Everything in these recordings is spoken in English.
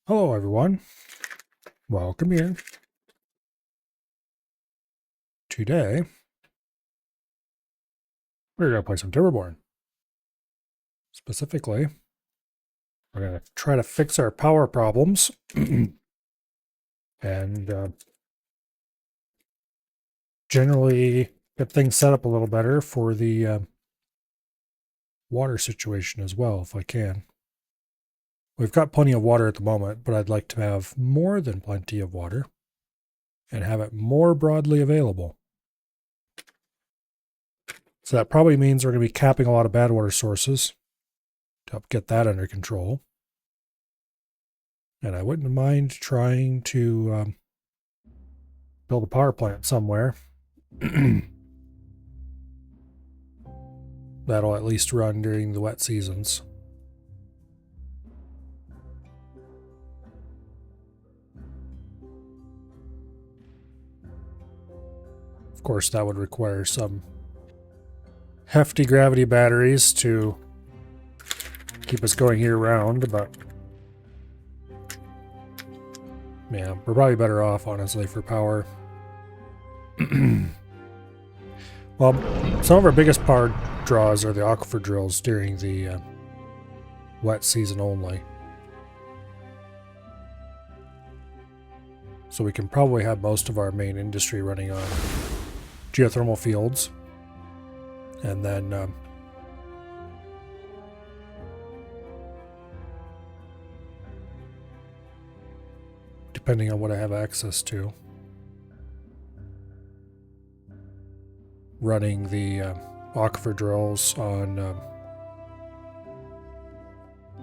Hello everyone, welcome in. Today, we're going to play some Timberborn. Specifically, we're going to try to fix our power problems and generally get things set up a little better for the water situation as well, if I can. We've got plenty of water at the moment, but I'd like to have more than plenty of water and have it more broadly available. So that probably means we're going to be capping a lot of bad water sources to help get that under control. And I wouldn't mind trying to build a power plant somewhere. That'll at least run during the wet seasons. Of course, that would require some hefty gravity batteries to keep us going year-round, but yeah, we're probably better off, honestly, for power. Well, some of our biggest power draws are the aquifer drills during the wet season only. So we can probably have most of our main industry running on geothermal fields. And then depending on what I have access to, running the aquifer drills on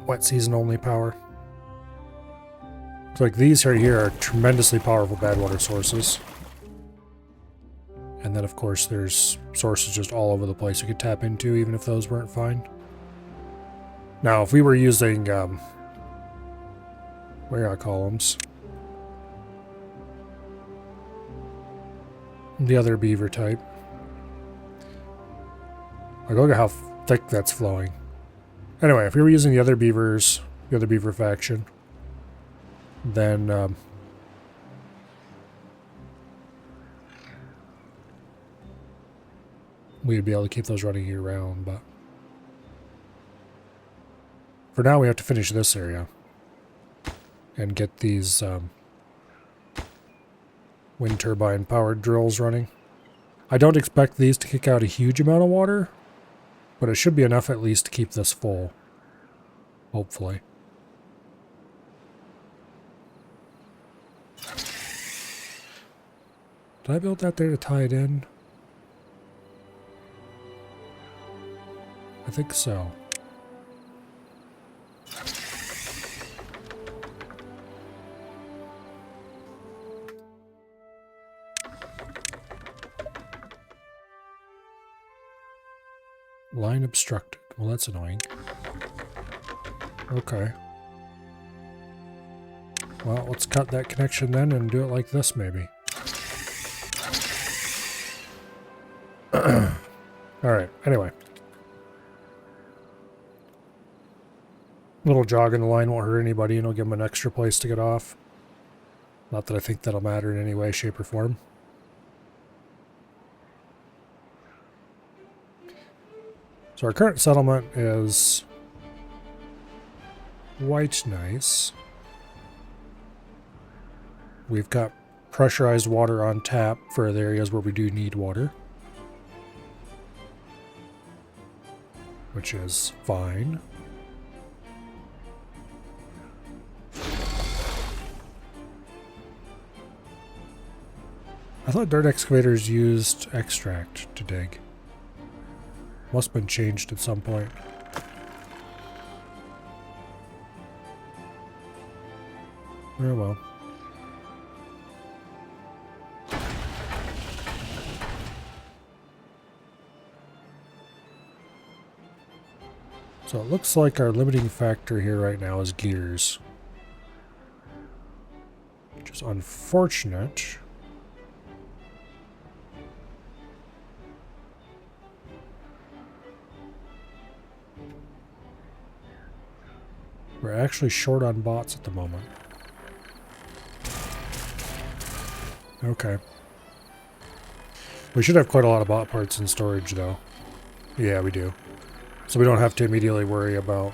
wet season only power. So like these right here are tremendously powerful bad water sources. And then of course there's sources just all over the place you could tap into even if those weren't fine. Now if we were using where columns, the other beaver type, like look at how thick that's flowing. Anyway, if we were using the other beavers, the other beaver faction, then we'd be able to keep those running year round, but for now we have to finish this area and get these wind turbine powered drills running. I don't expect these to kick out a huge amount of water, but it should be enough at least to keep this full, hopefully. Did I build that there to tie it in? I think so. Line obstructed. Well, that's annoying. Okay. Well, let's cut that connection then and do it like this, maybe. Alright, anyway. A little jog in the line won't hurt anybody, and it'll give them an extra place to get off. Not that I think that'll matter in any way, shape, or form. So our current settlement is quite nice. We've got pressurized water on tap for the areas where we do need water, which is fine. I thought dirt excavators used extract to dig. Must have been changed at some point. Very well. So it looks like our limiting factor here right now is gears, which is unfortunate. We're actually short on bots at the moment. Okay. We should have quite a lot of bot parts in storage, though. Yeah, we do. So we don't have to immediately worry about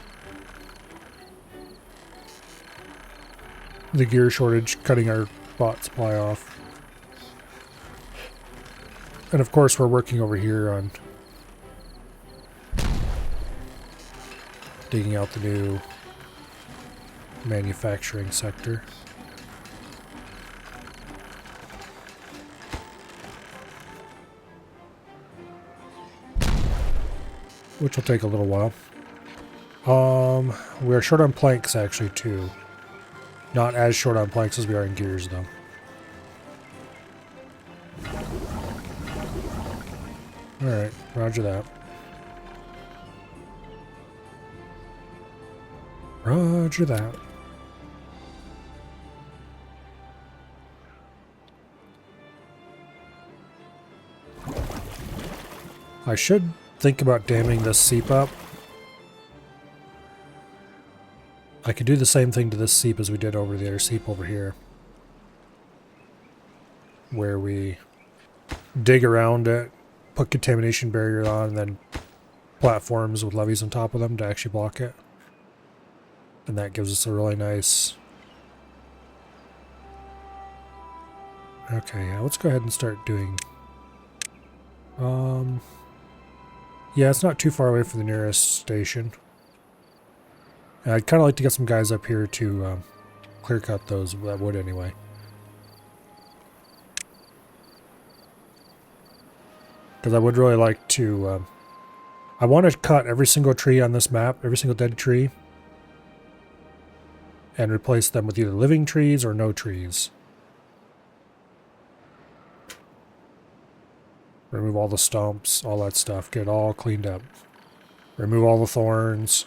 the gear shortage cutting our bot supply off. And of course, we're working over here on digging out the new manufacturing sector. Which will take a little while. We're short on planks actually too. Not as short on planks as we are in gears though. Alright, roger that. Roger that. I should think about damming this seep up. I could do the same thing to this seep as we did over the other seep over here. Where we dig around it, put contamination barrier on, and then platforms with levees on top of them to actually block it. And that gives us a really nice... Okay, yeah, let's go ahead and start doing... Yeah, it's not too far away from the nearest station. And I'd kind of like to get some guys up here to clear cut that wood anyway. Because I would really like to... I want to cut every single tree on this map, every single dead tree, and replace them with either living trees or no trees. Remove all the stumps, all that stuff, get it all cleaned up. Remove all the thorns.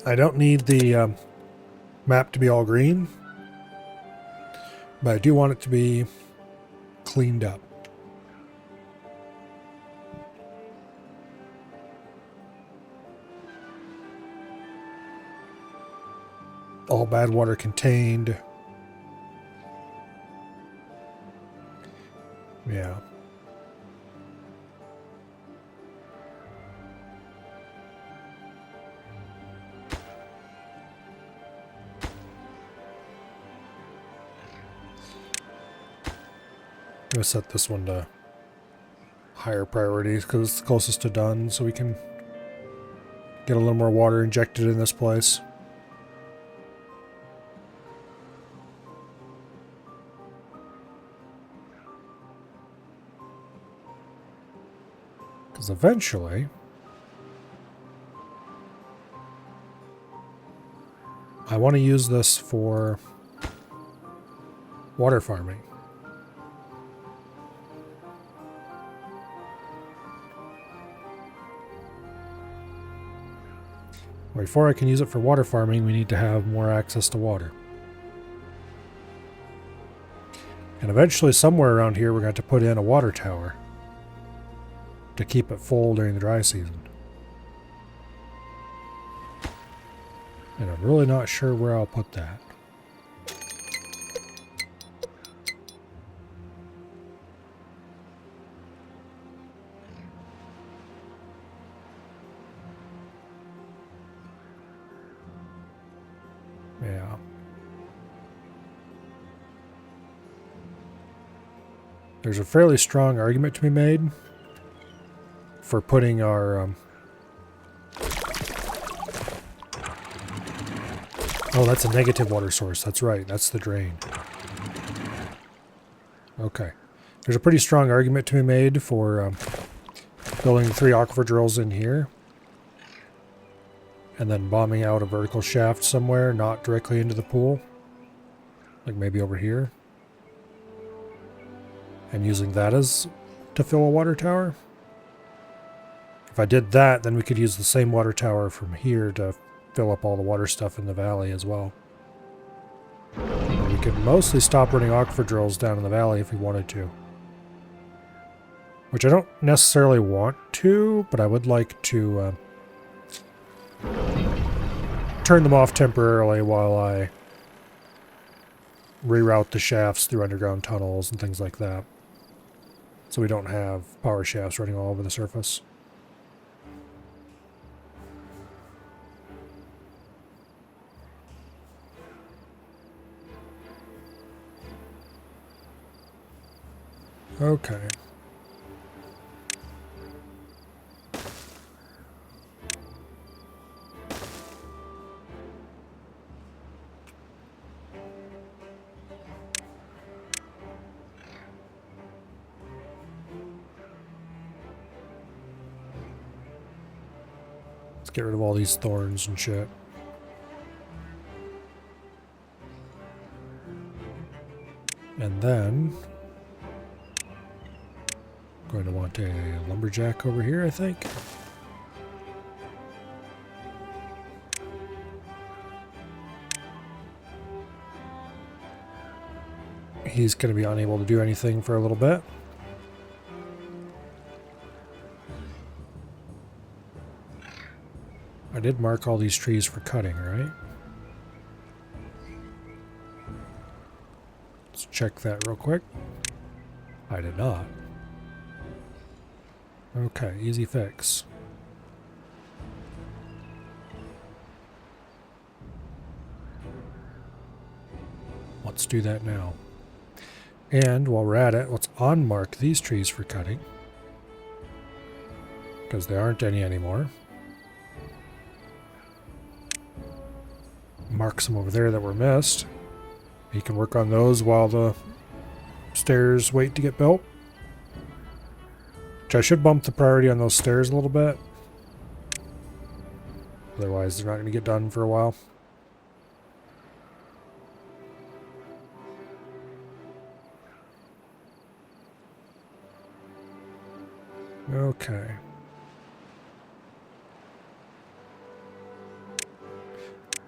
I don't need the map to be all green, but I do want it to be cleaned up. All bad water contained. Yeah. I'm going to set this one to higher priorities because it's the closest to done, so we can get a little more water injected in this place. Because eventually, I want to use this for water farming. Before I can use it for water farming, we need to have more access to water. And eventually, somewhere around here, we're going to have to put in a water tower to keep it full during the dry season. And I'm really not sure where I'll put that. Yeah. There's a fairly strong argument to be made for putting our... Oh, that's a negative water source. That's right. That's the drain. Okay. There's a pretty strong argument to be made for building 3 aquifer drills in here. And then bombing out a vertical shaft somewhere, not directly into the pool. Like maybe over here. And using that as to fill a water tower. If I did that, then we could use the same water tower from here to fill up all the water stuff in the valley as well. And we could mostly stop running aquifer drills down in the valley if we wanted to. which I don't necessarily want to, but I would like to turn them off temporarily while I reroute the shafts through underground tunnels and things like that, so we don't have power shafts running all over the surface. Okay. Let's get rid of all these thorns and shit. And then I'm going to want a lumberjack over here, I think. He's going to be unable to do anything for a little bit. I did mark all these trees for cutting, right? Let's check that real quick. I did not. Okay, easy fix. Let's do that now. And while we're at it, let's unmark these trees for cutting, because there aren't any anymore. Mark some over there that were missed. You can work on those while the stairs wait to get built. Which I should bump the priority on those stairs a little bit. Otherwise, they're not going to get done for a while. Okay.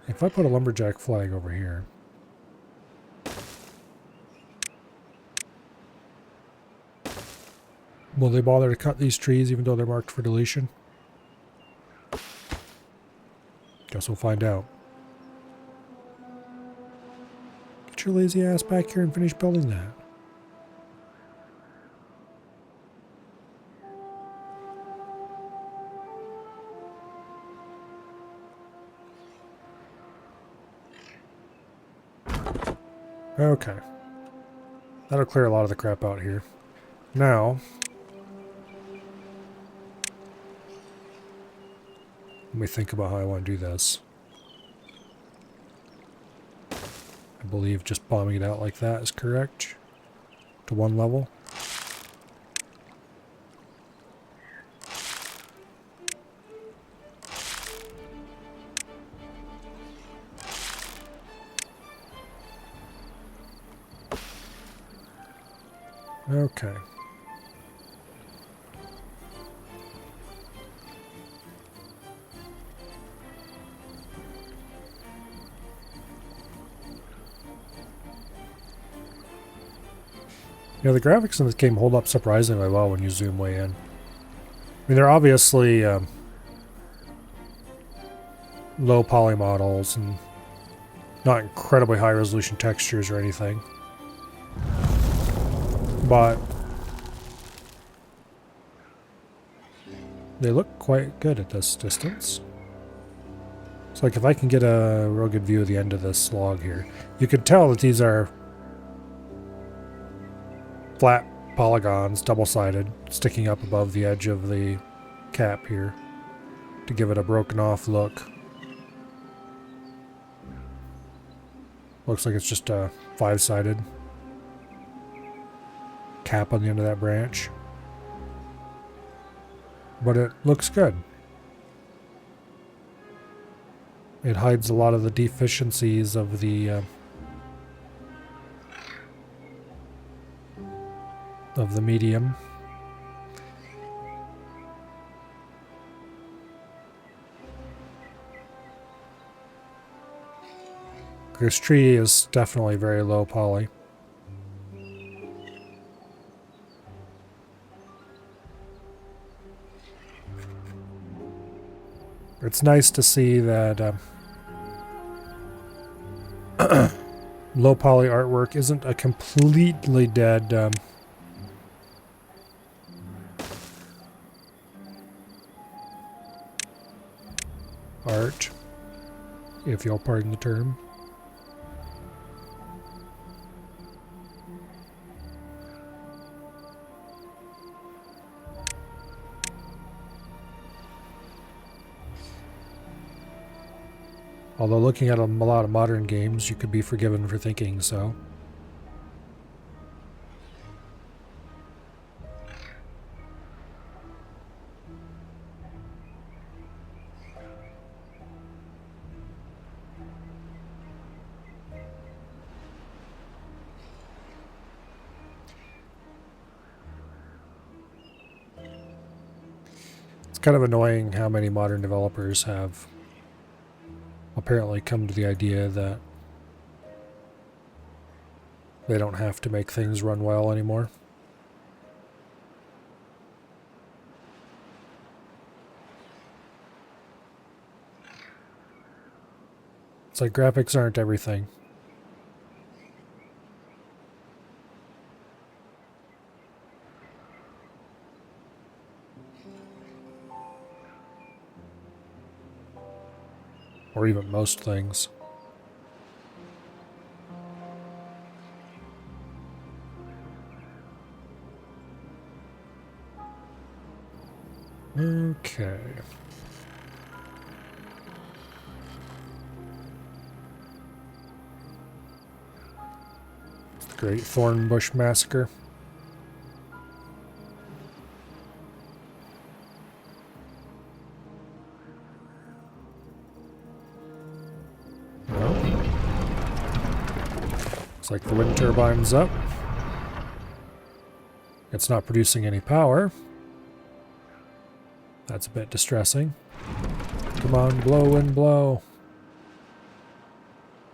If I put a lumberjack flag over here, will they bother to cut these trees even though they're marked for deletion? Guess we'll find out. Get your lazy ass back here and finish building that. Okay. That'll clear a lot of the crap out here. Now, let me think about how I want to do this. I believe just bombing it out like that is correct. To one level. Okay. Yeah, the graphics in this game hold up surprisingly well when you zoom way in. I mean, they're obviously low poly models and not incredibly high resolution textures or anything. But they look quite good at this distance. So like if I can get a real good view of the end of this log here, you can tell that these are flat polygons, double-sided, sticking up above the edge of the cap here to give it a broken off look. Looks like it's just a 5-sided cap on the end of that branch. But it looks good. It hides a lot of the deficiencies of the medium. This tree is definitely very low poly. It's nice to see that low poly artwork isn't a completely dead art, if you'll pardon the term. Although looking at a lot of modern games, you could be forgiven for thinking so. It's kind of annoying how many modern developers have apparently come to the idea that they don't have to make things run well anymore. It's like graphics aren't everything. Or even most things. Okay. Great Thorn Bush Massacre. Looks like the wind turbine's up. It's not producing any power. That's a bit distressing. Come on, blow, wind, blow.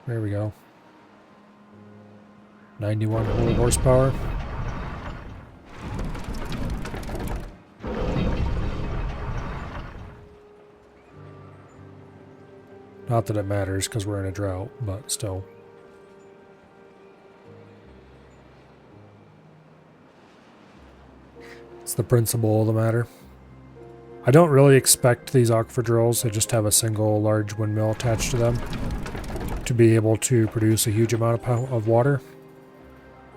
There we go. 91 whole horsepower. Not that it matters because we're in a drought, but still. It's the principle of the matter. I don't really expect these aquifer drills to just have a single large windmill attached to them to be able to produce a huge amount of water.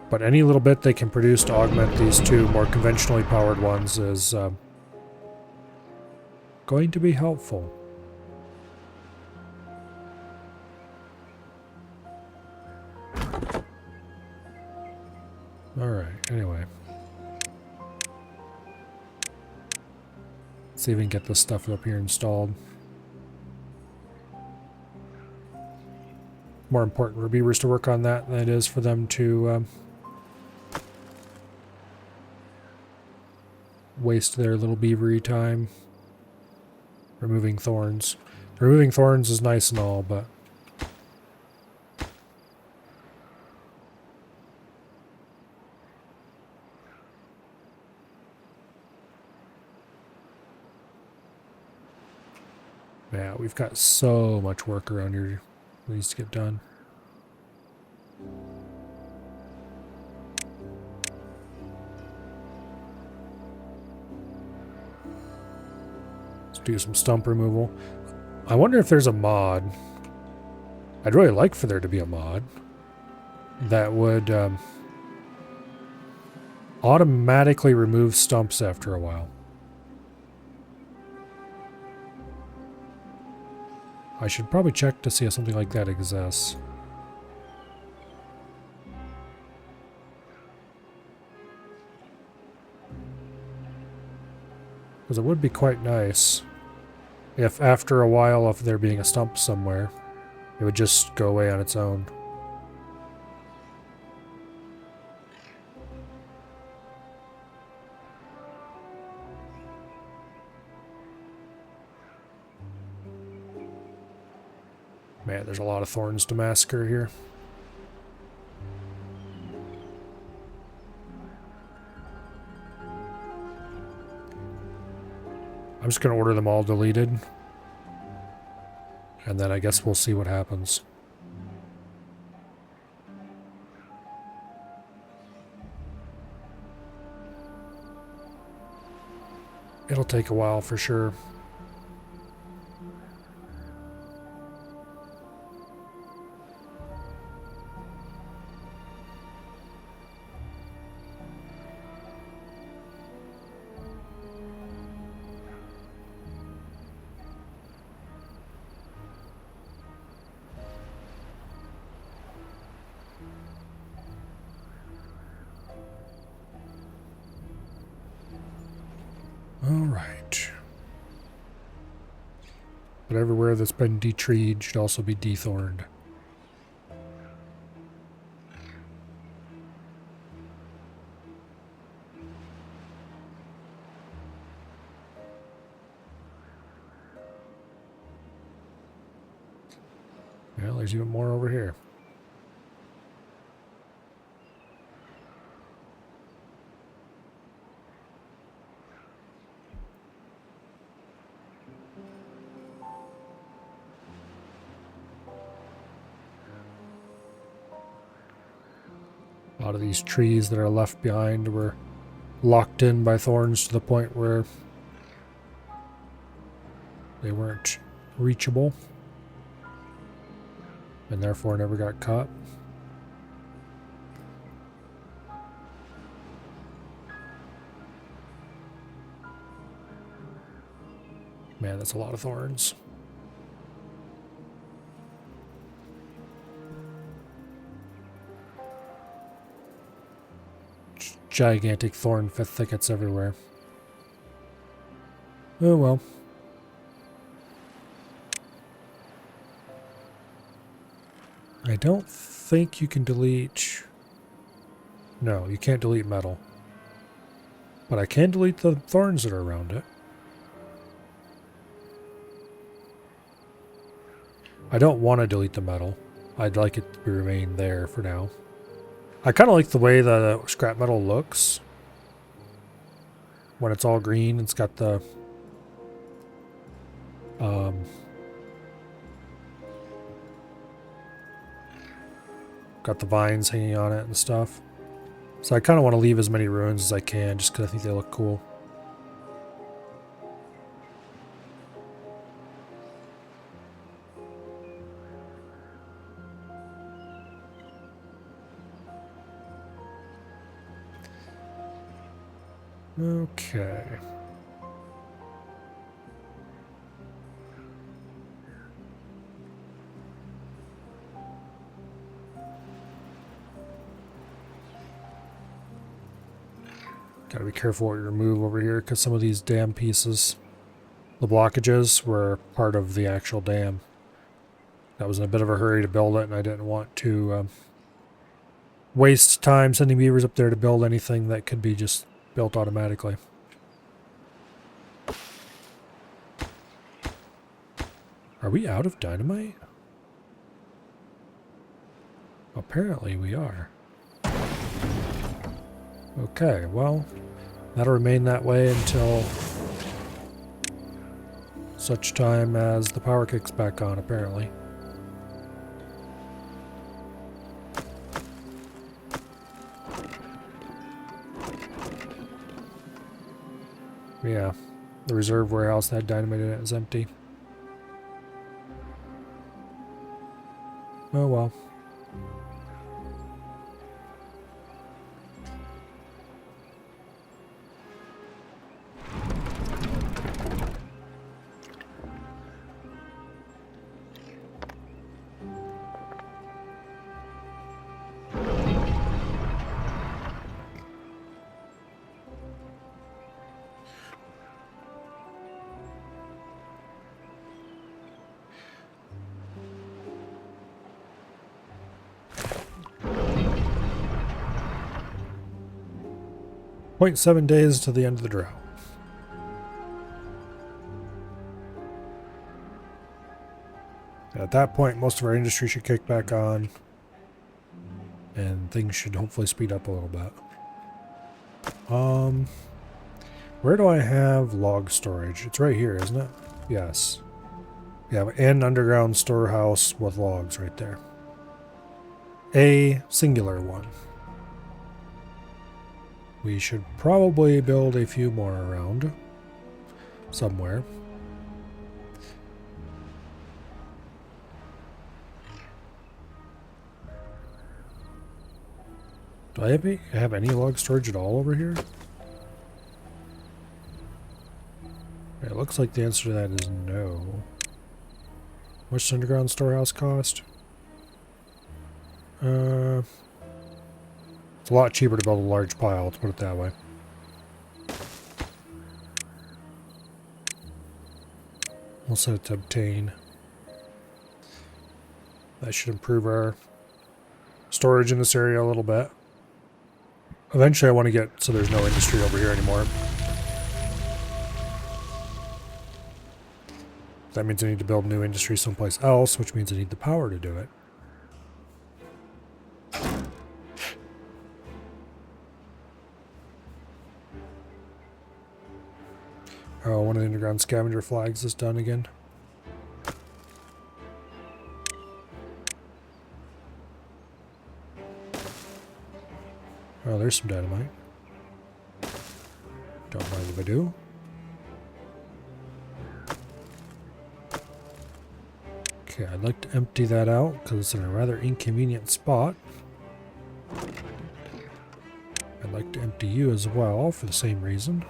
But any little bit they can produce to augment these two more conventionally powered ones is going to be helpful. Alright, anyway. Let's see if we can get this stuff up here installed. More important for beavers to work on that than it is for them to waste their little beavery time removing thorns. Removing thorns is nice and all, but yeah, we've got so much work around here that needs to get done. Let's do some stump removal. I wonder if there's a mod. I'd really like for there to be a mod that would automatically remove stumps after a while. I should probably check to see if something like that exists. Because it would be quite nice if after a while of there being a stump somewhere, it would just go away on its own. Man, there's a lot of thorns to massacre here. I'm just going to order them all deleted. And then I guess we'll see what happens. It'll take a while for sure. Alright. But everywhere that's been detreed should also be dethorned. Well, there's even more over here. A lot of these trees that are left behind were locked in by thorns to the point where they weren't reachable and therefore never got caught. Man, that's a lot of thorns. Gigantic thorn thickets everywhere. Oh well. I don't think you can delete... No, you can't delete metal. But I can delete the thorns that are around it. I don't want to delete the metal. I'd like it to remain there for now. I kind of like the way the scrap metal looks. When it's all green, it's got the... got the vines hanging on it and stuff. So I kind of want to leave as many ruins as I can, just because I think they look cool. Okay. Gotta be careful what you remove over here, because some of these dam pieces, the blockages, were part of the actual dam. I was in a bit of a hurry to build it, and I didn't want to waste time sending beavers up there to build anything that could be just built automatically. Are we out of dynamite? Apparently we are. Okay, well, that'll remain that way until such time as the power kicks back on, apparently. Yeah, the reserve warehouse that had dynamite in it is empty. Oh well. .7 days to the end of the drought. At that point, most of our industry should kick back on, and things should hopefully speed up a little bit. Where do I have log storage? It's right here, isn't it? Yes. We have an underground storehouse with logs right there. A singular one. We should probably build a few more around somewhere. Do I have any log storage at all over here? It looks like the answer to that is no. What's the underground storehouse cost? It's a lot cheaper to build a large pile, let's put it that way. We'll set it to obtain. That should improve our storage in this area a little bit. Eventually I want to get so there's no industry over here anymore. That means I need to build new industry someplace else, which means I need the power to do it. Oh, one of the underground scavenger flags is done again. Oh, there's some dynamite. Don't mind if I do. Okay, I'd like to empty that out because it's in a rather inconvenient spot. I'd like to empty you as well for the same reason.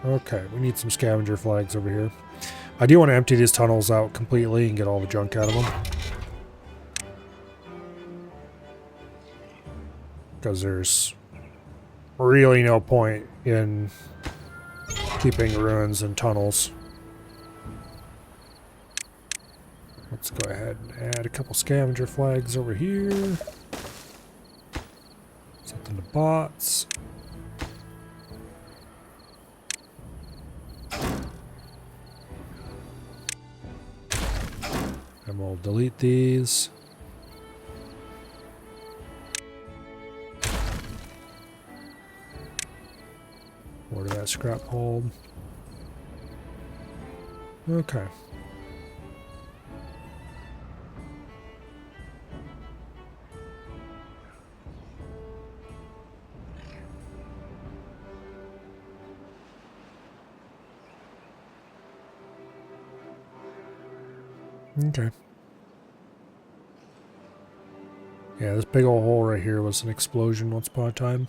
Okay, we need some scavenger flags over here. I do want to empty these tunnels out completely and get all the junk out of them. Because there's really no point in keeping ruins and tunnels. Let's go ahead and add a couple scavenger flags over here. Something to bots. And we'll delete these. Order that scrap hold. Okay. Okay. Yeah, this big old hole right here was an explosion once upon a time.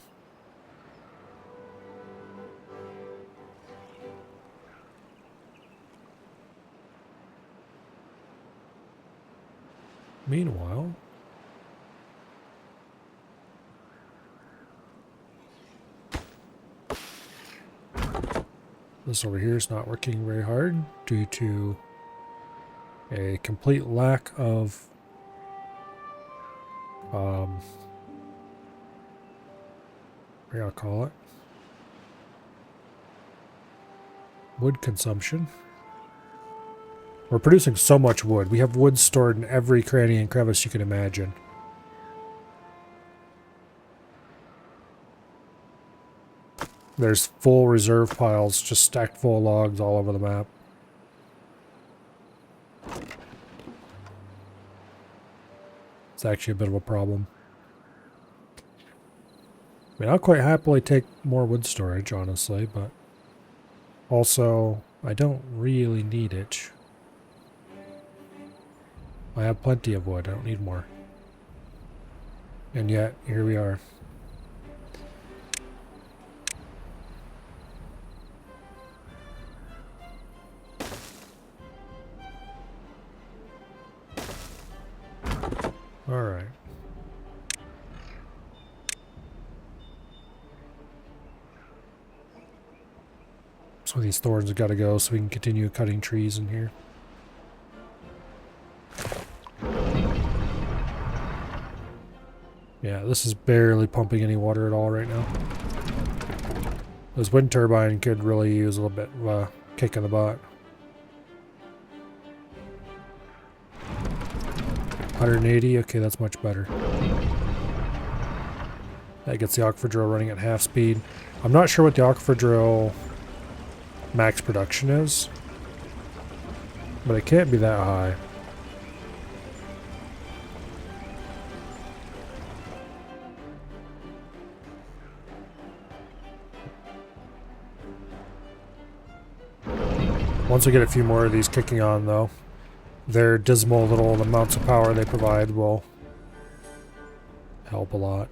Meanwhile, this over here is not working very hard due to a complete lack of what do I call it? Wood consumption. We're producing so much wood. We have wood stored in every cranny and crevice you can imagine. There's full reserve piles just stacked full of logs all over the map. It's actually a bit of a problem. I mean, I'll quite happily take more wood storage, honestly, but also, I don't really need it. I have plenty of wood, I don't need more. And yet, here we are. Alright. So these thorns have got to go so we can continue cutting trees in here. Yeah, this is barely pumping any water at all right now. This wind turbine could really use a little bit of a kick in the butt. 180, okay, that's much better. That gets the aquifer drill running at half speed. I'm not sure what the aquifer drill max production is, but it can't be that high. Once we get a few more of these kicking on, though, their dismal little amounts of power they provide will help a lot.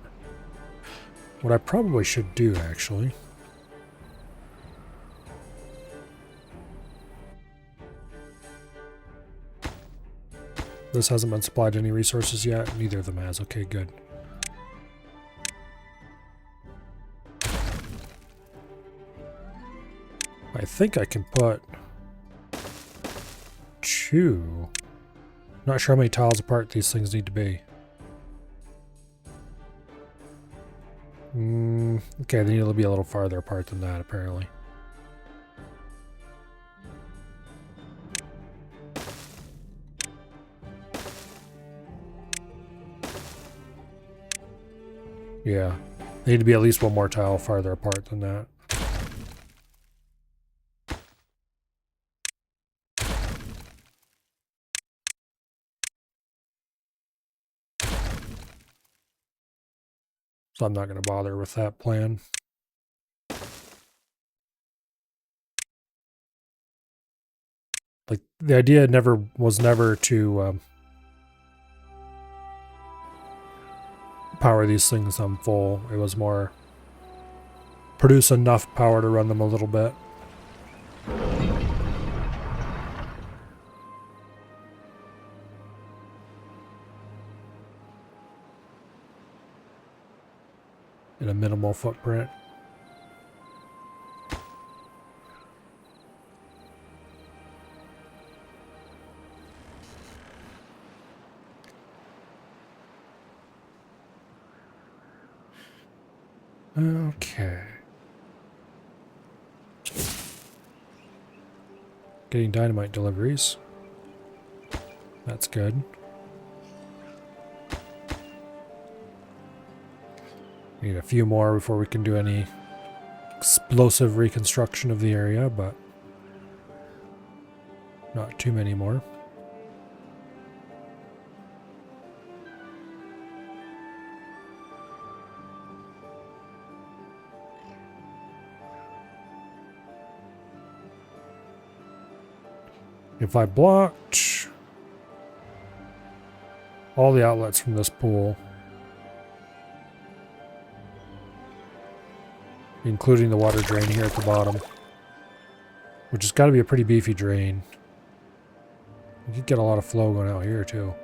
What I probably should do, actually, this hasn't been supplied any resources yet. Neither of them has. Okay, good. I think I can put 2. Not sure how many tiles apart these things need to be. Okay, they need to be a little farther apart than that, apparently. Yeah, they need to be at least one more tile farther apart than that. So I'm not going to bother with that plan. Like, the idea was never to power these things on full. It was more produce enough power to run them a little bit. In a minimal footprint. Okay. Getting dynamite deliveries. That's good. Need a few more before we can do any explosive reconstruction of the area, but not too many more. If I blocked all the outlets from this pool, including the water drain here at the bottom, which has got to be a pretty beefy drain. You could get a lot of flow going out here too.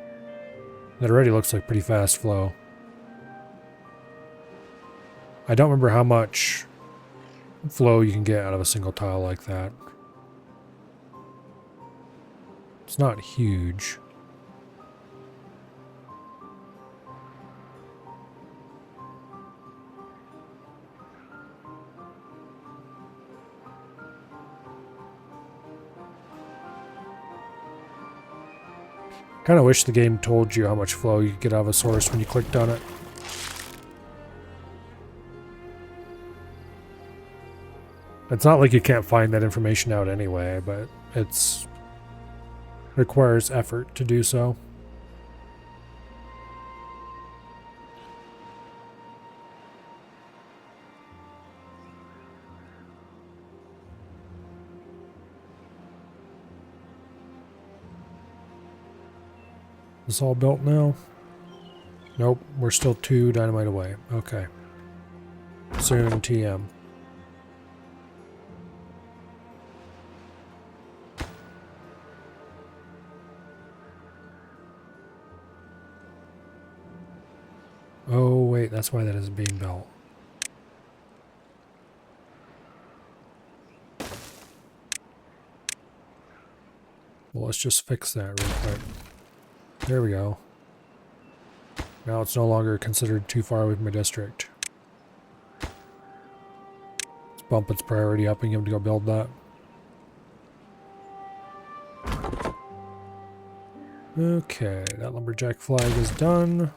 That already looks like pretty fast flow. I don't remember how much flow you can get out of a single tile like that. It's not huge. Kind of wish the game told you how much flow you could get out of a source when you clicked on it. It's not like you can't find that information out anyway, but it's requires effort to do so. Is this all built now? Nope, we're still 2 dynamite away. Okay. Soon TM. Oh wait, that's why that isn't being built. Well, let's just fix that real quick. There we go. Now it's no longer considered too far away from my district. Let's bump its priority up and get him to go build that. Okay, that lumberjack flag is done.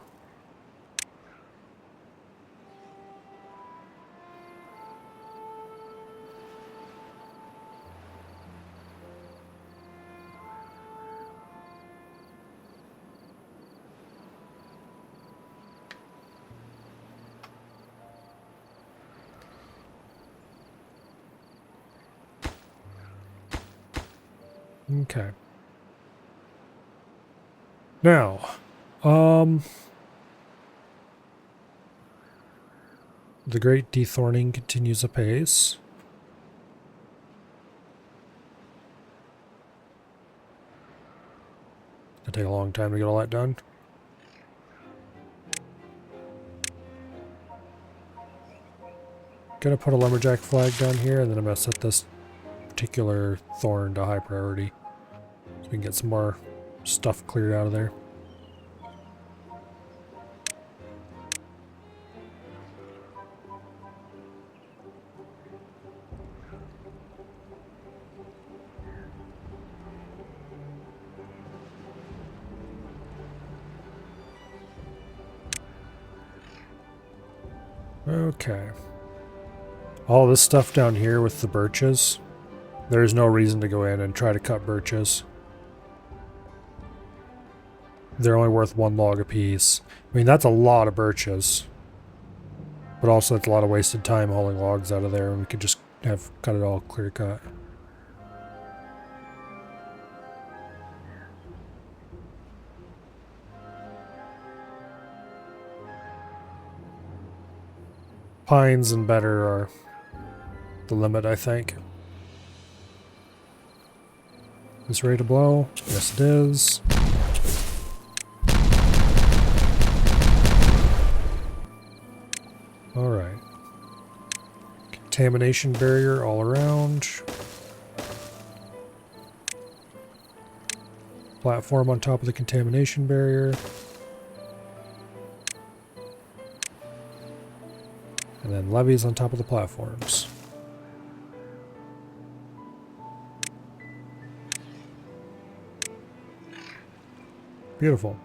Okay. Now, the great dethorning continues apace. It'll take a long time to get all that done. Gonna put a lumberjack flag down here, and then I'm gonna set this particular thorn to high priority so we can get some more stuff cleared out of there. Okay. All this stuff down here with the birches, there's no reason to go in and try to cut birches. They're only worth 1 log apiece. I mean, that's a lot of birches. But also it's a lot of wasted time hauling logs out of there, and we could just have cut it all clear cut. Pines and better are the limit, I think. Is this ready to blow? Yes, it is. Alright. Contamination barrier all around. Platform on top of the contamination barrier. And then levees on top of the platforms. Beautiful.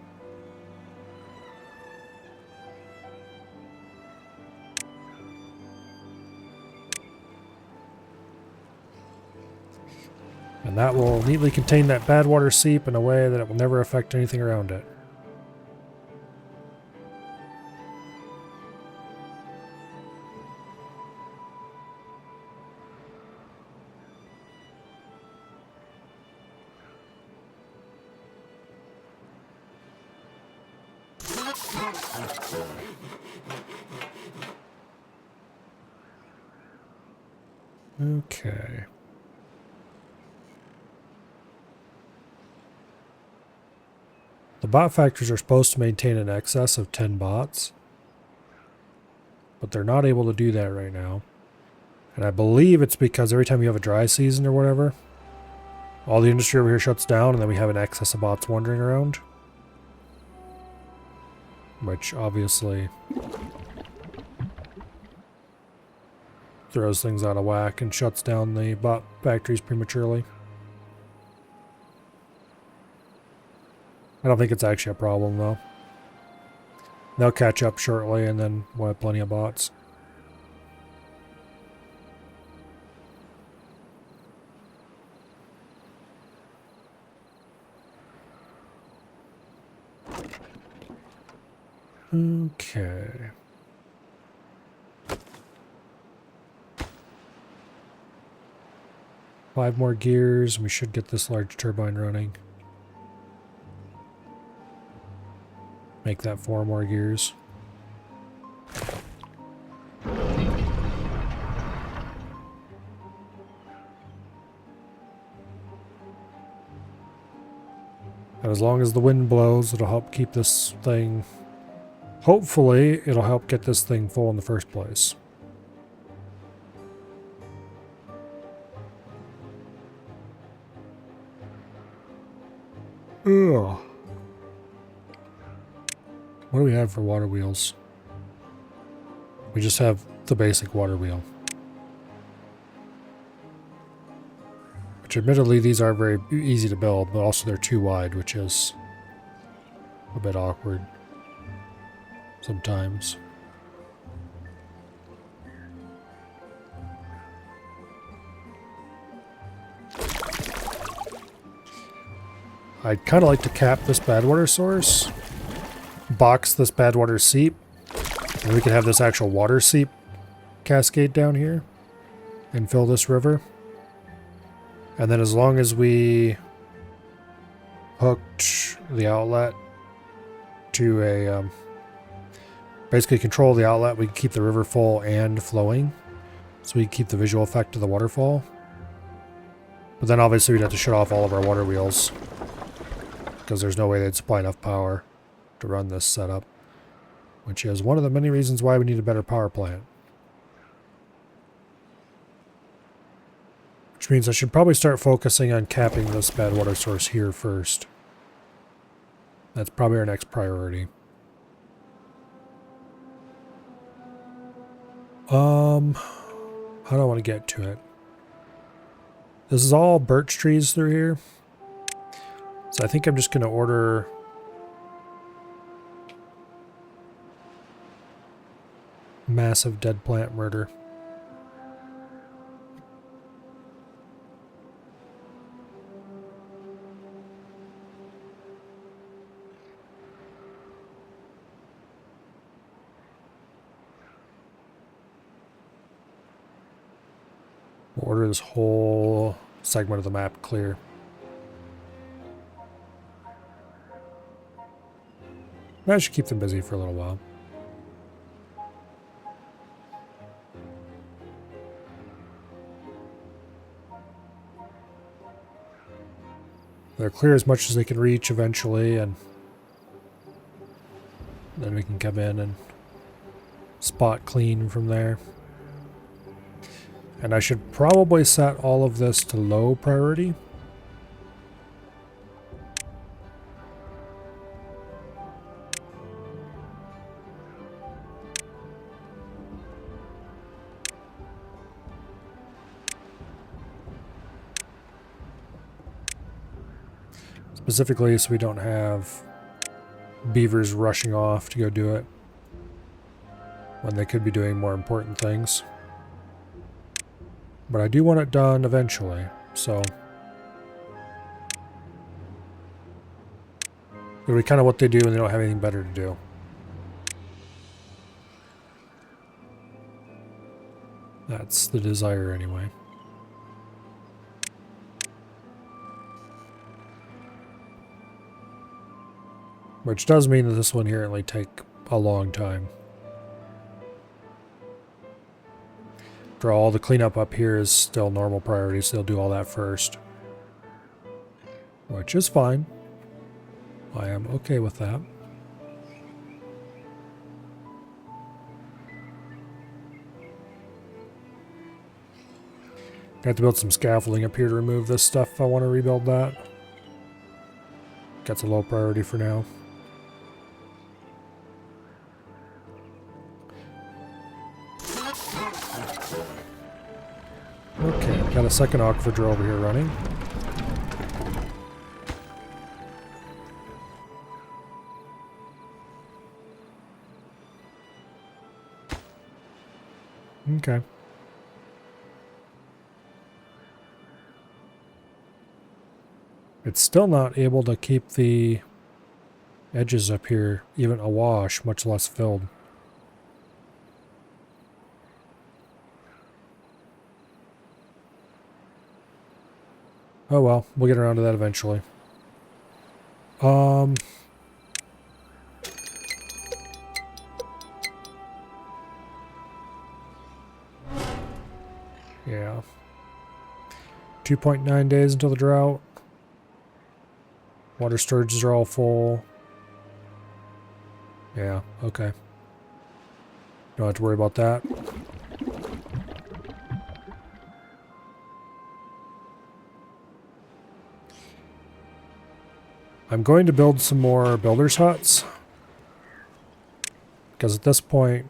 And that will neatly contain that bad water seep in a way that it will never affect anything around it. Okay. The bot factories are supposed to maintain an excess of 10 bots, but they're not able to do that right now. And I believe it's because every time you have a dry season or whatever, all the industry over here shuts down and then we have an excess of bots wandering around. Which obviously throws things out of whack and shuts down the bot factories prematurely. I don't think it's actually a problem though. They'll catch up shortly and then we'll have plenty of bots. Okay. Five more gears and we should get this large turbine running. Make that 4 more gears. And as long as the wind blows, it'll help keep this thing... Hopefully, it'll help get this thing full in the first place. Ugh. What do we have for water wheels? We just have the basic water wheel. Which admittedly these are very easy to build, but also they're too wide, which is a bit awkward sometimes. I'd kind of like to cap this bad water source, box this bad water seep, and we could have this actual water seep cascade down here and fill this river. And then as long as we hooked the outlet to a basically control the outlet. We can keep the river full and flowing, so we can keep the visual effect of the waterfall. But then obviously we'd have to shut off all of our water wheels, because there's no way they'd supply enough power to run this setup, which is one of the many reasons why we need a better power plant. Which means I should probably start focusing on capping this bad water source here first. That's probably our next priority. How do I want to get to it? This is all birch trees through here. So I think I'm just going to order massive dead plant murder. We'll order this whole segment of the map clear. That should keep them busy for a little while. They'll clear as much as they can reach eventually, and then we can come in and spot clean from there. And I should probably set all of this to low priority. Specifically so we don't have beavers rushing off to go do it when they could be doing more important things. But I do want it done eventually, so it'll be kind of what they do when they don't have anything better to do. That's the desire anyway. Which does mean that this will inherently take a long time. After all, the cleanup up here is still normal priority, so they'll do all that first. Which is fine. I am okay with that. I have to build some scaffolding up here to remove this stuff if I want to rebuild that. That's a low priority for now. Okay, got a second aquifer drill over here running. Okay. It's still not able to keep the edges up here even awash, much less filled. Oh well, we'll get around to that eventually. Yeah. 2.9 days until the drought. Water storages are all full. Yeah, okay. Don't have to worry about that. I'm going to build some more builders' huts. Because at this point,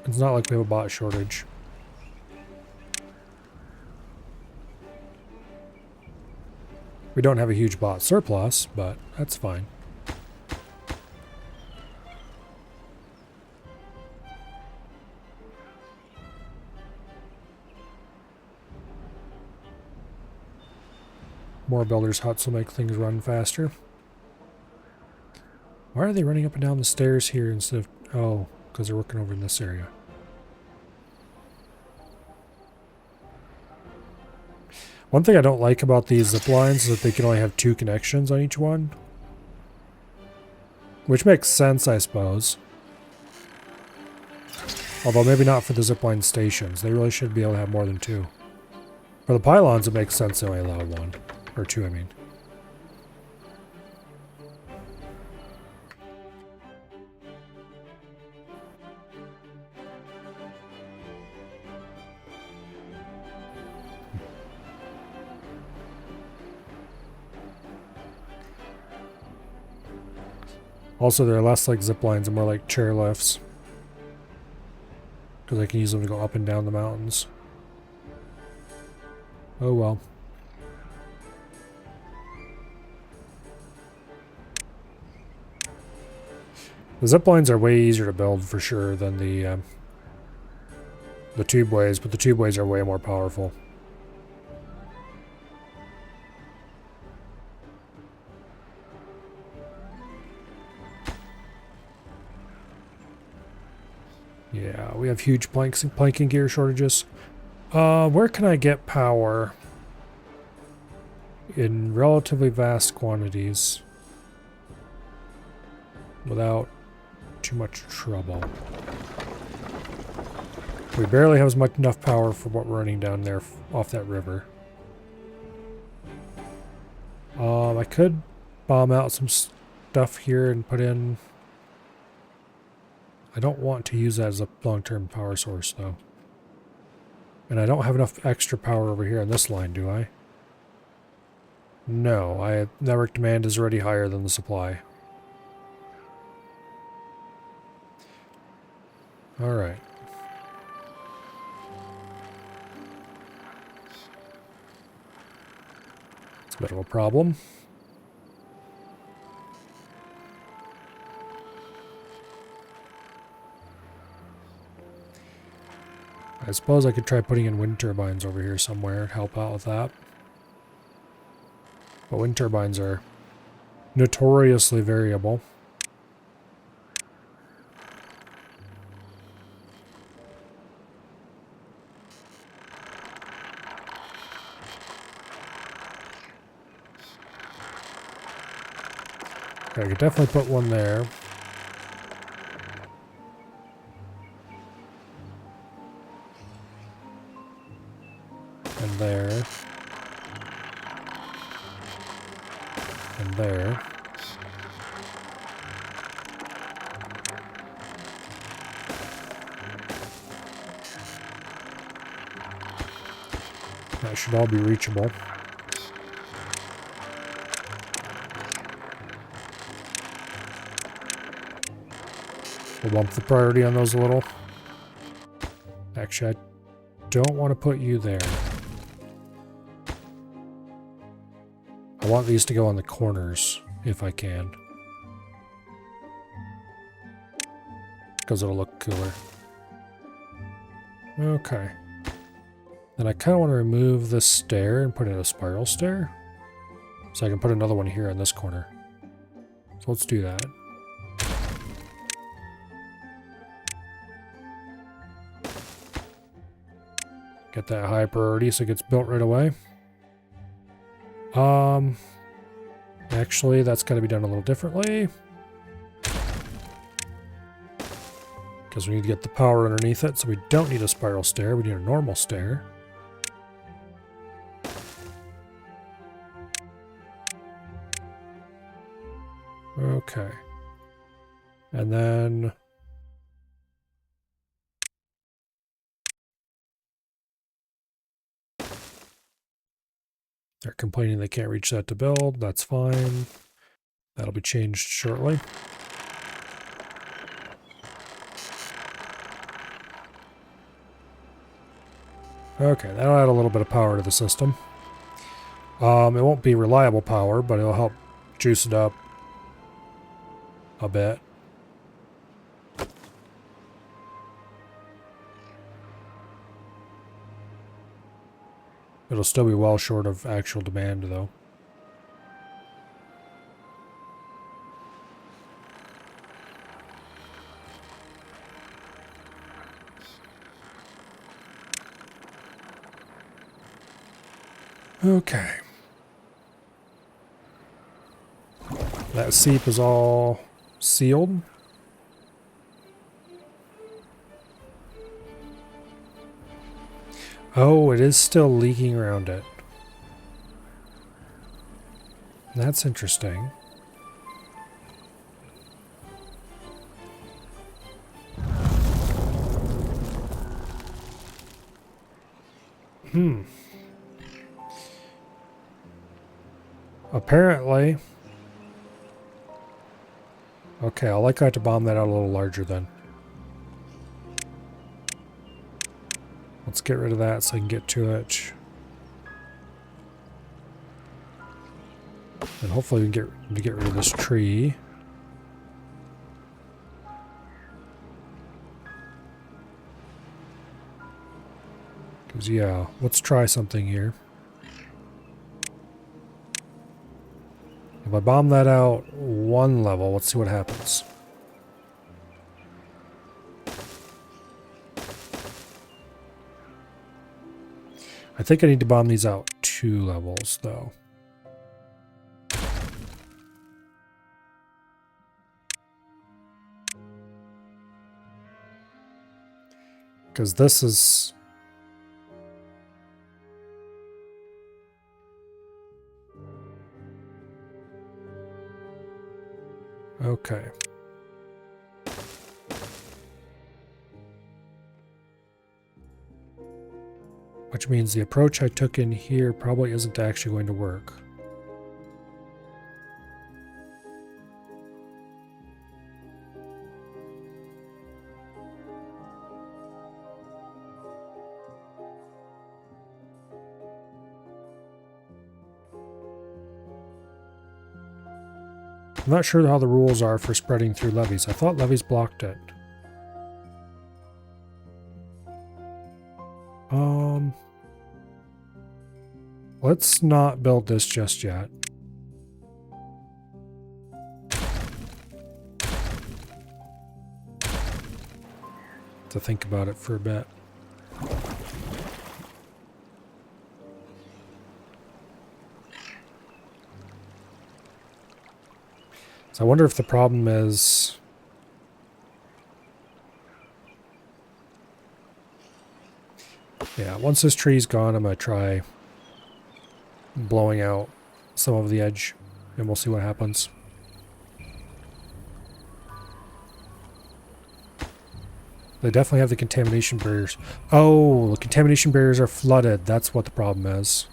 it's not like we have a bot shortage. We don't have a huge bot surplus, but that's fine. More builders' huts will make things run faster. Why are they running up and down the stairs here instead of... Oh, because they're working over in this area. One thing I don't like about these zip lines is that they can only have 2 connections on each one. Which makes sense, I suppose. Although maybe not for the zipline stations. They really should be able to have more than 2. For the pylons, it makes sense they only allow 1. Or 2, I mean. Also, they're less like zip lines and more like chair lifts. Because I can use them to go up and down the mountains. Oh well. The zip lines are way easier to build for sure than the tubeways, but the tubeways are way more powerful. Yeah, we have huge planking gear shortages. Where can I get power in relatively vast quantities without too much trouble? We barely have enough power for what we're running down there off that river. I could bomb out some stuff here and put in... I don't want to use that as a long-term power source, though. And I don't have enough extra power over here on this line, do I? No, network demand is already higher than the supply. Alright. It's a bit of a problem. I suppose I could try putting in wind turbines over here somewhere to help out with that. But wind turbines are notoriously variable. Okay, I could definitely put one there. And there. And there. That should all be reachable. We'll bump the priority on those a little. Actually, I don't want to put you there. I want these to go on the corners, if I can. Because it'll look cooler. Okay. Then I kind of want to remove this stair and put in a spiral stair. So I can put another one here in this corner. So let's do that. Get that high priority so it gets built right away. Actually, that's got to be done a little differently. Because we need to get the power underneath it, so we don't need a spiral stair, we need a normal stair. Okay. And then... they're complaining they can't reach that to build. That's fine. That'll be changed shortly. Okay, that'll add a little bit of power to the system. It won't be reliable power, but it'll help juice it up a bit. It'll still be well short of actual demand, though. Okay. That seep is all sealed. Oh, it is still leaking around it. That's interesting. Apparently. Okay, I'll likely have to bomb that out a little larger then. Let's get rid of that so I can get to it. And hopefully we can get rid of this tree. Because, yeah, let's try something here. If I bomb that out one level, let's see what happens. I think I need to bomb these out 2 levels, though. Because this is... Okay. Which means the approach I took in here probably isn't actually going to work. I'm not sure how the rules are for spreading through levees. I thought levees blocked it. Let's not build this just yet. To think about it for a bit. So I wonder if the problem is... Yeah, once this tree's gone, I'm going to try blowing out some of the edge, and we'll see what happens. They definitely have the contamination barriers. Oh, the contamination barriers are flooded. That's what the problem is.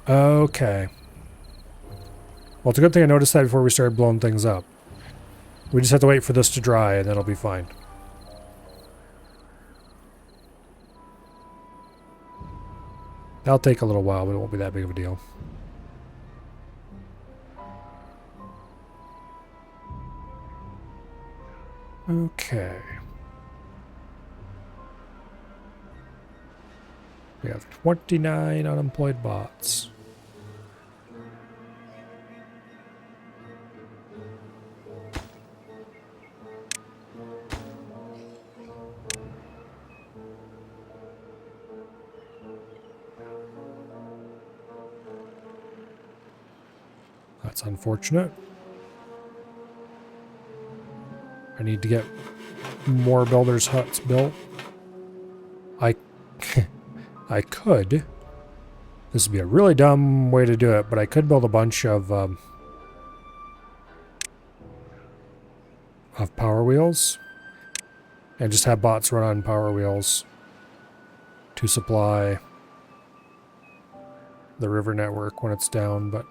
Okay. Well, it's a good thing I noticed that before we started blowing things up. We just have to wait for this to dry, and then it'll be fine. That'll take a little while, but it won't be that big of a deal. Okay. We have 29 unemployed bots. That's unfortunate. I need to get more builders' huts built. I could. This would be a really dumb way to do it, but I could build a bunch of power wheels and just have bots run on power wheels to supply the river network when it's down, but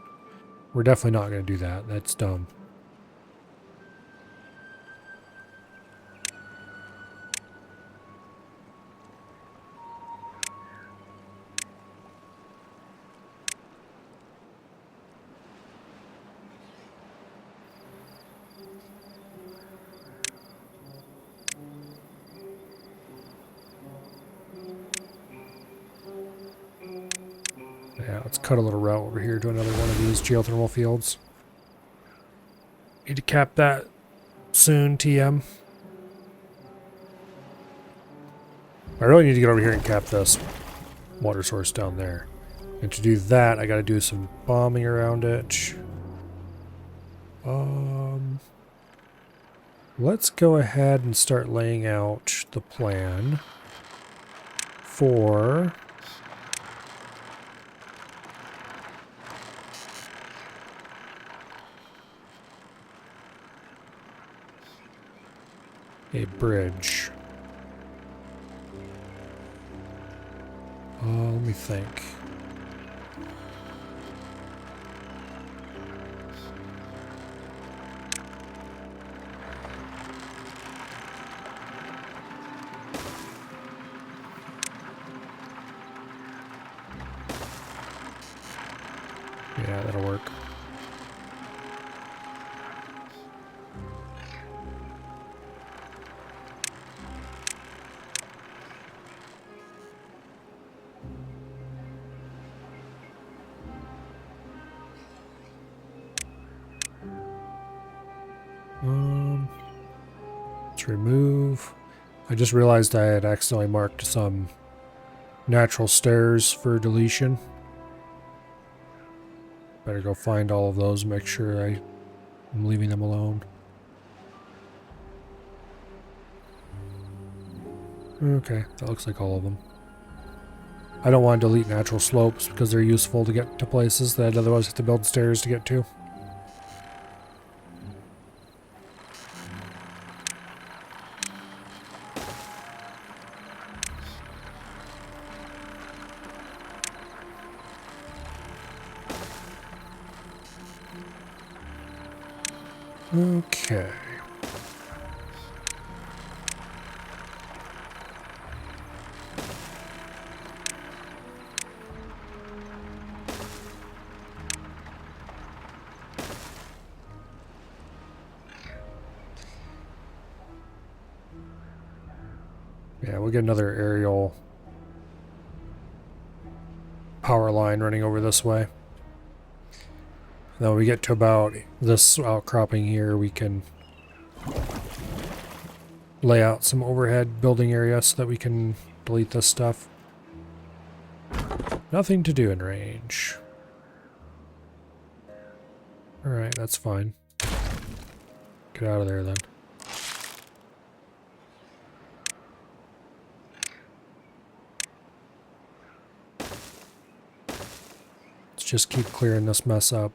we're definitely not going to do that. That's dumb. Yeah, let's cut a little route over here to another one of these geothermal fields. Need to cap that soon, TM. I really need to get over here and cap this water source down there. And to do that, I gotta do some bombing around it. Let's go ahead and start laying out the plan for a bridge. Let me think. Yeah, that'll work. Let's remove. I just realized I had accidentally marked some natural stairs for deletion. Better go find all of those, make sure I'm leaving them alone. Okay, that looks like all of them. I don't want to delete natural slopes because they're useful to get to places that I'd otherwise have to build stairs to get to. Okay. Yeah, we'll get another aerial power line running over this way. Then when we get to about this outcropping here, we can lay out some overhead building area so that we can delete this stuff. Nothing to do in range. Alright, that's fine. Get out of there then. Let's just keep clearing this mess up.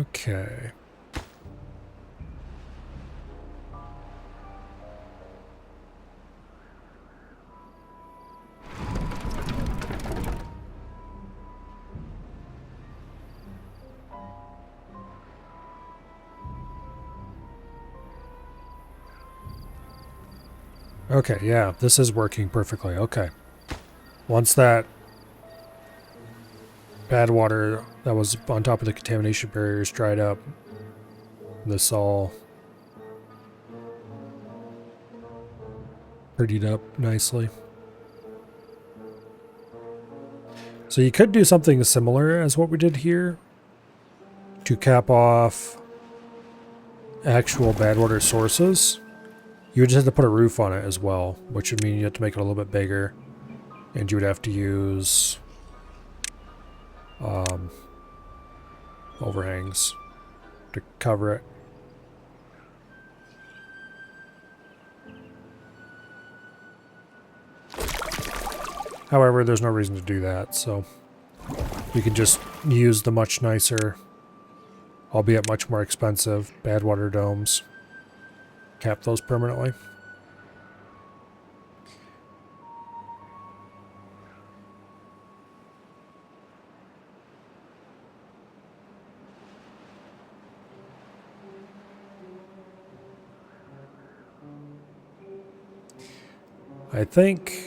Okay. Okay, yeah, this is working perfectly. Okay. Once that bad water that was on top of the contamination barriers dried up, this all prettied up nicely. So you could do something similar as what we did here to cap off actual bad water sources. You would just have to put a roof on it as well, which would mean you have to make it a little bit bigger, and you would have to use overhangs to cover it. However, there's no reason to do that, so we could just use the much nicer, albeit much more expensive, bad water domes. Cap those permanently. I think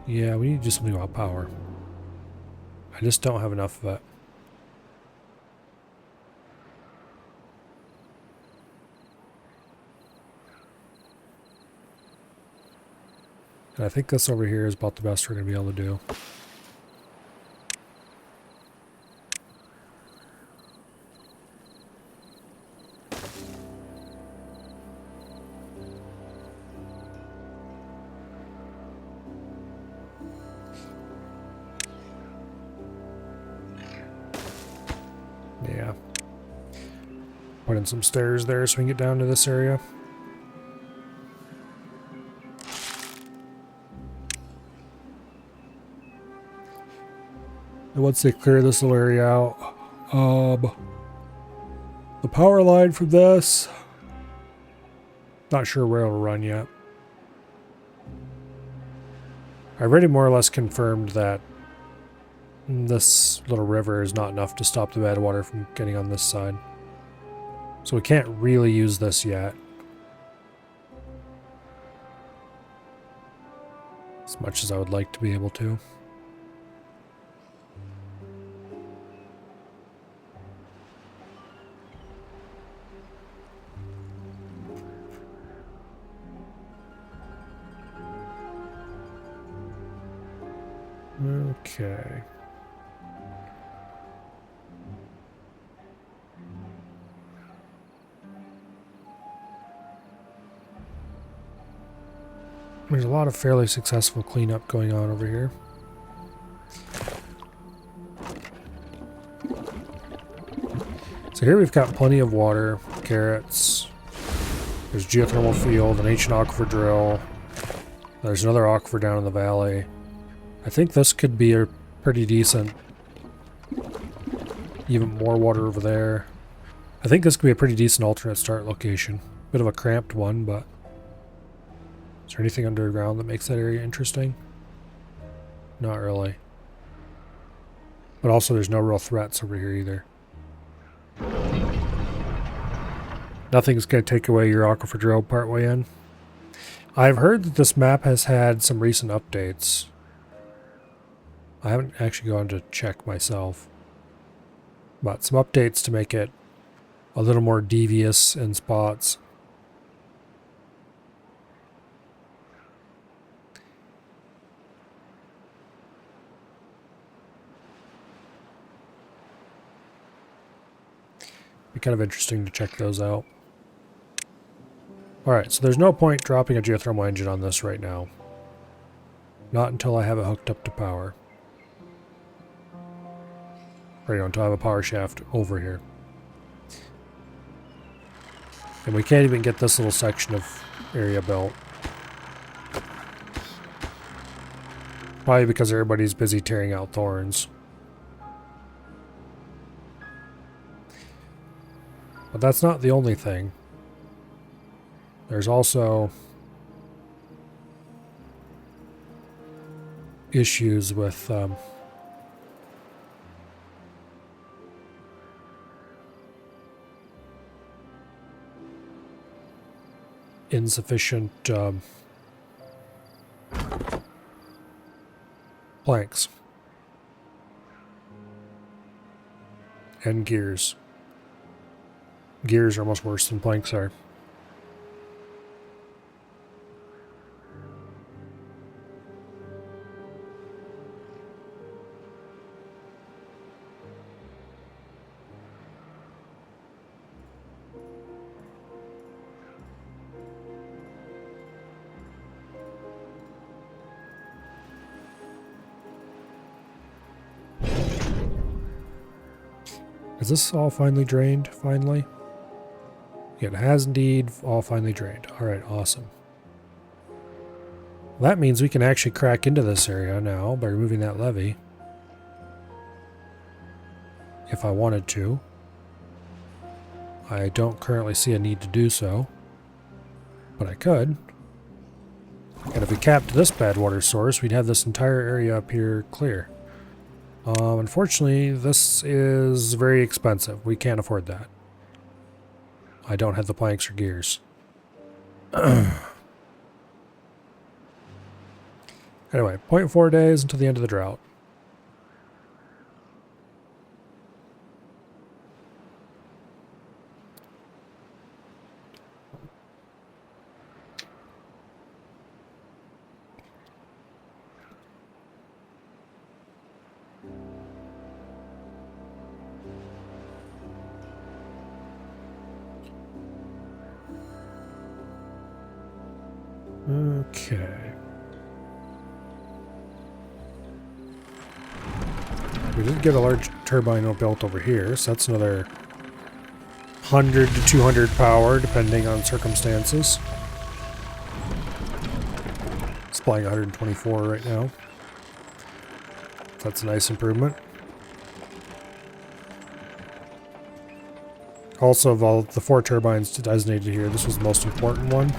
Yeah, we need to do something about power. I just don't have enough of it. And I think this over here is about the best we're going to be able to do. Yeah. Put in some stairs there so we can get down to this area. And once they clear this little area out, the power line from this, not sure where it'll run yet. I already more or less confirmed that this little river is not enough to stop the bad water from getting on this side. So we can't really use this yet. As much as I would like to be able to. Okay. There's a lot of fairly successful cleanup going on over here. So here we've got plenty of water, carrots. There's geothermal field, an ancient aquifer drill. There's another aquifer down in the valley. I think this could be a pretty decent. Even more water over there. I think this could be a pretty decent alternate start location. Bit of a cramped one, but is there anything underground that makes that area interesting? Not really. But also there's no real threats over here either. Nothing's going to take away your aquifer drill partway in. I've heard that this map has had some recent updates. I haven't actually gone to check myself. But some updates to make it a little more devious in spots. Be kind of interesting to check those out. Alright, so there's no point dropping a geothermal engine on this right now. Not until I have it hooked up to power. Or, you know, until I have a power shaft over here. And we can't even get this little section of area built. Probably because everybody's busy tearing out thorns. But that's not the only thing. There's also issues with insufficient planks and gears. Gears are almost worse than planks are. Is this all finally drained, finally? It has indeed all finally drained. Alright, awesome. Well, that means we can actually crack into this area now by removing that levee. If I wanted to. I don't currently see a need to do so. But I could. And if we capped this bad water source, we'd have this entire area up here clear. Unfortunately, this is very expensive. We can't afford that. I don't have the planks or gears. Anyway, 0.4 days until the end of the drought. Okay. We did get a large turbine built over here, so that's another 100 to 200 power, depending on circumstances. Supplying 124 right now. That's a nice improvement. Also, of all the 4 turbines designated here, this was the most important one,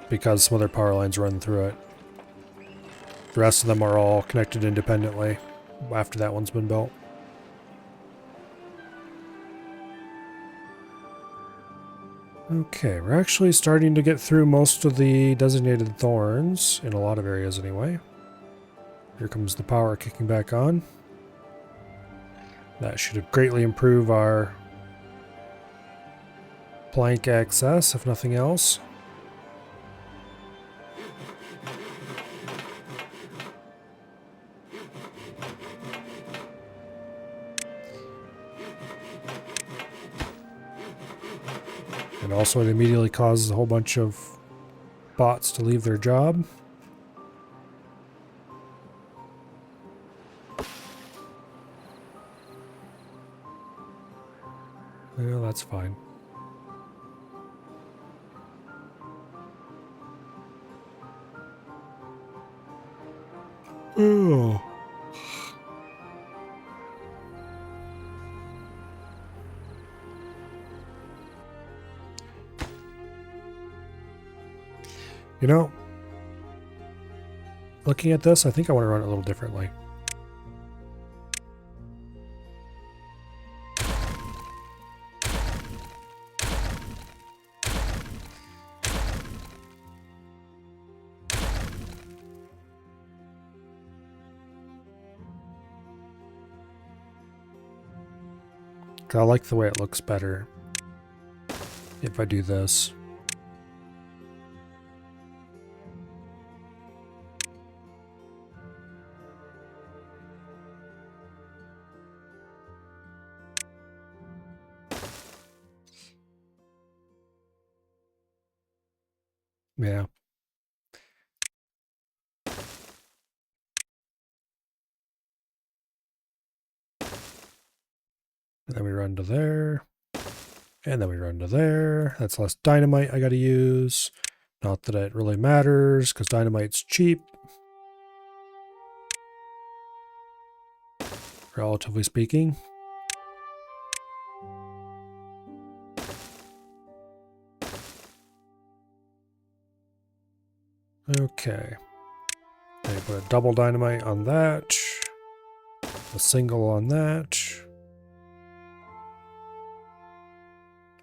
because some other power lines run through it. The rest of them are all connected independently after that one's been built. Okay, we're actually starting to get through most of the designated thorns, in a lot of areas anyway. Here comes the power kicking back on. That should greatly improve our plank access, if nothing else. And also it immediately causes a whole bunch of bots to leave their job. Well, that's fine. Oh. You know, looking at this, I think I want to run it a little differently. I like the way it looks better if I do this. Yeah. And then we run to there. And then we run to there. That's less dynamite I gotta use. Not that it really matters, because dynamite's cheap. Relatively speaking. Okay. Then you put a double dynamite on that. A single on that.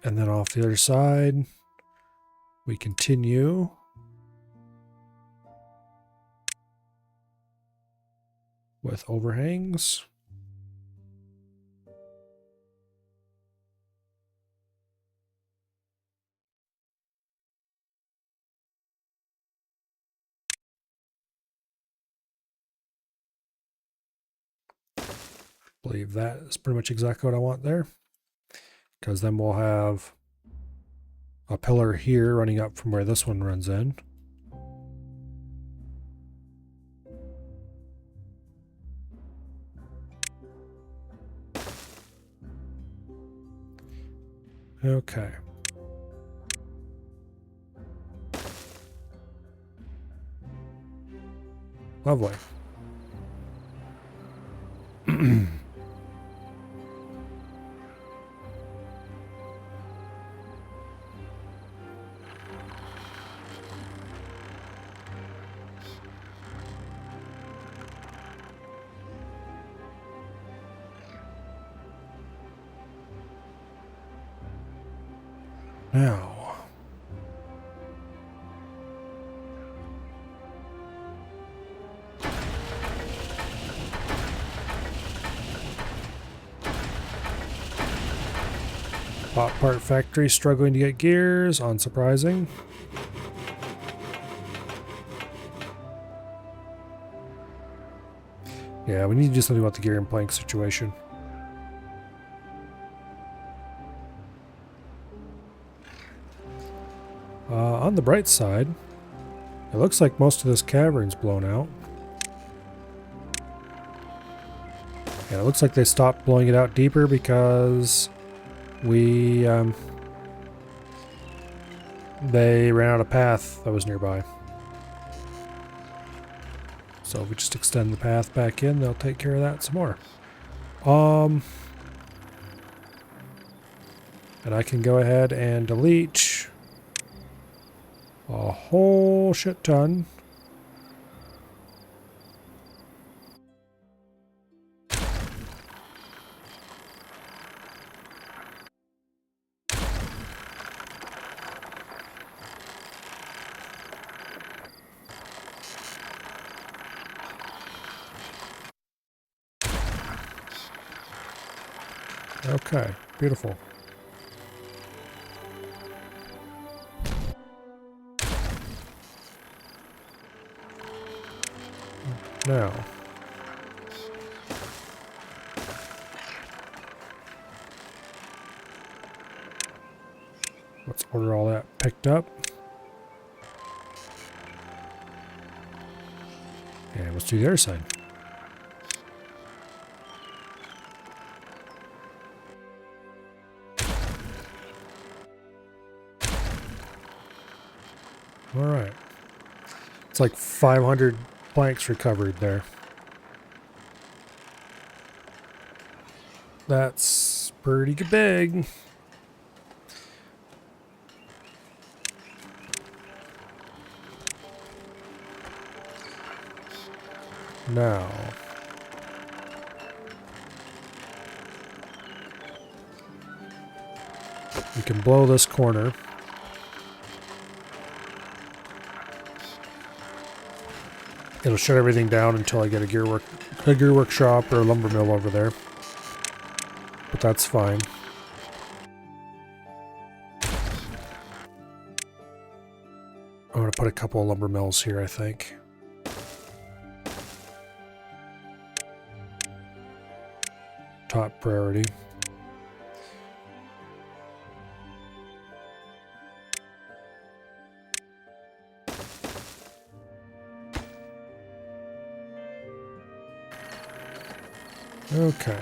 And then off the other side, we continue with overhangs. I believe that is pretty much exactly what I want there. Because then we'll have a pillar here running up from where this one runs in. Okay. Lovely. Now, Bot part factory struggling to get gears, unsurprising. Yeah, we need to do something about the gear and plank situation. On the bright side, it looks like most of this cavern's blown out. And it looks like they stopped blowing it out deeper because they ran out of path that was nearby. So if we just extend the path back in, they'll take care of that some more. And I can go ahead and delete a whole shit ton. Okay, beautiful. Now, let's order all that picked up. And let's do the other side. All right. It's like 500 planks recovered there. That's pretty big. Now, we can blow this corner. It'll shut everything down until I get a gear workshop or a lumber mill over there. But that's fine. I'm going to put a couple of lumber mills here, I think. Top priority. Okay.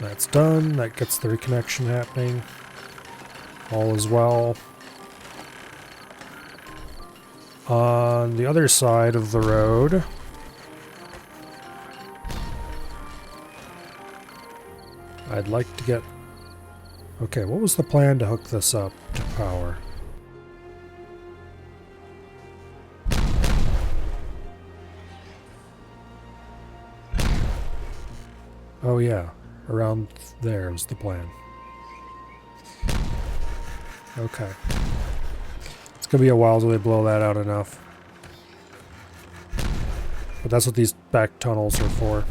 That's done. That gets the reconnection happening. All is well. On the other side of the road, I'd like to get... Okay, what was the plan to hook this up to power? Oh yeah, around there is the plan. Okay. It's gonna be a while till they blow that out enough. But that's what these back tunnels are for.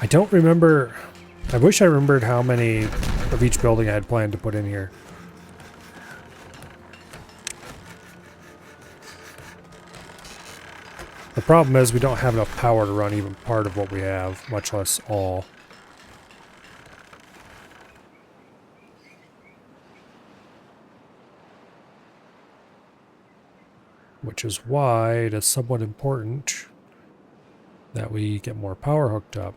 I don't remember... I wish I remembered how many of each building I had planned to put in here. The problem is we don't have enough power to run even part of what we have, much less all. Which is why it is somewhat important that we get more power hooked up.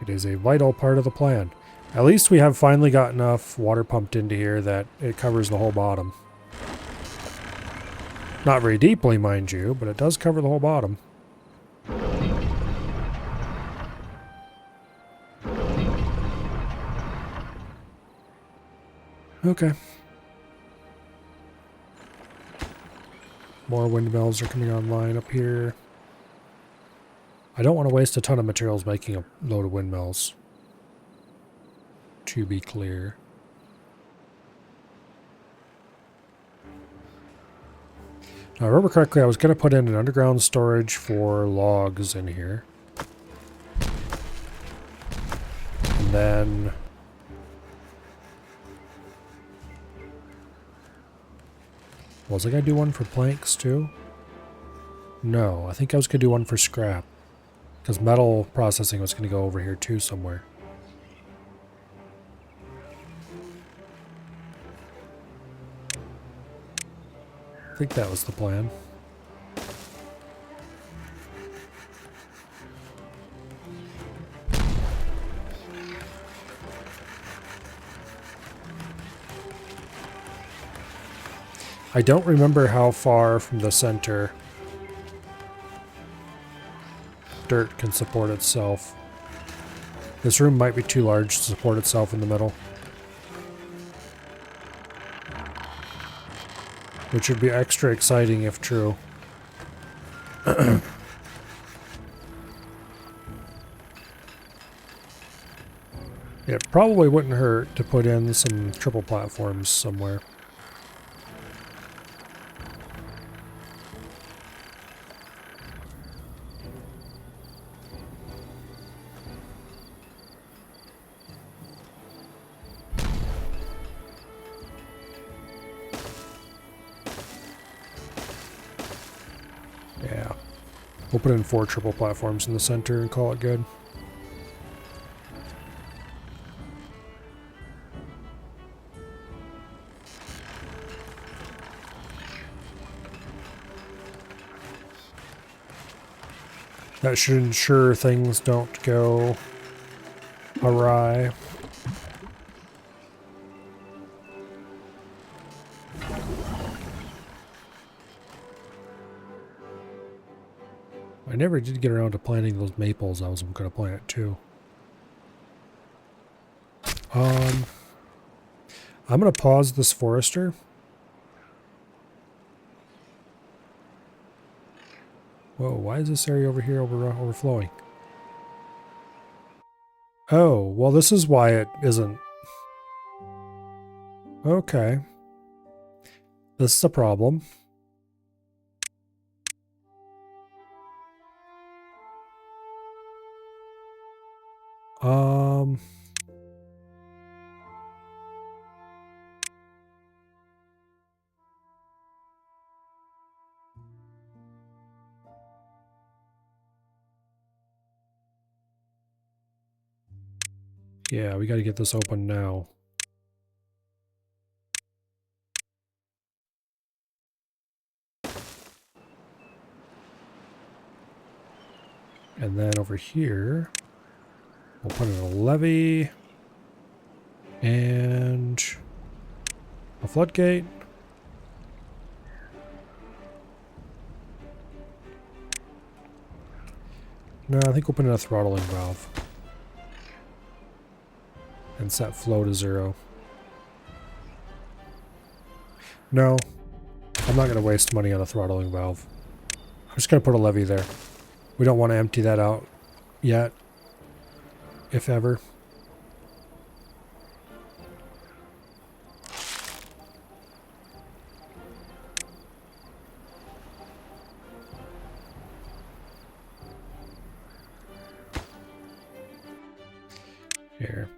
It is a vital part of the plan. At least we have finally got enough water pumped into here that it covers the whole bottom. Not very deeply, mind you, but it does cover the whole bottom. Okay. More windmills are coming online up here. I don't want to waste a ton of materials making a load of windmills. To be clear. Now, I remember correctly, I was going to put in an underground storage for logs in here. And then... was I going to do one for planks too? No, I think I was going to do one for scrap. Because metal processing was going to go over here too somewhere. I think that was the plan. I don't remember how far from the center dirt can support itself. This room might be too large to support itself in the middle. Which would be extra exciting if true. It probably wouldn't hurt to put in some triple platforms somewhere. Yeah. We'll put in 4 triple platforms in the center and call it good. That should ensure things don't go awry. I never did get around to planting those maples I was going to plant too. I'm going to pause this forester. Whoa, why is this area over here overflowing? Oh, well this is why it isn't. Okay. This is a problem. Yeah, we got to get this open now. And then over here, we'll put in a levee and a floodgate. No, I think we'll put in a throttling valve. And set flow to 0. No, I'm not going to waste money on a throttling valve. I'm just going to put a levee there. We don't want to empty that out yet, if ever. Here.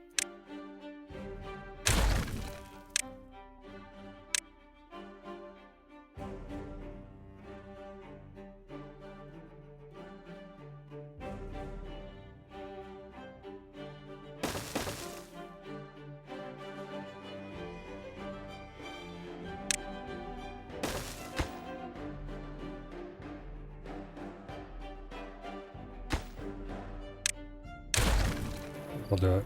We'll do it.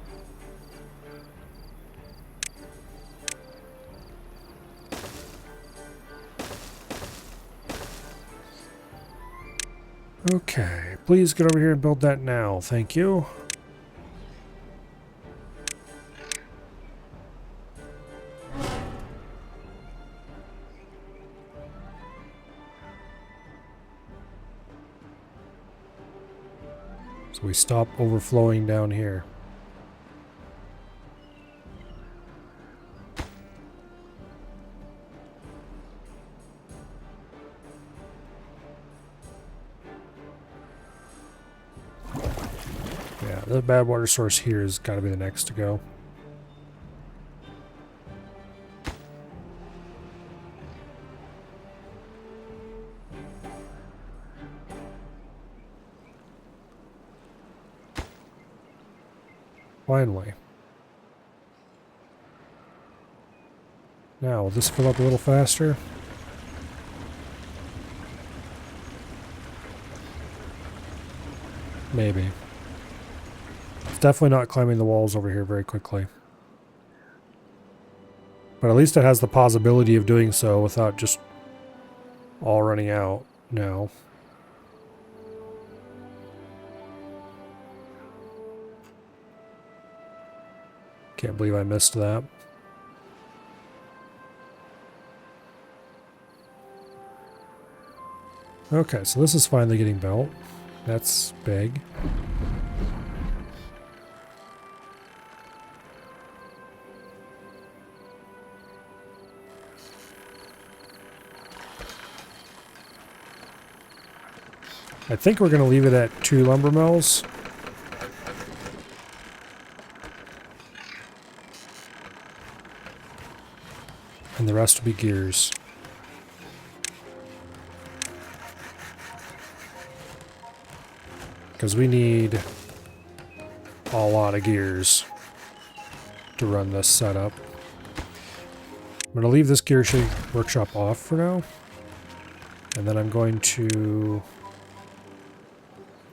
Okay, please get over here and build that now. Thank you. So we stop overflowing down here. Yeah, the bad water source here has got to be the next to go. Finally. Now, will this fill up a little faster? Maybe. It's definitely not climbing the walls over here very quickly. But at least it has the possibility of doing so without just all running out now. Can't believe I missed that. Okay, so this is finally getting built. That's big. I think we're going to leave it at 2 lumber mills. And the rest will be gears. Because we need a lot of gears to run this setup. I'm going to leave this gear workshop off for now. And then I'm going to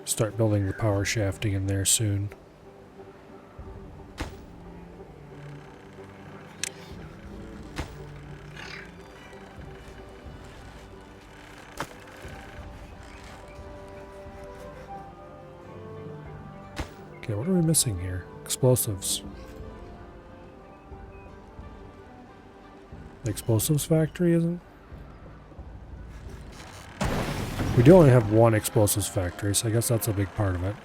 start building the power shafting in there soon. Okay, what are we missing here? Explosives. The explosives factory isn't? We do only have 1 explosives factory, so I guess that's a big part of it.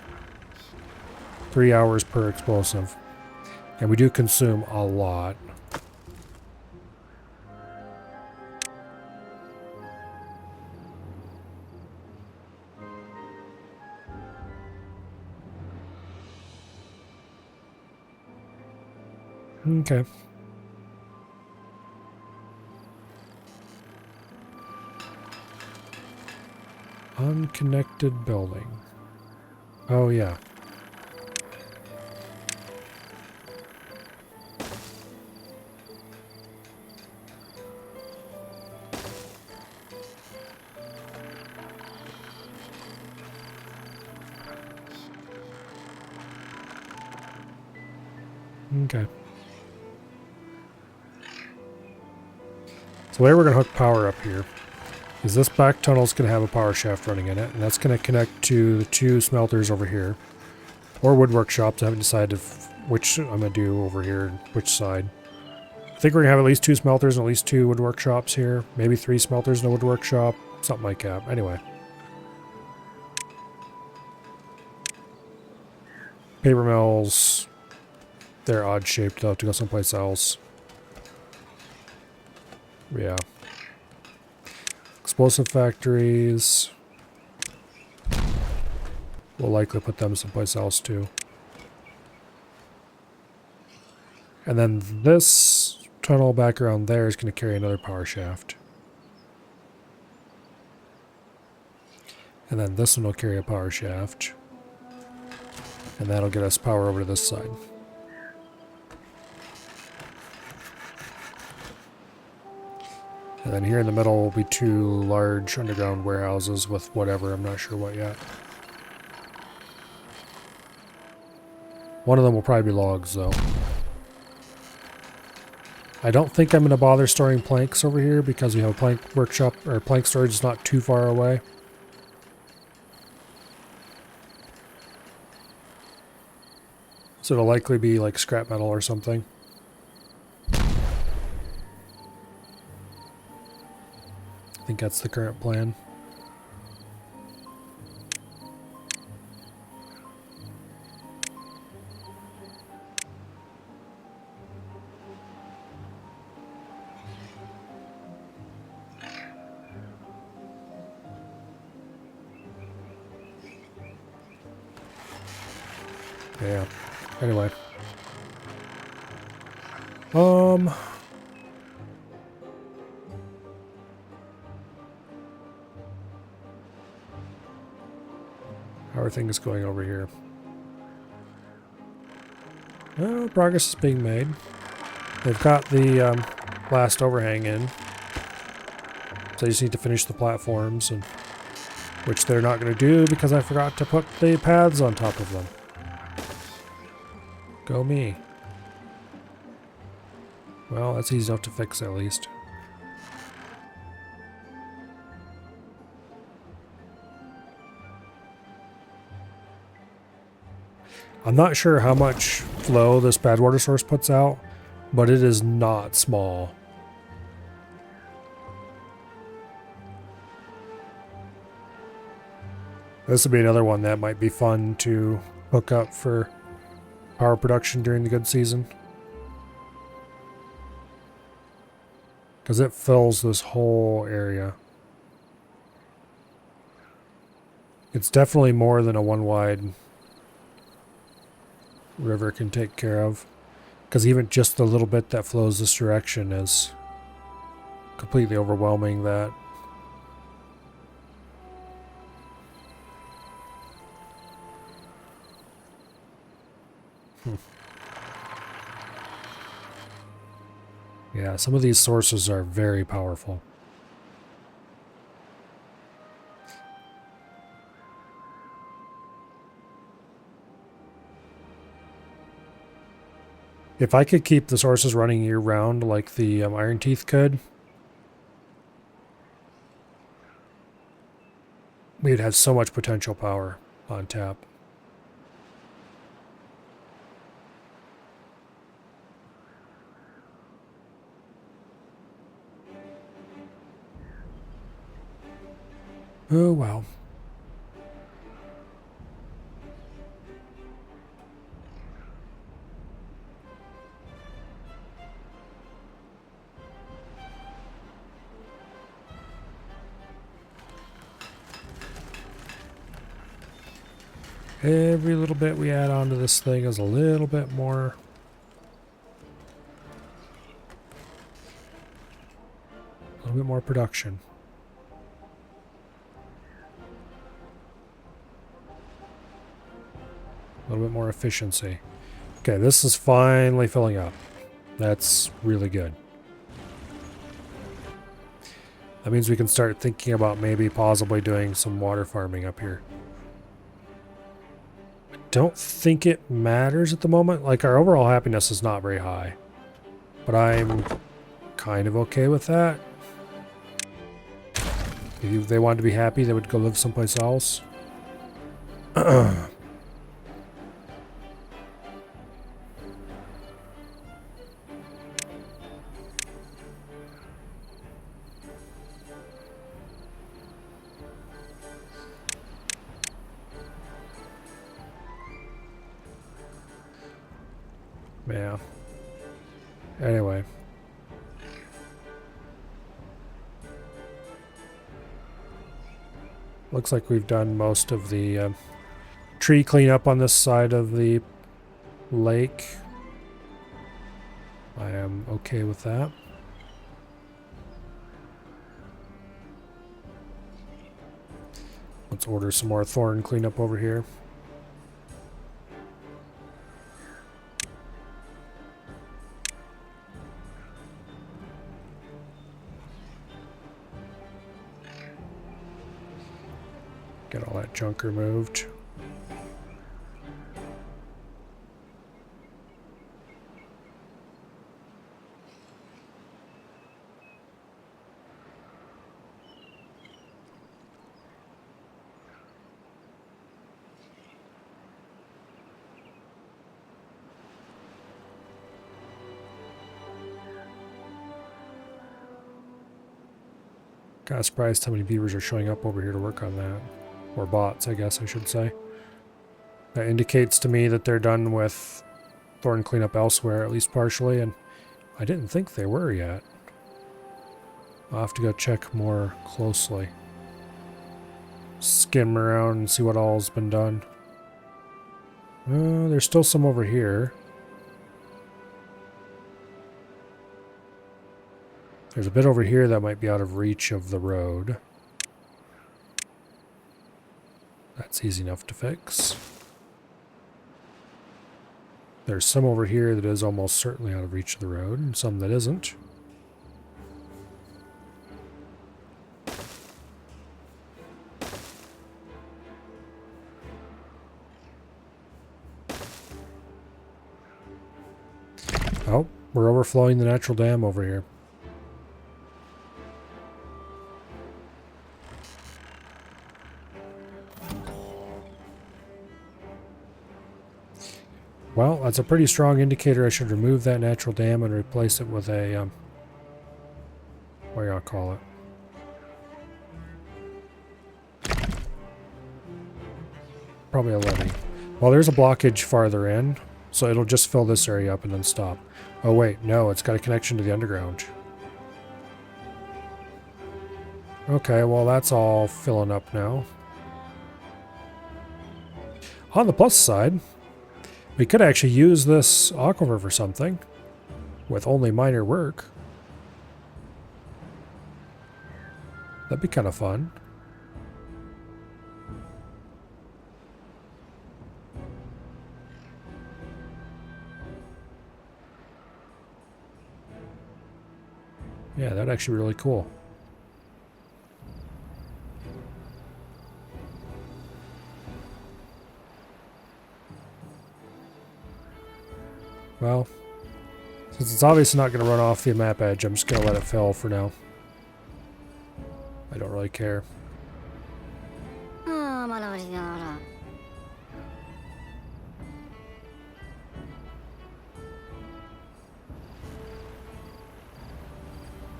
3 hours per explosive. And we do consume a lot. Okay. Unconnected building. Oh, yeah. Okay. So the way we're going to hook power up here is this back tunnel is going to have a power shaft running in it, and that's going to connect to the 2 smelters over here. Or wood workshops. I haven't decided which I'm going to do over here and which side. I think we're going to have at least 2 smelters and at least 2 wood workshops here. Maybe 3 smelters and a wood workshop. Something like that. Anyway. Paper mills. They're odd shaped. They'll have to go someplace else. Yeah. Explosive factories. We'll likely put them someplace else too. And then this tunnel back around there is going to carry another power shaft. And then this one will carry a power shaft. And that'll get us power over to this side. And then here in the middle will be 2 large underground warehouses with whatever, I'm not sure what yet. One of them will probably be logs though. I don't think I'm going to bother storing planks over here because we have a plank workshop, or plank storage is not too far away. So it'll likely be like scrap metal or something. I think that's the current plan. Yeah. Anyway. How are things going over here? Well, progress is being made. They've got the last overhang in. So they just need to finish the platforms, and which they're not going to do because I forgot to put the paths on top of them. Go me. Well, that's easy enough to fix at least. I'm not sure how much flow this bad water source puts out, but it is not small. This would be another one that might be fun to hook up for power production during the good season. Because it fills this whole area. It's definitely more than a one-wide river can take care of. Because even just the little bit that flows this direction is completely overwhelming that. Yeah, some of these sources are very powerful. If I could keep the sources running year-round like the Iron Teeth could, we'd have so much potential power on tap. Oh, wow. Every little bit we add onto this thing is a little bit more. A little bit more production. A little bit more efficiency. Okay, this is finally filling up. That's really good. That means we can start thinking about maybe possibly doing some water farming up here. I don't think it matters at the moment. Like, our overall happiness is not very high. But I'm kind of okay with that. If they wanted to be happy, they would go live someplace else. Yeah. Anyway. Looks like we've done most of the tree cleanup on this side of the lake. I am okay with that. Let's order some more thorn cleanup over here. Get all that junk removed. Kind of surprised how many beavers are showing up over here to work on that. Or bots, I guess I should say. That indicates to me that they're done with thorn cleanup elsewhere, at least partially, and I didn't think they were yet. I'll have to go check more closely. Skim around and see what all's been done. There's still some over here. There's a bit over here that might be out of reach of the road. That's easy enough to fix. There's some over here that is almost certainly out of reach of the road, and some that isn't. Oh, we're overflowing the natural dam over here. Well, that's a pretty strong indicator. I should remove that natural dam and replace it with a, what do y'all call it? Probably a levee. Well, there's a blockage farther in, so it'll just fill this area up and then stop. Oh wait, no, it's got a connection to the underground. Okay, well that's all filling up now. On the plus side, we could actually use this aquifer for something with only minor work. That'd be kind of fun. Yeah, that'd actually be really cool. Well, since it's obviously not going to run off the map edge, I'm just going to let it fill for now. I don't really care.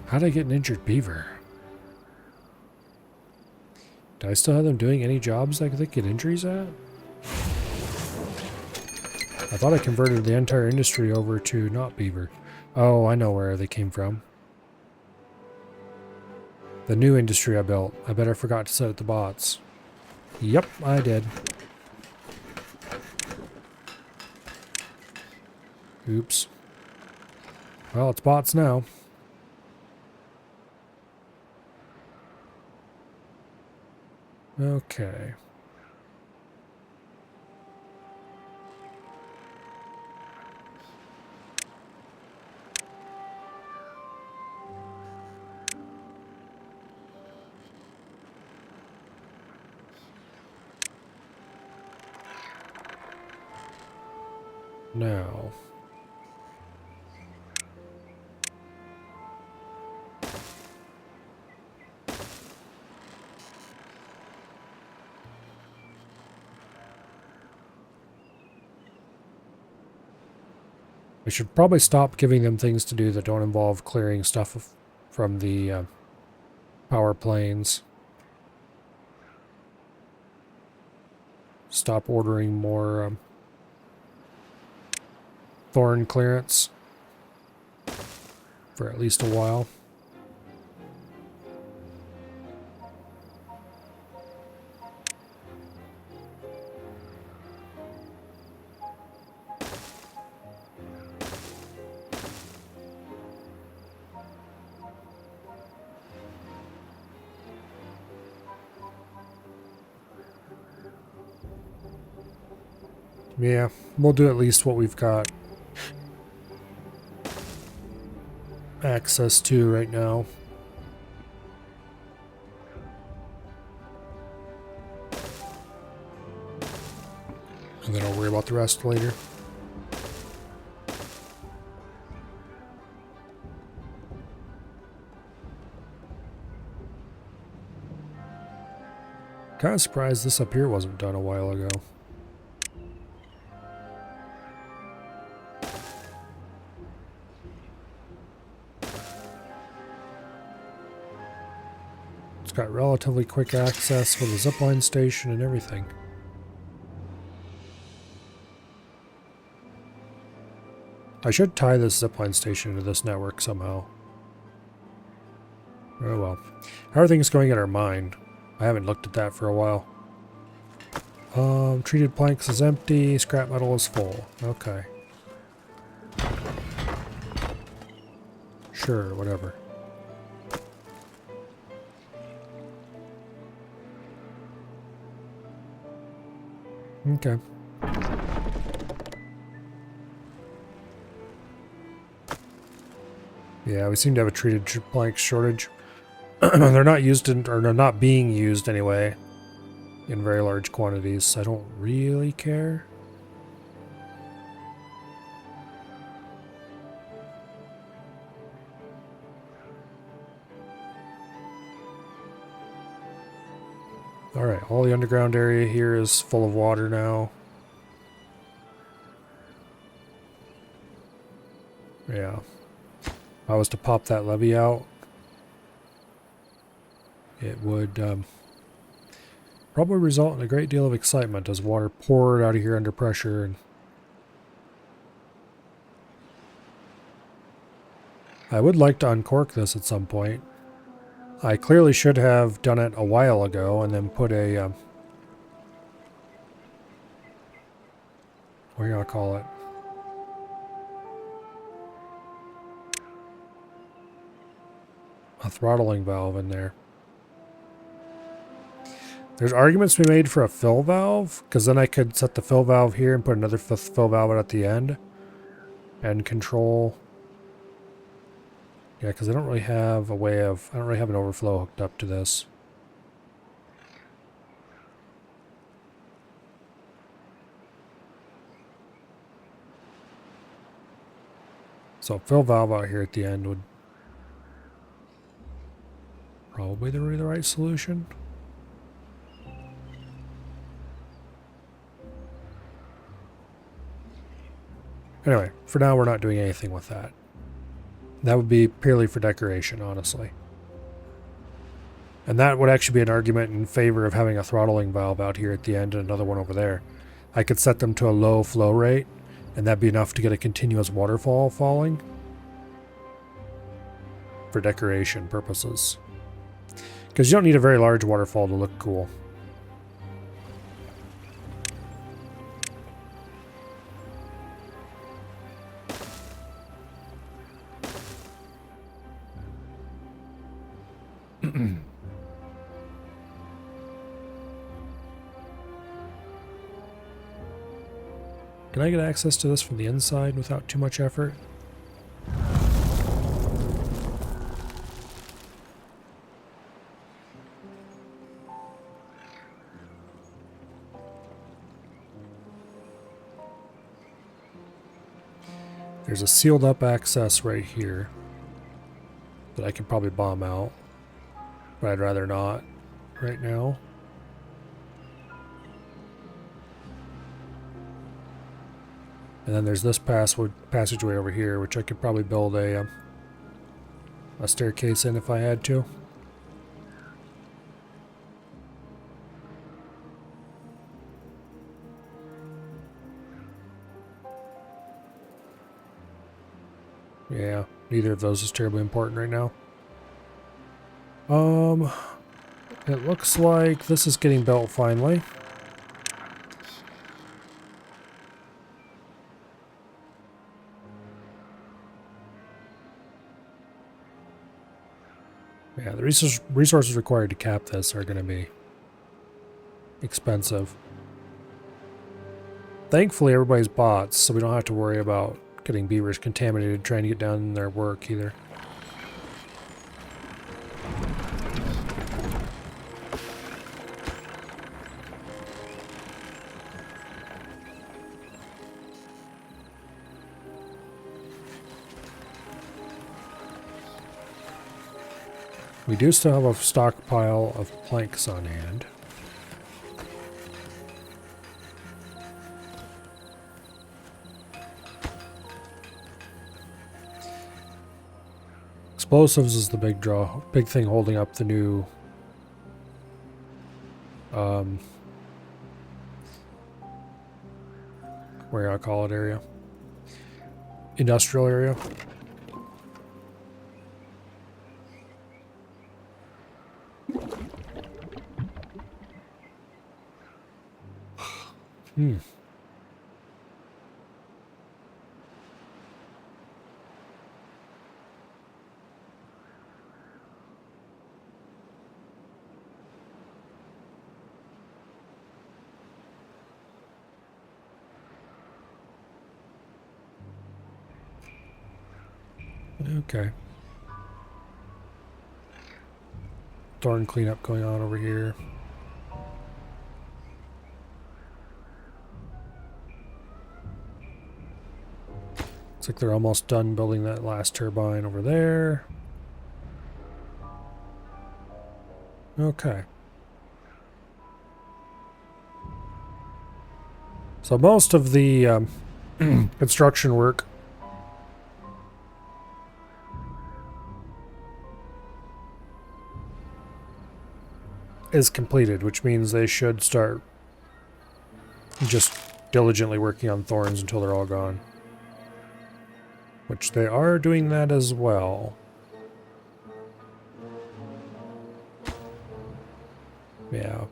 How'd I get an injured beaver? Do I still have them doing any jobs I could get injuries at? I thought I converted the entire industry over to not beaver. Oh, I know where they came from. The new industry I built. I bet I forgot to set it to bots. Yep, I did. Oops. Well, it's bots now. Okay. Now. We should probably stop giving them things to do that don't involve clearing stuff from the power planes. Stop ordering more thorn clearance for at least a while. Yeah, we'll do at least what we've got access to right now. And then I'll worry about the rest later. Kind of surprised this up here wasn't done a while ago. It's got relatively quick access with a zipline station and everything. I should tie this zipline station to this network somehow. Oh well. How are things going at our mine? I haven't looked at that for a while. Treated planks is empty, scrap metal is full. Okay. Sure, whatever. Okay. Yeah, we seem to have a treated plank shortage. They're not used in, or they're not being used anyway, in very large quantities. I don't really care. Alright, all the underground area here is full of water now. Yeah. If I was to pop that levee out, it would probably result in a great deal of excitement as water poured out of here under pressure. And I would like to uncork this at some point. I clearly should have done it a while ago and then put a, what do you call it? A throttling valve in there. There's arguments to be made for a fill valve, because then I could set the fill valve here and put another fill valve at the end and control. Yeah, because I don't really have a way of, I don't really have an overflow hooked up to this. So a fill valve out here at the end would probably be the right solution. Anyway, for now we're not doing anything with that. That would be purely for decoration, honestly. And that would actually be an argument in favor of having a throttling valve out here at the end and another one over there. I could set them to a low flow rate, and that'd be enough to get a continuous waterfall falling for decoration purposes. Because you don't need a very large waterfall to look cool. Can I get access to this from the inside without too much effort? There's a sealed up access right here that I can probably bomb out, but I'd rather not right now. And then there's this passageway over here, which I could probably build a staircase in if I had to. Yeah, neither of those is terribly important right now. It looks like this is getting built finally. Yeah, the resources required to cap this are going to be expensive. Thankfully, everybody's bots, so we don't have to worry about getting beavers contaminated trying to get down their work either. We do still have a stockpile of planks on hand. Explosives is the big draw, big thing holding up the new where I call it area. Industrial area. Hmm. Okay. Thorn cleanup going on over here. Looks like they're almost done building that last turbine over there. Okay. So most of the construction work is completed, which means they should start just diligently working on thorns until they're all gone. Which they are doing that as well. Yeah.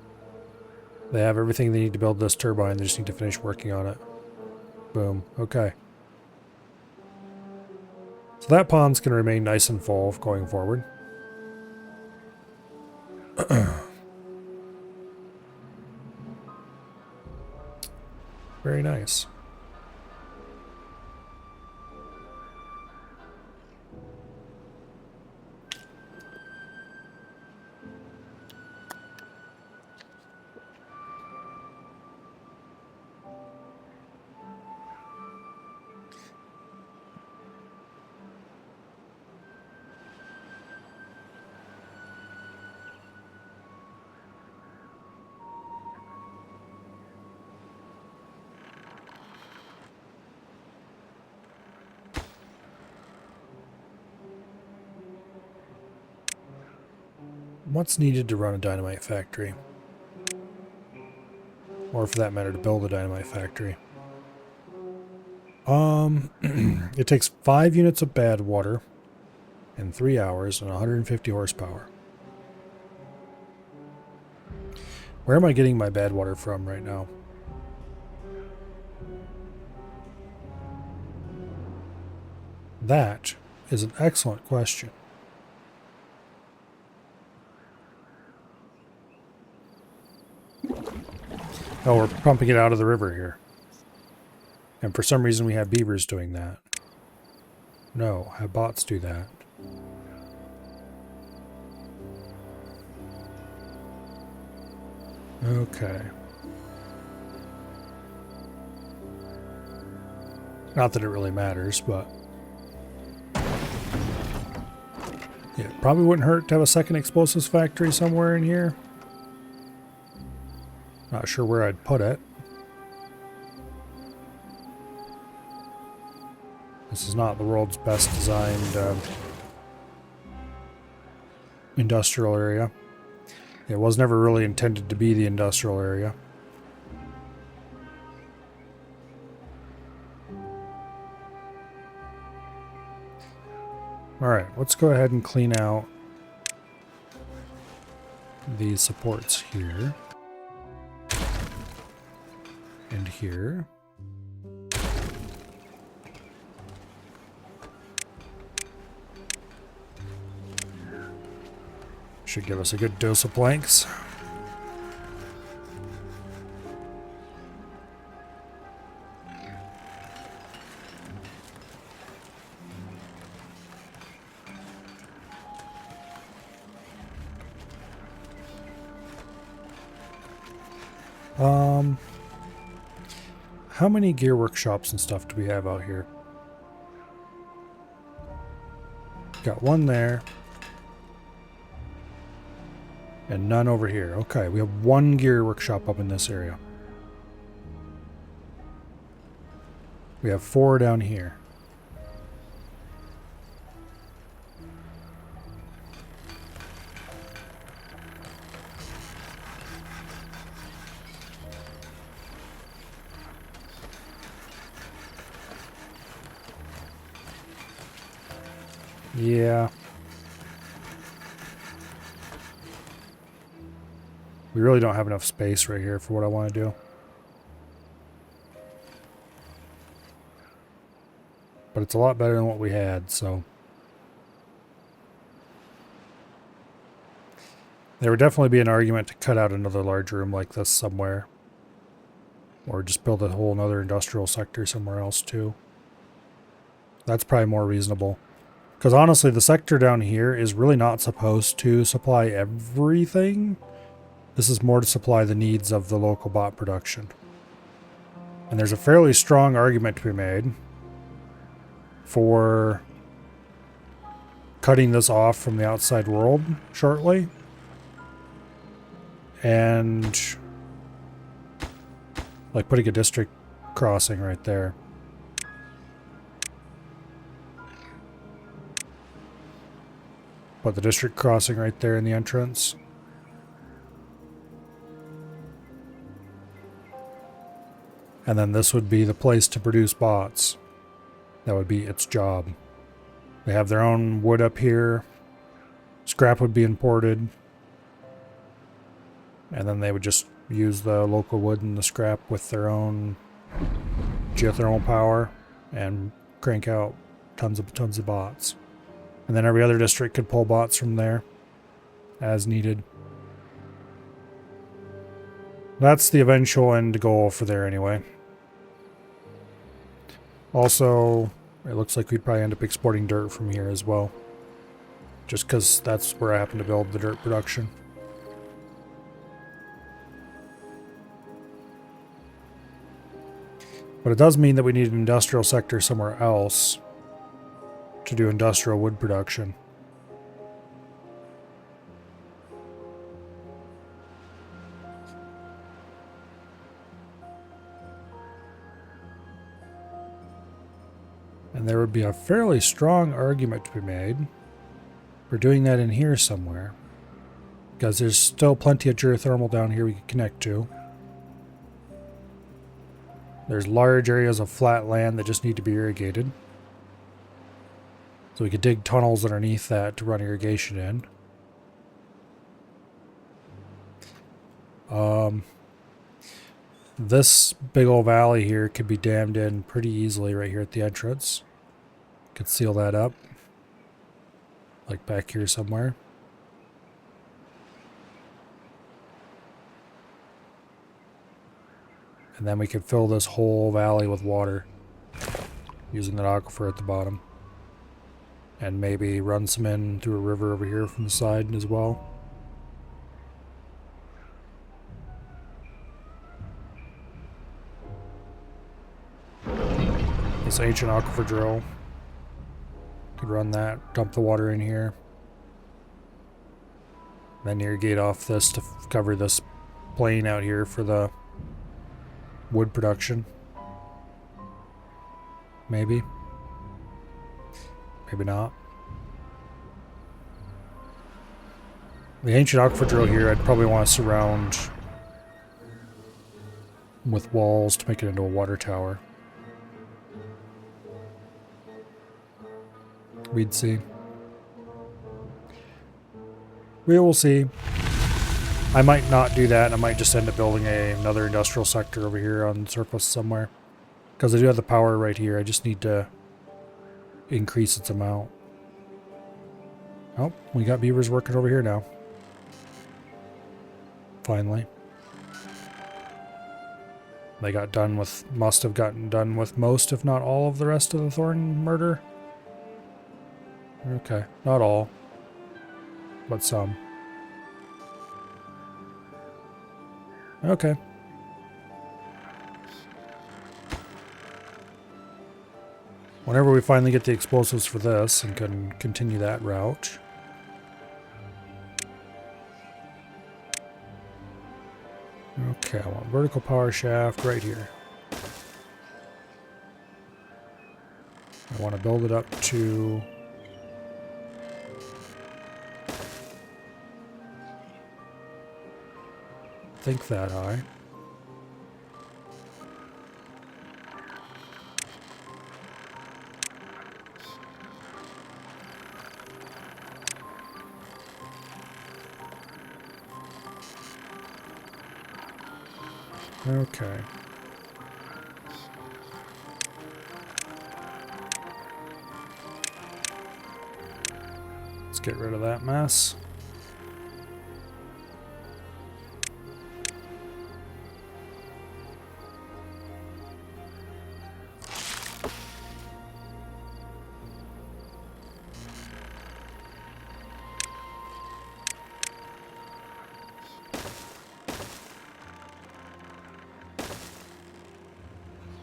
They have everything they need to build this turbine. They just need to finish working on it. Boom. Okay. So that pond's going to remain nice and full going forward. Very nice. What's needed to run a dynamite factory? Or for that matter, to build a dynamite factory. It takes 5 units of bad water in 3 hours and 150 horsepower. Where am I getting my bad water from right now? That is an excellent question. Oh, we're pumping it out of the river here. And for some reason we have beavers doing that. No, have bots do that. Okay. Not that it really matters, but... yeah, it probably wouldn't hurt to have a second explosives factory somewhere in here. Not sure where I'd put it. This is not the world's best designed industrial area. It was never really intended to be the industrial area. Alright, let's go ahead and clean out these supports here. And here. Should give us a good dose of planks. How many gear workshops and stuff do we have out here? Got one there. And none over here. Okay, we have one gear workshop up in this area. We have 4 down here. Yeah. We really don't have enough space right here for what I want to do. but it's a lot better than what we had, so. There would definitely be an argument to cut out another large room like this somewhere. Or just build a whole another industrial sector somewhere else too. That's probably more reasonable. Because honestly, the sector down here is really not supposed to supply everything. This is more to supply the needs of the local bot production. And there's a fairly strong argument to be made for cutting this off from the outside world shortly. And like putting a district crossing right there. Put the district crossing right there in the entrance. And then this would be the place to produce bots. That would be its job. They have their own wood up here. Scrap would be imported. And then they would just use the local wood and the scrap with their own geothermal power and crank out tons of bots. And then every other district could pull bots from there as needed. That's the eventual end goal for there anyway. Also, it looks like we'd probably end up exporting dirt from here as well. Just because that's where I happen to build the dirt production. But it does mean that we need an industrial sector somewhere else to do industrial wood production. And there would be a fairly strong argument to be made for doing that in here somewhere. Because there's still plenty of geothermal down here we could connect to. There's large areas of flat land that just need to be irrigated. So we could dig tunnels underneath that to run irrigation in. This big old valley here could be dammed in pretty easily right here at the entrance. Could seal that up. Like back here somewhere. And then we could fill this whole valley with water using that aquifer at the bottom. And maybe run some in through a river over here from the side as well. This ancient aquifer drill. Could run that, dump the water in here. Then irrigate off this to cover this plain out here for the wood production. Maybe. Maybe not. The ancient aquifer drill here, I'd probably want to surround with walls to make it into a water tower. We'd see. We will see. I might not do that. I might just end up building another industrial sector over here on the surface somewhere. Because I do have the power right here. I just need to increase its amount. Oh, we got beavers working over here now. Finally. They got done with, must have gotten done with most, if not all, of the rest of the Thorn murder. Okay, not all, but some. Okay. Whenever we finally get the explosives for this and can continue that route. Okay, I want vertical power shaft right here. I want to build it up to think that high. Okay. get rid of that mess.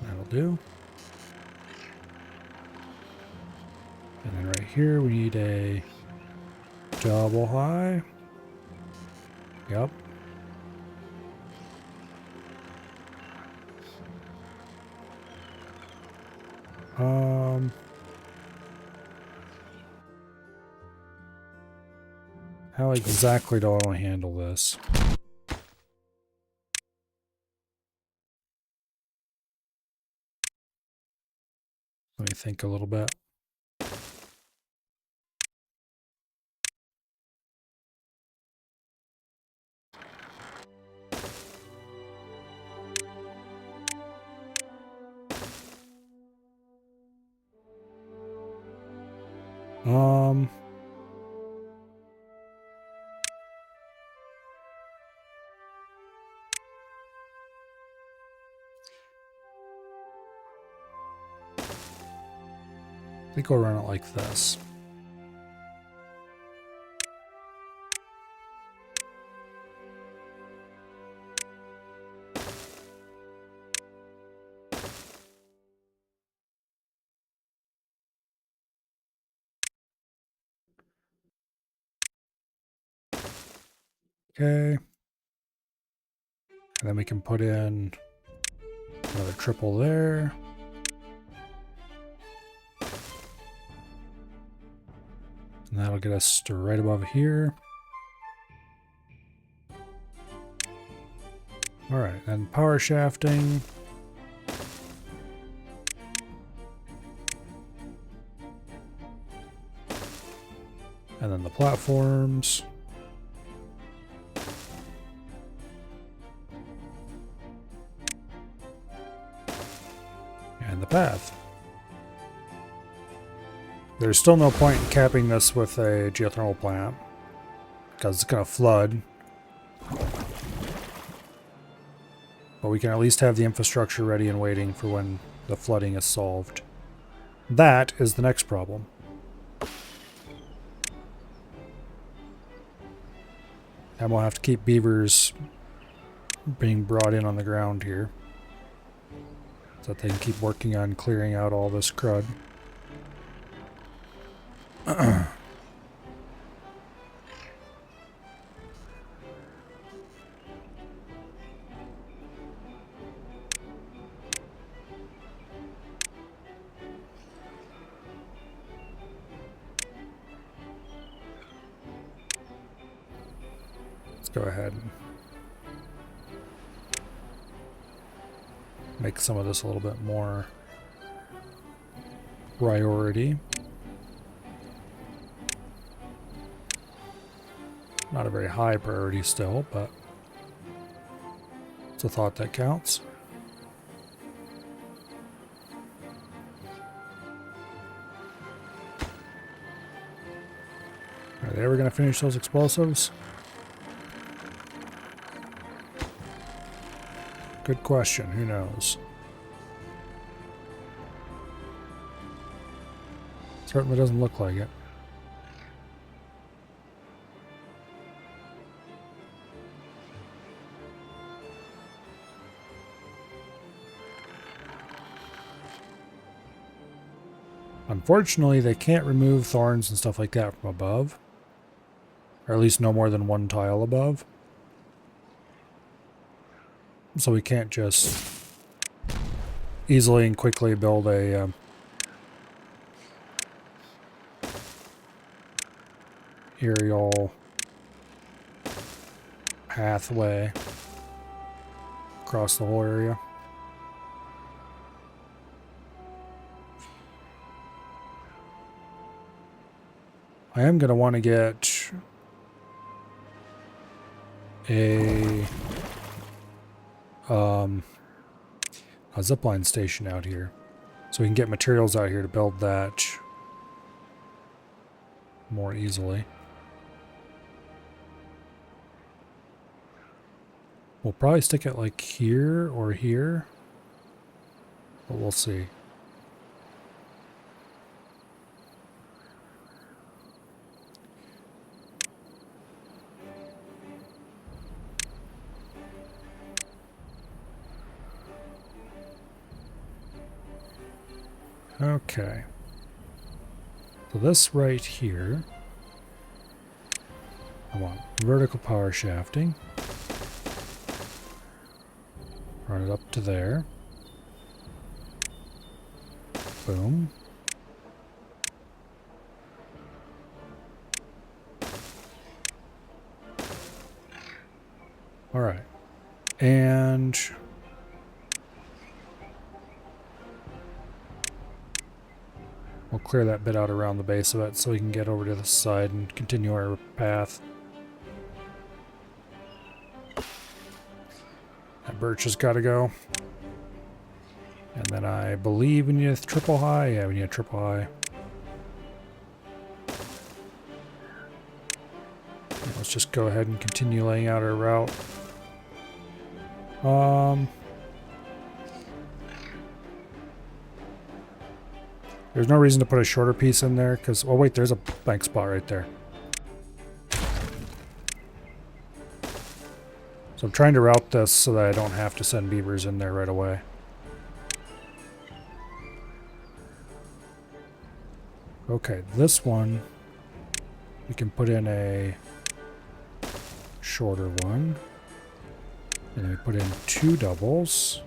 That'll do. And then right here we need a double high. Yep. How exactly do I want to handle this? Let me think a little bit. I think I'll run it like this. Okay. And then we can put in another triple there. And that'll get us to right above here. Alright, and power shafting. And then the platforms. And the path. There's still no point in capping this with a geothermal plant, because it's going to flood. But we can at least have the infrastructure ready and waiting for when the flooding is solved. That is the next problem. And we'll have to keep beavers being brought in on the ground here, so that they can keep working on clearing out all this crud. Let's go ahead and make some of this a little bit more priority. Not a very high priority still, but it's a thought that counts. Are they ever going to finish those explosives? Good question. Who knows? Certainly doesn't look like it. Unfortunately, they can't remove thorns and stuff like that from above. Or at least no more than one tile above. So we can't just easily and quickly build a aerial pathway across the whole area. I am going to want to get a zipline station out here, so we can get materials out here to build that more easily. We'll probably stick it like here or here, but we'll see. Okay. So this right here, I want vertical power shafting. Run it up to there. Boom. All right. And we'll clear that bit out around the base of it so we can get over to the side and continue our path. That birch has got to go. And then I believe we need a triple high. Yeah, we need a triple high. Yeah, let's just go ahead and continue laying out our route. There's no reason to put a shorter piece in there because, oh wait, there's a blank spot right there. So I'm trying to route this so that I don't have to send beavers in there right away. Okay, this one, we can put in a shorter one. And then we put in 2 doubles.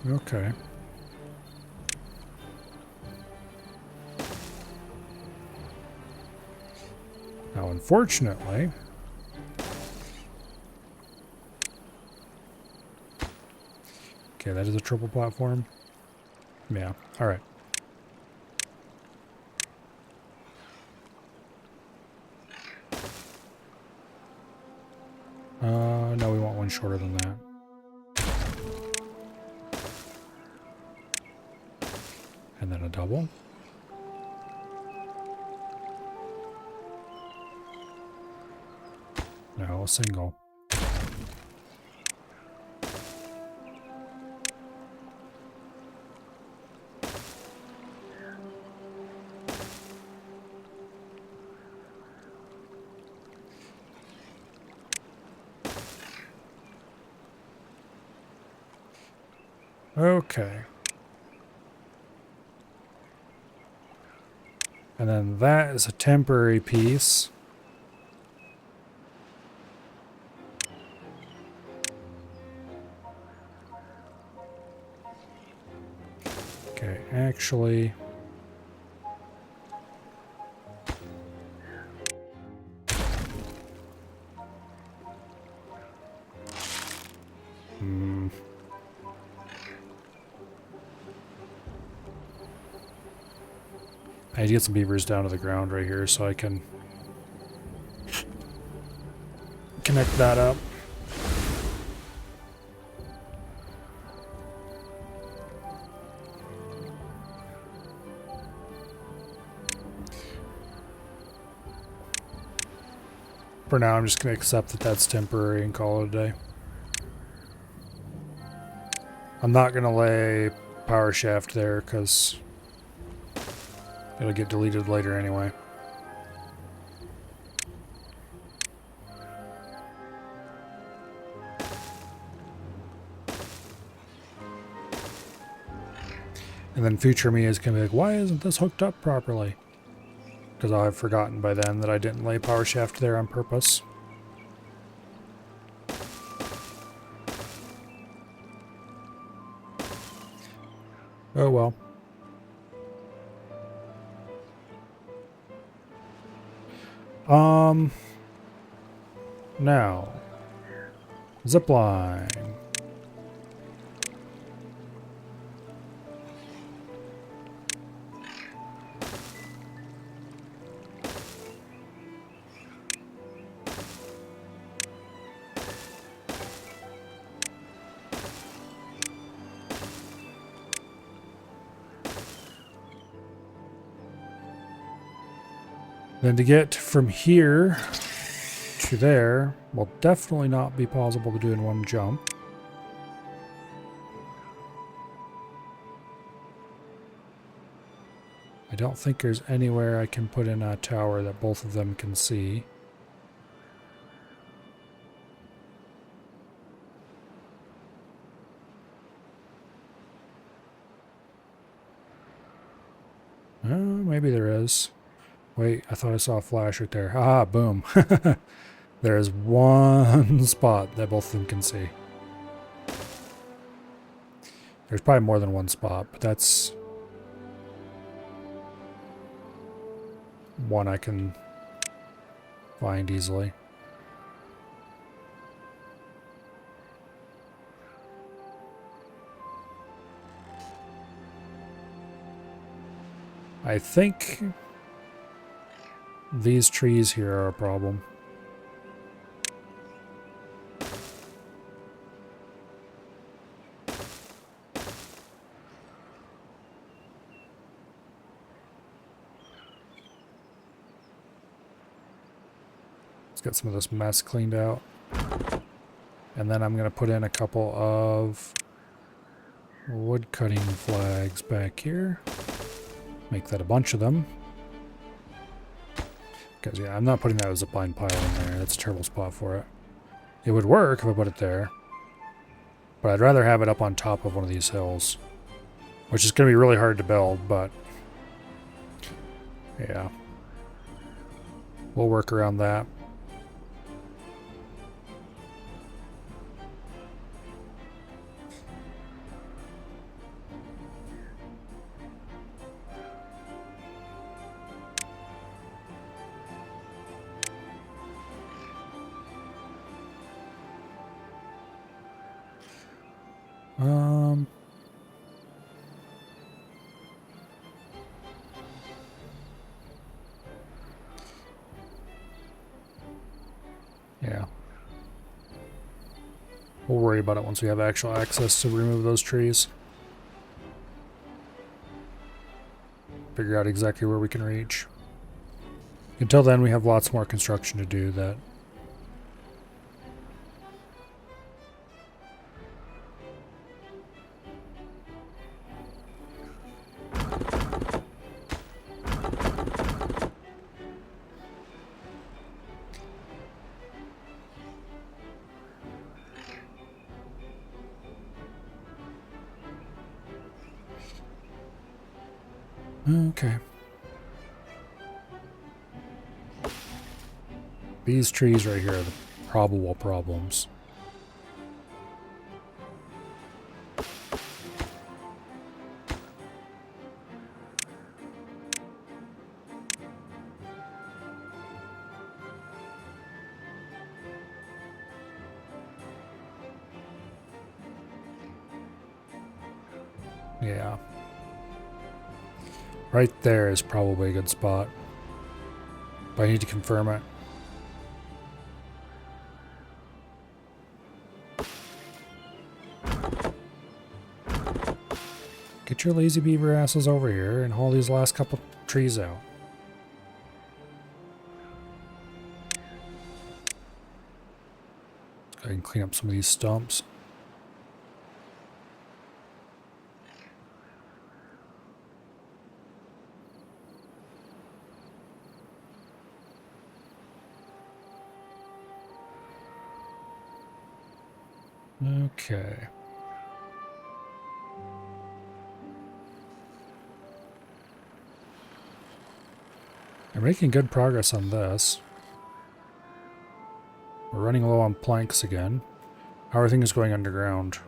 Okay. Now, unfortunately, okay, that is a triple platform. Yeah, all right. No, we want one shorter than that. And then a double. No, a single. Okay. And then that is a temporary piece. Okay, actually, I need to get some beavers down to the ground right here so I can connect that up. For now, I'm just going to accept that that's temporary and call it a day. I'm not going to lay power shaft there because it'll get deleted later anyway. And then future me is going to be like, why isn't this hooked up properly? Because I'll have forgotten by then that I didn't lay power shaft there on purpose. Oh well. Now, zipline. Then to get from here to there will definitely not be possible to do in one jump. I don't think there's anywhere I can put in a tower that both of them can see. Maybe there is. Wait, I thought I saw a flash right there. Ah, boom. There is one spot that both of them can see. There's probably more than one spot, but that's one I can find easily. I think these trees here are a problem. Let's get some of this mess cleaned out. And then I'm going to put in a couple of wood cutting flags back here. Make that a bunch of them. Because, yeah, I'm not putting that as a zipline pile in there. That's a terrible spot for it. It would work if I put it there. But I'd rather have it up on top of one of these hills. Which is going to be really hard to build, but... yeah. We'll work around that. Yeah. We'll worry about it once we have actual access to remove those trees. Figure out exactly where we can reach. Until then, we have lots more construction to do that. Okay. These trees right here are the probable problems. Yeah. Right there is probably a good spot. But I need to confirm it. Get your lazy beaver asses over here and haul these last couple trees out. I can clean up some of these stumps. Okay. We're making good progress on this. We're running low on planks again. How are things going underground?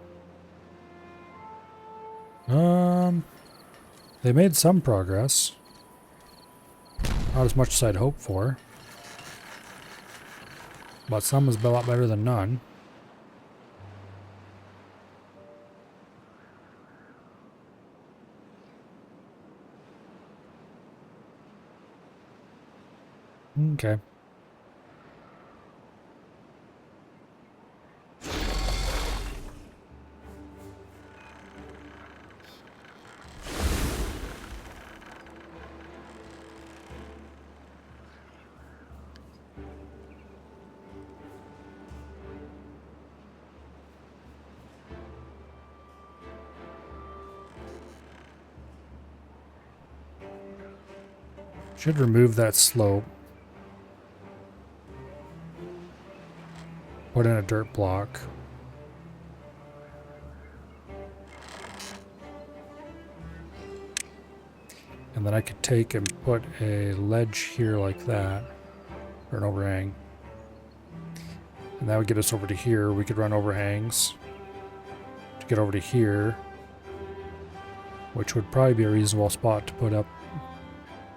They made some progress. Not as much as I'd hoped for. But some is a lot better than none. Okay. Should remove that slope. Put in a dirt block. And then I could take and put a ledge here like that, or an overhang. And that would get us over to here. We could run overhangs to get over to here, which would probably be a reasonable spot to put up.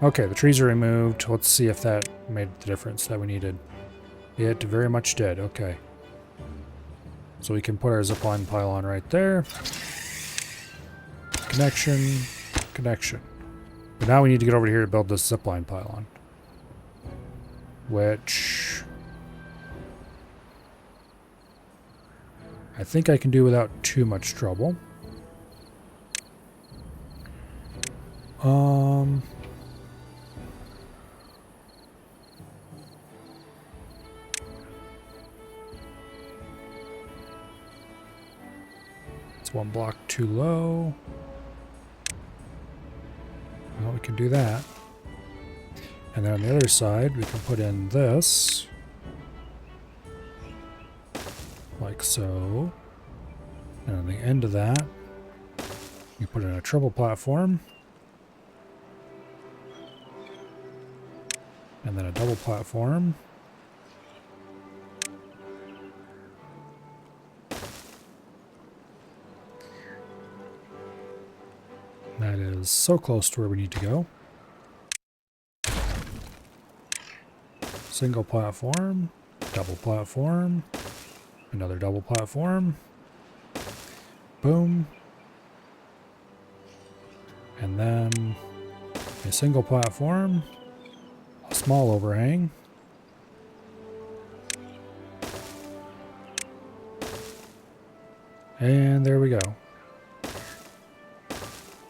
Okay, the trees are removed. Let's see if that made the difference that we needed. It very much did. Okay. So we can put our zipline pylon right there. Connection, connection. But now we need to get over here to build this zipline pylon. Which I think I can do without too much trouble. It's one block too low. Well, we can do that. And then on the other side, we can put in this. Like so. And on the end of that, you put in a triple platform. And then a double platform. That is so close to where we need to go. Single platform, double platform, another double platform. Boom. And then a single platform, a small overhang. And there we go.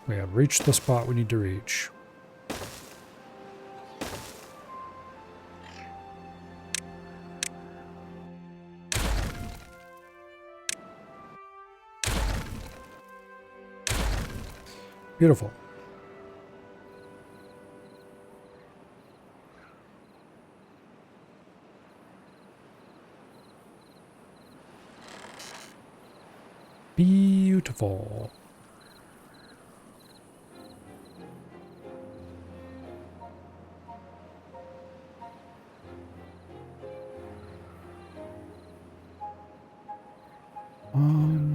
We have reached the spot we need to reach. Beautiful. Beautiful.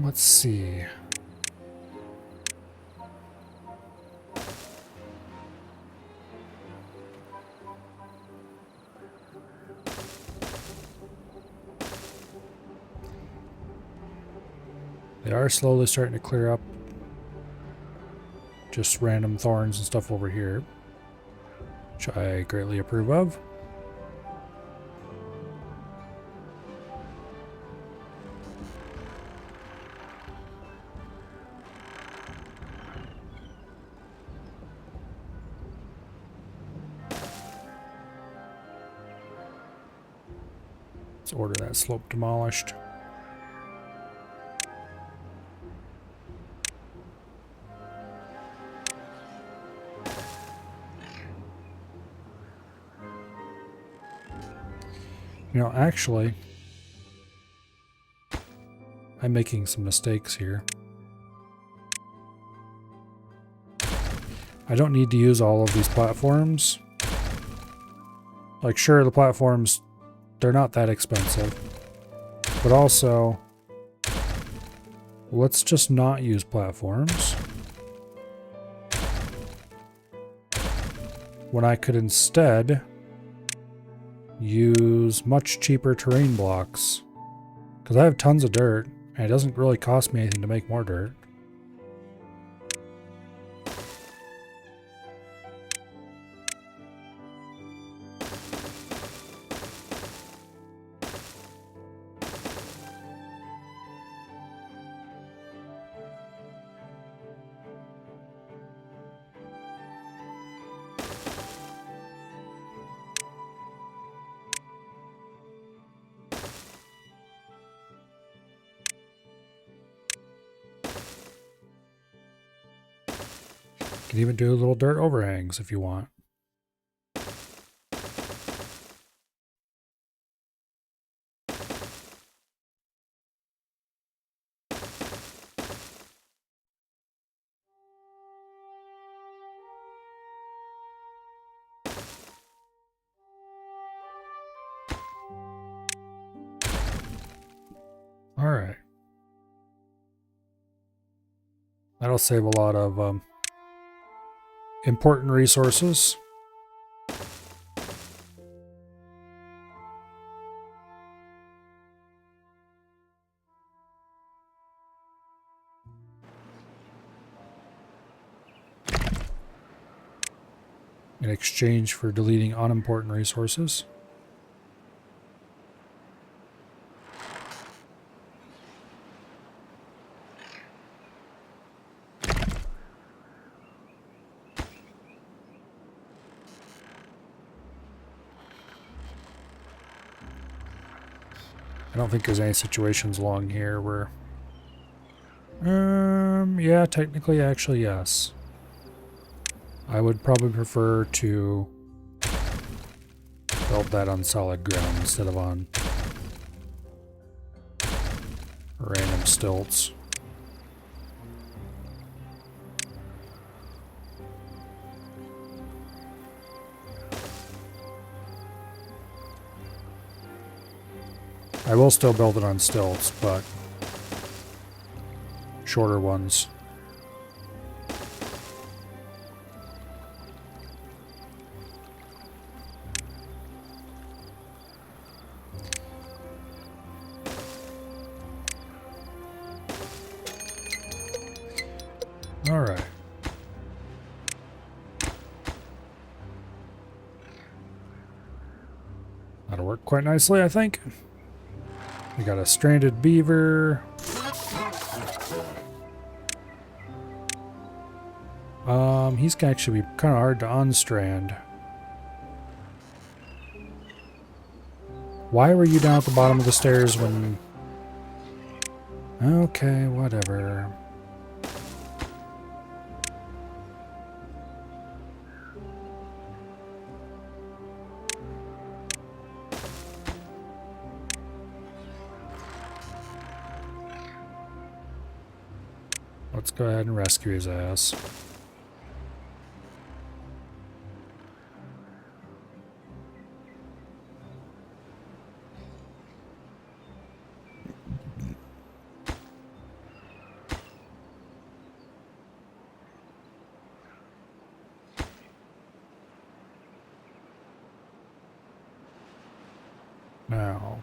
Let's see. They are slowly starting to clear up just random thorns and stuff over here, which I greatly approve of. Let's order that slope demolished. You know, actually, I'm making some mistakes here. I don't need to use all of these platforms. Like, sure, the platforms, they're not that expensive. But also, let's just not use platforms. When I could instead use much cheaper terrain blocks. Because I have tons of dirt, and it doesn't really cost me anything to make more dirt. You can even do little dirt overhangs if you want. All right. That'll save a lot of important resources. In exchange for deleting unimportant resources. I don't think there's any situations along here where... yeah, technically, actually, yes. I would probably prefer to build that on solid ground instead of on random stilts. I will still build it on stilts, but shorter ones. All right. That'll work quite nicely, I think. We got a stranded beaver. He's gonna actually be kind of hard to unstrand. Why were you down at the bottom of the stairs when... Okay, whatever. Let's go ahead and rescue his ass. Now...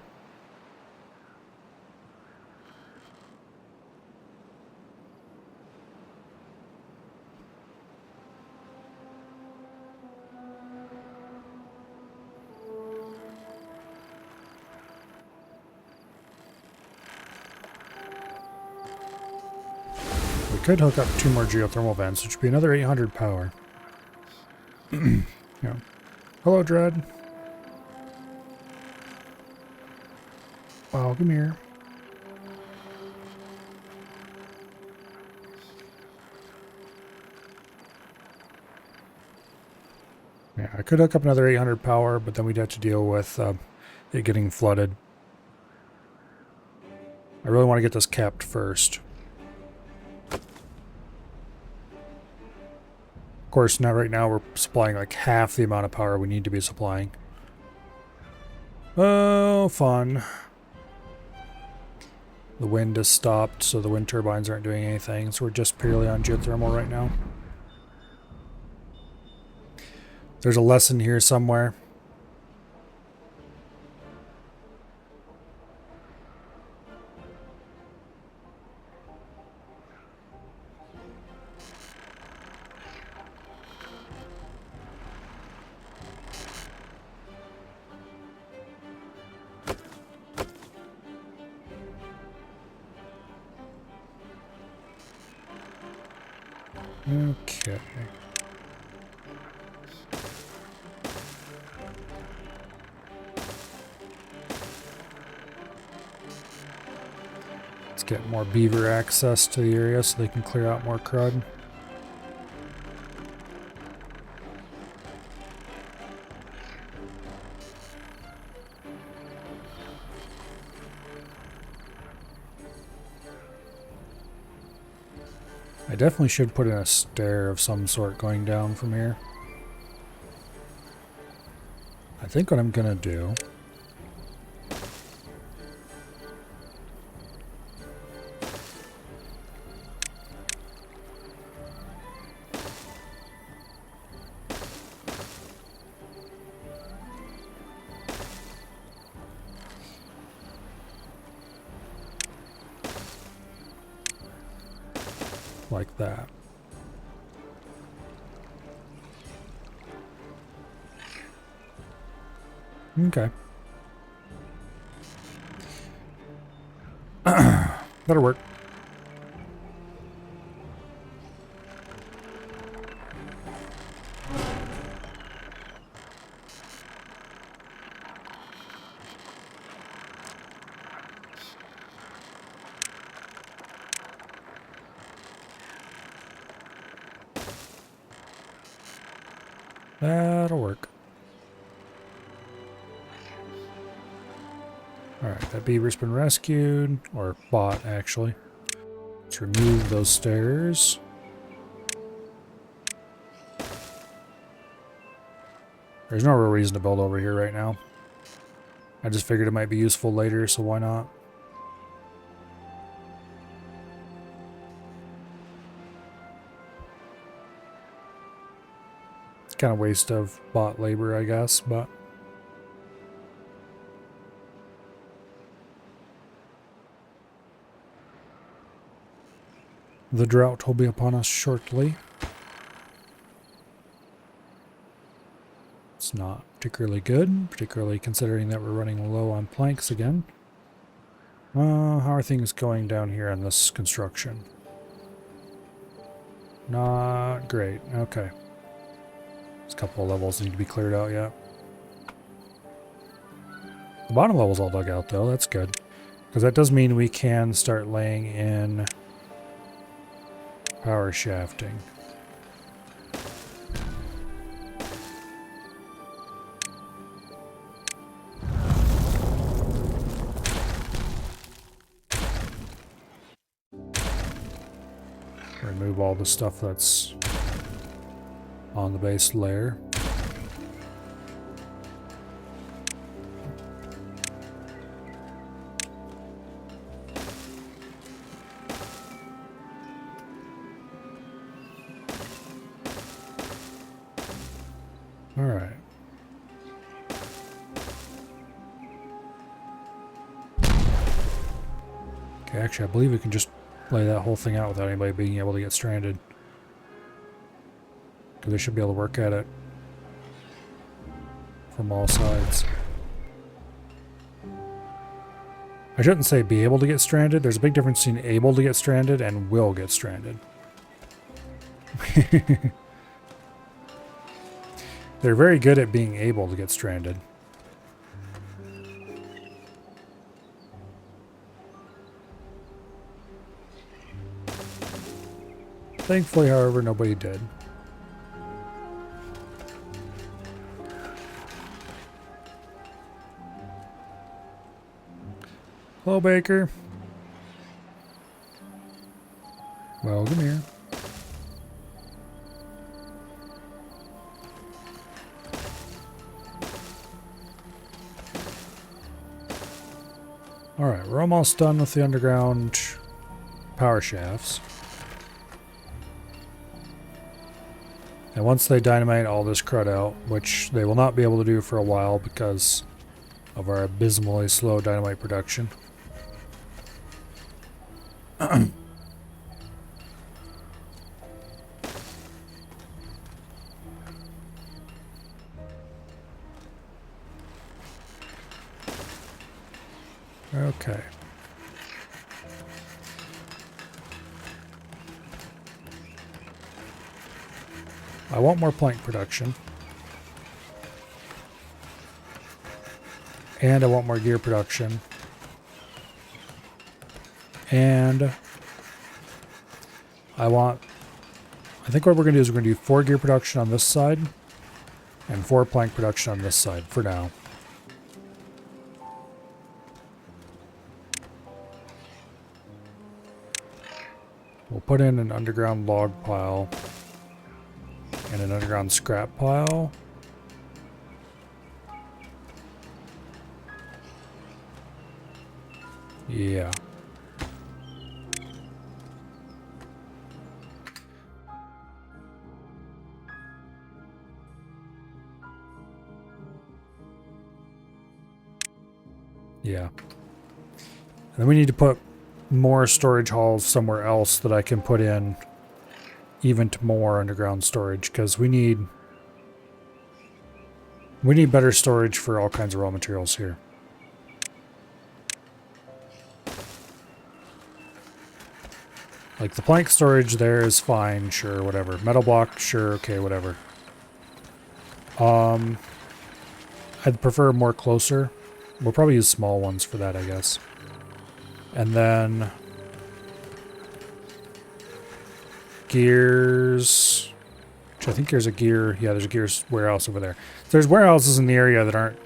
we could hook up 2 more geothermal vents, which would be another 800 power. Yeah. Hello, Dread. Wow, come here. Yeah, I could hook up another 800 power, but then we'd have to deal with it getting flooded. I really want to get this capped first. Of course, now right now we're supplying like half the amount of power we need to be supplying. Oh, fun. The wind has stopped, so the wind turbines aren't doing anything, so we're just purely on geothermal right now. There's a lesson here somewhere. Okay. Let's get more beaver access to the area so they can clear out more crud. I definitely should put in a stair of some sort going down from here. I think what I'm gonna do like that. Okay. That'll work. That'll work. Alright, that beaver's been rescued, or bought actually. Let's remove those stairs. There's no real reason to build over here right now. I just figured it might be useful later, so why not? It's kind of waste of bot labor, I guess, but... the drought will be upon us shortly. It's not particularly good, particularly considering that we're running low on planks again. How are things going down here on this construction? Not great. Okay. There's a couple of levels need to be cleared out yet. The bottom level's all dug out though, that's good. Because that does mean we can start laying in power shafting. Remove all the stuff that's on the base layer. All right. Okay, actually, I believe we can just lay that whole thing out without anybody being able to get stranded. Because they should be able to work at it from all sides. I shouldn't say be able to get stranded. There's a big difference between able to get stranded and will get stranded. They're very good at being able to get stranded. Thankfully, however, nobody did. Hello, Baker. Welcome here. Alright, we're almost done with the underground power shafts. And once they dynamite all this crud out, which they will not be able to do for a while because of our abysmally slow dynamite production. Okay. I want more plank production. And I want more gear production. And I think what we're going to do is we're going to do 4 gear production on this side and 4 plank production on this side for now. We'll put in an underground log pile and an underground scrap pile. Yeah. Yeah. And then we need to put more storage halls somewhere else that I can put in even to more underground storage, because we need better storage for all kinds of raw materials here. Like the plank storage there is fine, sure, whatever. Metal block, sure, okay, whatever. I'd prefer more closer. We'll probably use small ones for that, I guess. And then gears. Which I think there's a gear. Yeah, there's a gears warehouse over there. There's warehouses in the area that aren't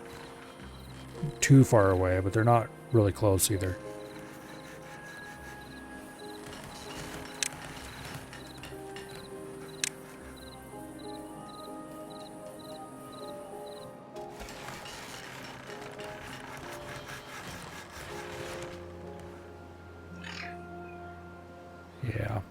too far away, but they're not really close either. Yeah.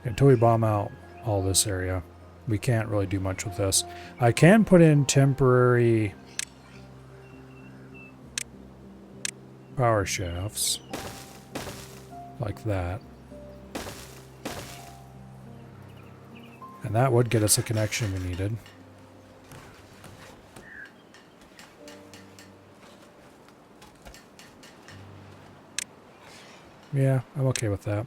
Until we bomb out all this area, we can't really do much with this. I can put in temporary power shafts like that. And that would get us a connection we needed. Yeah, I'm okay with that.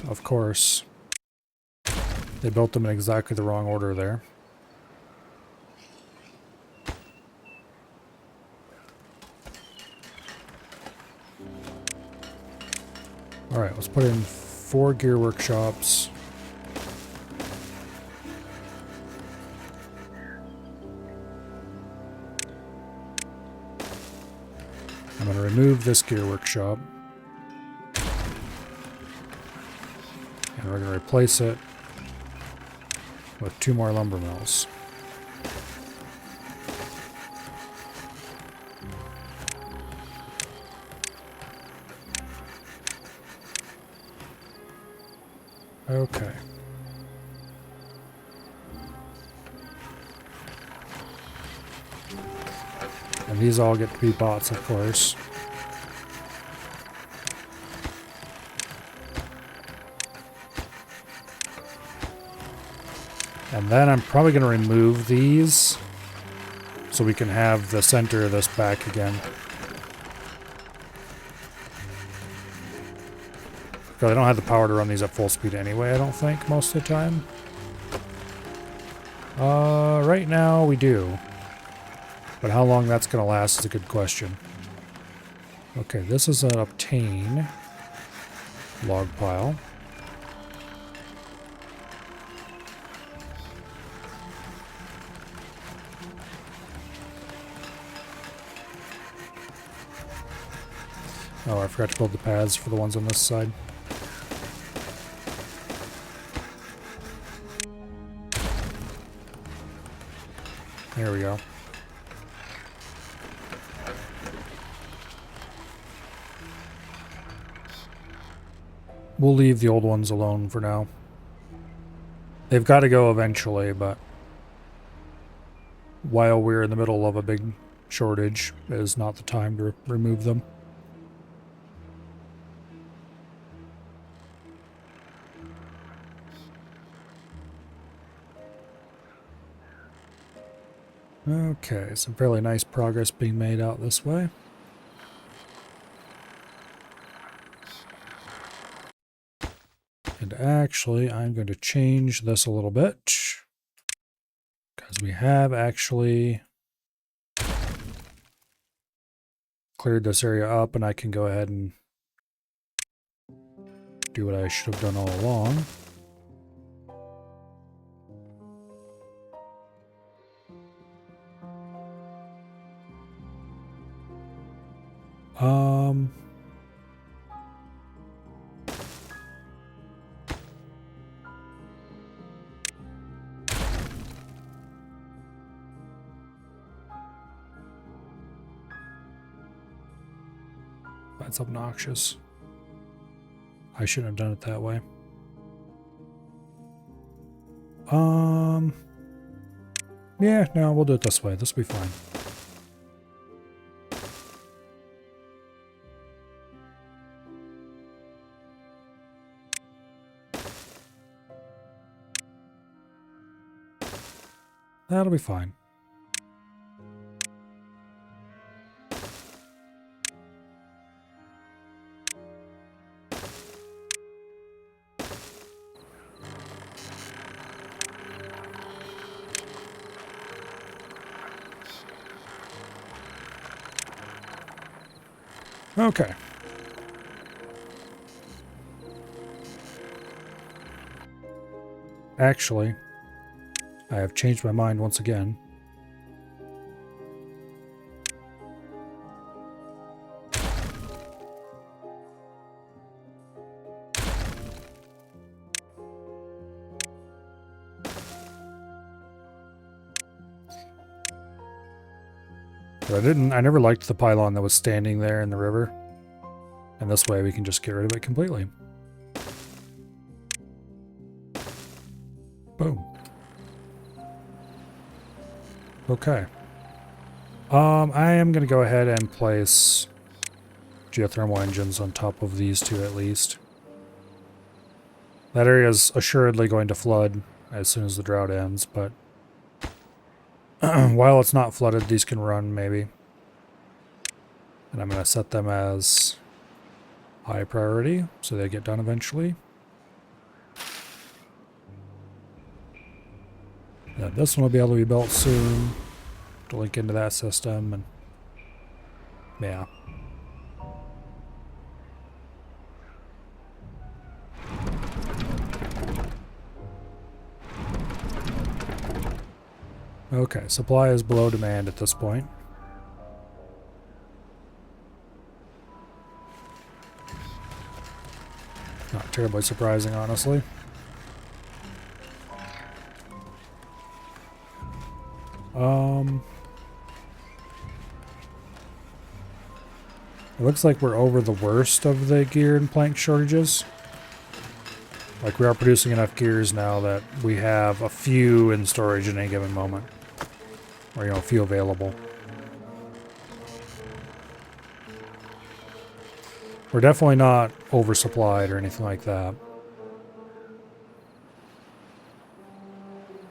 Of course, they built them in exactly the wrong order there. Alright, let's put in 4 gear workshops. I'm going to remove this gear workshop. And we're going to replace it with 2 more lumber mills. Okay. And these all get to be bots, of course. And then I'm probably going to remove these so we can have the center of this back again. Because I don't have the power to run these at full speed anyway, I don't think, most of the time. Right now we do. But how long that's going to last is a good question. Okay, this is an obtain log pile. Oh, I forgot to build the paths for the ones on this side. There we go. We'll leave the old ones alone for now. They've got to go eventually, but while we're in the middle of a big shortage, is not the time to remove them. Okay, some fairly nice progress being made out this way. And actually, I'm going to change this a little bit, because we have actually cleared this area up, and I can go ahead and do what I should have done all along. That's obnoxious. I shouldn't have done it that way. Yeah, no, we'll do it this way. This will be fine. That'll be fine. Okay. Actually, I have changed my mind once again. But I never liked the pylon that was standing there in the river. And this way we can just get rid of it completely. Boom. Okay. I am going to go ahead and place geothermal engines on top of these two at least. That area is assuredly going to flood as soon as the drought ends, but while it's not flooded, these can run maybe. And I'm going to set them as high priority so they get done eventually. Yeah, this one will be able to be built soon to link into that system, and yeah. Okay, supply is below demand at this point. Not terribly surprising, honestly. It looks like we're over the worst of the gear and plank shortages. Like, we are producing enough gears now that we have a few in storage at any given moment. Or, a few available. We're definitely not oversupplied or anything like that.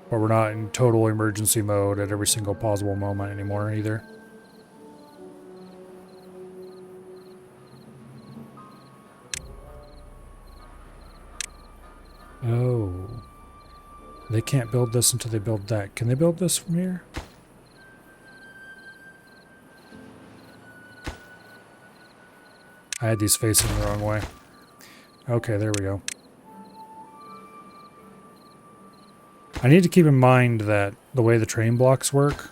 But we're not in total emergency mode at every single possible moment anymore either. Oh. They can't build this until they build that. Can they build this from here? I had these facing the wrong way. Okay, there we go. I need to keep in mind that the way the train blocks work,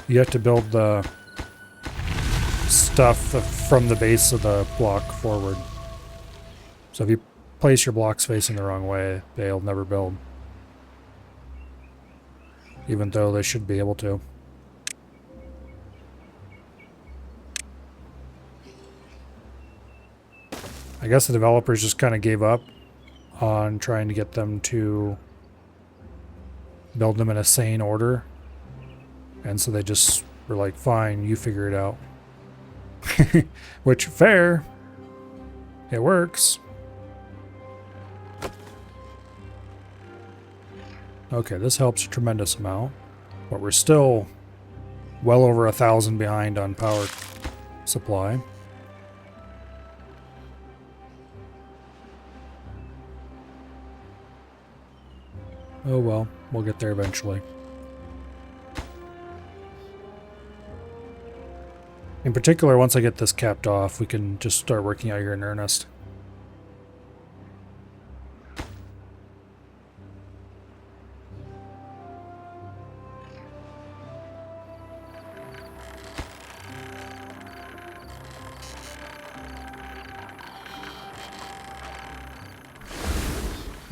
you have to build the stuff from the base of the block forward. So if you place your blocks facing the wrong way, they'll never build. Even though they should be able to. I guess the developers just kind of gave up on trying to get them to build them in a sane order. And so they just were like, fine, you figure it out. Which, fair. It works. Okay, this helps a tremendous amount. But we're still well over 1,000 behind on power supply. Oh well, we'll get there eventually. In particular, once I get this capped off, we can just start working out here in earnest.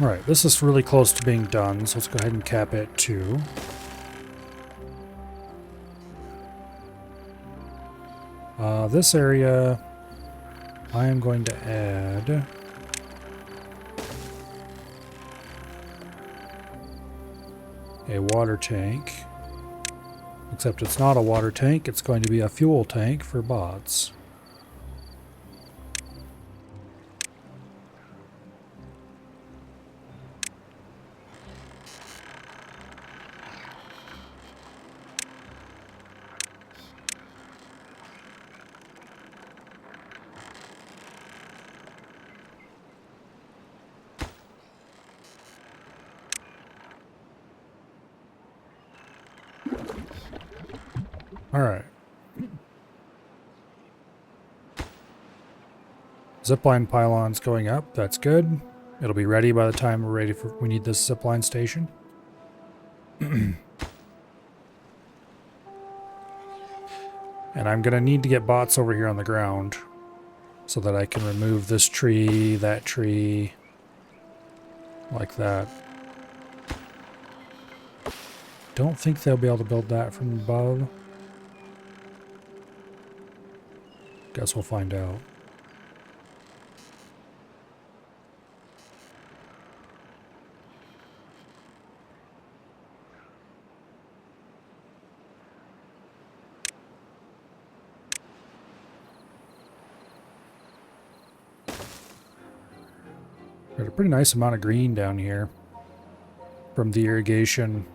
Alright, this is really close to being done, so let's go ahead and cap it too. This area, I am going to add a water tank. Except it's not a water tank, it's going to be a fuel tank for bots. Alright. Zipline pylon's going up. That's good. It'll be ready by the time we're ready for... We need this zipline station. And I'm going to need to get bots over here on the ground so that I can remove this tree, that tree, like that. Don't think they'll be able to build that from above. Guess we'll find out. Got a pretty nice amount of green down here from the irrigation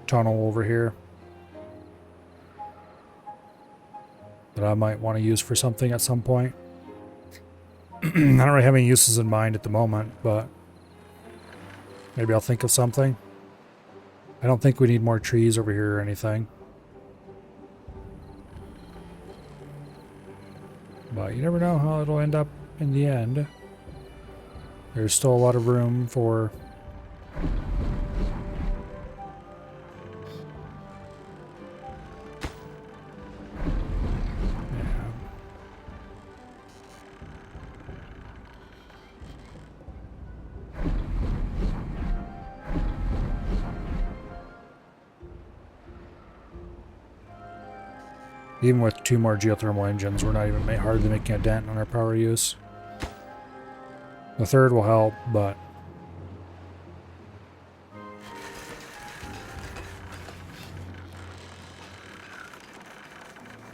tunnel over here that I might want to use for something at some point. I don't really have any uses in mind at the moment, but maybe I'll think of something. I don't think we need more trees over here or anything. But you never know how it'll end up in the end. There's still a lot of room for... Even with 2 more geothermal engines, we're not even hardly making a dent on our power use. The 3rd will help, but...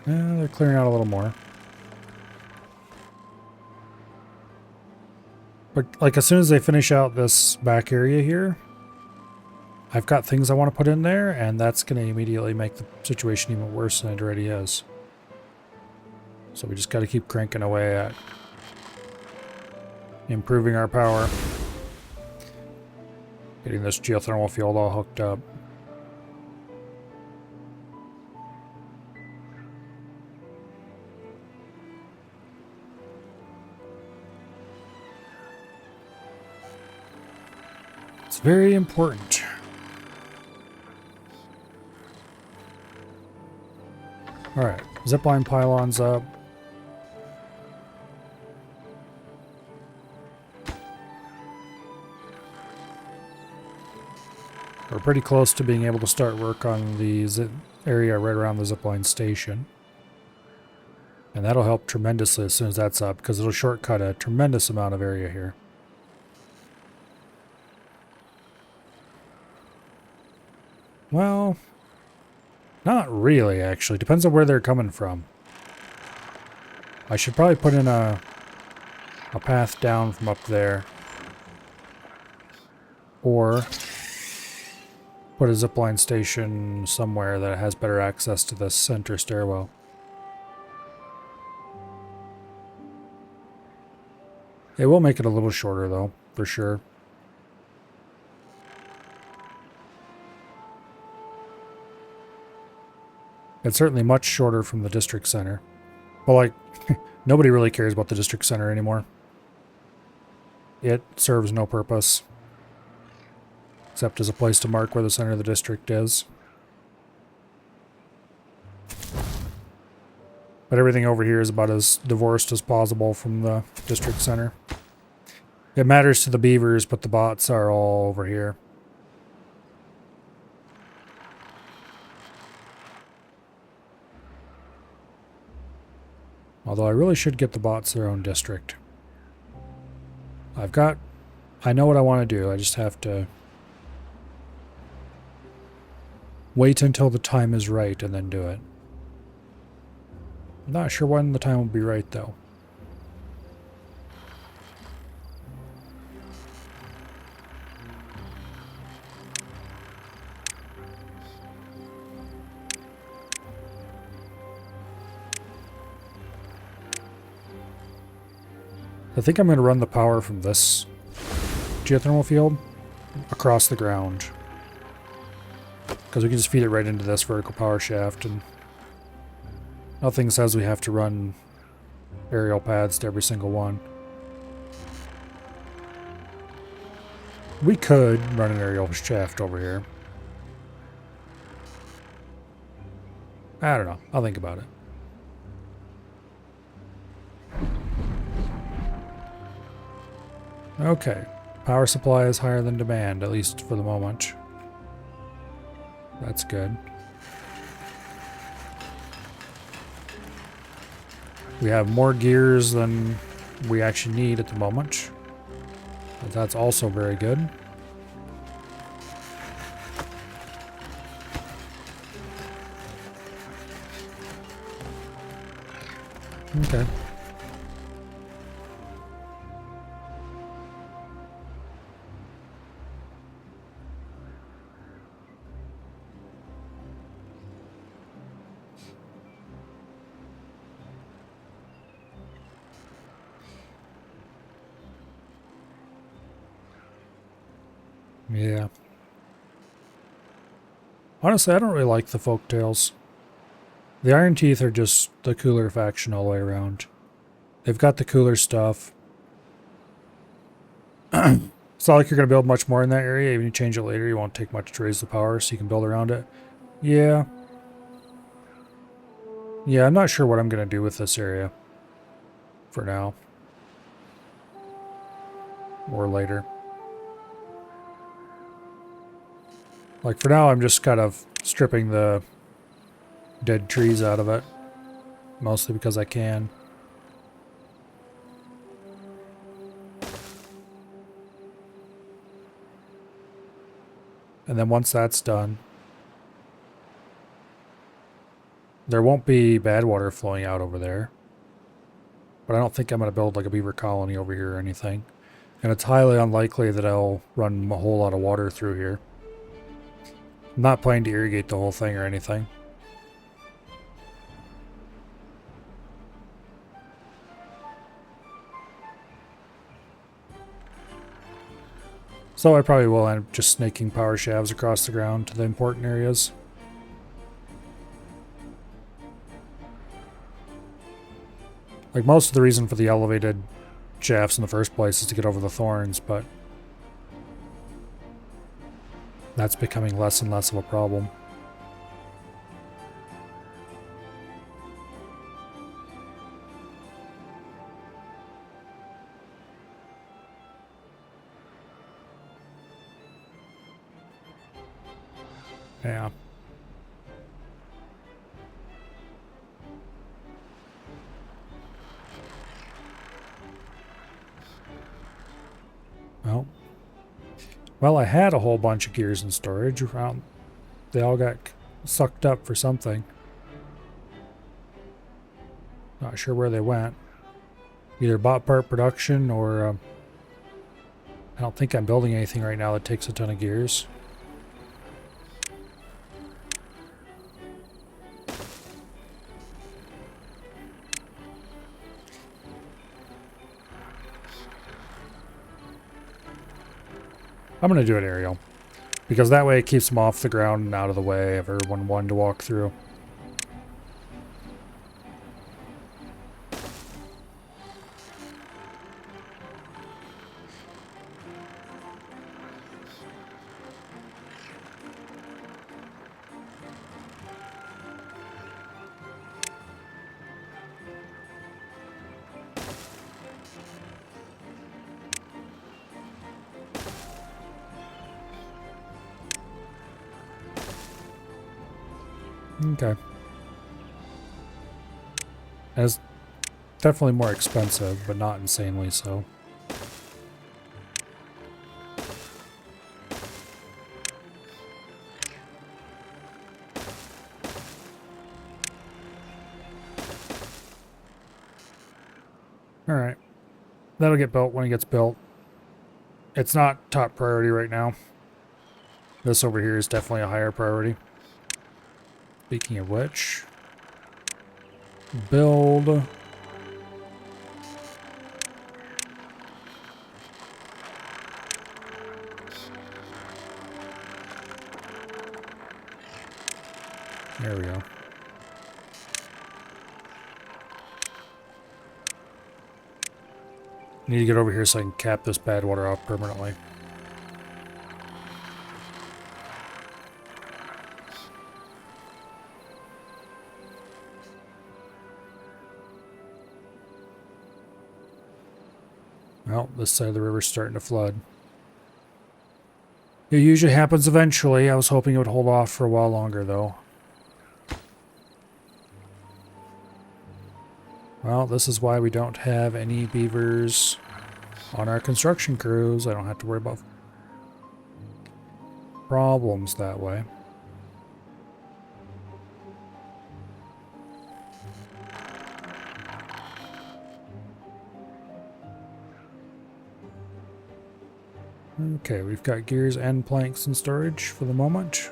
they're clearing out a little more. But, like, as soon as they finish out this back area here, I've got things I want to put in there, and that's going to immediately make the situation even worse than it already is. So we just got to keep cranking away at improving our power. Getting this geothermal field all hooked up. It's very important. Alright, zipline pylons up. We're pretty close to being able to start work on the area right around the zipline station. And that'll help tremendously as soon as that's up, because it'll shortcut a tremendous amount of area here. Well, not really, actually. Depends on where they're coming from. I should probably put in a path down from up there. Or put a zipline station somewhere that has better access to the center stairwell. It will make it a little shorter, though, for sure. It's certainly much shorter from the district center. Well, like, nobody really cares about the district center anymore. It serves no purpose. Except as a place to mark where the center of the district is. But everything over here is about as divorced as possible from the district center. It matters to the beavers, but the bots are all over here. Although I really should get the bots their own district. I know what I want to do, I just have to wait until the time is right and then do it. I'm not sure when the time will be right, though. I think I'm going to run the power from this geothermal field across the ground. Because we can just feed it right into this vertical power shaft and Nothing says we have to run aerial paths to every single one. We could run an aerial shaft over here. I don't know. I'll think about it. Okay. Power supply is higher than demand, at least for the moment. That's good. We have more gears than we actually need at the moment. But that's also very good. Okay. Yeah. Honestly, I don't really like the folktales. The Iron Teeth are just the cooler faction all the way around. They've got the cooler stuff. It's not like you're going to build much more in that area. Even if you change it later, you won't take much to raise the power, so you can build around it. Yeah. Yeah, I'm not sure what I'm going to do with this area. For now. Or later. Like, for now, I'm just kind of stripping the dead trees out of it. Mostly because I can. And then once that's done, there won't be bad water flowing out over there. But I don't think I'm going to build like a beaver colony over here or anything. And it's highly unlikely that I'll run a whole lot of water through here. I'm not planning to irrigate the whole thing or anything. So I probably will end up just snaking power shafts across the ground to the important areas. Like, most of the reason for the elevated shafts in the first place is to get over the thorns, but that's becoming less and less of a problem. Yeah. Well, I had a whole bunch of gears in storage. They all got sucked up for something. Not sure where they went. Either bot part production or... I don't think I'm building anything right now that takes a ton of gears. I'm going to do it aerial. Because that way it keeps them off the ground and out of the way of everyone wanting to walk through. Okay. And it's definitely more expensive, but not insanely so. Alright. That'll get built when it gets built. It's not top priority right now. This over here is definitely a higher priority. Speaking of which, build. There we go. Need to get over here so I can cap this bad water off permanently. Well, this side of the river's starting to flood. It usually happens eventually. I was hoping it would hold off for a while longer, though. Well, this is why we don't have any beavers on our construction crews. I don't have to worry about problems that way. Okay, we've got gears and planks in storage for the moment.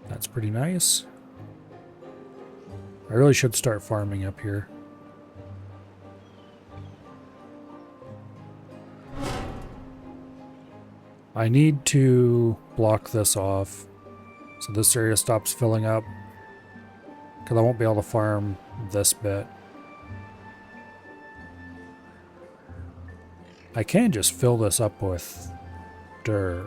That's pretty nice. I really should start farming up here. I need to block this off so this area stops filling up, because I won't be able to farm this bit. I can just fill this up with dirt.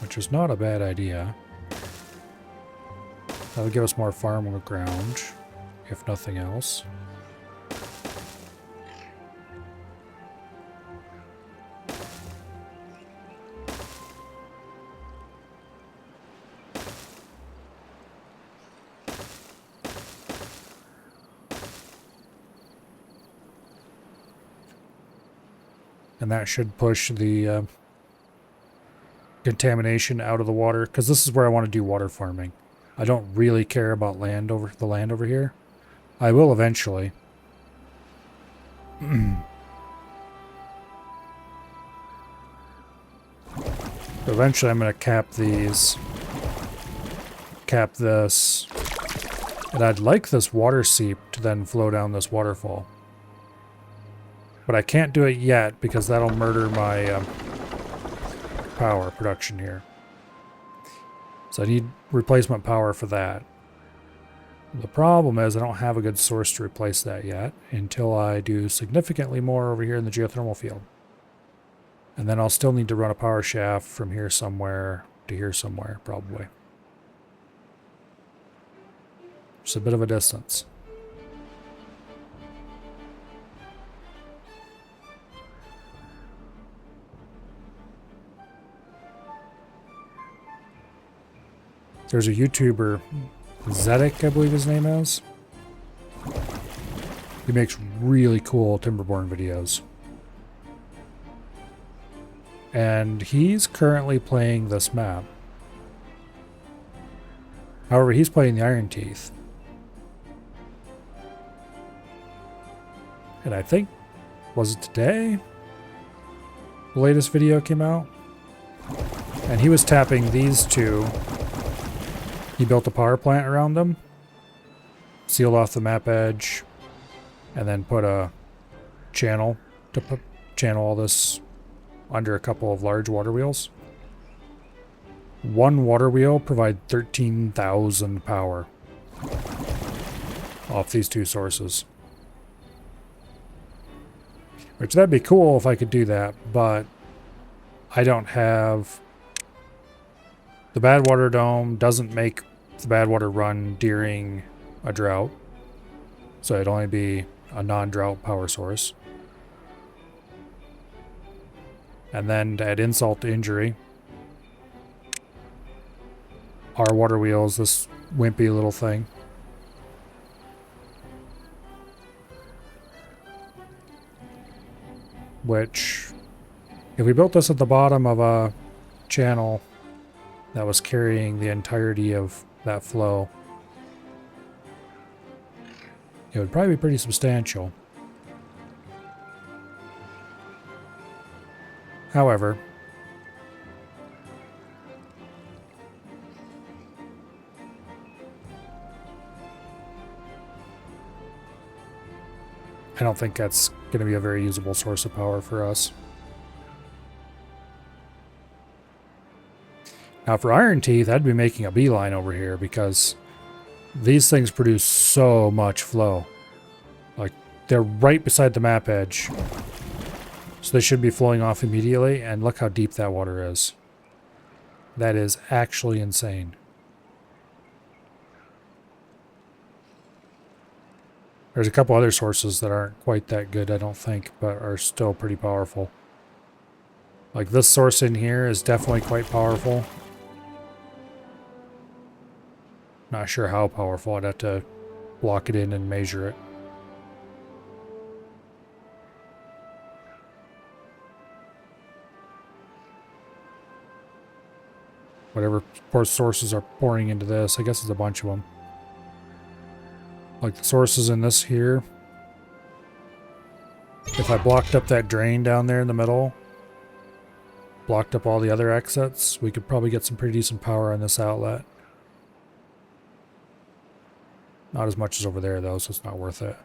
Which is not a bad idea. That'll give us more farming ground, if nothing else. And that should push the contamination out of the water, because this is where I want to do water farming. I don't really care about the land over here. I will eventually. Eventually I'm going to cap these. Cap this. And I'd like this water seep to then flow down this waterfall. But I can't do it yet because that'll murder my power production here. So I need replacement power for that. The problem is I don't have a good source to replace that yet until I do significantly more over here in the geothermal field. And then I'll still need to run a power shaft from here somewhere to here somewhere, probably. It's a bit of a distance. There's a YouTuber, Zedek, I believe his name is. He makes really cool Timberborn videos. And he's currently playing this map. However, he's playing the Iron Teeth. And I think, was it today? The latest video came out. And he was tapping these two. He built a power plant around them, sealed off the map edge, and then put a channel to channel all this under a couple of large water wheels. One water wheel provides 13,000 power off these two sources. Which that'd be cool if I could do that, but I don't have... The bad water dome doesn't make the bad water run during a drought. So it'd only be a non-drought power source. And then to add insult to injury, our water wheel is this wimpy little thing. Which, if we built this at the bottom of a channel that was carrying the entirety of that flow, it would probably be pretty substantial. However, I don't think that's going to be a very usable source of power for us. Now for Iron Teeth, I'd be making a beeline over here because these things produce so much flow. Like, they're right beside the map edge. So they should be flowing off immediately, and look how deep that water is. That is actually insane. There's a couple other sources that aren't quite that good, I don't think, but are still pretty powerful. Like this source in here is definitely quite powerful. Not sure how powerful. I'd have to block it in and measure it. Whatever sources are pouring into this, I guess it's a bunch of them. Like the sources in this here. If I blocked up that drain down there in the middle, blocked up all the other exits, we could probably get some pretty decent power on this outlet. Not as much as over there though, so it's not worth it.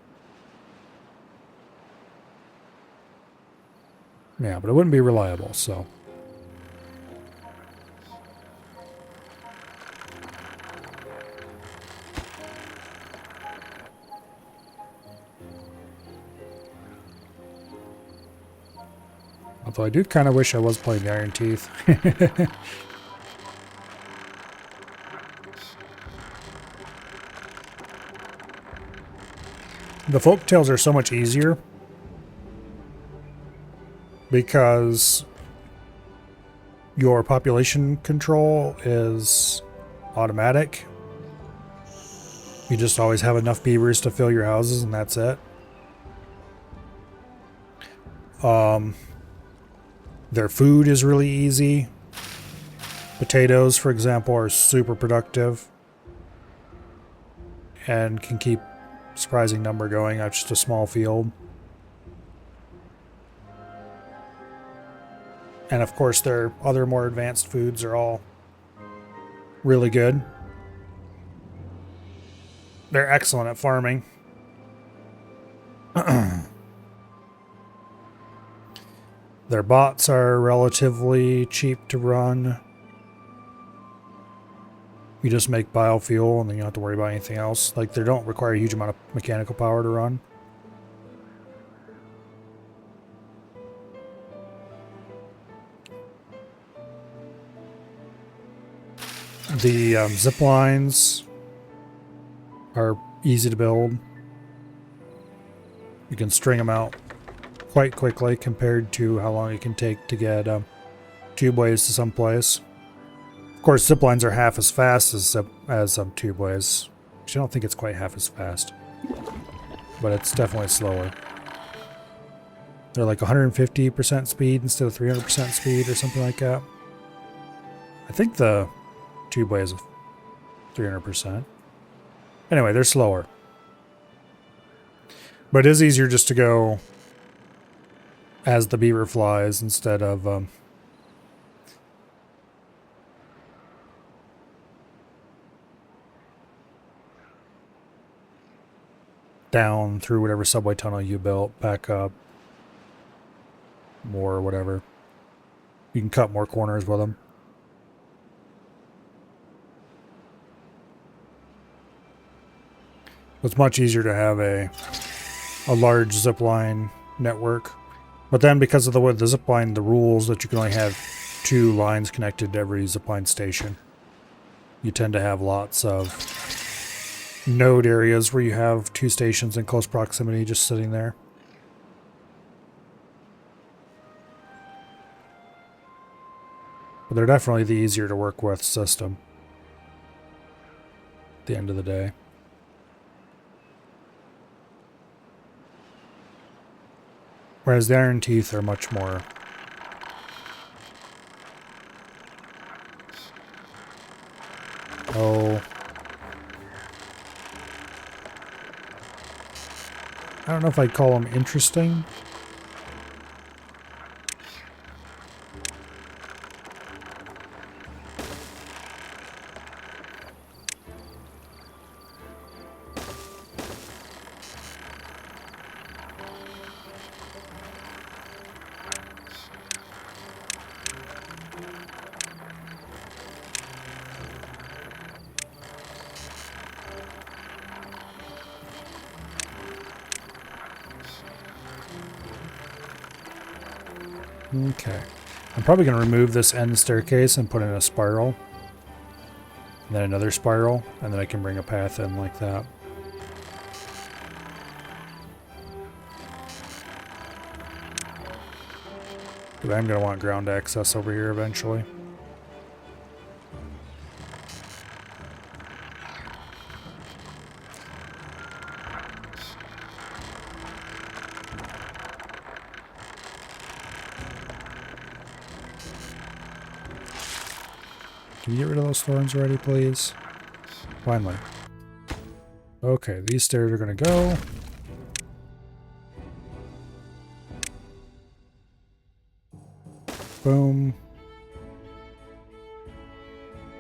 Yeah, but it wouldn't be reliable, so. Although I do kind of wish I was playing the Iron Teeth. The folktales are so much easier because your population control is automatic. You just always have enough beavers to fill your houses and that's it. Their food is really easy. Potatoes, for example, are super productive and can keep a surprising number going at just a small field. And of course, their other more advanced foods are all really good. They're excellent at farming. Their bots are relatively cheap to run. You just make biofuel and then you don't have to worry about anything else. Like, they don't require a huge amount of mechanical power to run. The zip lines are easy to build. You can string them out quite quickly compared to how long it can take to get tubeways to someplace. Of course, zip lines are half as fast as tubeways. Which I don't think it's quite half as fast, but it's definitely slower. They're like 150% speed instead of 300% speed or something like that. I think the tubeway is 300%. Anyway, they're slower. But it is easier just to go as the beaver flies instead of down through whatever subway tunnel you built, back up, more or whatever. You can cut more corners with them. It's much easier to have a large zipline network. But then because of the way the zipline, the rules that you can only have 2 lines connected to every zipline station. You tend to have lots of node areas where you have 2 stations in close proximity just sitting there. But they're definitely the easier to work with system at the end of the day. Whereas the Iron Teeth are much more I don't know if I'd call them interesting. Okay. I'm probably going to remove this end staircase and put in a spiral. And then another spiral, and then I can bring a path in like that. But I'm going to want ground access over here eventually. Can you get rid of those thorns already, please? Finally. Okay, these stairs are going to go. Boom.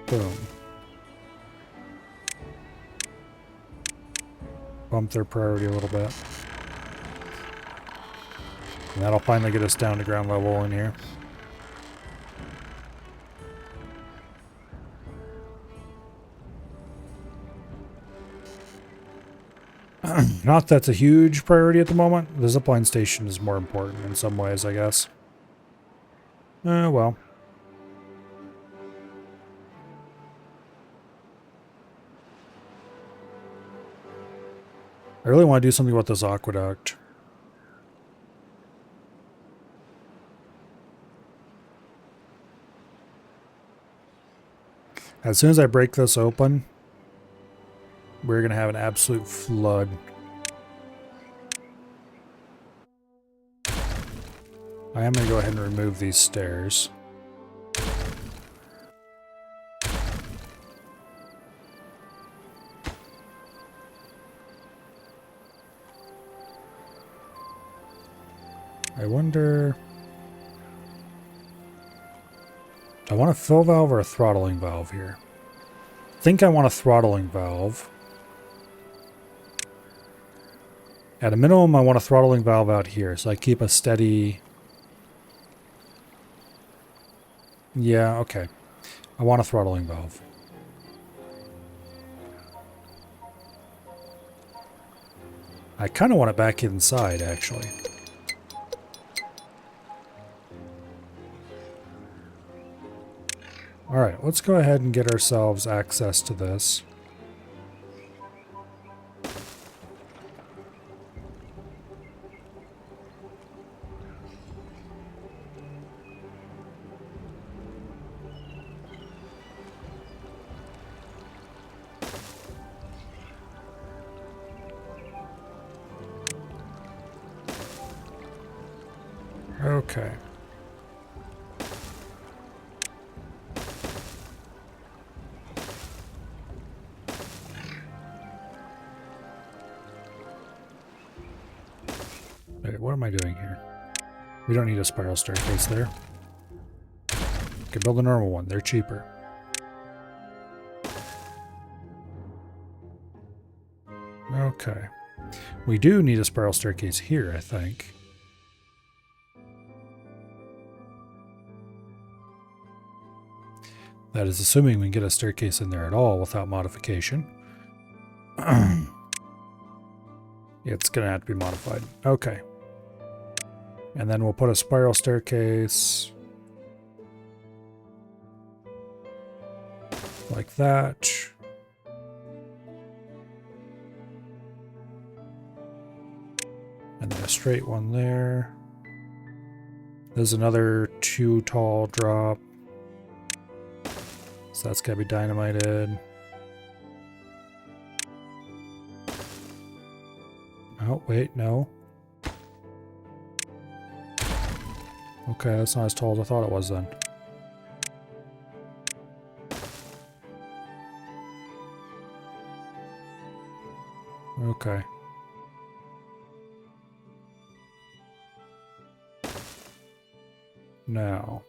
Boom. Bump their priority a little bit. And that'll finally get us down to ground level in here. Not that's a huge priority at the moment. The zipline station is more important in some ways, I guess. Well. I really want to do something about this aqueduct. As soon as I break this open, we're going to have an absolute flood. I am going to go ahead and remove these stairs. I wonder... Do I want a fill valve or a throttling valve here? I think I want a throttling valve. At a minimum, I want a throttling valve out here, so I keep a steady... Yeah, okay. I want a throttling valve. I kind of want it back inside, actually. Alright, let's go ahead and get ourselves access to this. Okay. Wait, what am I doing here? We don't need a spiral staircase there. We can build a normal one. They're cheaper. Okay. We do need a spiral staircase here, I think. That is assuming we can get a staircase in there at all without modification. It's going to have to be modified. Okay. And then we'll put a spiral staircase like that. And then a straight one there. There's another 2 tall drop. So that's gotta be dynamited. Oh, wait, no. Okay, that's not as tall as I thought it was then. Okay. Now.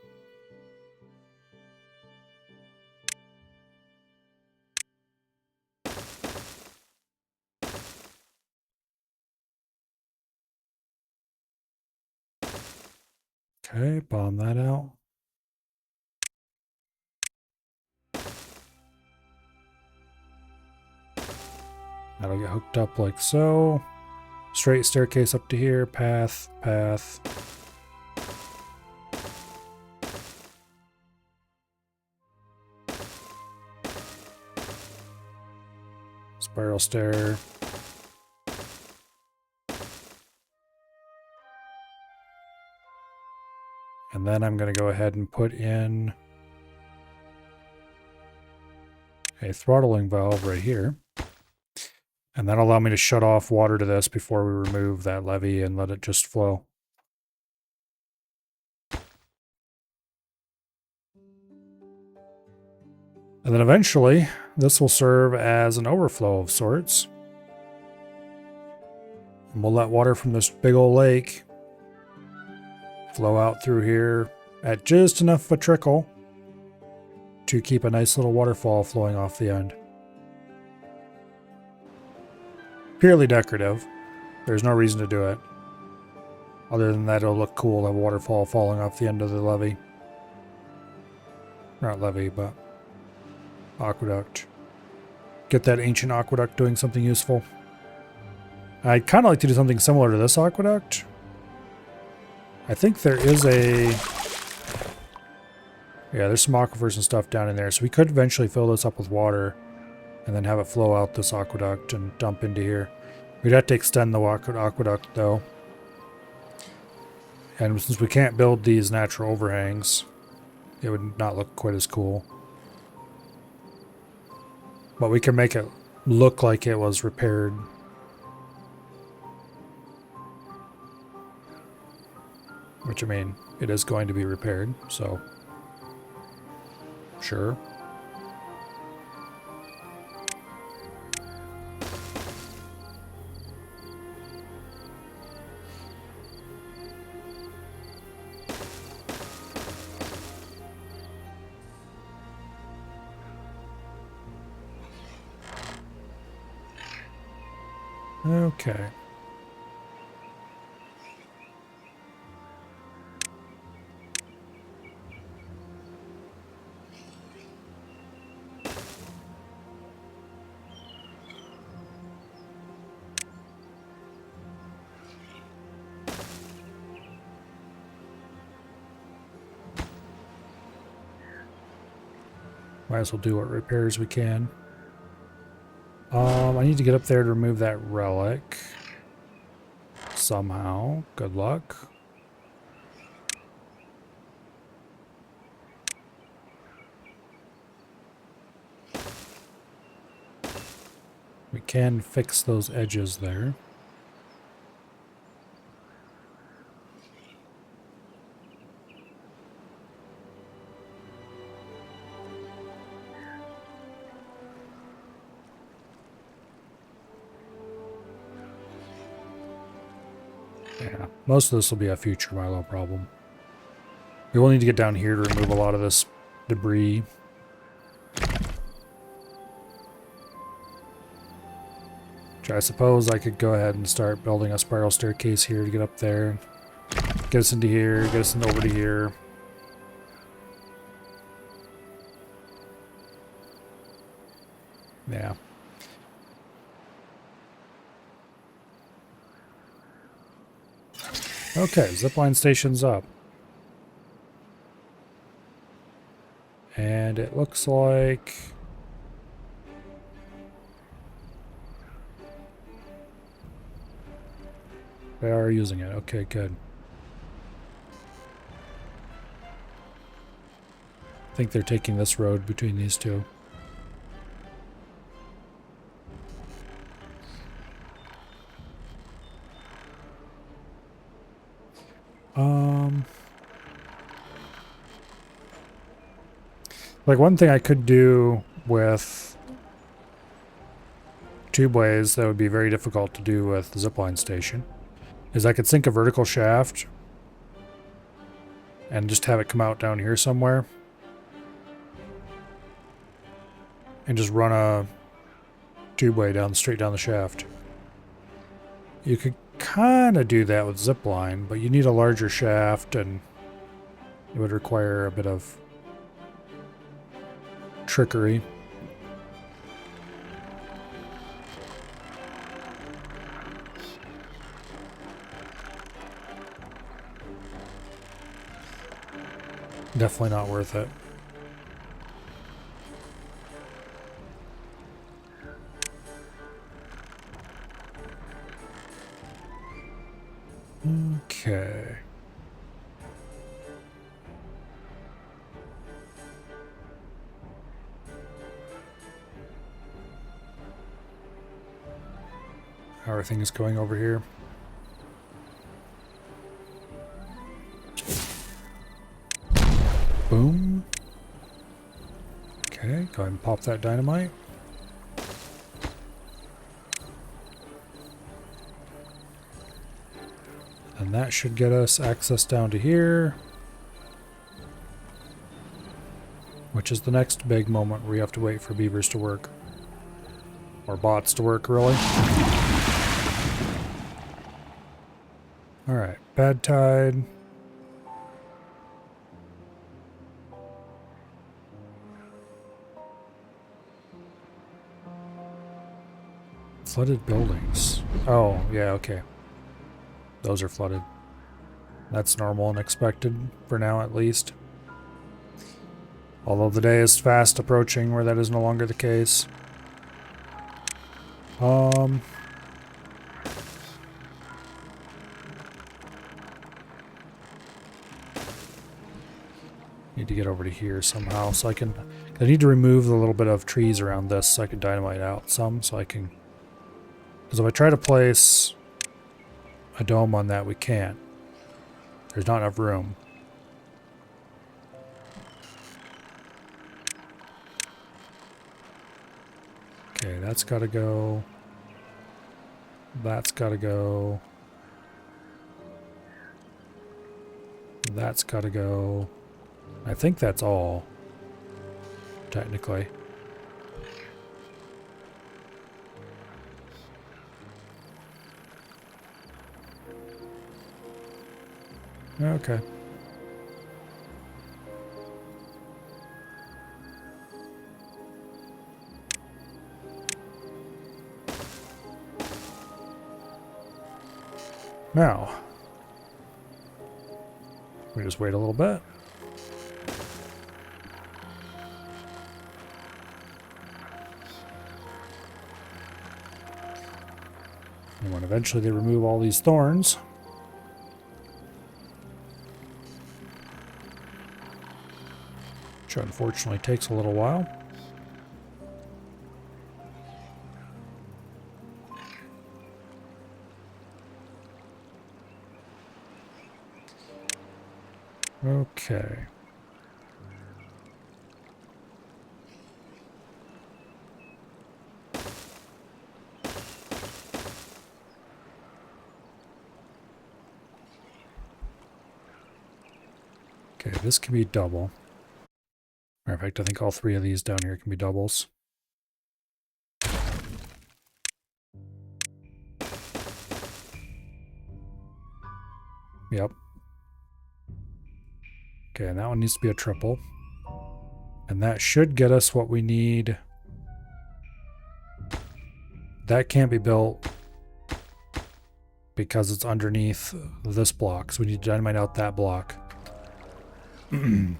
Okay, bomb that out. That'll get hooked up like so. Straight staircase up to here. Path, path. Spiral stair. And then I'm going to go ahead and put in a throttling valve right here. And that'll allow me to shut off water to this before we remove that levee and let it just flow. And then eventually, this will serve as an overflow of sorts. And we'll let water from this big old lake flow out through here at just enough of a trickle to keep a nice little waterfall flowing off the end. Purely decorative. There's no reason to do it. Other than that, it'll look cool to have a waterfall falling off the end of the levee. Not levee, but aqueduct. Get that ancient aqueduct doing something useful. I'd kind of like to do something similar to this aqueduct. I think there is a... Yeah, there's some aquifers and stuff down in there. So we could eventually fill this up with water and then have it flow out this aqueduct and dump into here. We'd have to extend the aqueduct though. And since we can't build these natural overhangs, it would not look quite as cool. But we can make it look like it was repaired. Which, I mean, it is going to be repaired, so... Sure. Okay. Might as well do what repairs we can. I need to get up there to remove that relic. Somehow. Good luck. We can fix those edges there. Yeah, most of this will be a future Milo problem. We will need to get down here to remove a lot of this debris. Which I suppose I could go ahead and start building a spiral staircase here to get up there. Get us into here, get us over to here. Yeah. Okay, zipline station's up. And it looks like... they are using it. Okay, good. I think they're taking this road between these two. Like one thing I could do with tubeways that would be very difficult to do with the zipline station is I could sink a vertical shaft and just have it come out down here somewhere and just run a tubeway down straight down the shaft. You could kind of do that with zipline, but you need a larger shaft and it would require a bit of trickery. Definitely not worth it. Okay. How are things going over here? Boom. Okay, go ahead and pop that dynamite. And that should get us access down to here. Which is the next big moment where we have to wait for beavers to work. Or bots to work, really. Alright, bad tide. Flooded buildings. Oh, yeah, okay. Those are flooded. That's normal and expected, for now at least. Although the day is fast approaching where that is no longer the case. Need to get over to here somehow so I need to remove the little bit of trees around this so I can dynamite out some so I can... Because if I try to place a dome on that, we can't. There's not enough room. Okay, that's gotta go. That's gotta go. That's gotta go. I think that's all, technically. Okay. Now, we just wait a little bit. And when eventually they remove all these thorns, which unfortunately takes a little while. Okay. Okay, this can be double. Matter of fact, I think all three of these down here can be doubles. Yep. Okay, and that one needs to be a triple. And that should get us what we need. That can't be built because it's underneath this block, so we need to dynamite out that block. And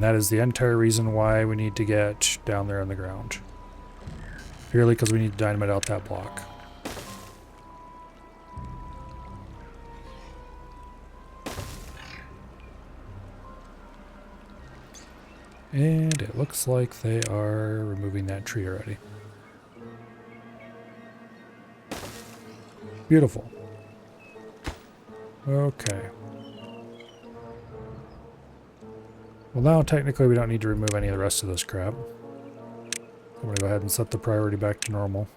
that is the entire reason why we need to get down there on the ground. Purely because we need to dynamite out that block. And it looks like they are removing that tree already. Beautiful. Okay. Well, now technically we don't need to remove any of the rest of this crap. I'm going to go ahead and set the priority back to normal.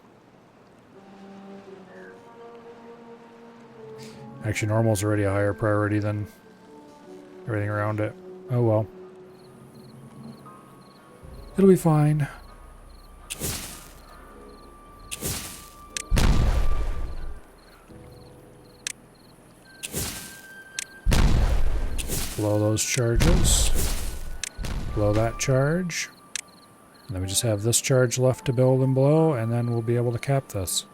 Actually, normal is already a higher priority than everything around it. Oh well. It'll be fine. Blow those charges. Blow that charge. And then we just have this charge left to build and blow, and then we'll be able to cap this.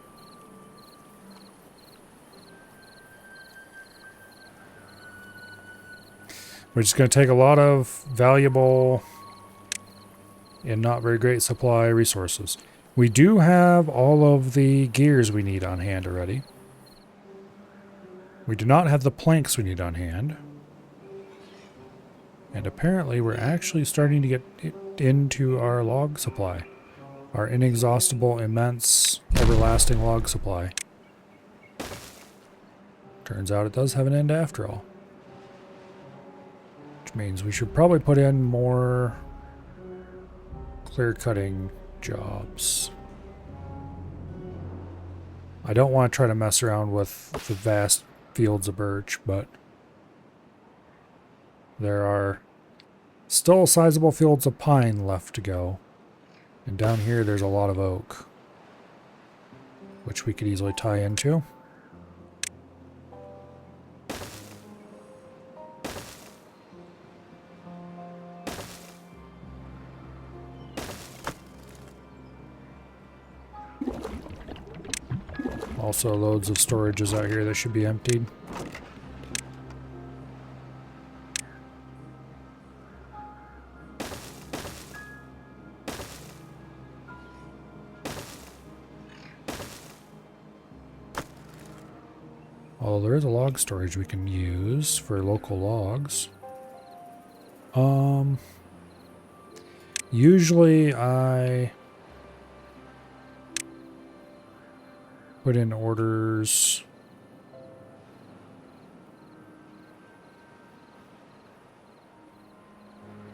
We're just going to take a lot of valuable and not very great supply resources. We do have all of the gears we need on hand already. We do not have the planks we need on hand. And apparently we're actually starting to get into our log supply. Our inexhaustible, immense, everlasting log supply. Turns out it does have an end after all. Which means we should probably put in more clear cutting jobs. I don't want to try to mess around with the vast fields of birch, but there are still sizable fields of pine left to go. And down here there's a lot of oak, which we could easily tie into. Also loads of storages out here that should be emptied. Although there is a log storage we can use for local logs. Usually I put in orders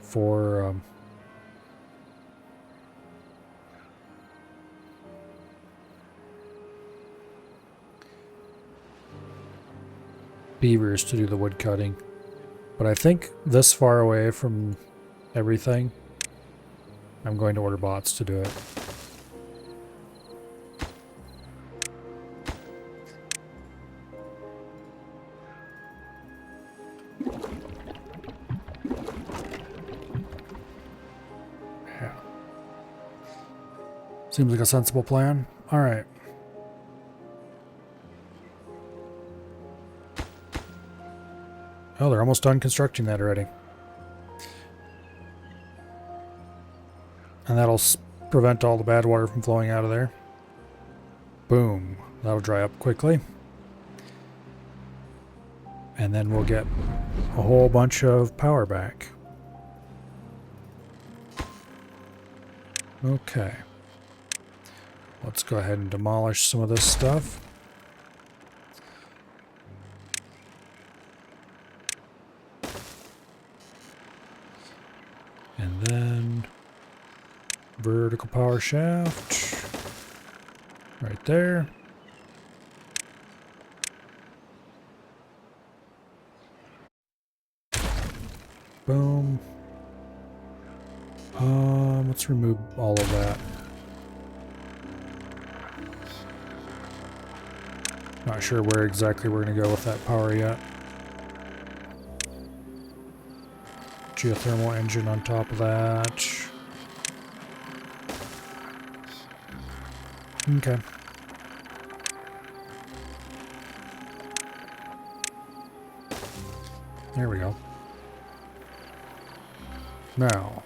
for beavers to do the wood cutting. But I think this far away from everything, I'm going to order bots to do it. Yeah. Seems like a sensible plan. All right. Oh, they're almost done constructing that already. And that'll prevent all the bad water from flowing out of there. Boom. That'll dry up quickly. And then we'll get a whole bunch of power back. Okay. Let's go ahead and demolish some of this stuff. And then vertical power shaft right there. Boom. Let's remove all of that. Not sure where exactly we're going to go with that power yet. Geothermal engine on top of that. Okay. There we go. Now.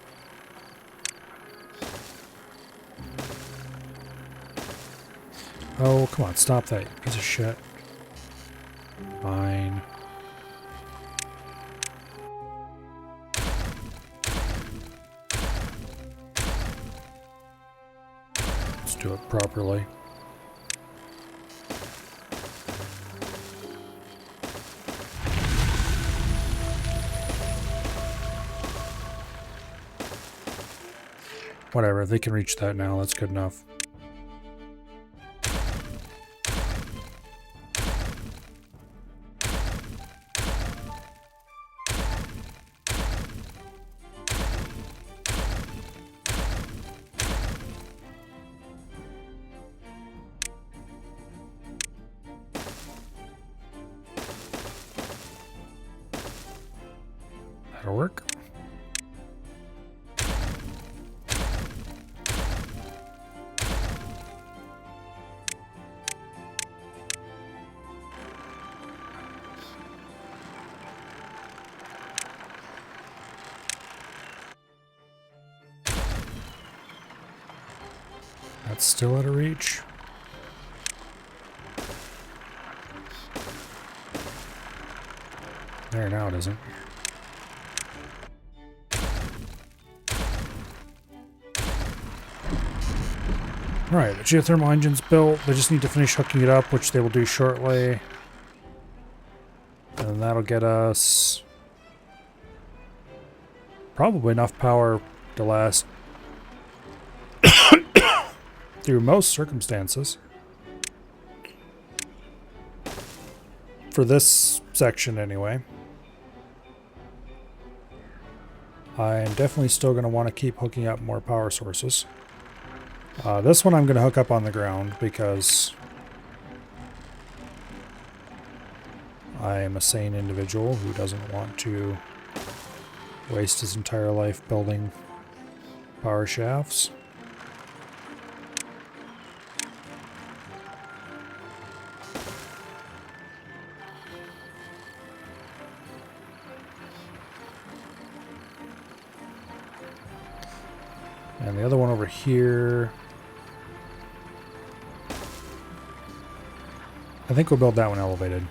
Oh, come on, stop that, you piece of shit. Fine. Let's do it properly. Whatever, they can reach that now, that's good enough. That'll work. That's still out of reach. There, now it isn't. Alright, the geothermal engine's built. They just need to finish hooking it up, which they will do shortly. And that'll get us probably enough power to last through most circumstances. For this section, anyway. I am definitely still going to want to keep hooking up more power sources. This one I'm going to hook up on the ground because I am a sane individual who doesn't want to waste his entire life building power shafts. And the other one over here, I think we'll build that one elevated.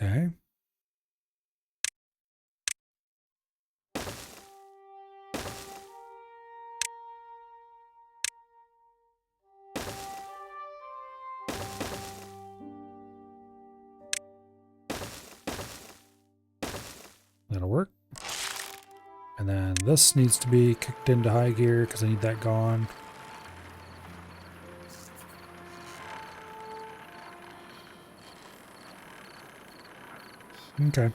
Okay. That'll work. And then this needs to be kicked into high gear because I need that gone. Okay.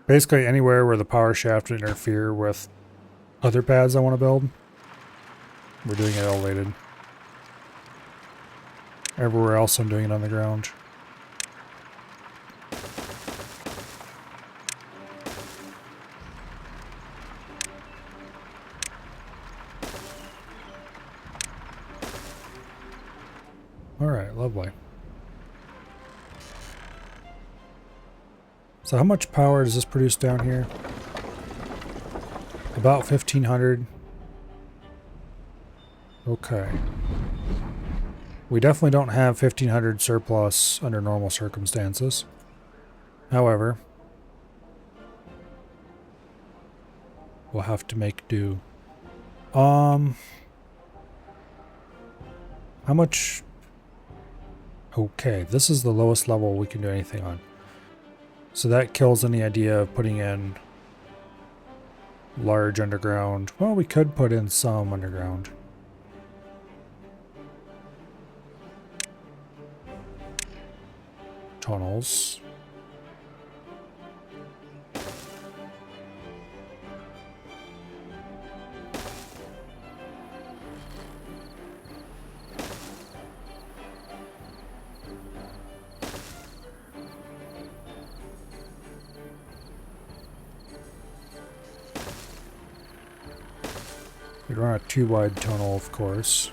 Basically anywhere where the power shaft would interfere with other pads I want to build, we're doing it elevated. Everywhere else I'm doing it on the ground. Alright, lovely. So how much power does this produce down here? About 1,500. Okay. We definitely don't have 1,500 surplus under normal circumstances. However, we'll have to make do. How much? Okay, this is the lowest level we can do anything on. So that kills any idea of putting in large underground. Well, we could put in some underground. Tunnels. We run a 2-wide tunnel, of course.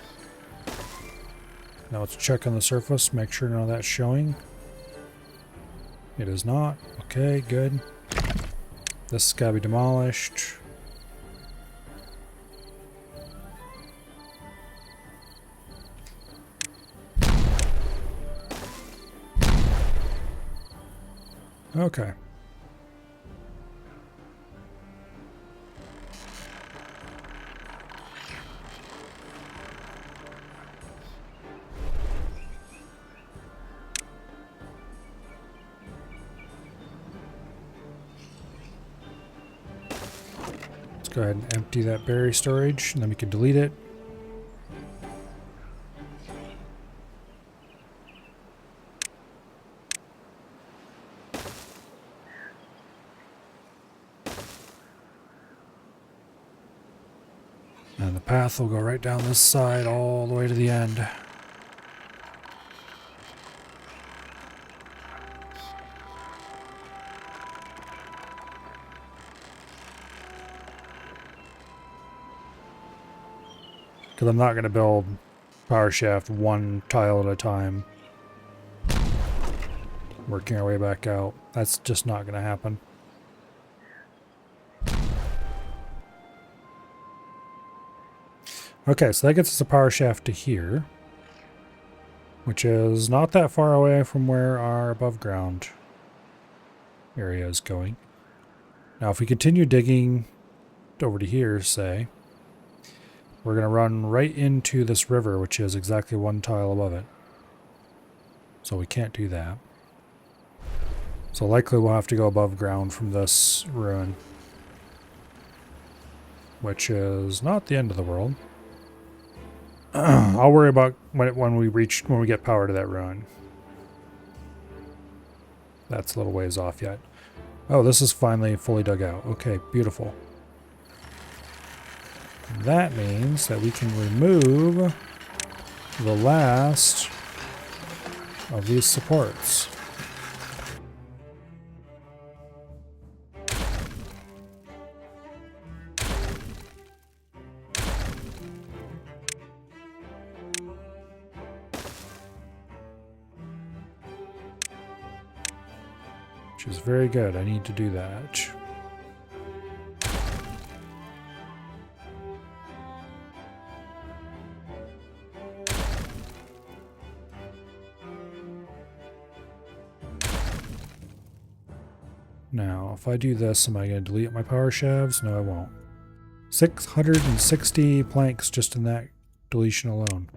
Now let's check on the surface, make sure none of that's showing. It is not. Okay, good. This has got to be demolished. Okay. Go ahead and empty that berry storage, and then we can delete it. And the path will go right down this side all the way to the end. Because I'm not going to build power shaft one tile at a time, working our way back out. That's just not going to happen. Okay, so that gets us a power shaft to here, which is not that far away from where our above ground area is going. Now, if we continue digging over to here, say, we're going to run right into this river, which is exactly one tile above it. So we can't do that. So likely we'll have to go above ground from this ruin, which is not the end of the world. I'll worry about when we get power to that ruin. That's a little ways off yet. Oh, this is finally fully dug out. Okay, beautiful. That means that we can remove the last of these supports. Which is very good. I need to do that. Now, if I do this, am I going to delete my power shafts? No, I won't. 660 planks just in that deletion alone.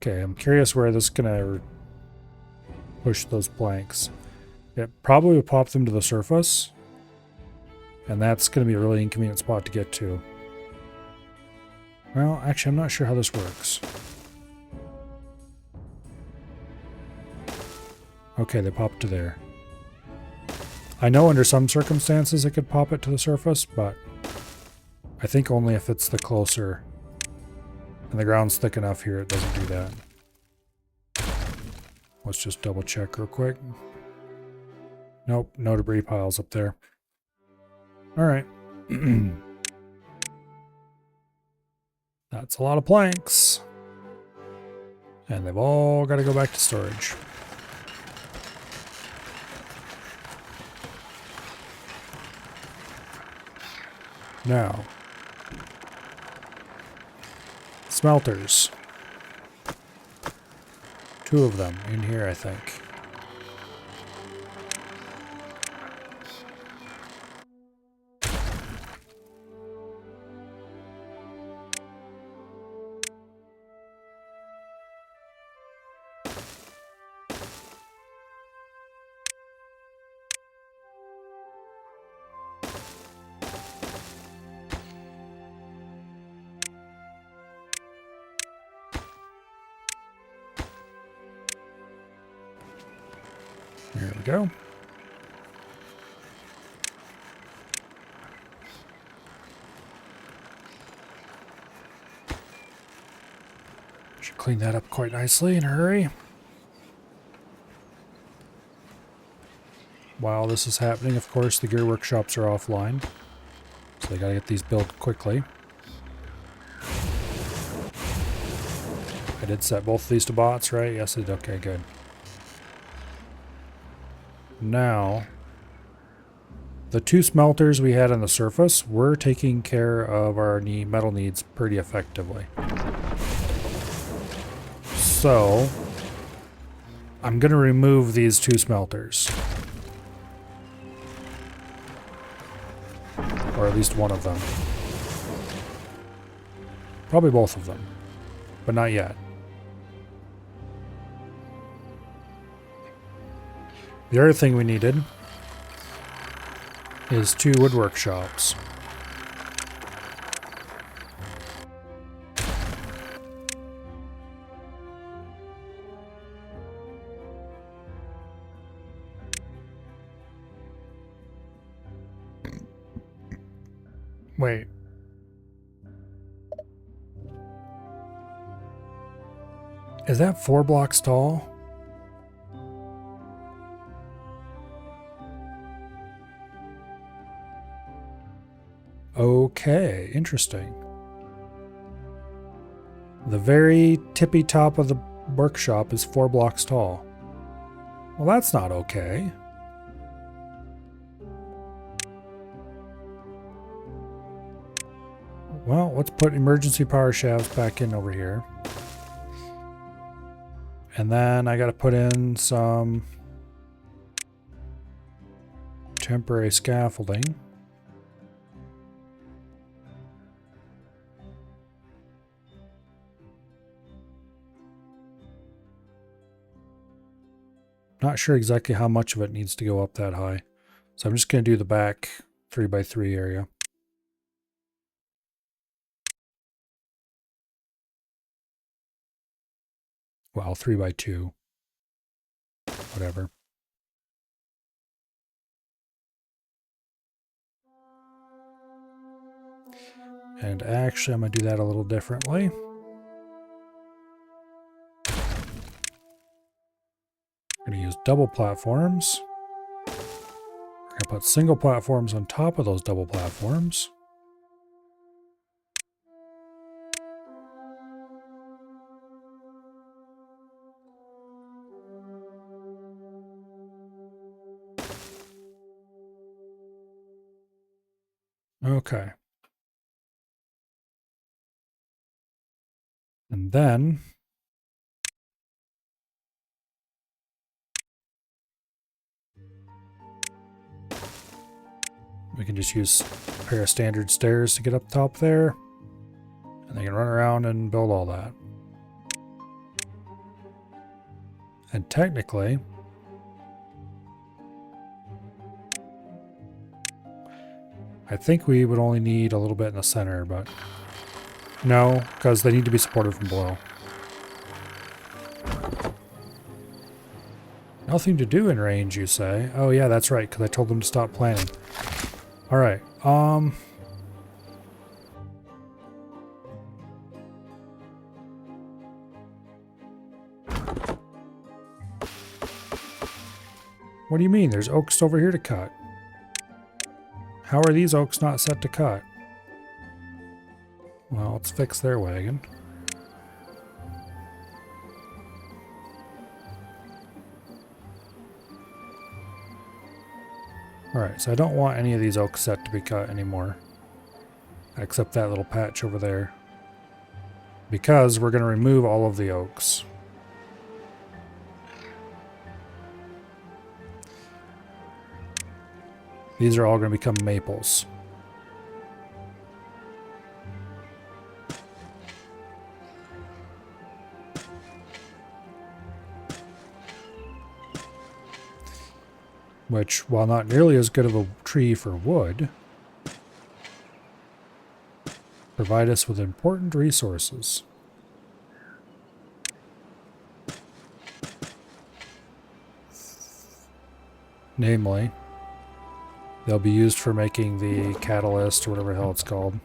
Okay, I'm curious where this is going to push those planks. It probably will pop them to the surface, and that's going to be a really inconvenient spot to get to. Well, actually, I'm not sure how this works. Okay, they popped to there. I know under some circumstances it could pop it to the surface, but I think only if it's the closer and the ground's thick enough here it doesn't do that. Let's just double check real quick. Nope, no debris piles up there. Alright. That's a lot of planks. And they've all got to go back to storage. Now, smelters. 2 of them in here, I think. There we go. Should clean that up quite nicely in a hurry. While this is happening, of course, the gear workshops are offline. So they gotta get these built quickly. I did set both of these to bots, right? Yes, I did. Okay, good. Now, the 2 smelters we had on the surface were taking care of our metal needs pretty effectively. So, I'm going to remove these 2 smelters. Or at least one of them. Probably both of them, but not yet. The other thing we needed is 2 wood workshops. Wait. Is that 4 blocks tall? Okay, interesting. The very tippy top of the workshop is 4 blocks tall. Well, that's not okay. Well, let's put emergency power shafts back in over here. And then I gotta put in some temporary scaffolding. Not sure exactly how much of it needs to go up that high. So I'm just going to do the back 3x3 area. Well, 3x2. Whatever. And actually, I'm going to do that a little differently. I'm going to use double platforms. We're going to put single platforms on top of those double platforms. Okay. And then we can just use a pair of standard stairs to get up top there. And they can run around and build all that. And technically, I think we would only need a little bit in the center, but no, because they need to be supported from below. Nothing to do in range, you say? Oh yeah, that's right, because I told them to stop planning. Alright, what do you mean? There's oaks over here to cut. How are these oaks not set to cut? Well, let's fix their wagon. Alright, so I don't want any of these oaks set to be cut anymore. Except that little patch over there. Because we're going to remove all of the oaks. These are all going to become maples. Which, while not nearly as good of a tree for wood, provide us with important resources. Namely, they'll be used for making the catalyst, or whatever the hell it's called,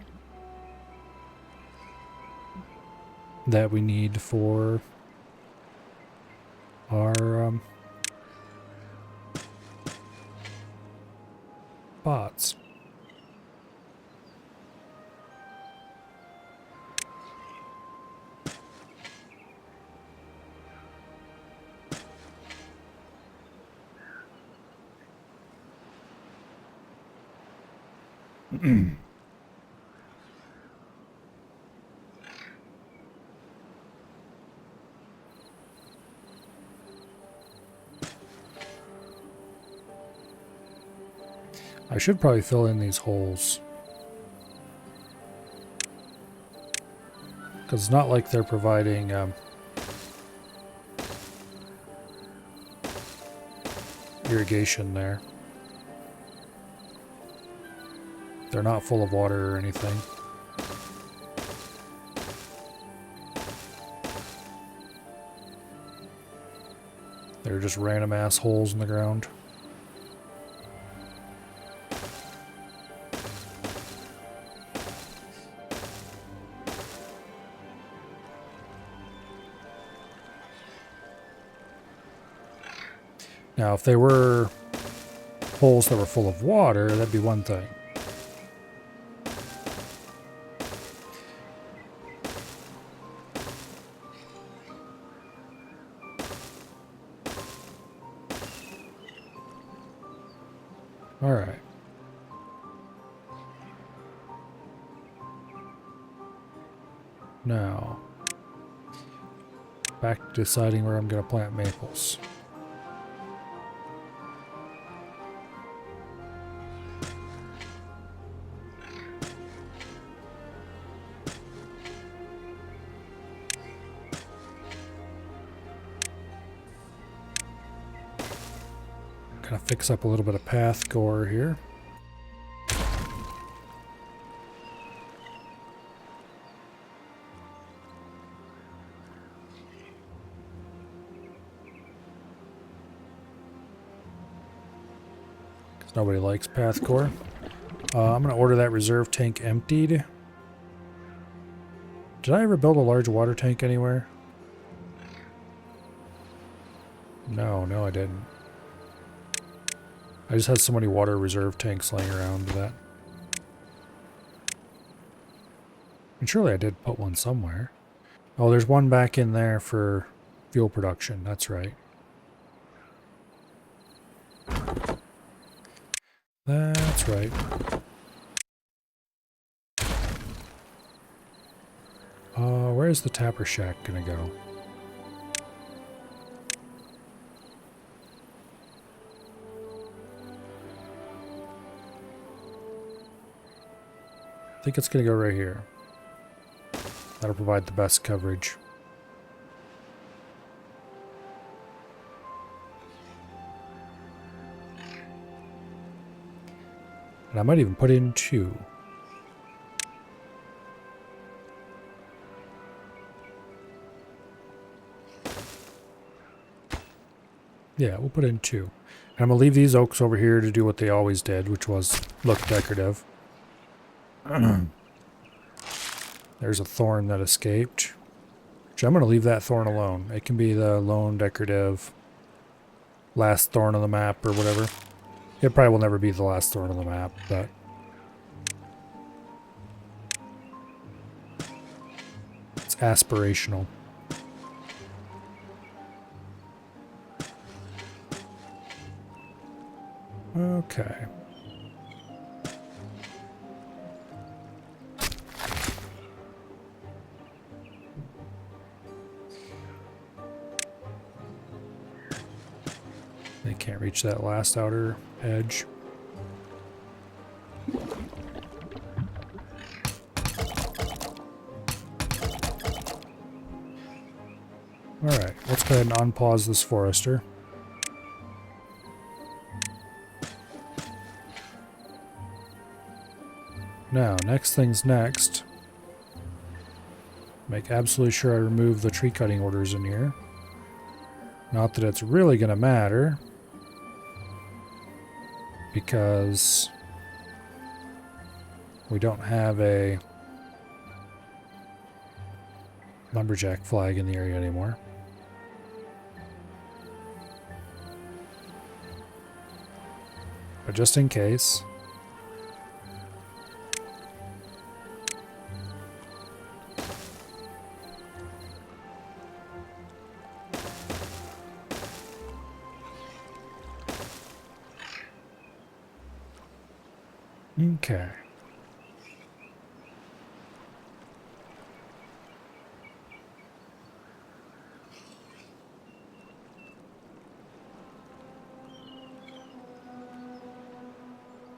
that we need for our bots. I should probably fill in these holes. Because it's not like they're providing irrigation there. They're not full of water or anything. They're just random ass holes in the ground. Now, if they were holes that were full of water, that'd be one thing. All right. Now, back to deciding where I'm going to plant maples. Kind of fix up a little bit of path gore here. Nobody likes path core. I'm going to order that reserve tank emptied. Did I ever build a large water tank anywhere? No, I didn't. I just had so many water reserve tanks laying around that. And surely I did put one somewhere. Oh, there's one back in there for fuel production. That's right. That's right. Where's the tapper shack gonna go? I think it's gonna go right here. That'll provide the best coverage. And I might even put in 2. Yeah, we'll put in 2. And I'm going to leave these oaks over here to do what they always did, which was look decorative. There's a thorn that escaped. Which I'm going to leave that thorn alone. It can be the lone decorative last thorn on the map or whatever. It probably will never be the last thorn on the map, but it's aspirational. Okay. They can't reach that last outer edge. Alright, let's go ahead and unpause this forester. Now, next thing's next. Make absolutely sure I remove the tree cutting orders in here. Not that it's really going to matter, because we don't have a lumberjack flag in the area anymore. But just in case. Okay.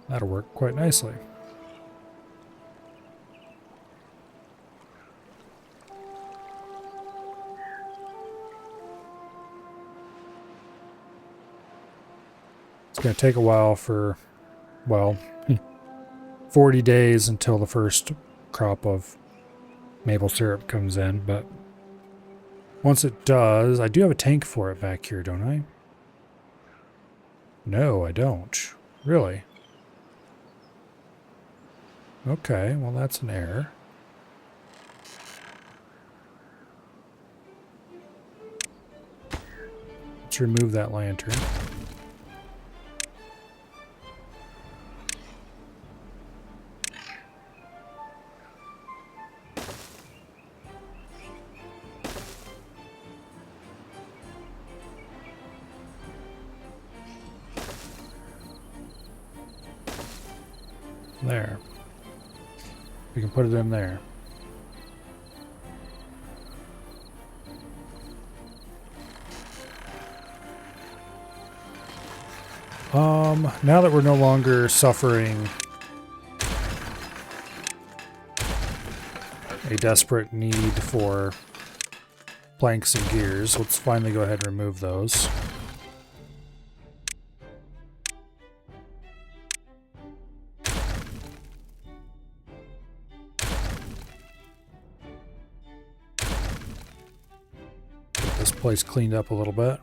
That'll work quite nicely. It's going to take a while for, well, 40 days until the first crop of maple syrup comes in, but once it does, I do have a tank for it back here, don't I? No, I don't. Really? Okay, well that's an error. Let's remove that lantern. There. We can put it in there. Now that we're no longer suffering a desperate need for planks and gears, let's finally go ahead and remove those. Get this place cleaned up a little bit.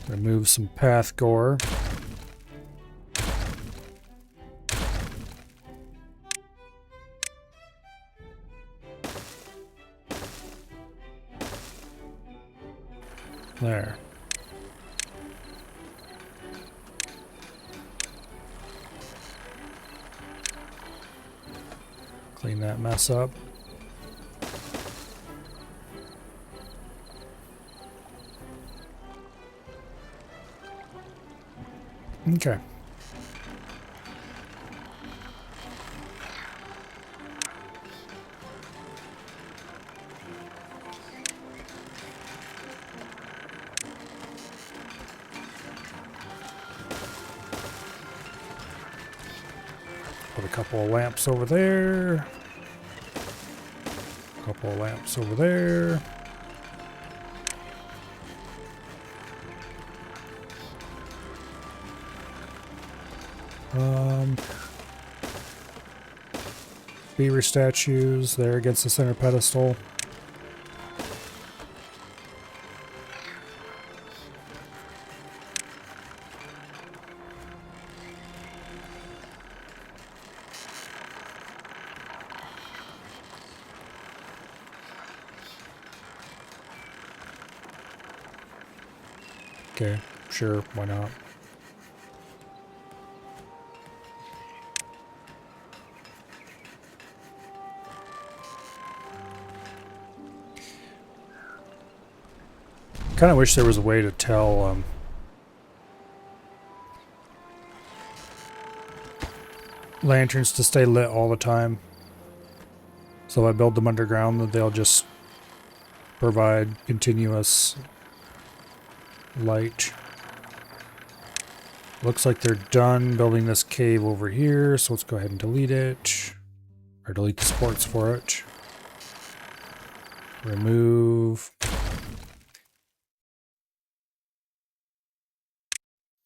Remove some path gore. There. Clean that mess up. Okay. Put a couple of lamps over there. A couple of lamps over there. Beaver statues there against the center pedestal. Okay, sure, why not? Kind of wish there was a way to tell lanterns to stay lit all the time. So if I build them underground, that they'll just provide continuous light. Looks like they're done building this cave over here, so let's go ahead and delete it. Or delete the supports for it. Remove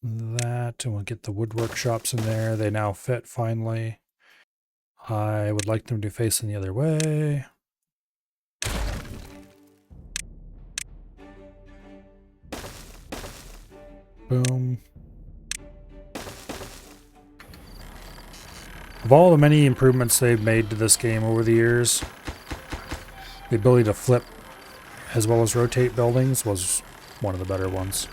that, and we'll get the wood workshops in there. They now fit finally. I would like them to be facing the other way. Boom. Of all the many improvements they've made to this game over the years, the ability to flip as well as rotate buildings was one of the better ones.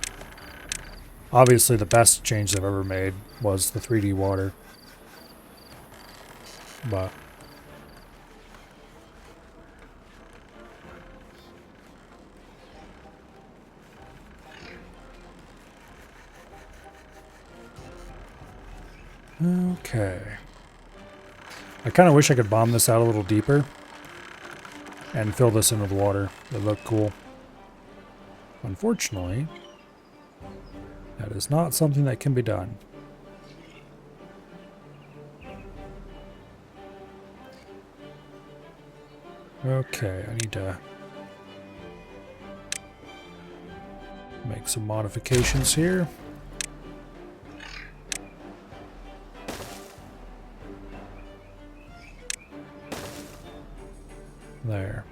Obviously, the best change they've ever made was the 3D water. But okay. I kind of wish I could bomb this out a little deeper and fill this in with water. It would look cool. Unfortunately, that is not something that can be done. Okay, I need to make some modifications here. There.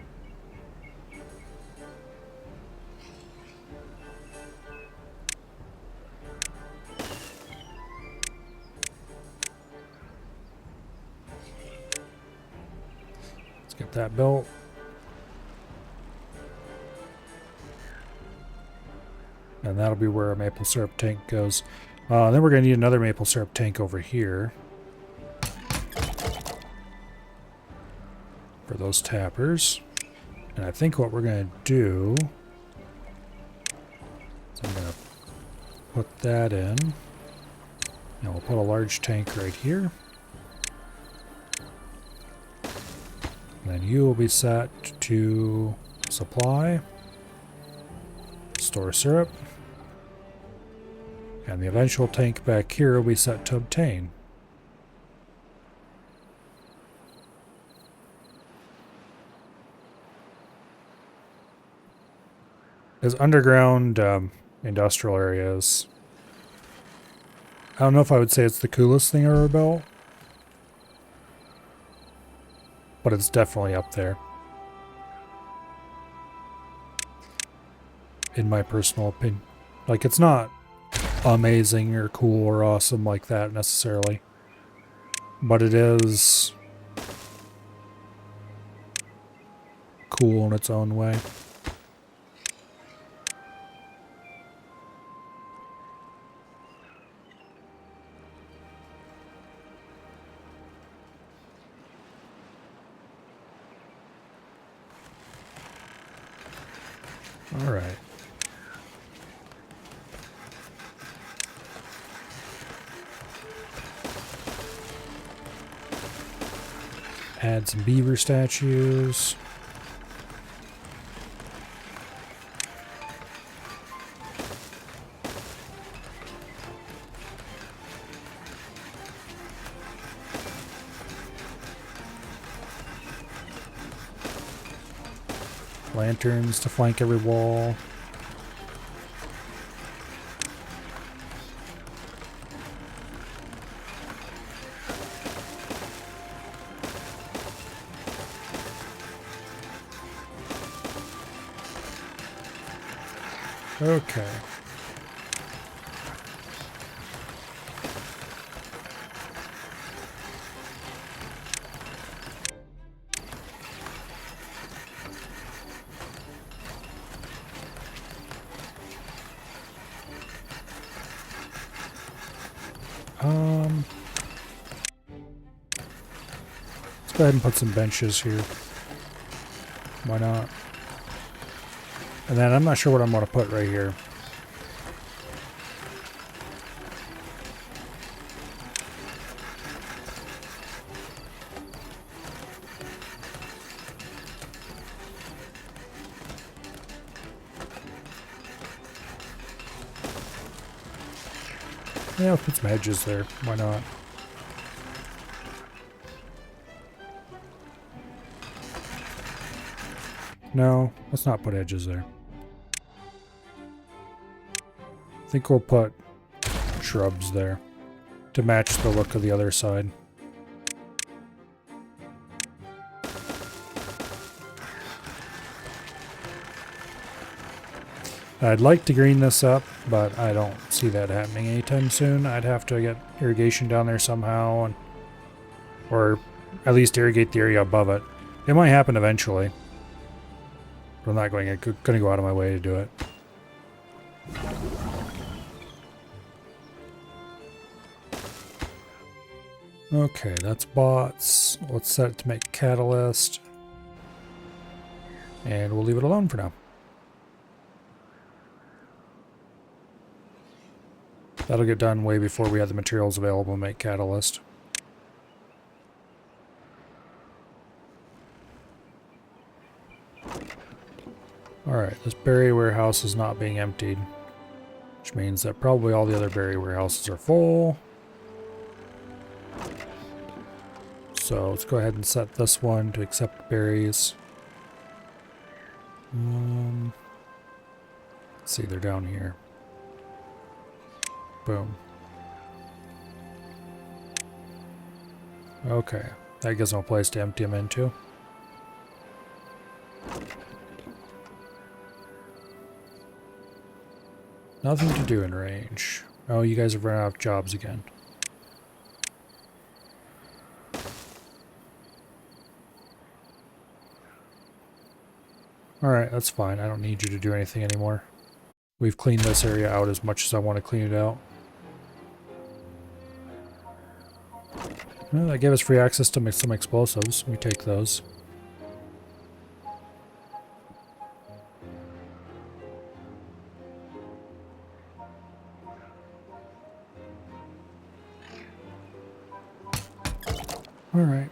Let's get that built. And that'll be where our maple syrup tank goes. Then we're going to need another maple syrup tank over here. For those tappers. And I think what we're going to do is I'm going to put that in. And we'll put a large tank right here. then you will be set to supply, store syrup, and the eventual tank back here will be set to obtain. There's underground industrial areas. I don't know if I would say it's the coolest thing I ever built, but it's definitely up there, in my personal opinion. Like, it's not amazing or cool or awesome like that necessarily, but it is cool in its own way. All right. Add some beaver statues. Lanterns to flank every wall. Okay. Let's go ahead and put some benches here. Why not? And then I'm not sure what I'm going to put right here. Yeah, I'll put some hedges there. Why not? No, let's not put edges there. I think we'll put shrubs there to match the look of the other side. I'd like to green this up, but I don't see that happening anytime soon. I'd have to get irrigation down there somehow, or at least irrigate the area above it. It might happen eventually. But I'm not going to go out of my way to do it. Okay, that's bots. Let's set it to make catalyst. And we'll leave it alone for now. That'll get done way before we have the materials available to make catalyst. Alright, this berry warehouse is not being emptied, which means that probably all the other berry warehouses are full. So let's go ahead and set this one to accept berries. Let's see, they're down here. Boom. Okay, that gives them a place to empty them into. Nothing to do in range. Oh, you guys have run out of jobs again. Alright, that's fine. I don't need you to do anything anymore. We've cleaned this area out as much as I want to clean it out. Well, that gave us free access to make some explosives. We take those. Alright.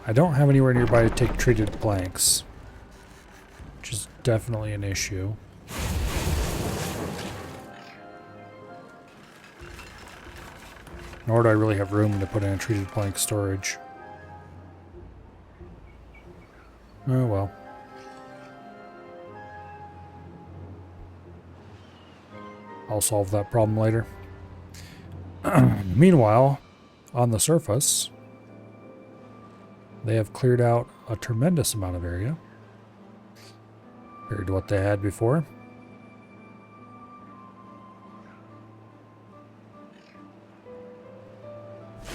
I don't have anywhere nearby to take treated planks, which is definitely an issue. Nor do I really have room to put in a treated plank storage. Oh well. I'll solve that problem later. Meanwhile, on the surface, they have cleared out a tremendous amount of area compared to what they had before. I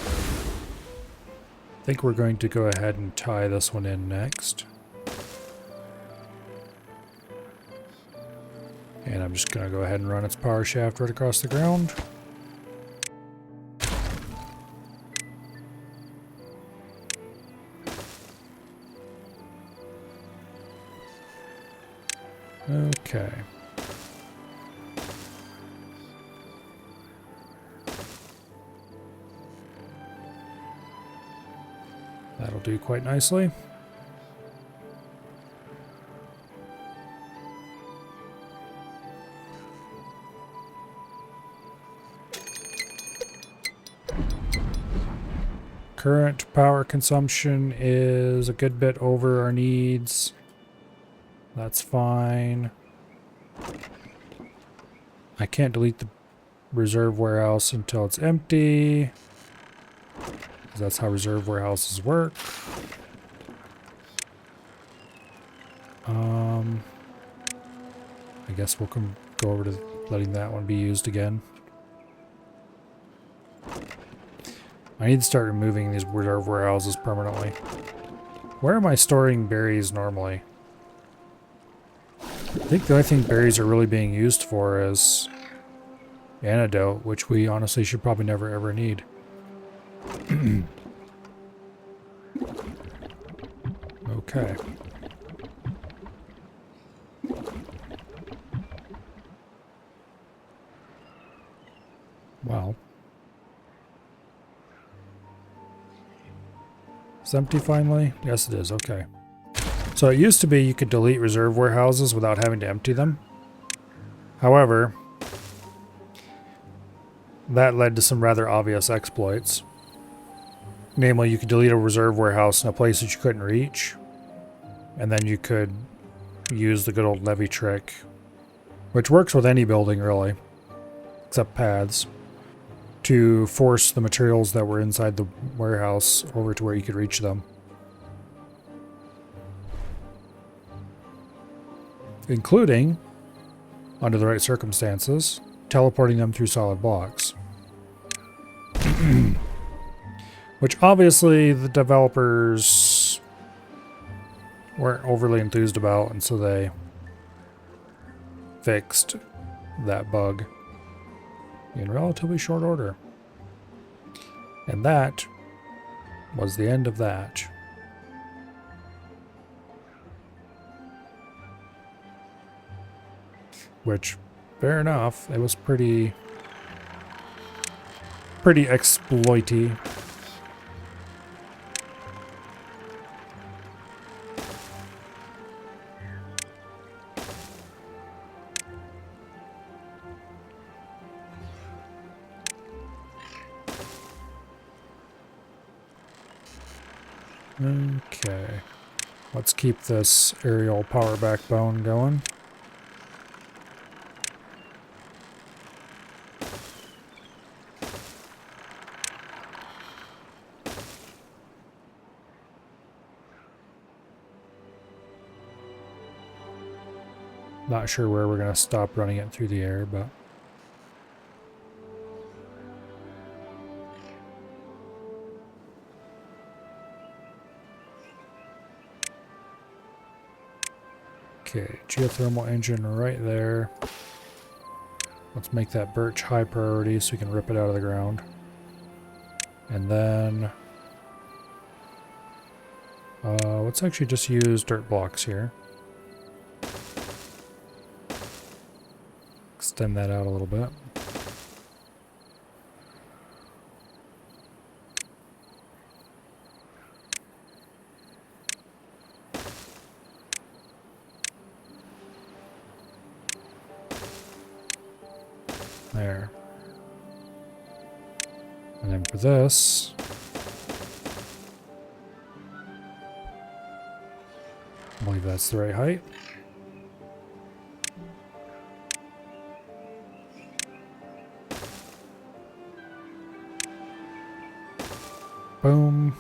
think we're going to go ahead and tie this one in next. And I'm just going to go ahead and run its power shaft right across the ground. Okay. That'll do quite nicely. Current power consumption is a good bit over our needs. That's fine. I can't delete the reserve warehouse until it's empty, because that's how reserve warehouses work. I guess we'll go over to letting that one be used again. I need to start removing these reserve warehouses permanently. Where am I storing berries normally? I think the only thing berries are really being used for is antidote, which we honestly should probably never ever need. Okay. Well. It's empty finally? Yes, it is. Okay. So it used to be you could delete reserve warehouses without having to empty them. However, that led to some rather obvious exploits. Namely, you could delete a reserve warehouse in a place that you couldn't reach, and then you could use the good old levy trick, which works with any building really, except paths, to force the materials that were inside the warehouse over to where you could reach them. Including, under the right circumstances, teleporting them through solid blocks. Which obviously the developers weren't overly enthused about, and so they fixed that bug in relatively short order. And that was the end of that. Which, fair enough, it was pretty exploity. Okay, let's keep this aerial power backbone going. Not sure where we're going to stop running it through the air, but okay, geothermal engine right there. Let's make that birch high priority so we can rip it out of the ground. And then let's actually just use dirt blocks here. Extend that out a little bit. There. And then for this, I believe that's the right height. Boom.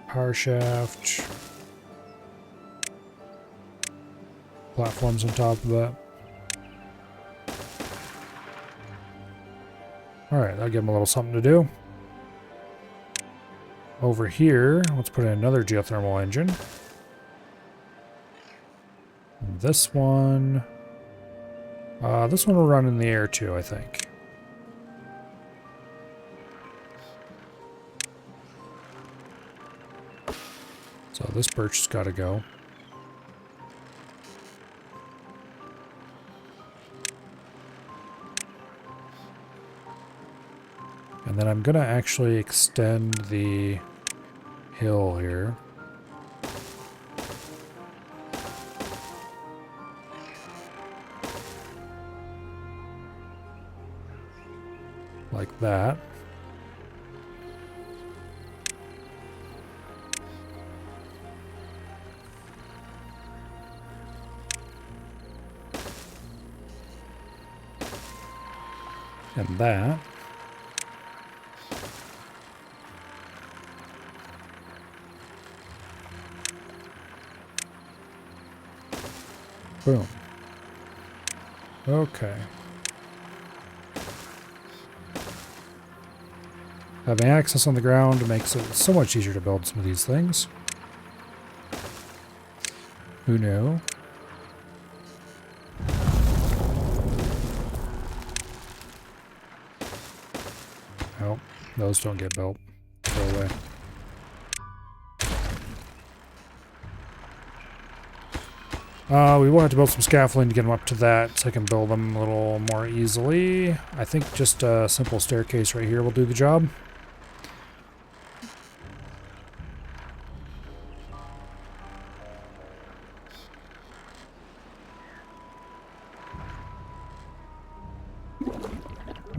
Power shaft. Platforms on top of that. Alright, that'll give them a little something to do. Over here, let's put in another geothermal engine. And this one will run in the air too, I think. So this birch has got to go. And then I'm going to actually extend the hill here. Like that. And that. Boom. Okay. Having access on the ground makes it so much easier to build some of these things. Who knew? Nope, those don't get built. Go away. We will have to build some scaffolding to get them up to that so I can build them a little more easily. I think just a simple staircase right here will do the job.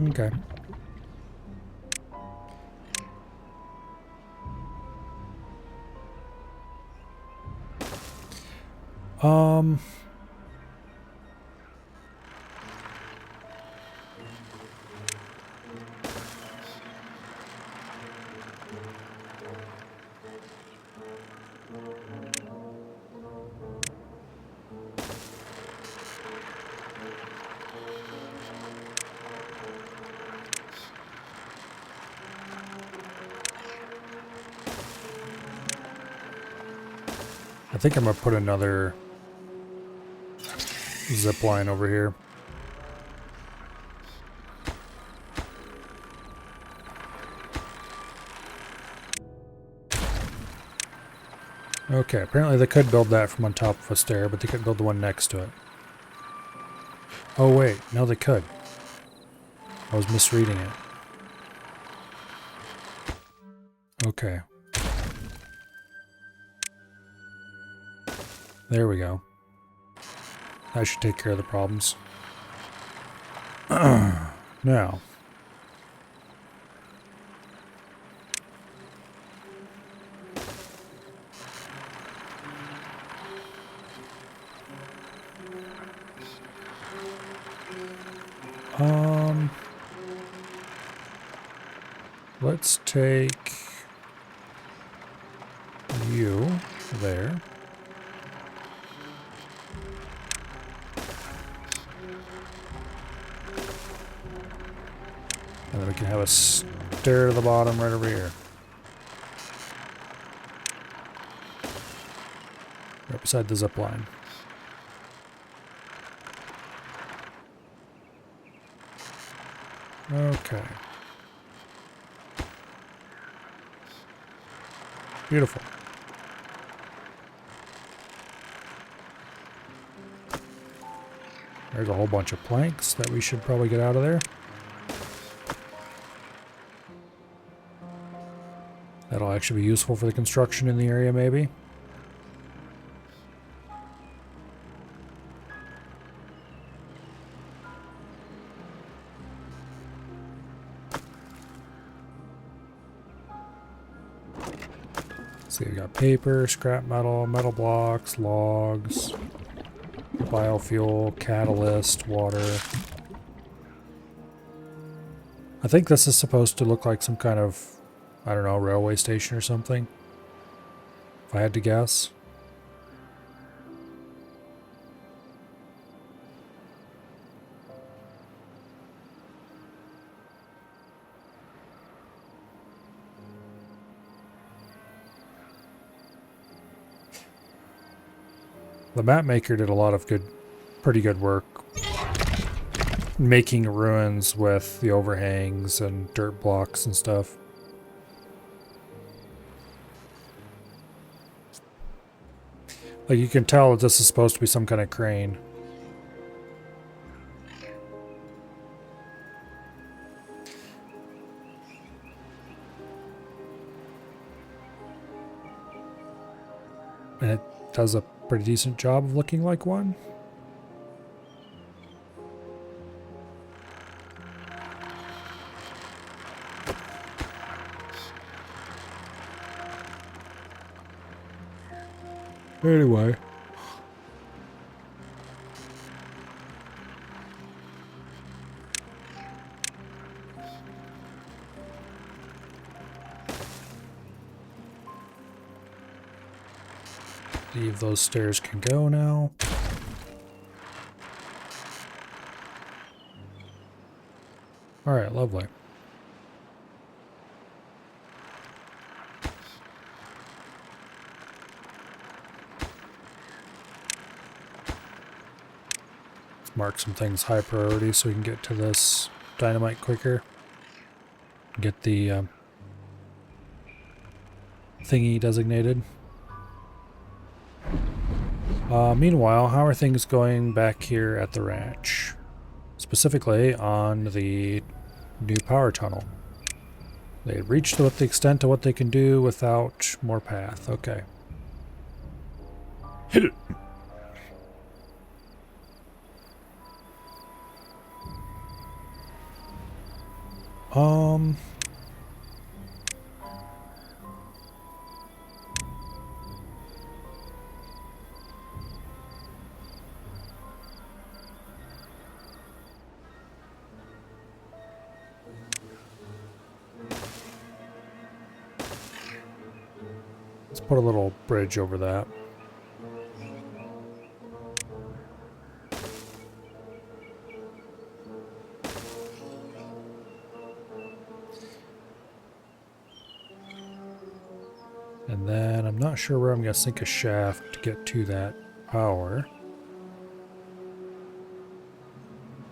Okay. I think I'm gonna put another zip line over here. Okay, apparently they could build that from on top of a stair, but they couldn't build the one next to it. Oh wait, no they could. I was misreading it. Okay. There we go. That should take care of the problems. Now. Let's take you there. And then we can have a stair to the bottom right over here. Right beside the zip line. Okay. Beautiful. There's a whole bunch of planks that we should probably get out of there. That'll actually be useful for the construction in the area, maybe. See, we got paper, scrap metal, metal blocks, logs, biofuel, catalyst, water. I think this is supposed to look like some kind of, I don't know, railway station or something. If I had to guess. The map maker did a lot of pretty good work making ruins with the overhangs and dirt blocks and stuff. Like, you can tell that this is supposed to be some kind of crane. And it does a pretty decent job of looking like one. Anyway. Leave those stairs can go now. Alright, lovely. Let's mark some things high priority so we can get to this dynamite quicker. Get the thingy designated. Meanwhile, how are things going back here at the ranch? Specifically on the new power tunnel. They reached the extent of what they can do without more path. Okay. Hit it. Let's put a little bridge over that. And then I'm not sure where I'm going to sink a shaft to get to that power.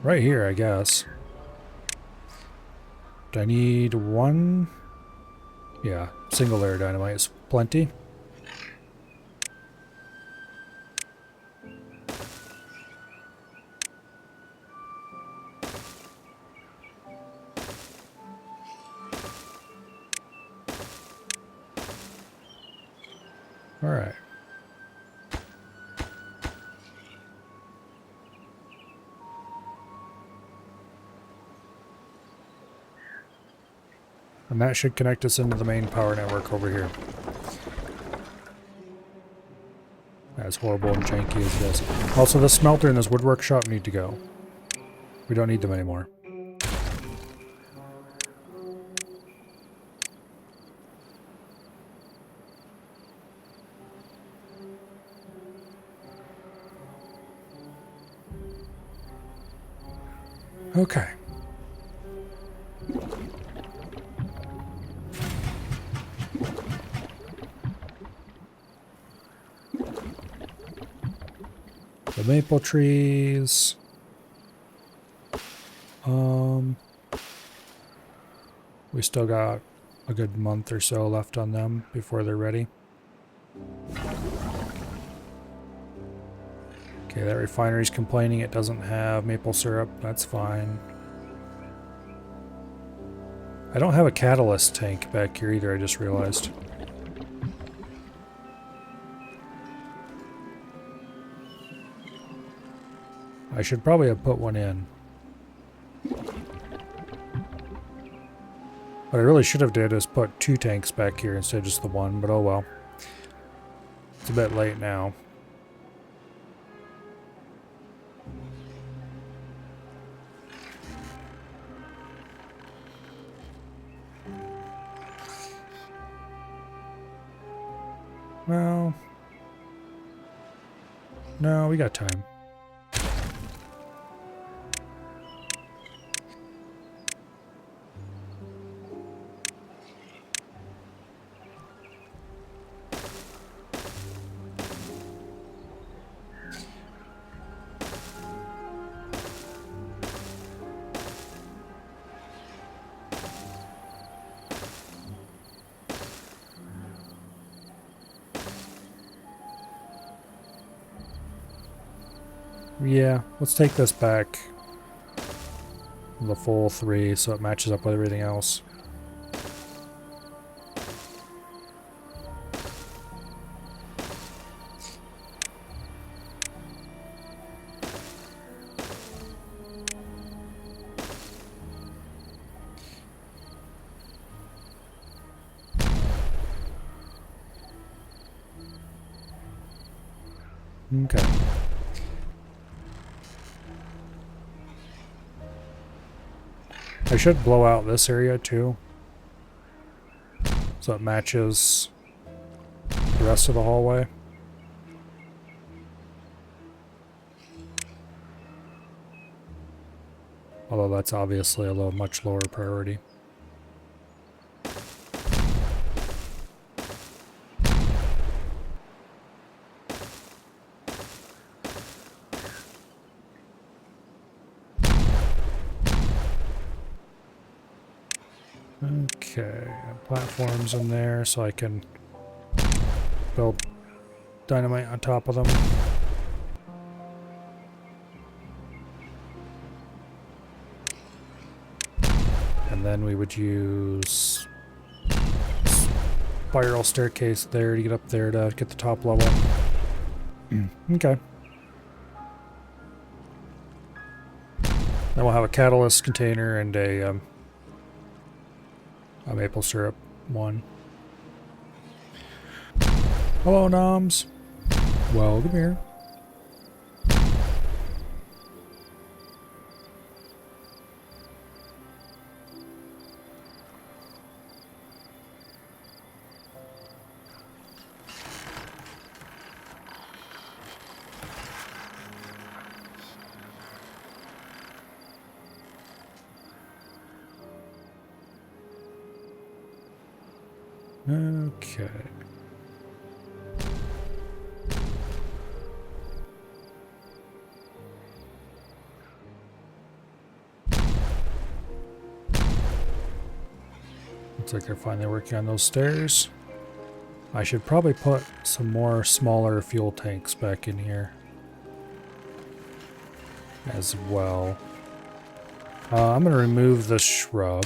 Right here, I guess. Do I need one? Yeah, single layer dynamite is plenty. All right. And that should connect us into the main power network over here. As horrible and janky as this. Also, the smelter and this woodwork shop need to go. We don't need them anymore. Okay. The maple trees. We still got a good month or so left on them before they're ready. Okay, that refinery's complaining it doesn't have maple syrup. That's fine. I don't have a catalyst tank back here either, I just realized. I should probably have put one in. What I really should have did is put 2 tanks back here instead of just the one, but oh well. It's a bit late now. Well, no, we got time. Yeah, let's take this back the full 3 so it matches up with everything else. Okay. I should blow out this area too, so it matches the rest of the hallway. Although that's obviously a much lower priority. Okay, platforms in there so I can build dynamite on top of them. And then we would use spiral staircase there to get up there to get the top level. Okay. Then we'll have a catalyst container and a maple syrup one. Hello, Noms. Welcome here. Okay. Looks like they're finally working on those stairs. I should probably put some more smaller fuel tanks back in here as well. I'm going to remove the shrub.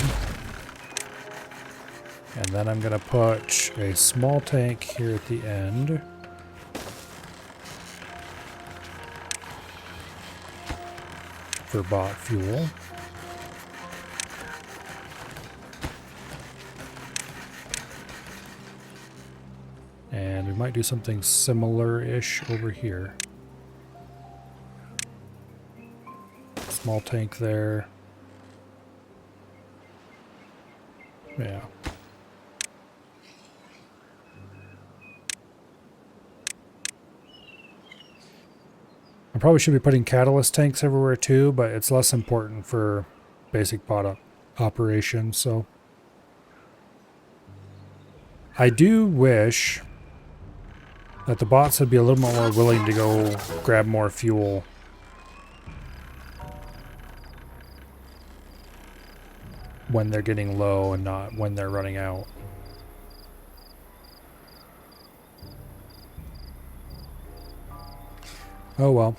And then I'm going to put a small tank here at the end. For bot fuel. And we might do something similar-ish over here. Small tank there. Yeah. I probably should be putting catalyst tanks everywhere too, but it's less important for basic bot operations, so. I do wish that the bots would be a little more willing to go grab more fuel. When they're getting low and not when they're running out. Oh well.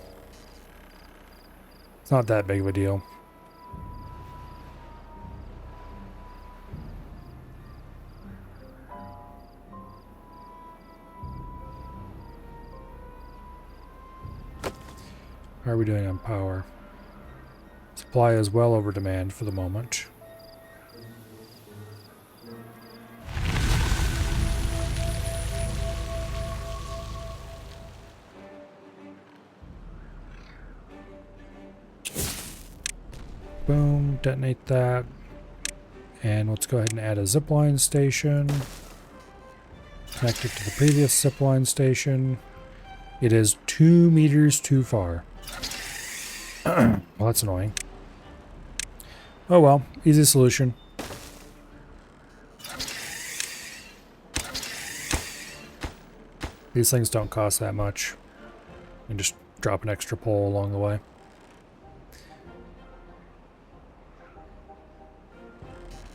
It's not that big of a deal. How are we doing on power? Supply is well over demand for the moment. Boom, detonate that. And let's go ahead and add a zipline station. Connect it to the previous zipline station. It is 2 meters too far. Well, that's annoying. Oh well, easy solution. These things don't cost that much. And just drop an extra pole along the way.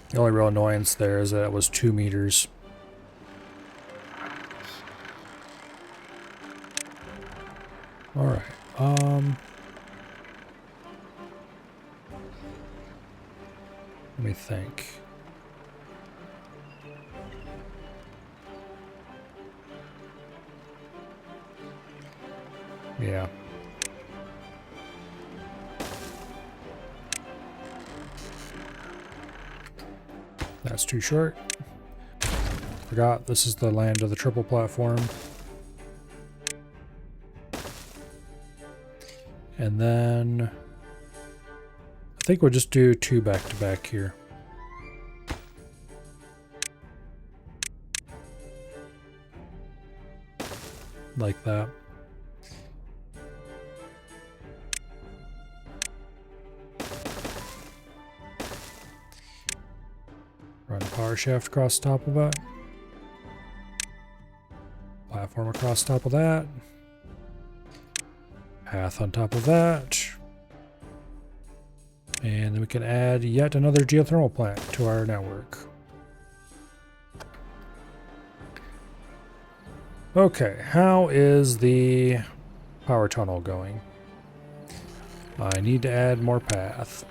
The only real annoyance there is that it was 2 meters. Alright, let me think. Yeah. That's too short. Forgot this is the land of the triple platform. And then I think we'll just do 2 back to back here. Like that. Run a power shaft across the top of it. Platform across the top of that. Path on top of that. And then we can add yet another geothermal plant to our network. Okay, how is the power tunnel going? I need to add more path.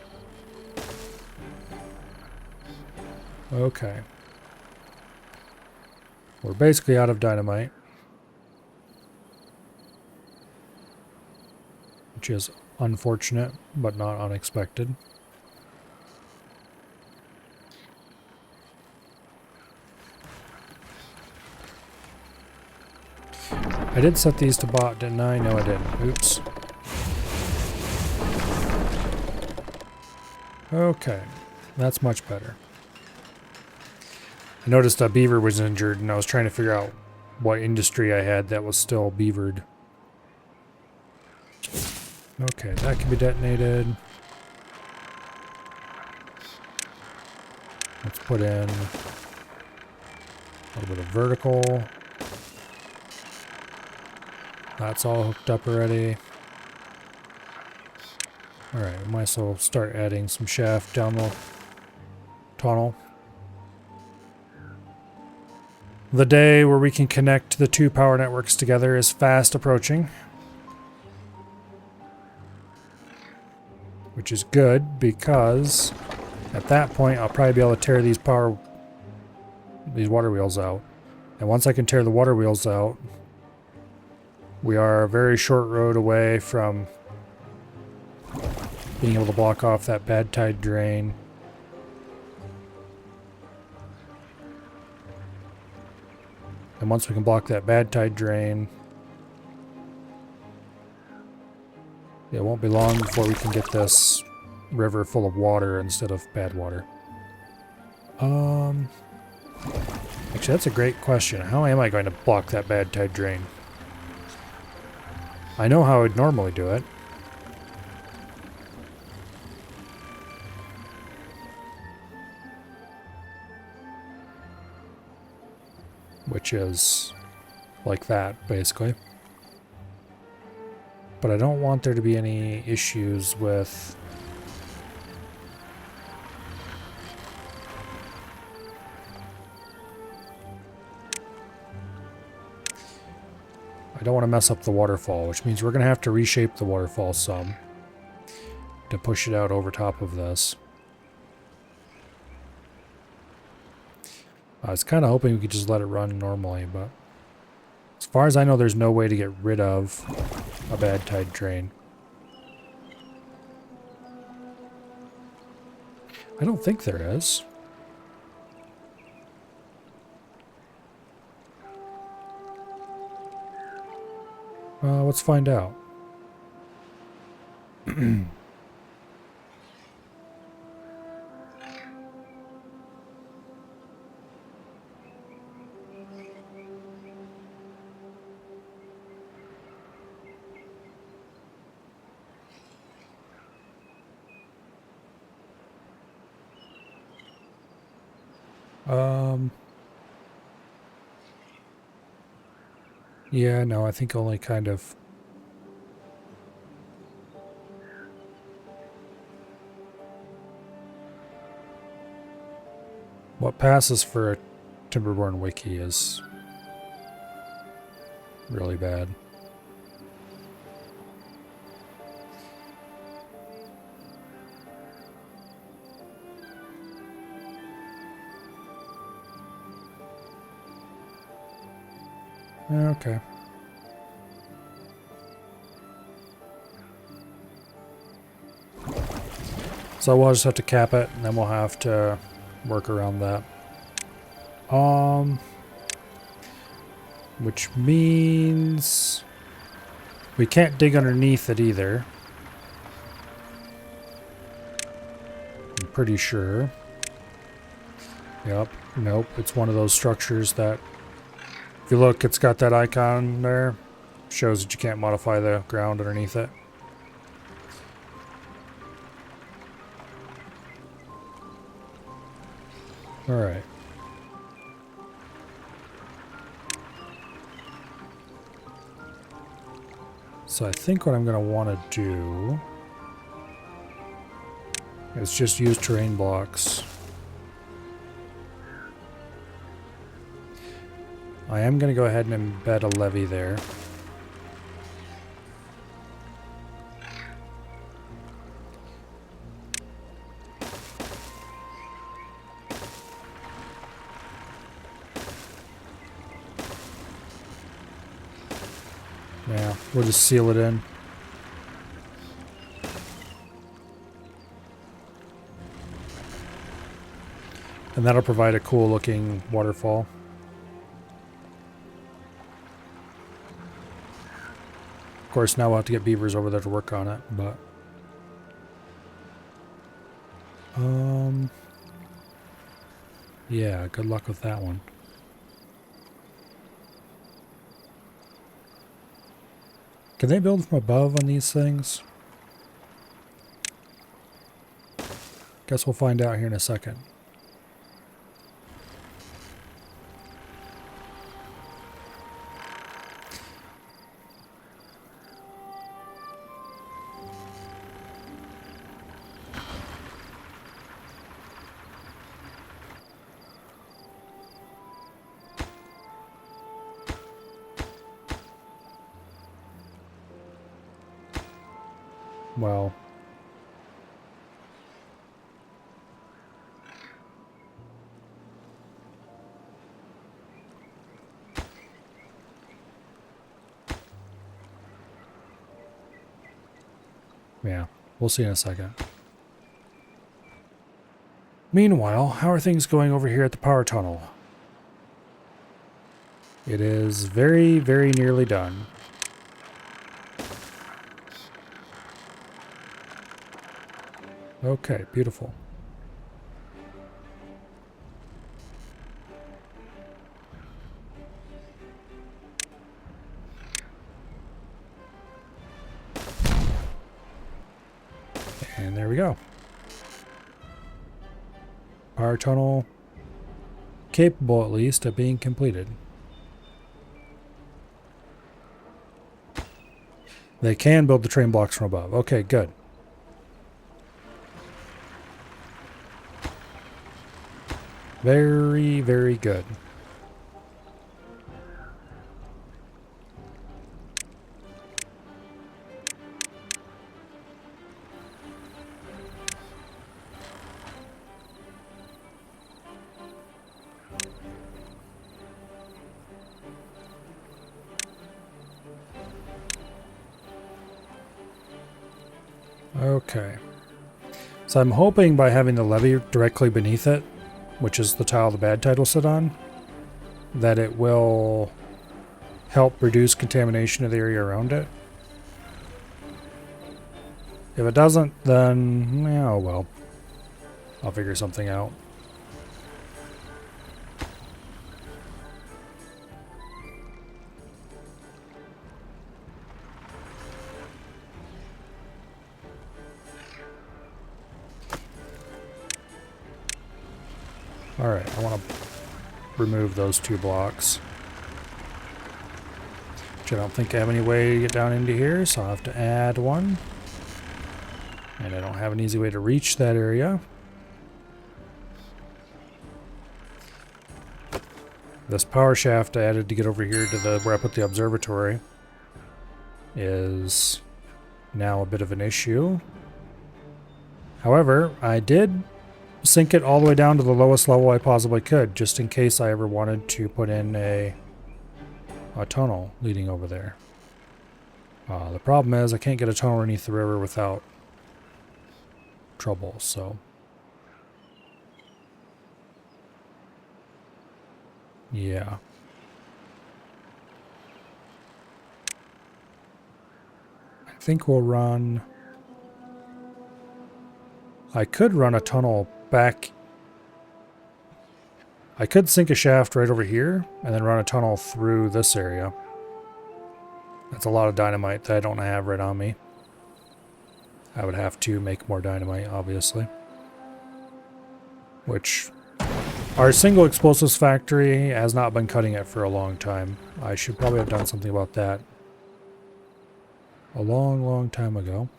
Okay. We're basically out of dynamite. Which is unfortunate, but not unexpected. I did set these to bot, didn't I? No, I didn't. Oops. Okay, that's much better. I noticed a beaver was injured, and I was trying to figure out what industry I had that was still beavered. Okay, that can be detonated. Let's put in a little bit of vertical. That's all hooked up already. Alright, we might as well start adding some shaft down the tunnel. The day where we can connect the 2 power networks together is fast approaching. Which is good, because at that point I'll probably be able to tear these water wheels out. And once I can tear the water wheels out, we are a very short road away from being able to block off that bad tide drain. And once we can block that bad tide drain, it won't be long before we can get this river full of water instead of bad water. Actually, that's a great question. How am I going to block that bad tide drain? I know how I would normally do it. Which is like that, basically. But I don't want there to be any issues with I don't want to mess up the waterfall, which means we're going to have to reshape the waterfall some to push it out over top of this. I was kind of hoping we could just let it run normally, but as far as I know, there's no way to get rid of a bad tide drain. I don't think there is. Let's find out. Yeah, no, I think only kind of. What passes for a Timberborn wiki is really bad. Okay. So we'll just have to cap it, and then we'll have to work around that. Which means we can't dig underneath it either. I'm pretty sure. Yep. Nope. It's one of those structures that, if you look, it's got that icon there. Shows that you can't modify the ground underneath it. Alright. So I think what I'm going to want to do is just use terrain blocks. I am going to go ahead and embed a levee there. Yeah, we'll just seal it in. And that'll provide a cool looking waterfall. Of course, now we'll have to get beavers over there to work on it, but... yeah, good luck with that one. Can they build from above on these things? Guess we'll find out here in a second. Well... yeah, we'll see in a second. Meanwhile, how are things going over here at the power tunnel? It is very, very nearly done. Okay, beautiful. And there we go. Power tunnel capable, at least, of being completed. They can build the train blocks from above. Okay, good. Very, very good. Okay. So I'm hoping by having the levee directly beneath it, which is the tile the bad tide will sit on, that it will help reduce contamination of the area around it. If it doesn't, then, oh well. I'll figure something out. Alright, I want to remove those 2 blocks. Which I don't think I have any way to get down into here, so I'll have to add one. And I don't have an easy way to reach that area. This power shaft I added to get over here to where I put the observatory is now a bit of an issue. However, I did sink it all the way down to the lowest level I possibly could, just in case I ever wanted to put in a tunnel leading over there. The problem is I can't get a tunnel underneath the river without trouble, so... yeah. I think we'll run... I could run a tunnel back... I could sink a shaft right over here, and then run a tunnel through this area. That's a lot of dynamite that I don't have right on me. I would have to make more dynamite, obviously. Which... our single explosives factory has not been cutting it for a long time. I should probably have done something about that a long, long time ago.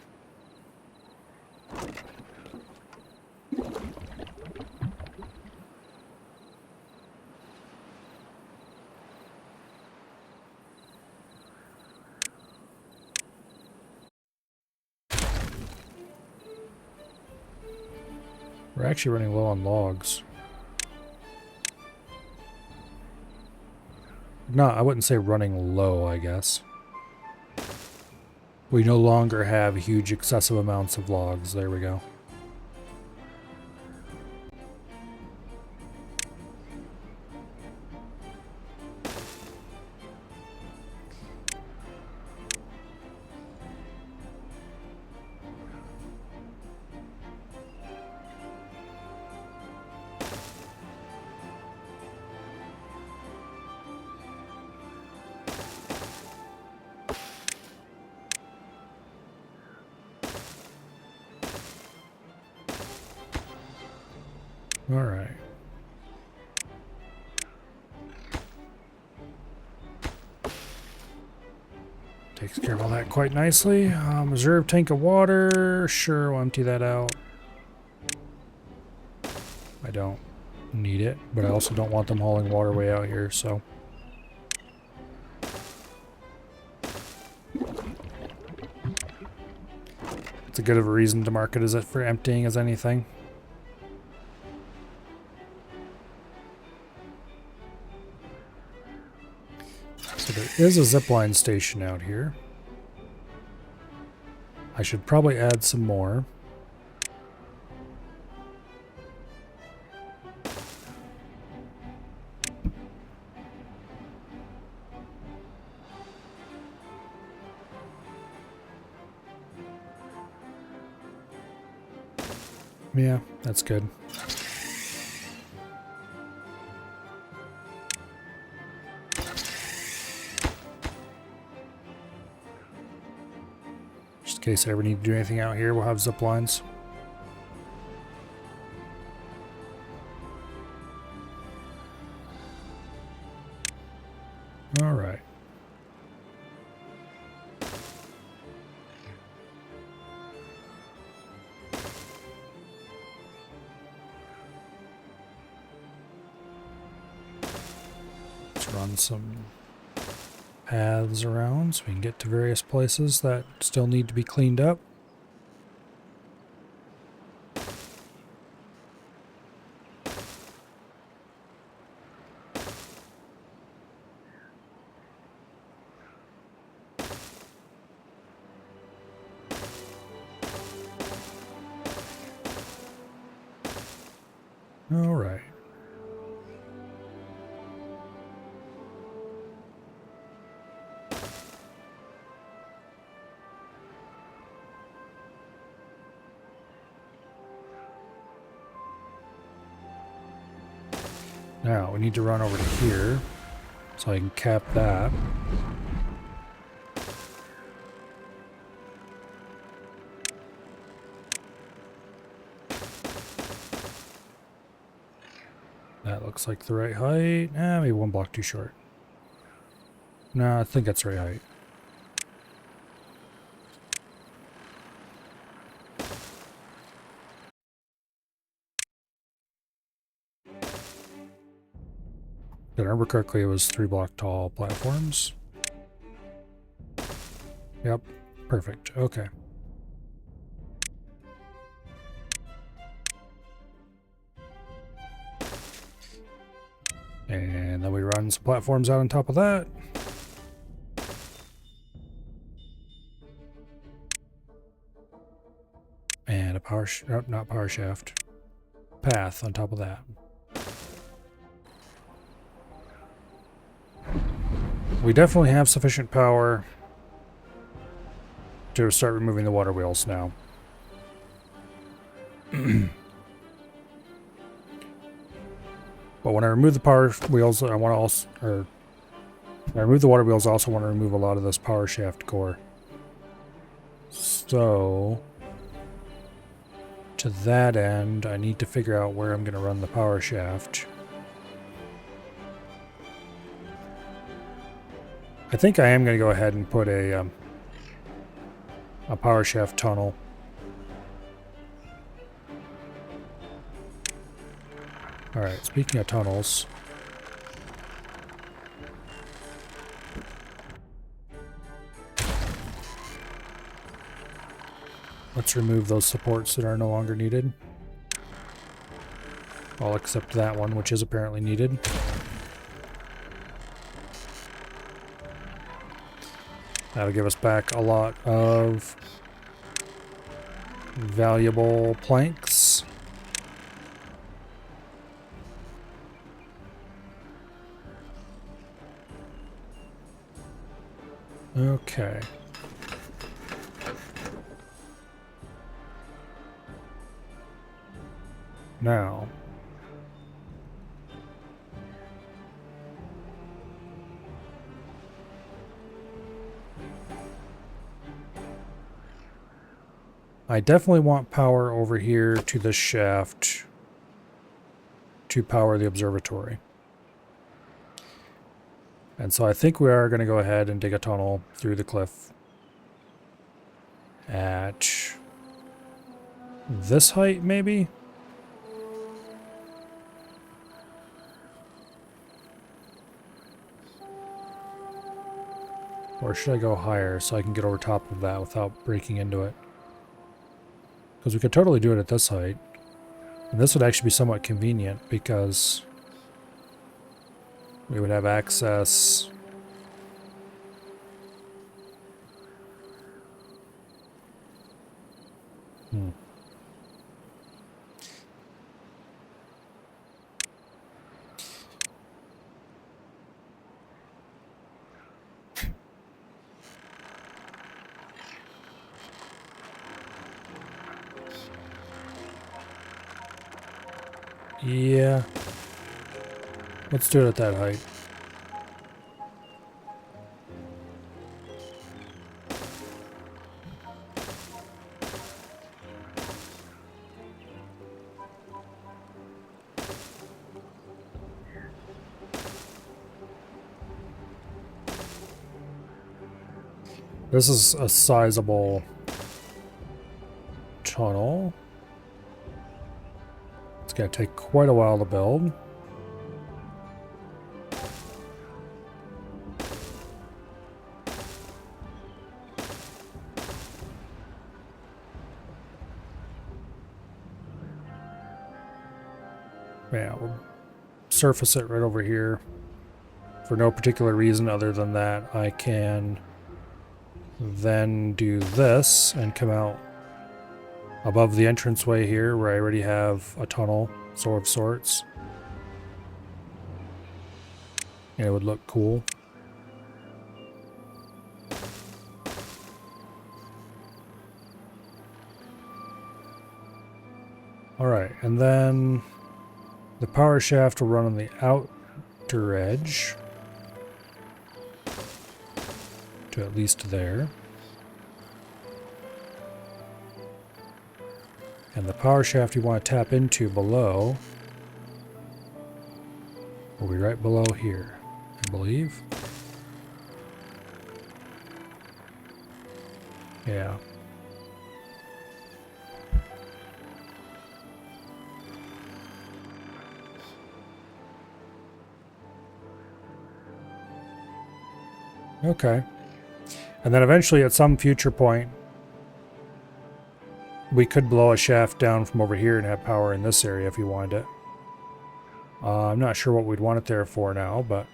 We're actually running low on logs. No, I wouldn't say running low, I guess. We no longer have huge excessive amounts of logs. There we go. All right. Takes care of all that quite nicely. Reserve tank of water. Sure, we'll empty that out. I don't need it, but I also don't want them hauling water way out here, so... it's as good of a reason to mark it as it for emptying as anything. So there is a zipline station out here. I should probably add some more. Yeah, that's good. Just in case I ever need to do anything out here, we'll have zip lines. All right. Run some paths around so we can get to various places that still need to be cleaned up. All right. Now, we need to run over to here so I can cap that. That looks like the right height. Maybe one block too short. No, I think that's the right height. If I remember correctly, it was 3 block tall platforms. Yep, perfect. Okay. And then we run some platforms out on top of that. And a power, not power shaft, path on top of that. We definitely have sufficient power to start removing the water wheels now. But when I remove the power wheels, I want to also, or when I remove the water wheels, I also want to remove a lot of this power shaft core. So, to that end, I need to figure out where I'm going to run the power shaft. I think I am going to go ahead and put a power shaft tunnel. Alright, speaking of tunnels. Let's remove those supports that are no longer needed. All except that one, which is apparently needed. That'll give us back a lot of valuable planks. Okay. Now, I definitely want power over here to this shaft to power the observatory. And so I think we are going to go ahead and dig a tunnel through the cliff at this height, maybe? Or should I go higher so I can get over top of that without breaking into it? Because we could totally do it at this height. And this would actually be somewhat convenient because we would have access. Yeah. Let's do it at that height. This is a sizable tunnel. It's going to take quite a while to build. Yeah, we'll surface it right over here. For no particular reason other than that I can then do this and come out above the entranceway here where I already have a tunnel of sorts. And it would look cool. Alright, and then the power shaft will run on the outer edge to at least there. And the power shaft you want to tap into below will be right below here, I believe. Yeah. Okay. And then eventually at some future point, we could blow a shaft down from over here and have power in this area if you wanted it. I'm not sure what we'd want it there for now, but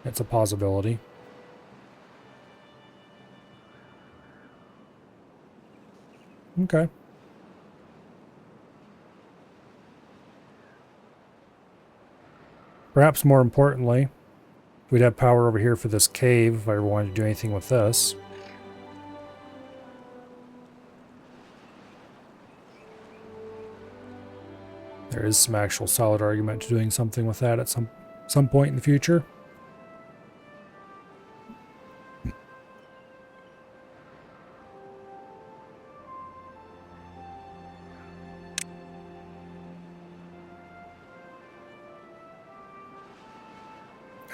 it's a possibility. Okay. Perhaps more importantly, we'd have power over here for this cave if I ever wanted to do anything with this. There is some actual solid argument to doing something with that at some point in the future.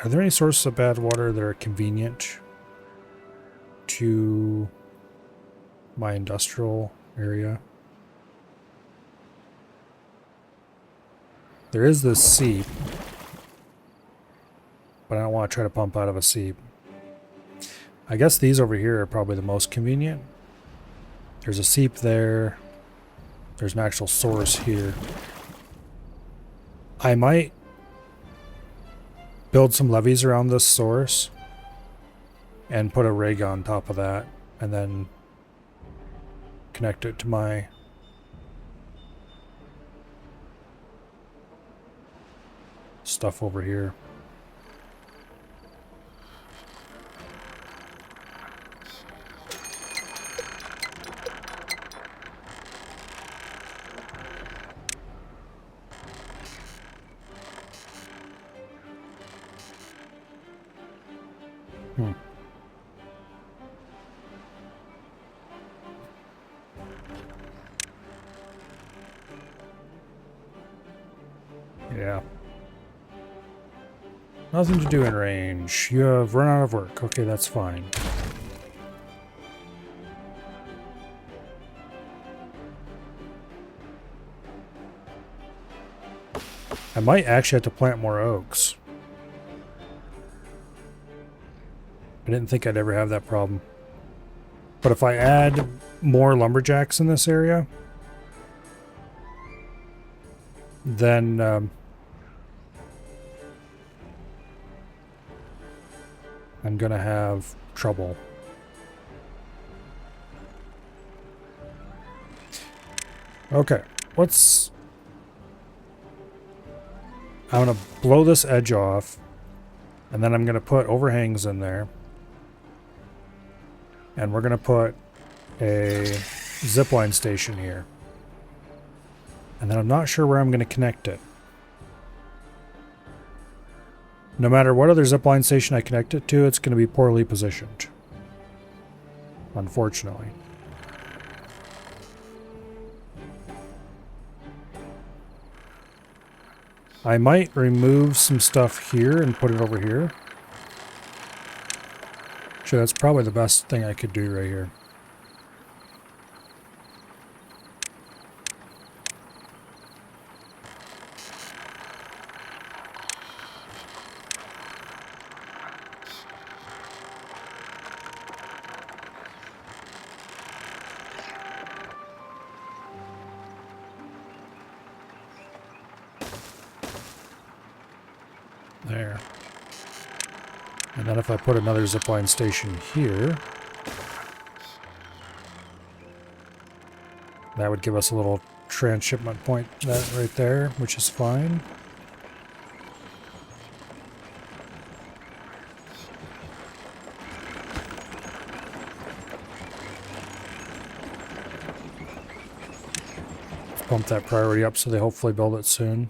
Are there any sources of bad water that are convenient to my industrial area? There is this seep, but I don't want to try to pump out of a seep. I guess these over here are probably the most convenient. There's a seep there. There's an actual source here. I might build some levees around this source and put a rig on top of that and then connect it to my stuff over here. Yeah. Nothing to do in range. You have run out of work. Okay, that's fine. I might actually have to plant more oaks. I didn't think I'd ever have that problem. But if I add more lumberjacks in this area, then I'm gonna have trouble. Okay, I'm gonna blow this edge off, and then I'm gonna put overhangs in there. And we're gonna put a zipline station here. And then I'm not sure where I'm gonna connect it. No matter what other zipline station I connect it to, it's going to be poorly positioned. Unfortunately. I might remove some stuff here and put it over here. Actually, that's probably the best thing I could do right here. There. And then if I put another zipline station here, that would give us a little transshipment point right there, which is fine. Let's bump that priority up so they hopefully build it soon.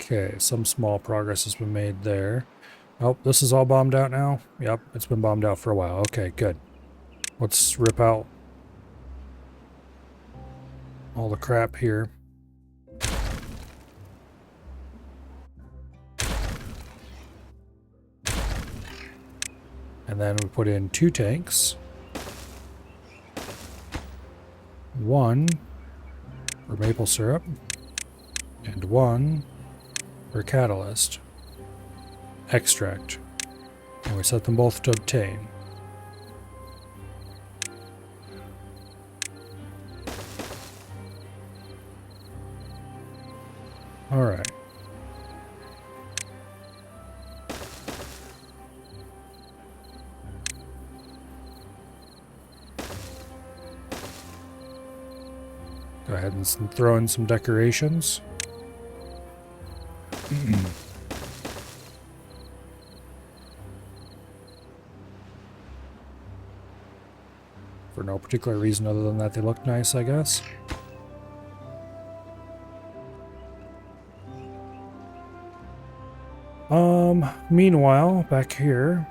Okay, some small progress has been made there. Oh, this is all bombed out now? Yep, it's been bombed out for a while. Okay, good. Let's rip out all the crap here. And then we put in 2 tanks. 1 for maple syrup. And 1 for catalyst. Extract. And we set them both to obtain. Alright. Go ahead and throw in some decorations. For no particular reason other than that they look nice, I guess. Meanwhile, back here,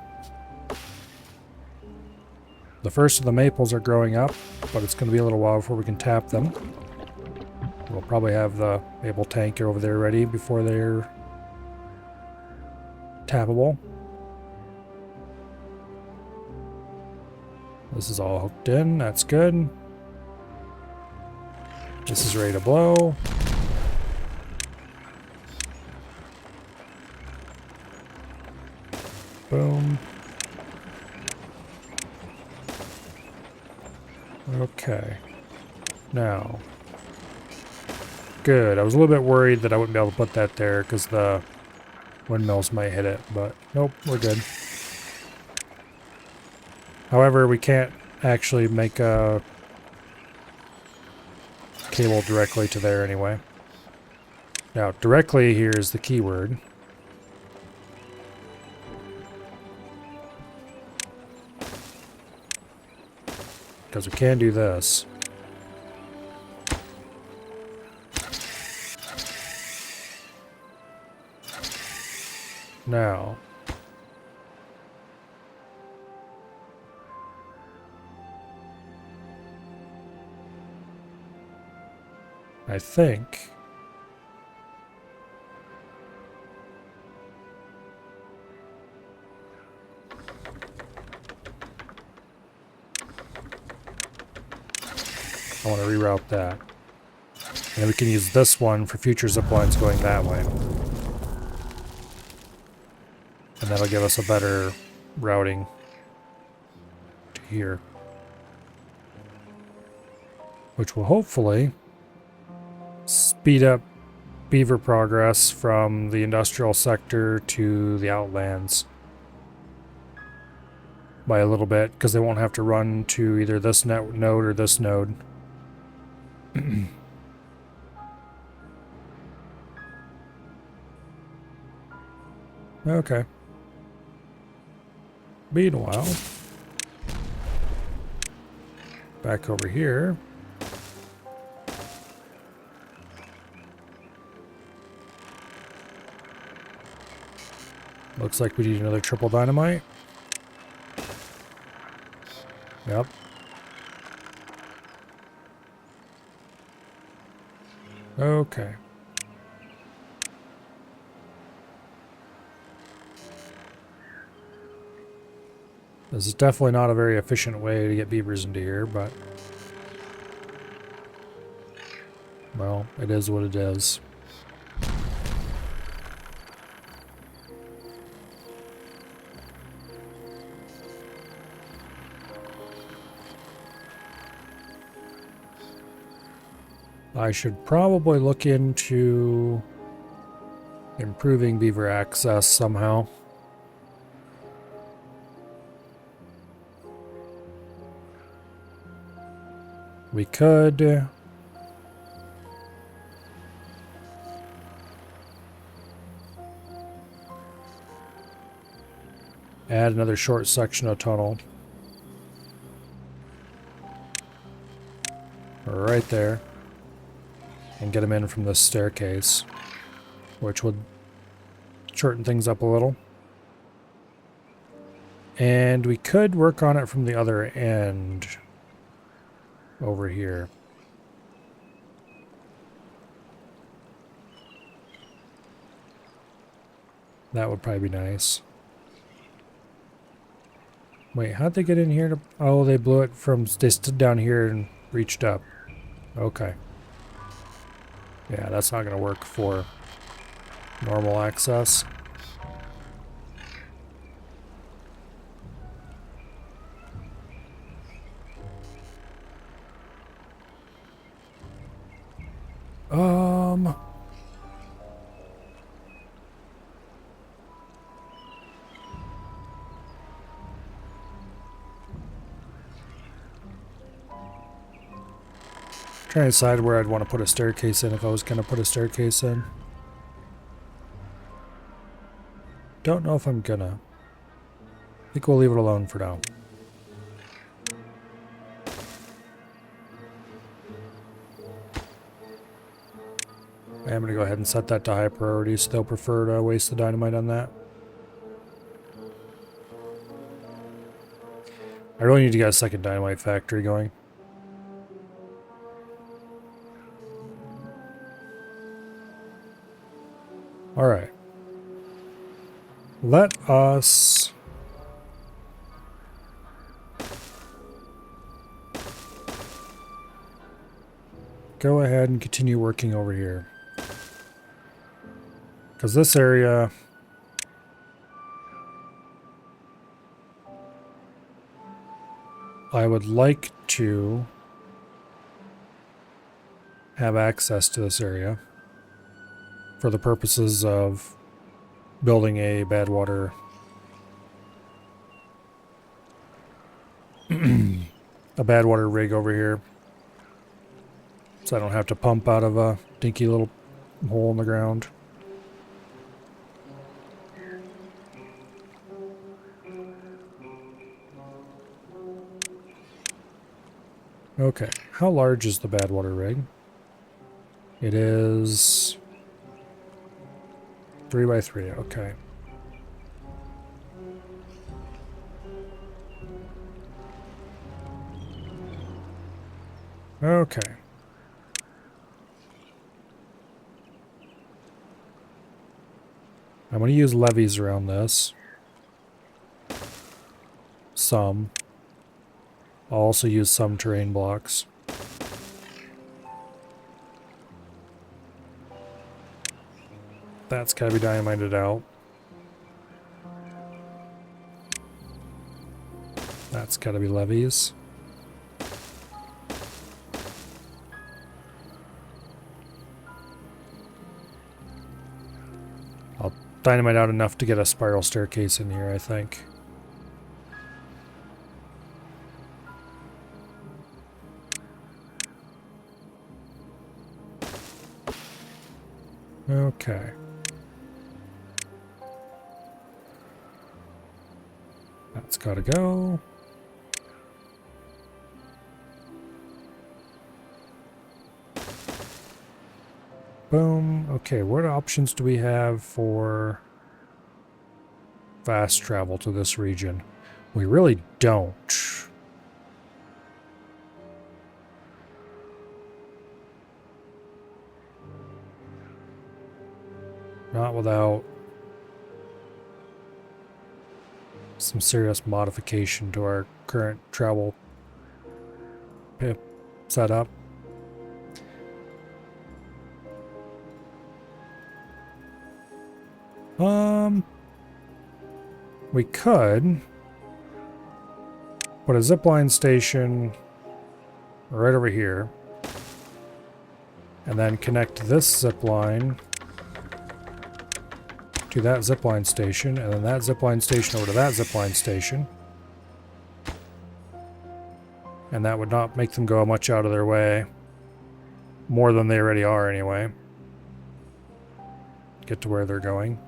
the first of the maples are growing up, but it's going to be a little while before we can tap them. We'll probably have the maple tank over there ready before they're tappable. This is all hooked in, that's good. This is ready to blow. Boom. Okay. Now. Good. I was a little bit worried that I wouldn't be able to put that there because the windmills might hit it, but nope, we're good. However, we can't actually make a cable directly to there anyway. Now, directly here is the keyword. Because we can do this. Now. I think. I want to reroute that. And then we can use this one for future zip lines going that way. And that'll give us a better routing to here. Which will hopefully speed up beaver progress from the industrial sector to the outlands by a little bit, because they won't have to run to either this node or this node. Okay. Meanwhile, back over here. Looks like we need another triple dynamite. Yep. Okay. This is definitely not a very efficient way to get beavers into here, but well, it is what it is. I should probably look into improving beaver access somehow. We could add another short section of tunnel right there and get them in from this staircase, which would shorten things up a little. And we could work on it from the other end over here. That would probably be nice. Wait, how'd they get in here? Oh, they blew it from... They stood down here and reached up. Okay. Yeah, that's not going to work for normal access. Trying to decide where I'd want to put a staircase in if I was going to put a staircase in. Don't know if I'm gonna. I think we'll leave it alone for now. I'm going to go ahead and set that to high priority, so they'll prefer to waste the dynamite on that. I really need to get a second dynamite factory going. Alright. Let us... go ahead and continue working over here. Because this area... I would like to have access to this area for the purposes of building a bad water a bad water rig over here, so I don't have to pump out of a dinky little hole in the ground. Okay, how large is the bad water rig? It is 3 by 3, okay. Okay. I'm going to use levees around this. Some. I'll also use some terrain blocks. That's gotta be dynamited out. That's gotta be levees. I'll dynamite out enough to get a spiral staircase in here, I think. Okay. That's gotta go. Boom. Okay, what options do we have for fast travel to this region? We really don't. Not without some serious modification to our current travel setup. We could put a zipline station right over here, and then connect this zipline to that zipline station, and then that zipline station over to that zipline station. And that would not make them go much out of their way. More than they already are, anyway. Get to where they're going.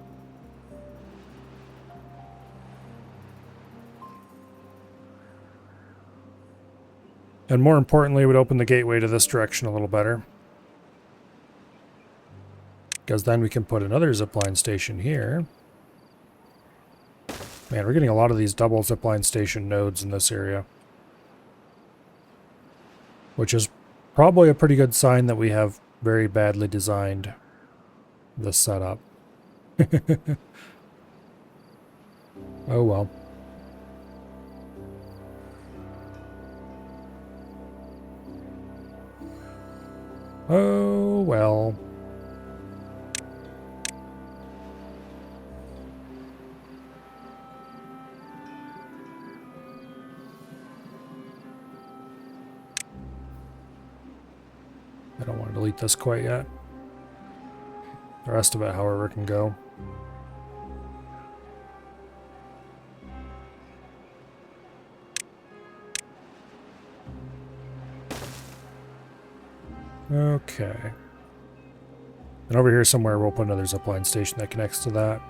And more importantly, it would open the gateway to this direction a little better. Because then we can put another zipline station here. Man, we're getting a lot of these double zipline station nodes in this area. Which is probably a pretty good sign that we have very badly designed this setup. Oh well. Oh well. I don't want to delete this quite yet. The rest of it, however, can go. Okay. And over here somewhere we'll put another zipline station that connects to that.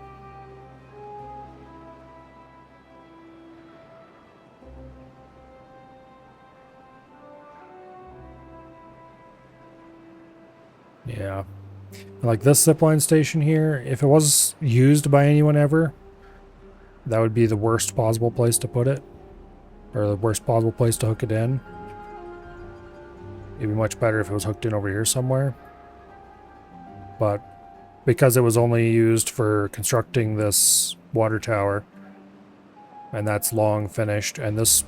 Yeah. Like this zipline station here, if it was used by anyone ever, that would be the worst possible place to put it. Or the worst possible place to hook it in. It'd be much better if it was hooked in over here somewhere. But because it was only used for constructing this water tower, and that's long finished, and this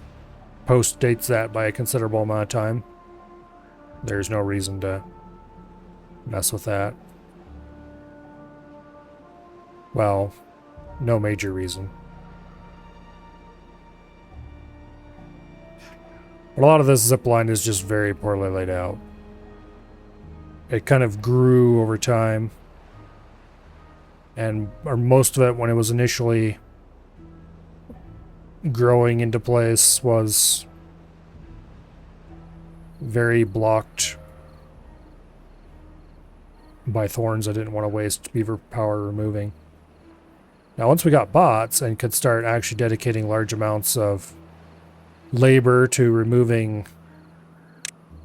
post dates that by a considerable amount of time, there's no reason to mess with that. Well, no major reason. But a lot of this zip line is just very poorly laid out. It kind of grew over time. Or most of it, when it was initially growing into place, was very blocked by thorns I didn't want to waste beaver power removing. Now, once we got bots and could start actually dedicating large amounts of labor to removing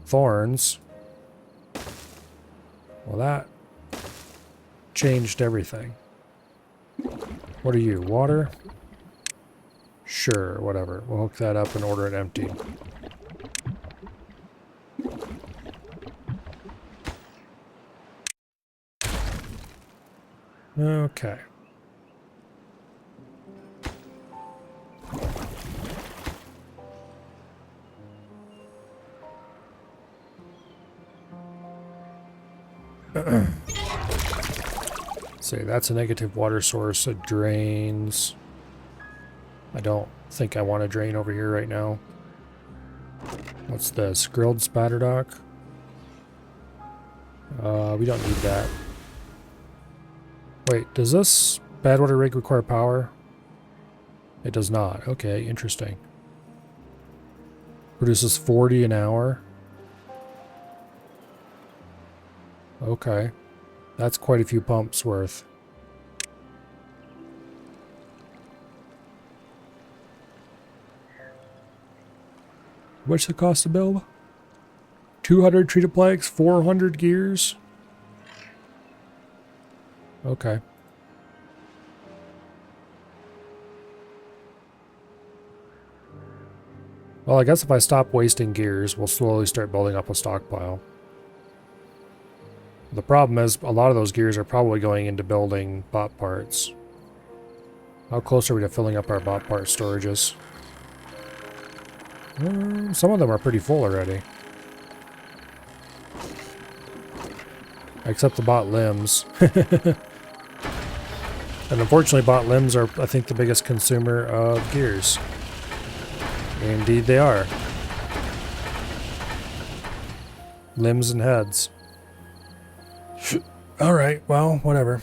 thorns, well, that changed everything. What are you, water? Sure, whatever. We'll hook that up and order it empty. Okay. See, that's a negative water source. It drains. I don't think I want to drain over here right now. What's this? Grilled spatter dock? We don't need that. Wait, does this bad water rig require power? It does not. Okay, interesting. Produces 40 an hour. Okay. That's quite a few pumps worth. What's the cost to build? 200 treated planks, 400 gears? Okay. Well, I guess if I stop wasting gears, we'll slowly start building up a stockpile. The problem is, a lot of those gears are probably going into building bot parts. How close are we to filling up our bot part storages? Some of them are pretty full already. Except the bot limbs. And unfortunately, bot limbs are, I think, the biggest consumer of gears. Indeed they are. Limbs and heads. Alright, well, whatever.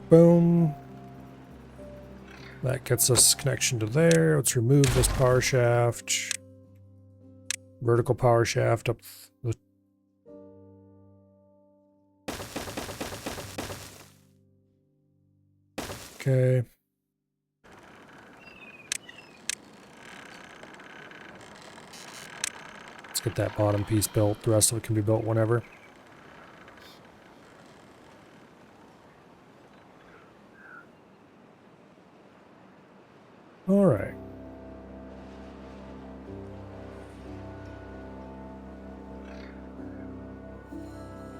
Boom. That gets us connection to there. Let's remove this power shaft. Vertical power shaft up the... Okay. Let's get that bottom piece built. The rest of it can be built whenever.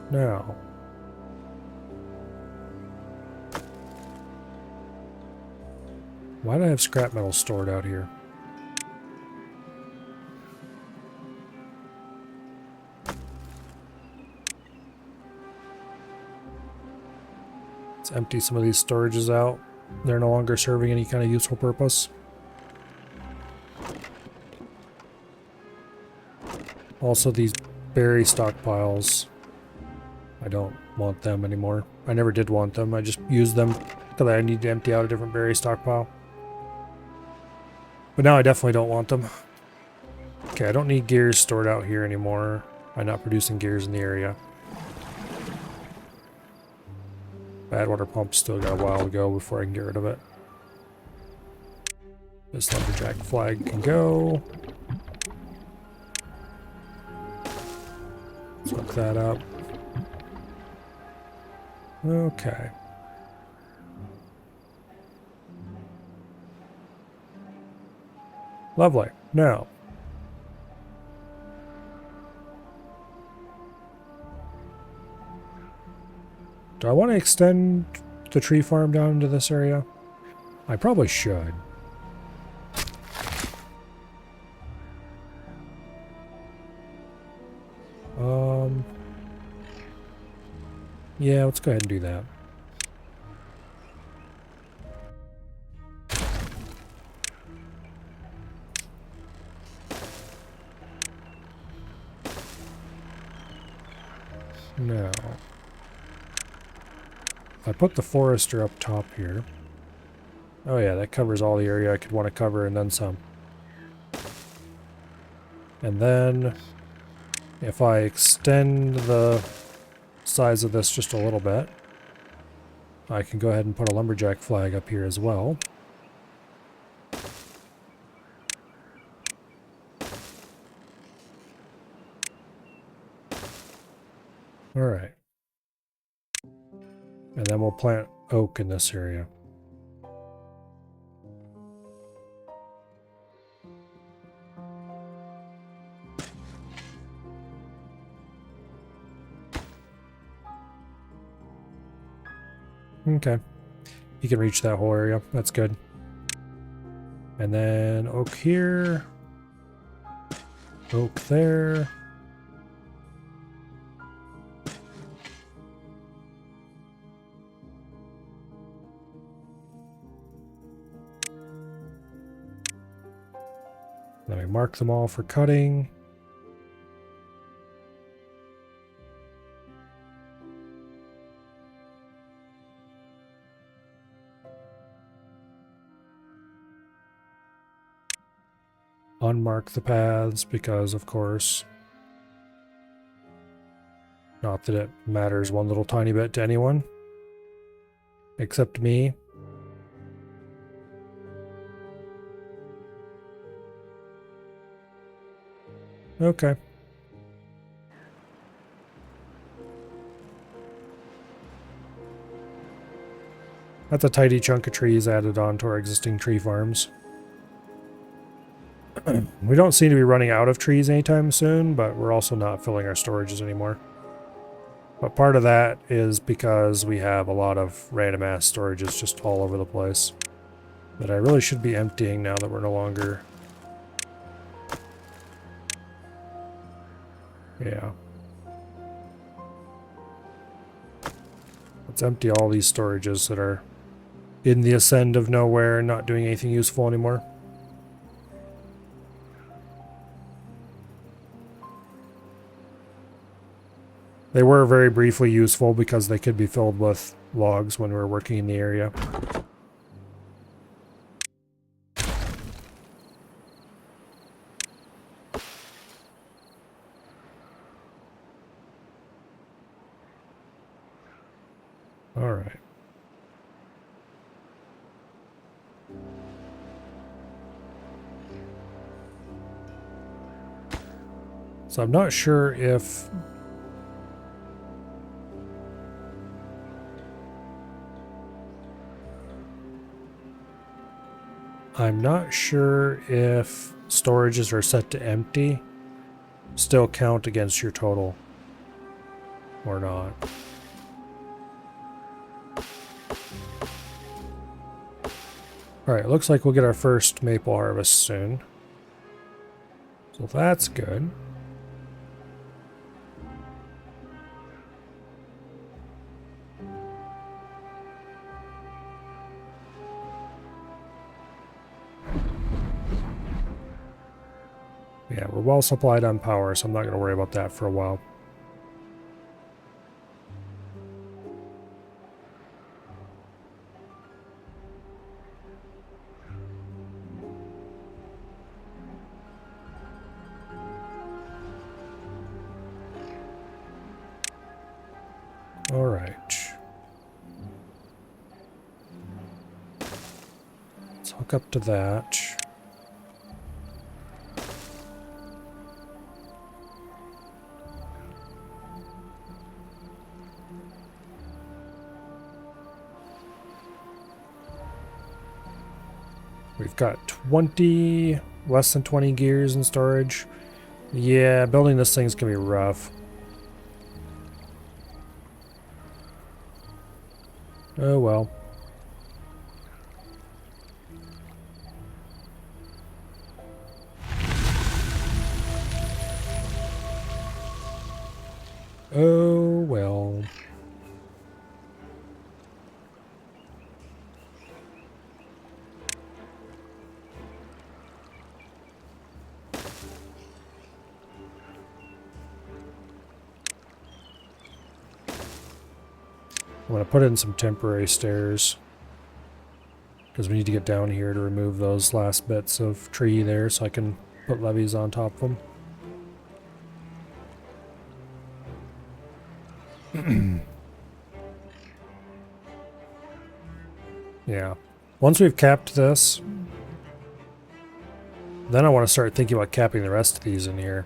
Now, why do I have scrap metal stored out here? Let's empty some of these storages out. They're no longer serving any kind of useful purpose. Also, these berry stockpiles, I don't want them anymore. I never did want them. I just use them because I need to empty out a different berry stockpile. But now I definitely don't want them. Okay, I don't need gears stored out here anymore. I'm not producing gears in the area. Bad water pump still got a while to go before I can get rid of it. This lumberjack flag can go. Let's hook that up. Okay. Lovely. Now, do I want to extend the tree farm down into this area? I probably should. Yeah, let's go ahead and do that. Now, if I put the forester up top here. Oh yeah, that covers all the area I could want to cover and then some. And then, if I extend the size of this just a little bit, I can go ahead and put a lumberjack flag up here as well. Alright. And then we'll plant oak in this area. Okay. You can reach that whole area. That's good. And then oak here. Oak there. Let me mark them all for cutting. Unmark the paths because, of course, not that it matters one little tiny bit to anyone except me. Okay. That's a tidy chunk of trees added on to our existing tree farms. We don't seem to be running out of trees anytime soon, but we're also not filling our storages anymore. But part of that is because we have a lot of random ass storages just all over the place that I really should be emptying now that we're no longer... Yeah. Let's empty all these storages that are in the ascend of nowhere and not doing anything useful anymore. They were very briefly useful because they could be filled with logs when we were working in the area. All right. So I'm not sure if... I'm not sure if storages are set to empty still count against your total. or not. Alright, looks like we'll get our first maple harvest soon. So that's good. Yeah, we're well supplied on power, so I'm not going to worry about that for a while. All right. Let's hook up to that. We've got less than 20 gears in storage. Yeah, building this thing's gonna be rough. Oh well. Oh well. I'm going to put in some temporary stairs because we need to get down here to remove those last bits of tree there so I can put levees on top of them. Yeah. Once we've capped this, then I want to start thinking about capping the rest of these in here.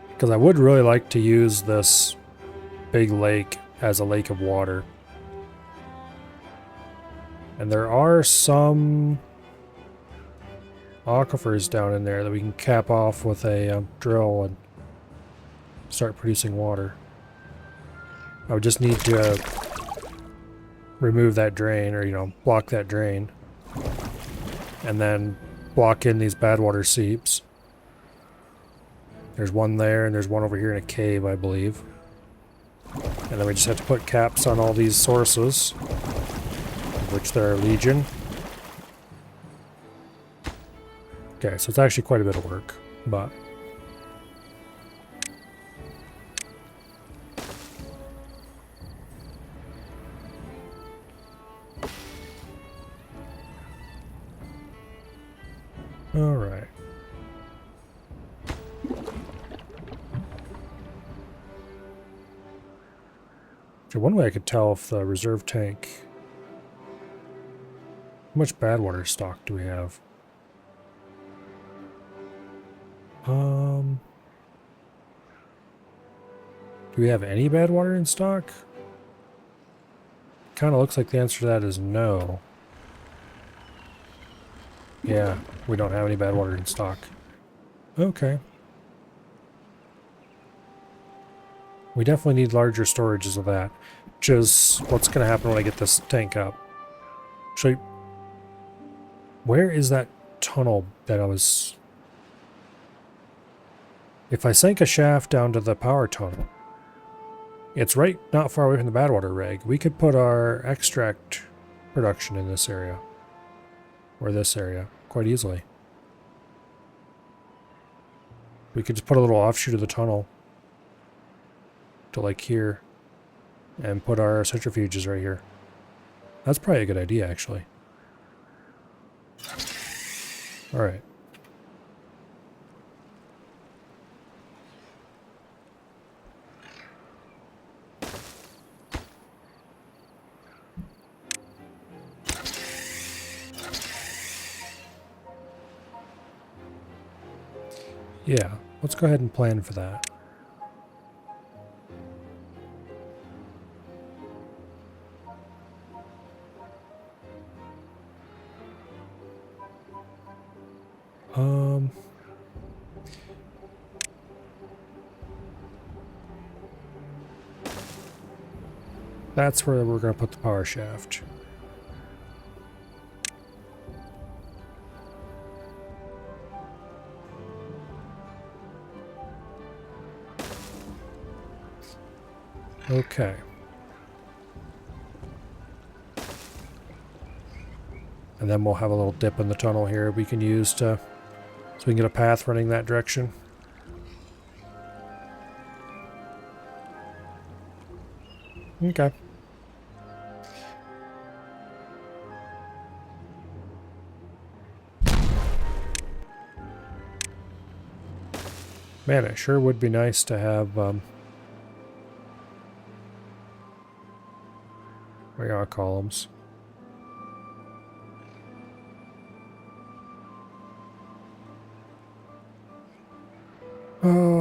Because I would really like to use this big lake as a lake of water. And there are some aquifers down in there that we can cap off with a drill and start producing water. I would just need to remove that drain, or, you know, block that drain. And then block in these bad water seeps. There's one there, and there's one over here in a cave, I believe. And then we just have to put caps on all these sources, of which there are legion. Okay, so it's actually quite a bit of work, but... Alright. So one way I could tell if the reserve tank... How much bad water stock do we have? Do we have any bad water in stock? Kind of looks like the answer to that is no. Yeah, we don't have any bad water in stock. Okay. We definitely need larger storages of that. Which is what's going to happen when I get this tank up. Actually, where is that tunnel that I was... If I sank a shaft down to the power tunnel, it's right not far away from the bad water rig. We could put our extract production in this area. Or this area, quite easily. We could just put a little offshoot of the tunnel to like here and put our centrifuges right here. That's probably a good idea, actually. Alright. Yeah, let's go ahead and plan for that. That's where we're going to put the power shaft. Okay. And then we'll have a little dip in the tunnel here we can use to, so we can get a path running that direction. Okay. Man, it sure would be nice to have, columns. Oh.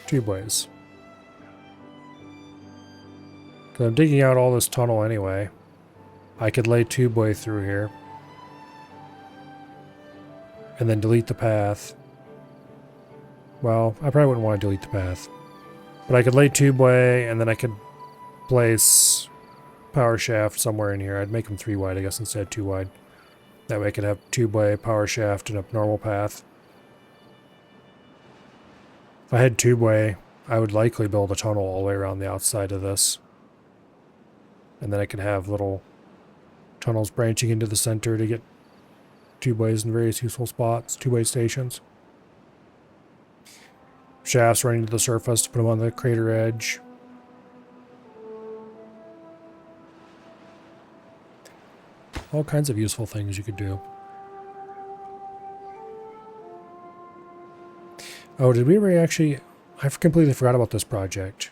Tube ways. Because I'm digging out all this tunnel anyway. I could lay tubeway through here. And then delete the path. Well, I probably wouldn't want to delete the path. But I could lay tubeway, and then I could place power shaft somewhere in here. I'd make them 3 wide, I guess, instead of 2 wide. That way I could have tubeway, power shaft, and a normal path. If I had tubeway, I would likely build a tunnel all the way around the outside of this. And then I could have little tunnels branching into the center to get tubeways in various useful spots, two-way stations. Shafts running to the surface to put them on the crater edge. All kinds of useful things you could do. Oh, did we ever actually... I completely forgot about this project.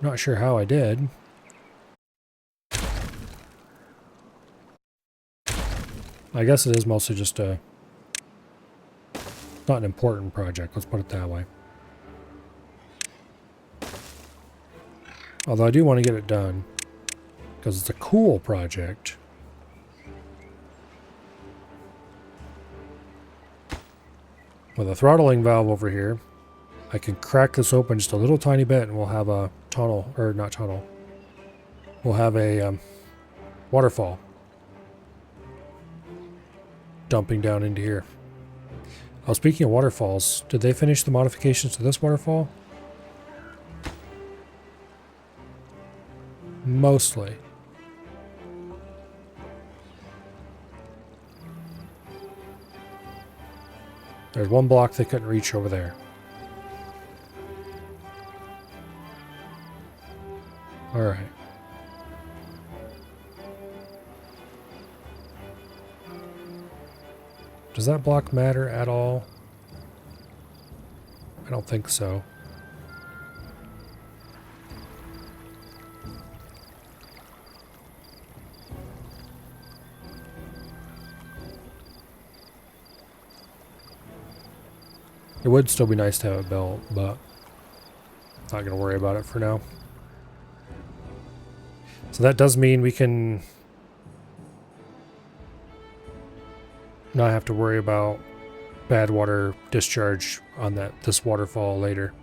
Not sure how I did. I guess it is mostly just a... not an important project, let's put it that way. Although I do want to get it done, because it's a cool project. With a throttling valve over here, I can crack this open just a little tiny bit and we'll have a tunnel, or not tunnel. We'll have a waterfall dumping down into here. Oh, speaking of waterfalls, did they finish the modifications to this waterfall? Mostly. There's one block they couldn't reach over there. Alright. Does that block matter at all? I don't think so. It would still be nice to have it built, but not going to worry about it for now. So that does mean we can not have to worry about bad water discharge on this waterfall later.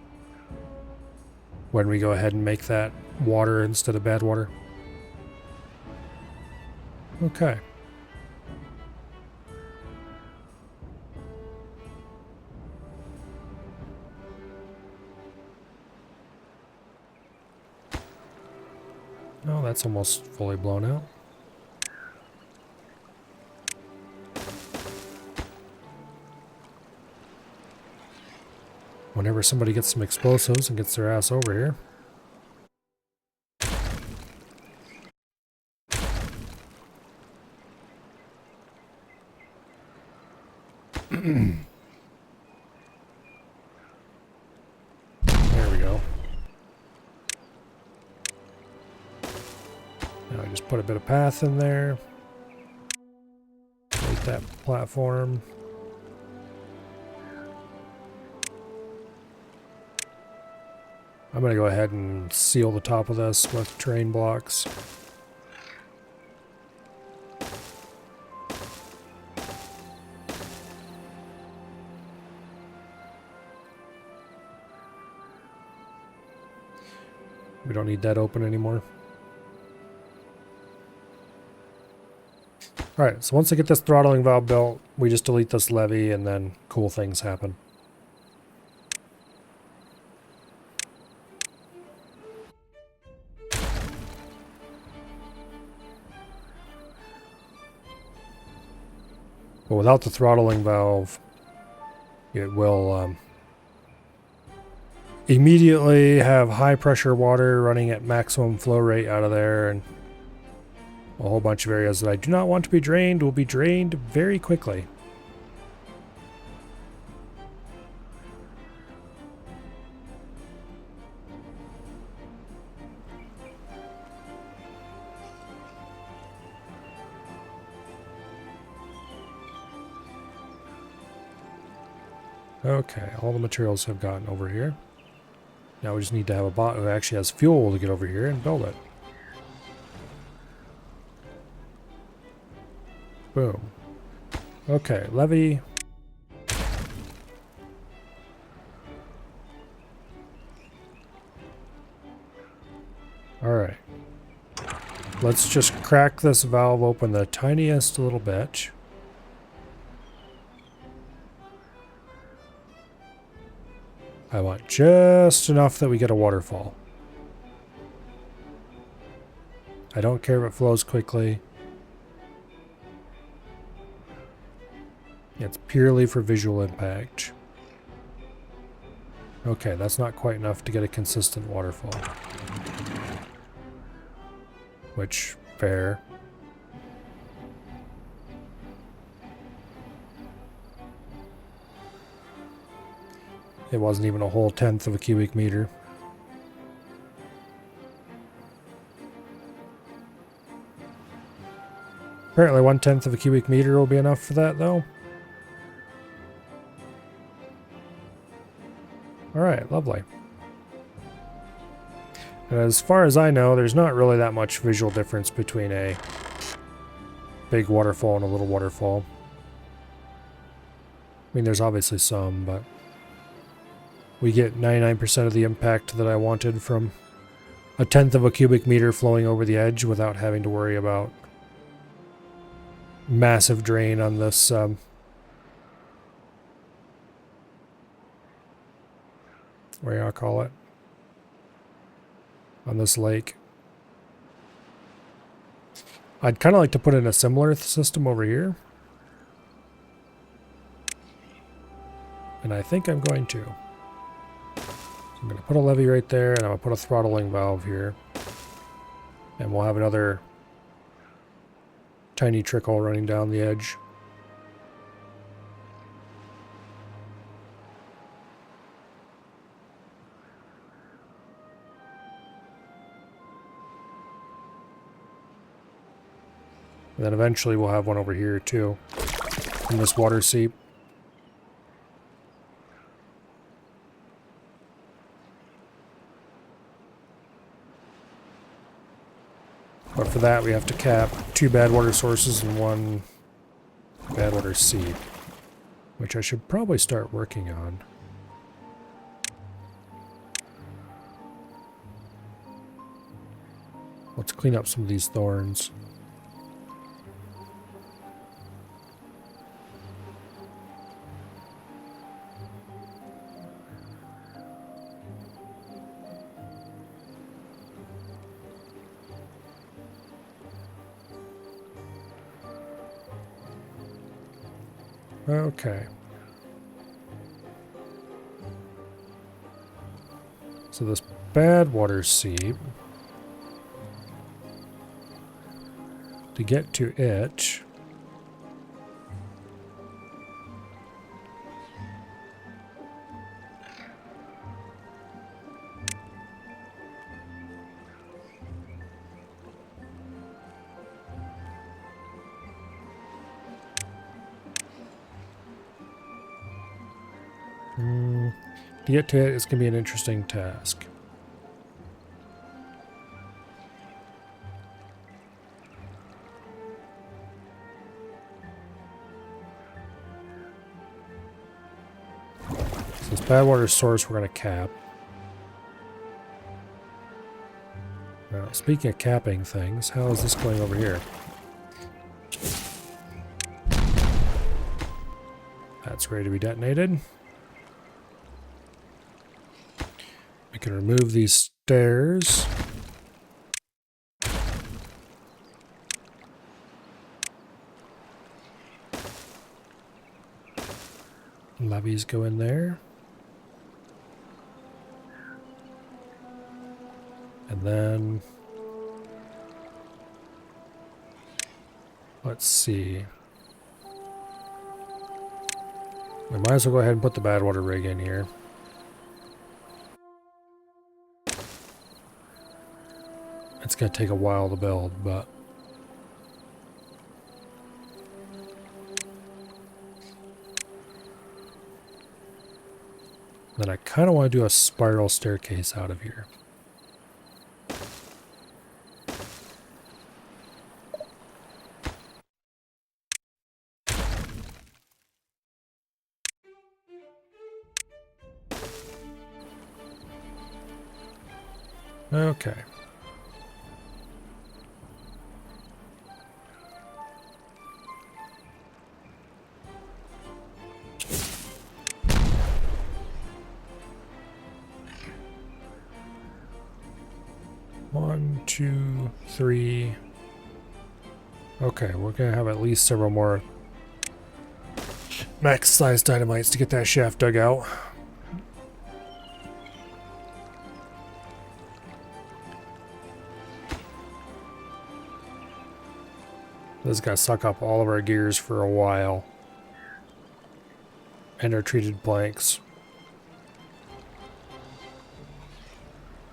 When we go ahead and make that water instead of bad water. Okay. Oh, that's almost fully blown out. Whenever somebody gets some explosives and gets their ass over here. There we go. put a bit of path in there. Make that platform. I'm going to go ahead and seal the top of this with terrain blocks. We don't need that open anymore. Alright, so once I get this throttling valve built, we just delete this levee and then cool things happen. But without the throttling valve, it will immediately have high pressure water running at maximum flow rate out of there, and a whole bunch of areas that I do not want to be drained will be drained very quickly. Okay, all the materials have gotten over here. Now we just need to have a bot who actually has fuel to get over here and build it. Boom. Okay, levee. Alright. Let's just crack this valve open the tiniest little bit. I want just enough that we get a waterfall. I don't care if it flows quickly. It's purely for visual impact. Okay, that's not quite enough to get a consistent waterfall. Which, fair. It wasn't even a whole tenth of a cubic meter. Apparently 1/10 of a cubic meter will be enough for that, though. Alright, lovely. And as far as I know, there's not really that much visual difference between a big waterfall and a little waterfall. I mean, there's obviously some, but we get 99% of the impact that I wanted from a tenth of a cubic meter flowing over the edge without having to worry about massive drain on this what do I call it? On this lake. I'd kind of like to put in a similar system over here. And I think I'm going to. So I'm going to put a levee right there, and I'm going to put a throttling valve here. And we'll have another tiny trickle running down the edge. And then eventually we'll have one over here too, in this water seep. But for that we have to cap 2 bad water sources and 1 bad water seep, which I should probably start working on. Let's clean up some of these thorns. Okay. So this bad water seep, to get to it, To get to it, it's going to be an interesting task. So this bad water source we're going to cap. Now, speaking of capping things, how is this going over here? That's ready to be detonated. We can remove these stairs. Levies go in there. And then, let's see. We might as well go ahead and put the bad water rig in here. It's going to take a while to build, but then I kind of want to do a spiral staircase out of here. Okay. One, two, three. Okay, we're gonna have at least several more max-sized dynamites to get that shaft dug out. This is gonna suck up all of our gears for a while. And our treated planks.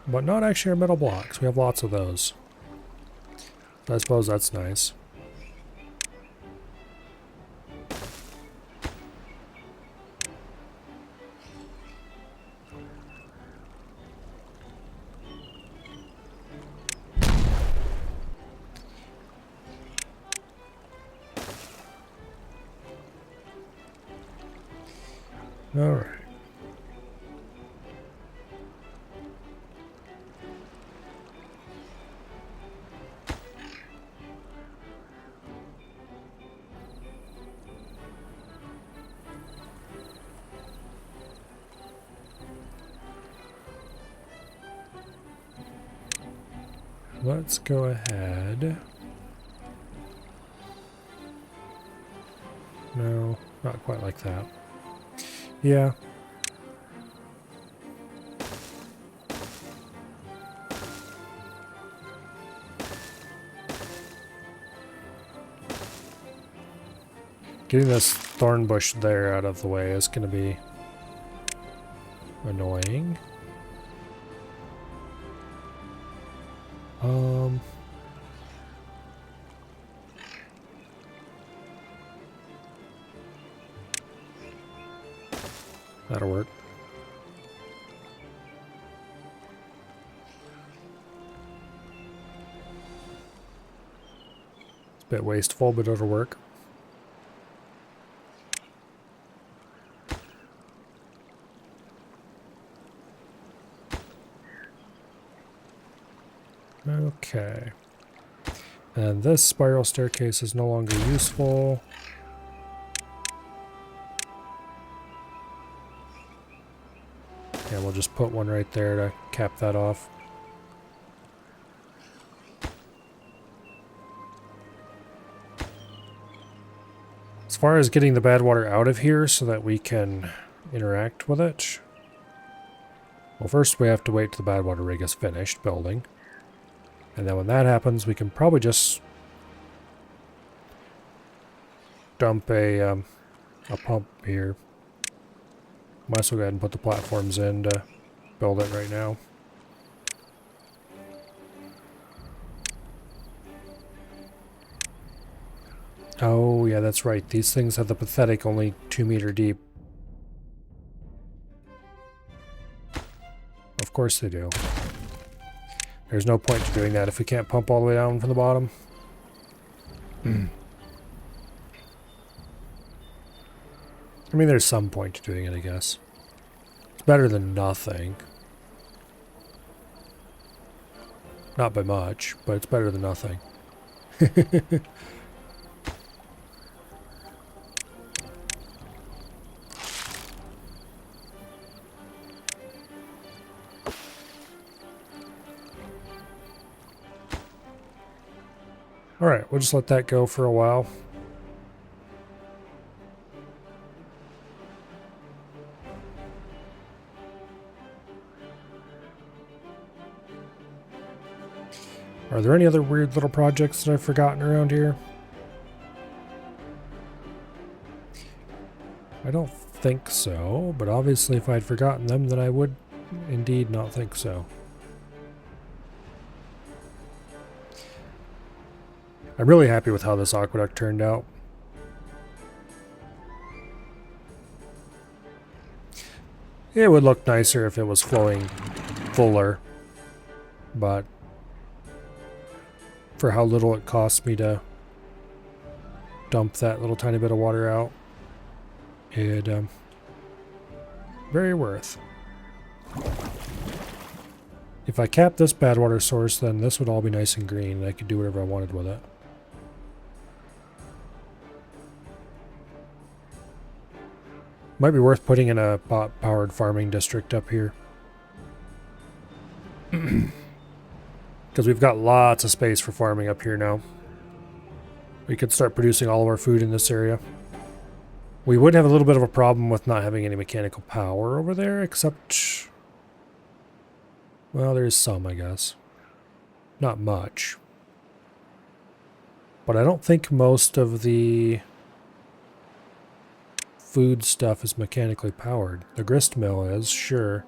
But not actually our metal blocks. We have lots of those. I suppose that's nice. All right. Let's go ahead. No, not quite like that. Yeah. Getting this thorn bush there out of the way is going to be annoying. That'll work. It's a bit wasteful, but it'll work. Okay. And this spiral staircase is no longer useful. And we'll just put one right there to cap that off. As far as getting the bad water out of here so that we can interact with it, well, first we have to wait till the bad water rig is finished building. And then when that happens, we can probably just dump a pump here. Might as well go ahead and put the platforms in to build it right now. Oh, yeah, that's right. These things have the pathetic only 2 meter deep. Of course they do. There's no point to doing that if we can't pump all the way down from the bottom. I mean, there's some point to doing it, I guess. It's better than nothing. Not by much, but it's better than nothing. Alright, we'll just let that go for a while. Are there any other weird little projects that I've forgotten around here? I don't think so, but obviously if I'd forgotten them, then I would indeed not think so. I'm really happy with how this aqueduct turned out. It would look nicer if it was flowing fuller, but for how little it cost me to dump that little tiny bit of water out, it very worth. If I capped this bad water source, then this would all be nice and green and I could do whatever I wanted with it. Might be worth putting in a bot-powered farming district up here. Because we've got lots of space for farming up here now. We could start producing all of our food in this area. We would have a little bit of a problem with not having any mechanical power over there, except... well, there's some, I guess. Not much. But I don't think most of the food stuff is mechanically powered. The grist mill is, sure.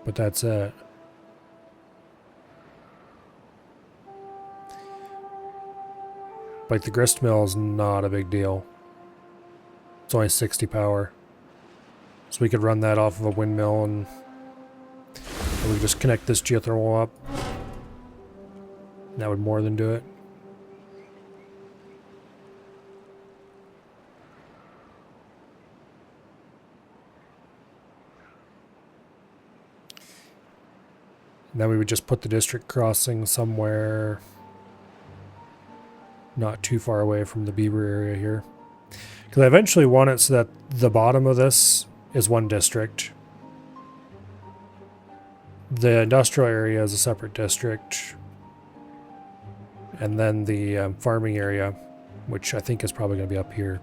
But that's it. Like, the grist mill is not a big deal. It's only 60 power. So we could run that off of a windmill and we could just connect this geothermal up. That would more than do it. And then we would just put the district crossing somewhere not too far away from the beaver area here. Because I eventually want it so that the bottom of this is one district. The industrial area is a separate district. And then the farming area, which I think is probably going to be up here.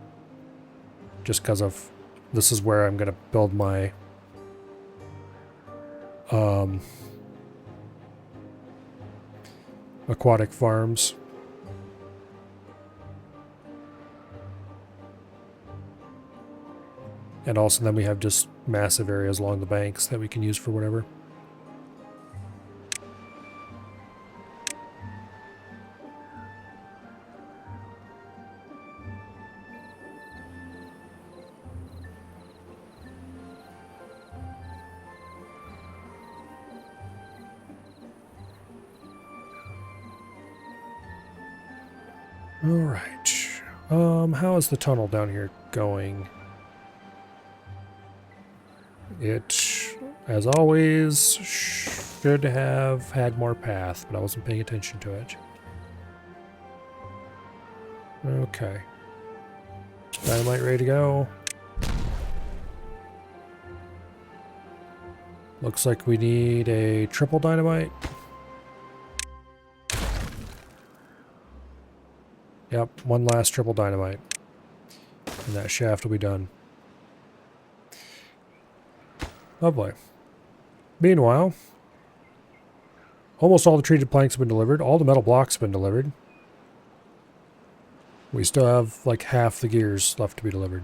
Just because of, this is where I'm going to build my aquatic farms. And also then we have just massive areas along the banks that we can use for whatever. Alright. How is the tunnel down here going? It, as always, should have had more path, but I wasn't paying attention to it. Okay. Dynamite ready to go. Looks like we need a triple dynamite. Yep, one last triple dynamite. And that shaft will be done. Lovely. Meanwhile, almost all the treated planks have been delivered. All the metal blocks have been delivered. We still have like half the gears left to be delivered.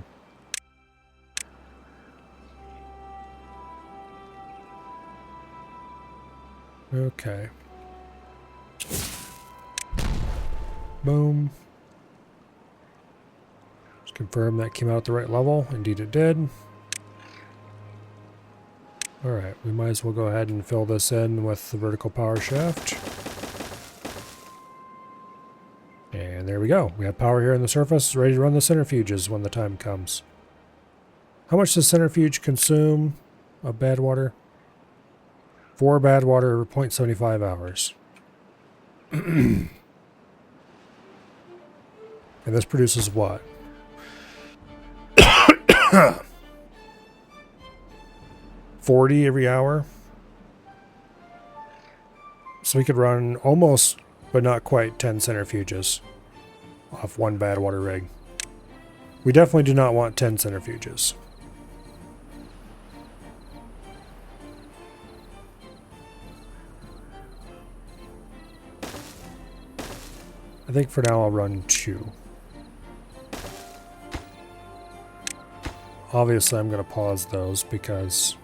Okay. Boom. Just confirm that came out at the right level. Indeed it did. Alright, we might as well go ahead and fill this in with the vertical power shaft. And there we go. We have power here on the surface, ready to run the centrifuges when the time comes. How much does centrifuge consume of bad water? 4 bad water, 0.75 hours. And this produces what? 40 every hour. So we could run almost, but not quite, 10 centrifuges off one bad water rig. We definitely do not want 10 centrifuges. I think for now I'll run 2. Obviously I'm going to pause those because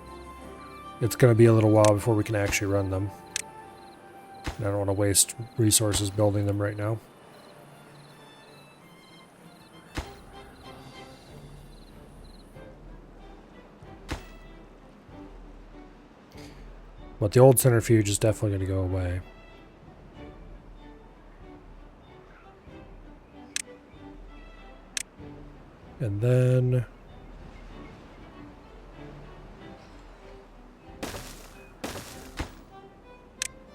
it's going to be a little while before we can actually run them. And I don't want to waste resources building them right now. But the old centrifuge is definitely going to go away. And then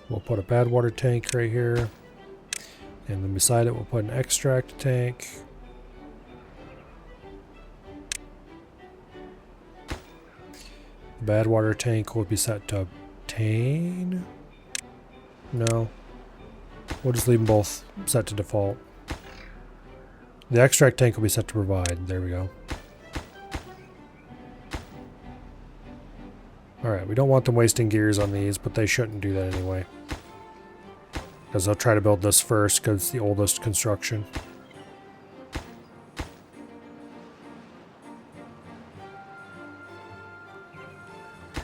we'll put a bad water tank right here. And then beside it we'll put an extract tank. The bad water tank will be set to obtain. No. We'll just leave them both set to default. The extract tank will be set to provide. There we go. Alright, we don't want them wasting gears on these, but they shouldn't do that anyway. Because they'll try to build this first because it's the oldest construction.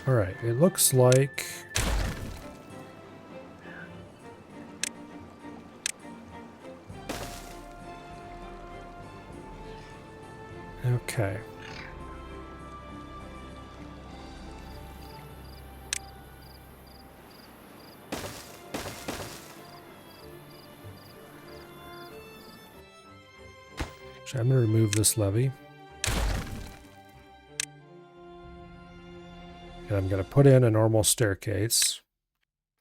Alright, it looks like... Okay. So I'm going to remove this levee. And I'm going to put in a normal staircase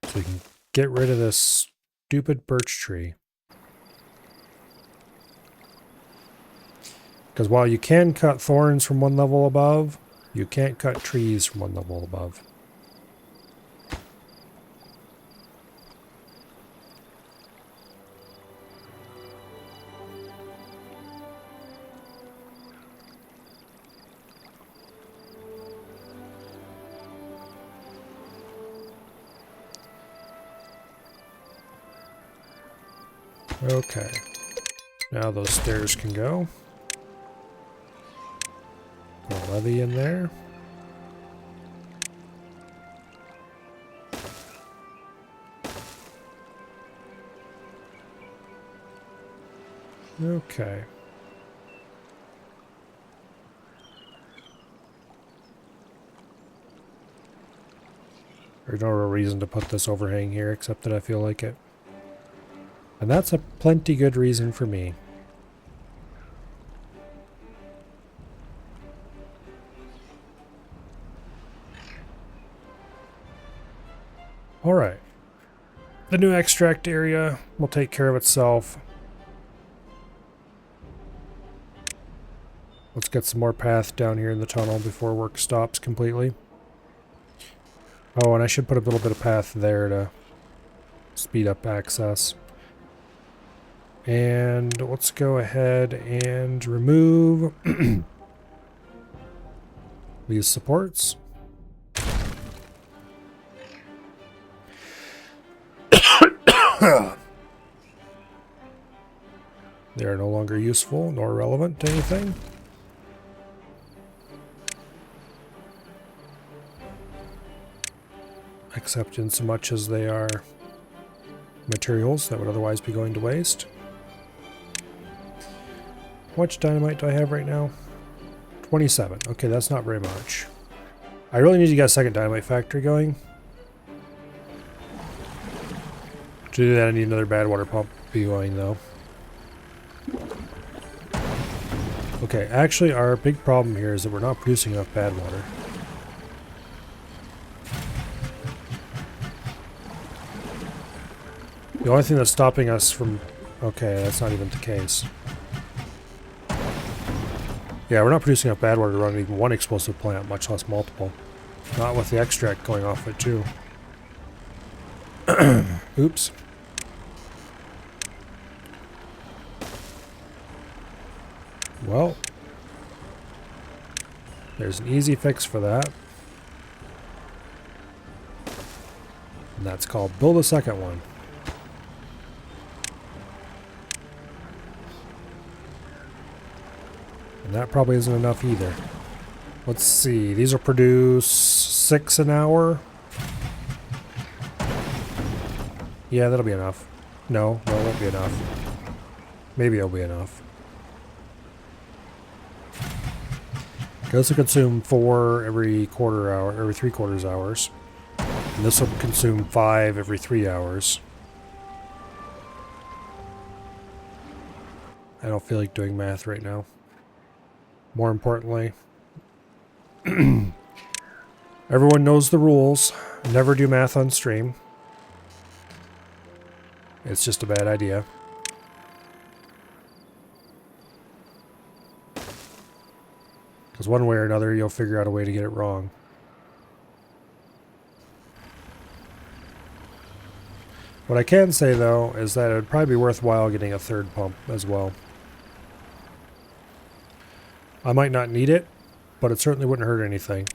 so we can get rid of this stupid birch tree. Because while you can cut thorns from one level above, you can't cut trees from one level above. Okay. Now those stairs can go. Put a levee in there. Okay. There's no real reason to put this overhang here except that I feel like it. And that's a plenty good reason for me. Alright. The new extract area will take care of itself. Let's get some more path down here in the tunnel before work stops completely. Oh, and I should put a little bit of path there to speed up access. And let's go ahead and remove these supports. They are no longer useful nor relevant to anything. Except in so much as they are materials that would otherwise be going to waste. How much dynamite do I have right now? 27. Okay, that's not very much. I really need to get a second dynamite factory going. To do that, I need another bad water pump be going, though. Okay, actually, our big problem here is that we're not producing enough bad water. The only thing that's stopping us from... Okay, that's not even the case. Yeah, we're not producing enough bad water to run even one explosive plant, much less multiple. Not with the extract going off it, too. Oops. Well, there's an easy fix for that. And that's called build a second one. And that probably isn't enough either. Let's see, these will produce 6 an hour. Yeah, that'll be enough. No, it won't be enough. Maybe it'll be enough. This will consume 4 every quarter hour, every 3/4 hours. And this will consume 5 every 3 hours. I don't feel like doing math right now. More importantly, everyone knows the rules. Never do math on stream. It's just a bad idea. Because one way or another, you'll figure out a way to get it wrong. What I can say, though, is that it would probably be worthwhile getting a third pump as well. I might not need it, but it certainly wouldn't hurt anything.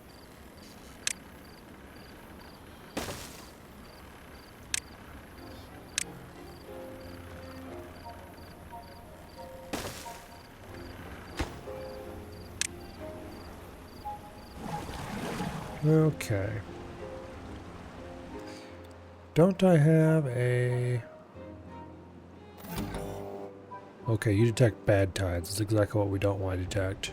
Okay. Don't I have a... Okay, you detect bad tides. That's exactly what we don't want to detect.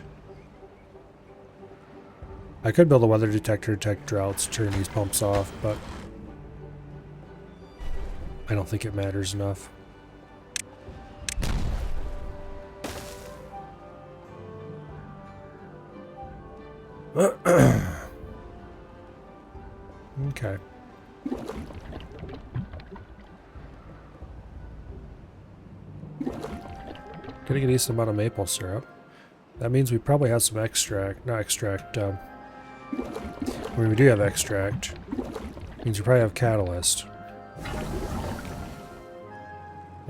I could build a weather detector to detect droughts, turn these pumps off, but I don't think it matters enough. Okay. Gonna get a decent amount of maple syrup. That means we probably have some extract, not extract, when we do have extract, it means we probably have catalyst.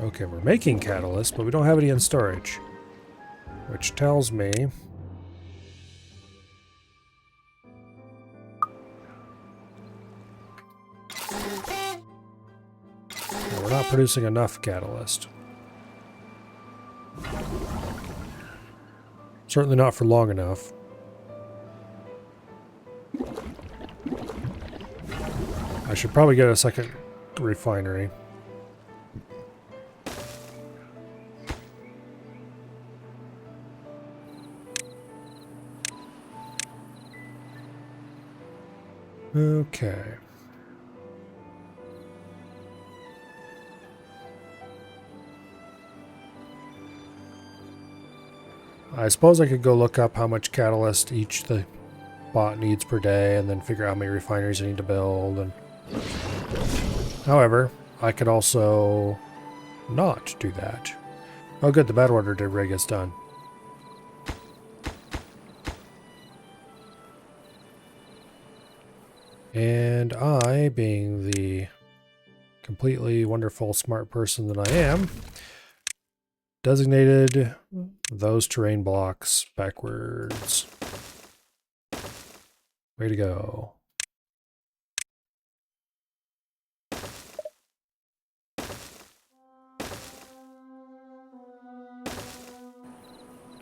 Okay, we're making catalyst, but we don't have any in storage. Which tells me... we're not producing enough catalyst. Certainly not for long enough. I should probably get a second refinery. Okay. I suppose I could go look up how much catalyst each the bot needs per day and then figure out how many refineries I need to build. And however, I could also not do that. Oh good, the bad water rig is done. And I, being the completely wonderful smart person that I am, designated those terrain blocks backwards. Way to go.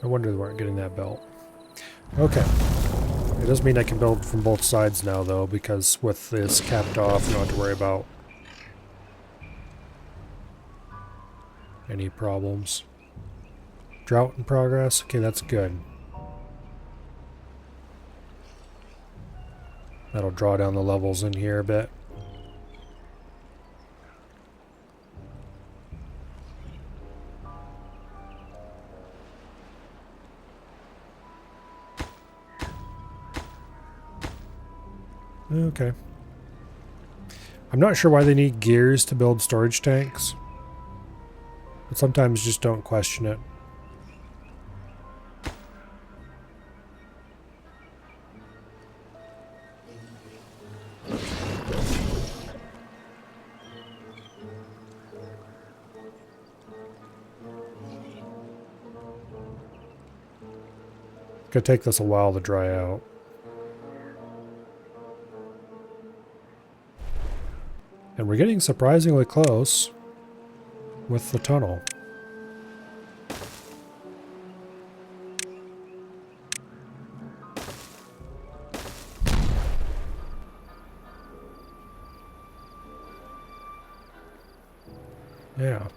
No wonder they weren't getting that belt. Okay. It doesn't mean I can build from both sides now, though, because with this capped off, you don't have to worry about any problems. Drought in progress? Okay, that's good. That'll draw down the levels in here a bit. Okay. I'm not sure why they need gears to build storage tanks, but sometimes just don't question it. It's gonna take this a while to dry out. And we're getting surprisingly close with the tunnel. Yeah.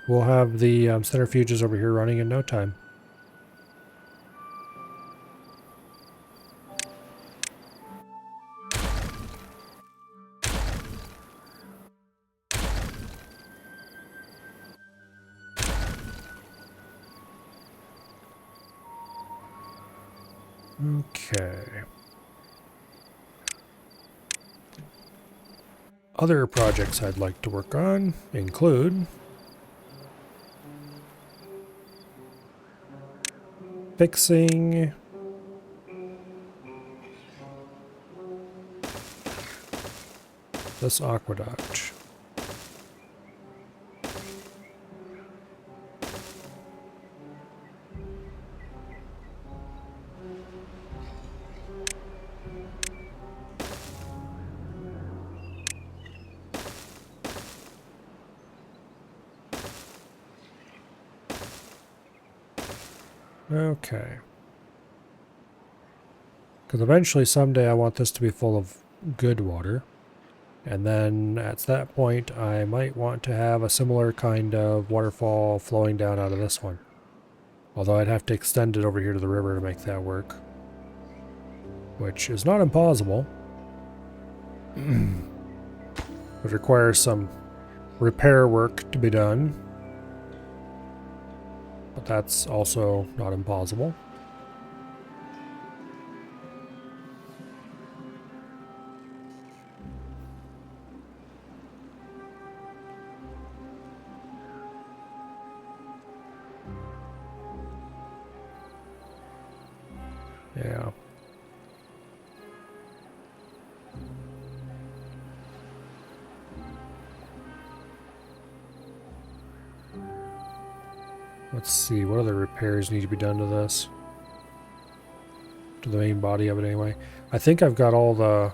We'll have the centrifuges over here running in no time. Okay. Other projects I'd like to work on include fixing this aqueduct. Okay. Because eventually someday I want this to be full of good water. And then at that point I might want to have a similar kind of waterfall flowing down out of this one. Although I'd have to extend it over here to the river to make that work. Which is not impossible. It requires some repair work to be done. But that's also not impossible. Yeah. Let's see, what other repairs need to be done to this? To the main body of it anyway. I think I've got all the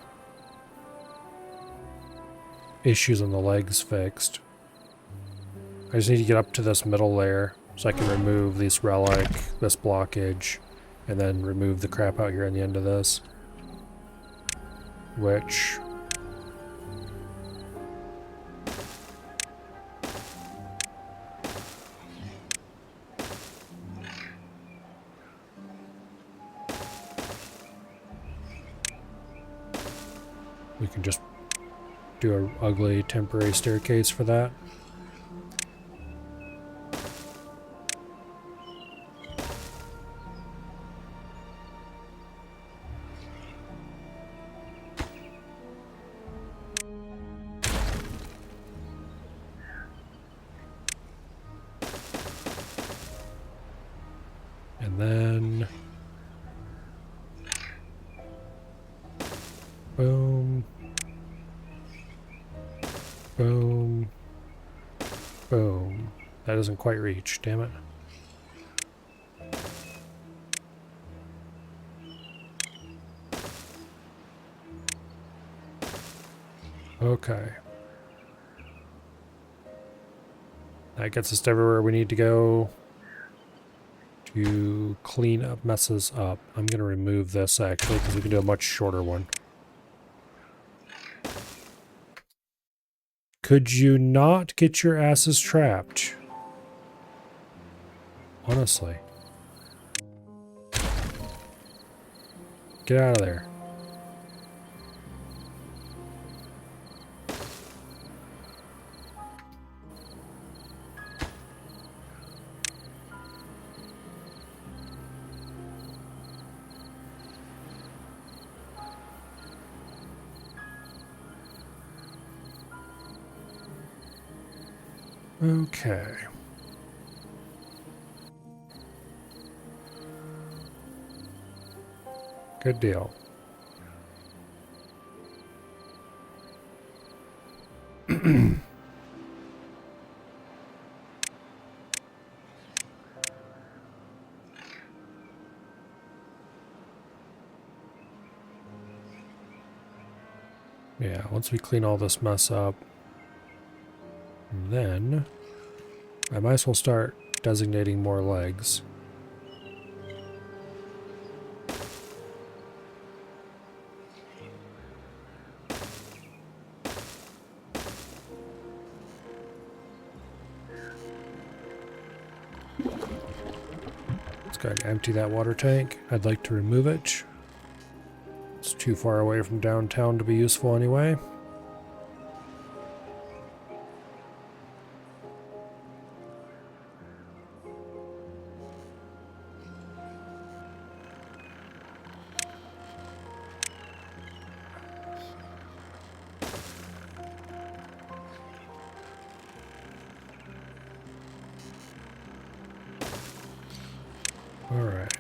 issues on the legs fixed. I just need to get up to this middle layer so I can remove this relic, this blockage, and then remove the crap out here on the end of this. Which... we can just do an ugly temporary staircase for that. And then... boom. Boom. Boom. That doesn't quite reach, damn it. Okay. That gets us to everywhere we need to go to clean up messes up. I'm going to remove this actually because we can do a much shorter one. Could you not get your asses trapped? Honestly. Get out of there. Okay. Good deal. Yeah, once we clean all this mess up, then I might as well start designating more legs. Let's go ahead and empty that water tank. I'd like to remove it. It's too far away from downtown to be useful anyway. All right.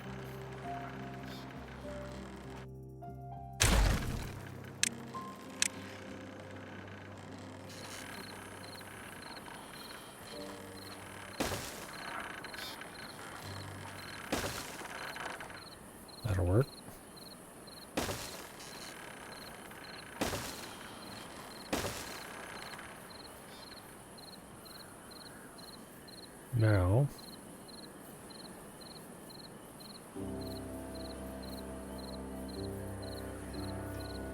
That'll work. Now,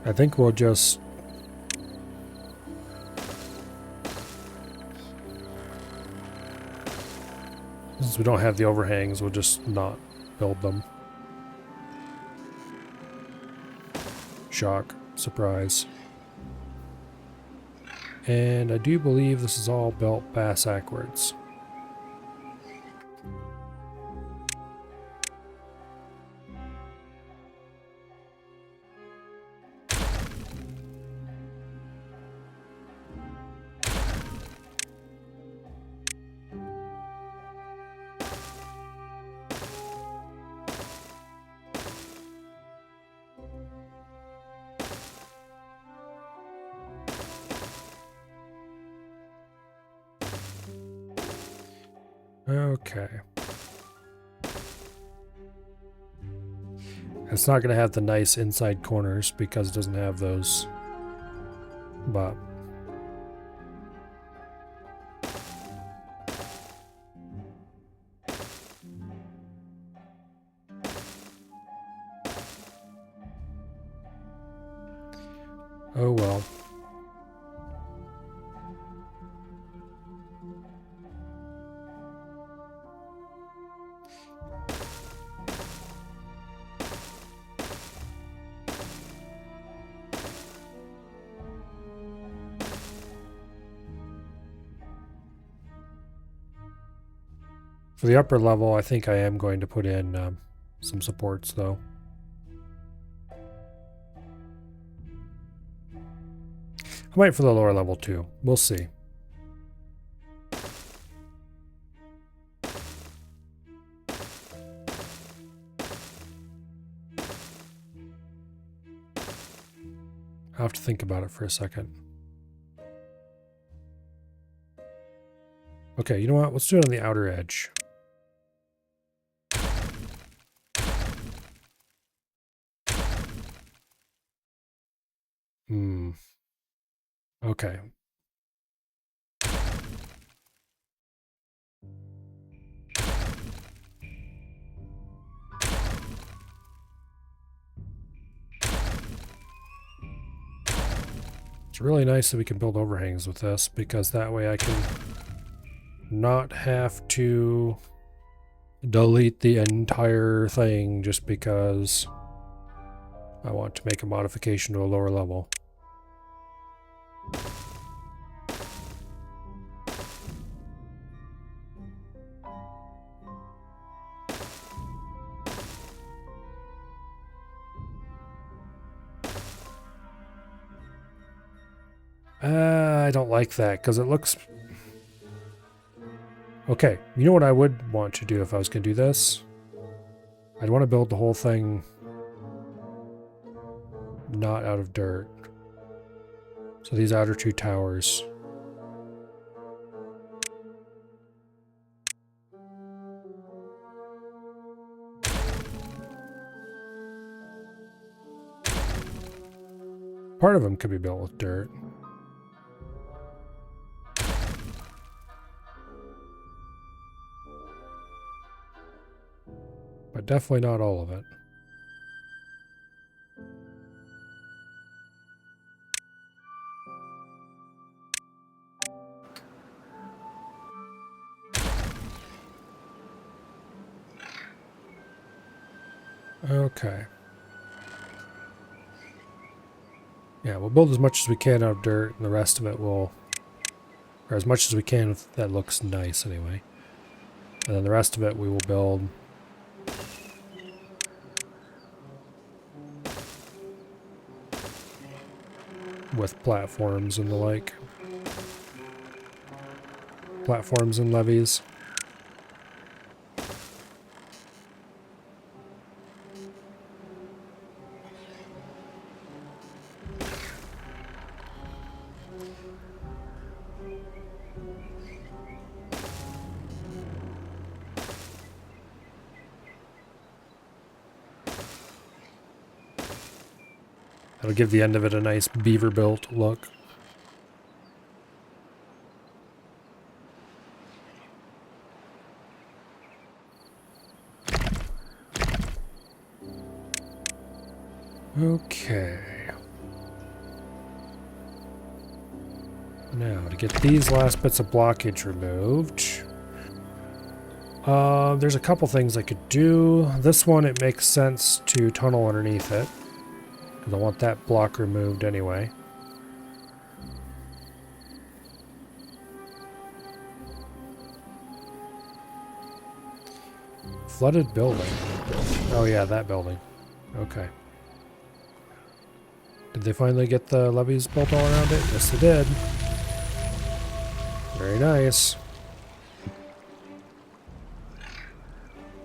I think we'll just since we don't have the overhangs, we'll just not build them. Shock. Surprise. And I do believe this is all built bass backwards. Okay. It's not going to have the nice inside corners because it doesn't have those. But oh well. For the upper level, I think I am going to put in some supports, though. I might for the lower level, too. We'll see. I'll have to think about it for a second. Okay, you know what? Let's do it on the outer edge. Okay. It's really nice that we can build overhangs with this, because that way I can not have to delete the entire thing just because I want to make a modification to a lower level. I don't like that because it looks... Okay, you know what I would want to do if I was going to do this? I'd want to build the whole thing not out of dirt. So these outer two towers. Part of them could be built with dirt. But definitely not all of it. Okay. Yeah, we'll build as much as we can out of dirt, and the rest of it will... Or as much as we can that looks nice, anyway. And then the rest of it we will build... with platforms and the like. Platforms and levees. That'll give the end of it a nice beaver-built look. Okay. Now, to get these last bits of blockage removed... there's a couple things I could do. This one, it makes sense to tunnel underneath it. Because I want that block removed anyway. Flooded building. Oh yeah, that building. Okay. Did they finally get the levees built all around it? Yes, they did. Very nice.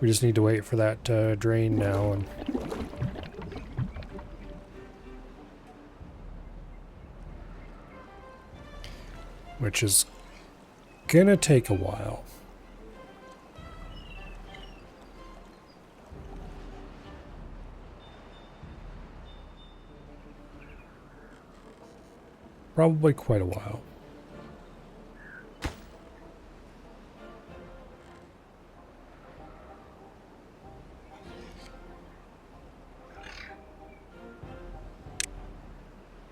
We just need to wait for that drain now, and which is gonna take a while. Probably quite a while.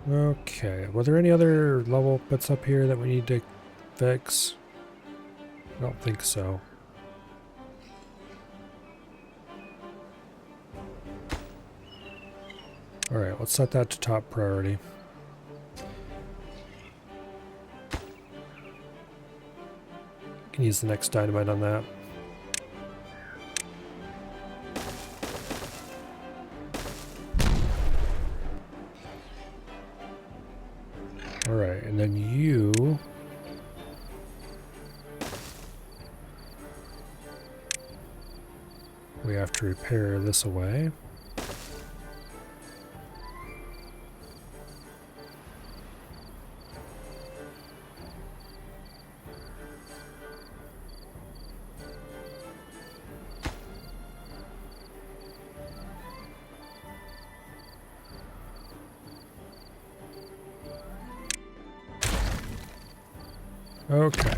Okay, were there any other level bits up here that we need to fix? I don't think so. Alright, let's set that to top priority. Can use the next dynamite on that. Alright, and then you... we have to repair this away. Okay.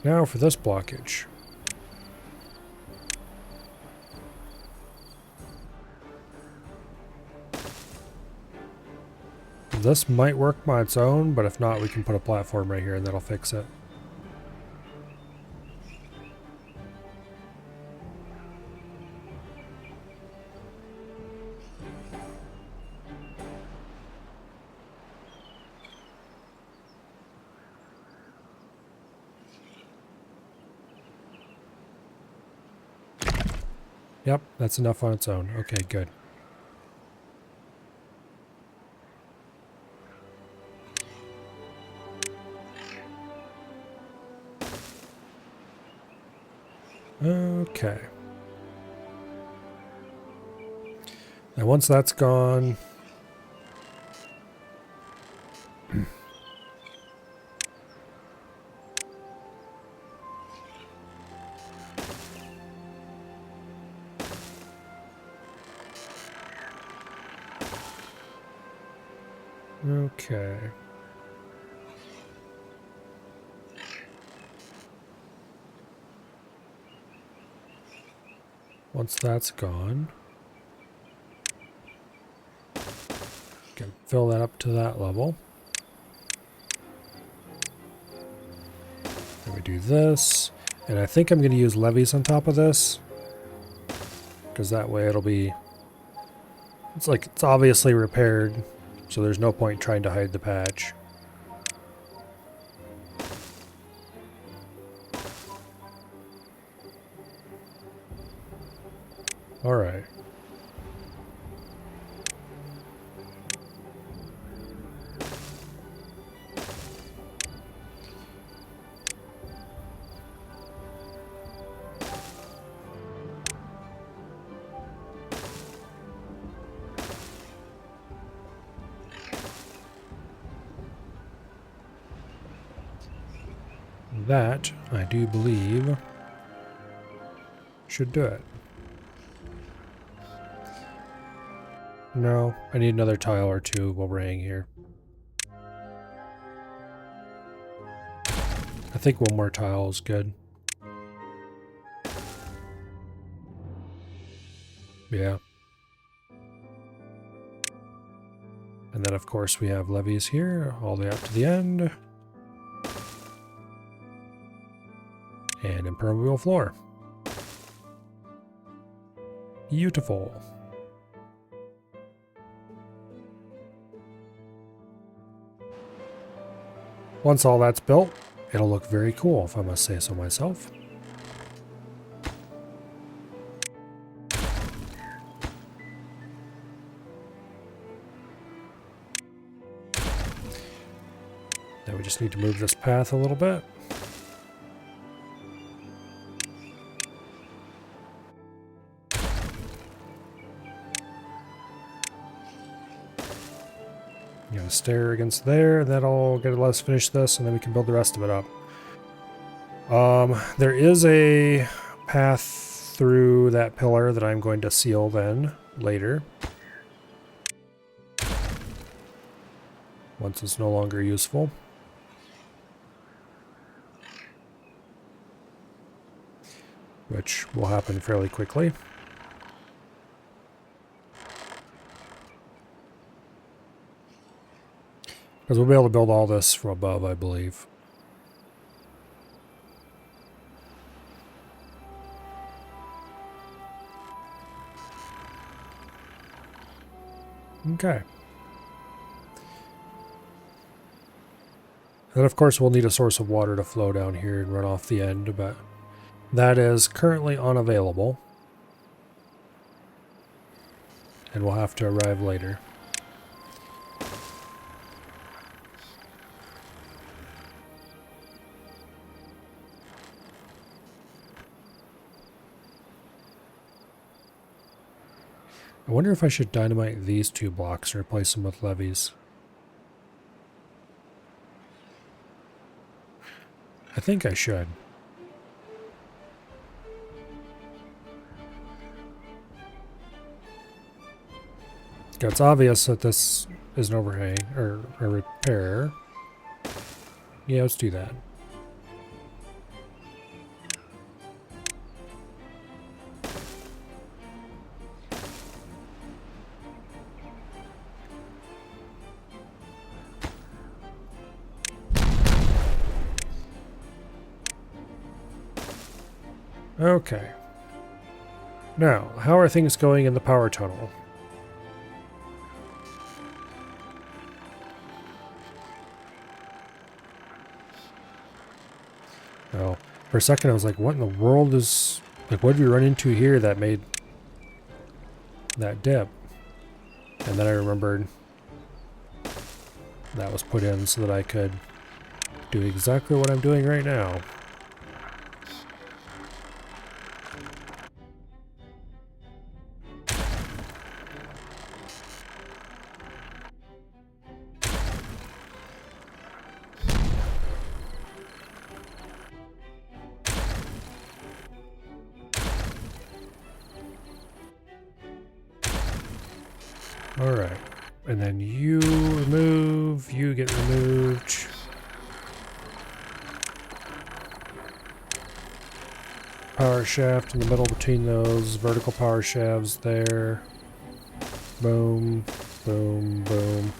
Now for this blockage. This might work on its own, but if not, we can put a platform right here and that'll fix it. Yep, that's enough on its own. Okay, good. Okay. And once that's gone, okay. Once that's gone, can fill that up to that level. Then we do this, and I think I'm going to use levees on top of this, because that way it'll be, it's like it's obviously repaired, so there's no point trying to hide the patch. All right. That, I do believe, should do it. No, I need another tile or two while we're hanging here. I think one more tile is good. Yeah. And then of course we have levees here, all the way up to the end. And impermeable floor. Beautiful. Once all that's built, it'll look very cool, if I must say so myself. Now we just need to move this path a little bit. You got a stair against there, that'll get us finish this, and then we can build the rest of it up. There is a path through that pillar that I'm going to seal then, later. Once it's no longer useful. Which will happen fairly quickly. Because we'll be able to build all this from above, I believe. Okay. And of course we'll need a source of water to flow down here and run off the end, but that is currently unavailable. And will have to arrive later. I wonder if I should dynamite these 2 blocks and replace them with levees. I think I should. It's obvious that this is an overhang, or a repair. Yeah, let's do that. Okay. Now, how are things going in the power tunnel? Oh, for a second I was like, what in the world is... Like, what did we run into here that made that dip? And then I remembered that was put in so that I could do exactly what I'm doing right now. Alright. And then you remove, you get removed. Power shaft in the middle between those vertical power shafts there. Boom, boom, boom.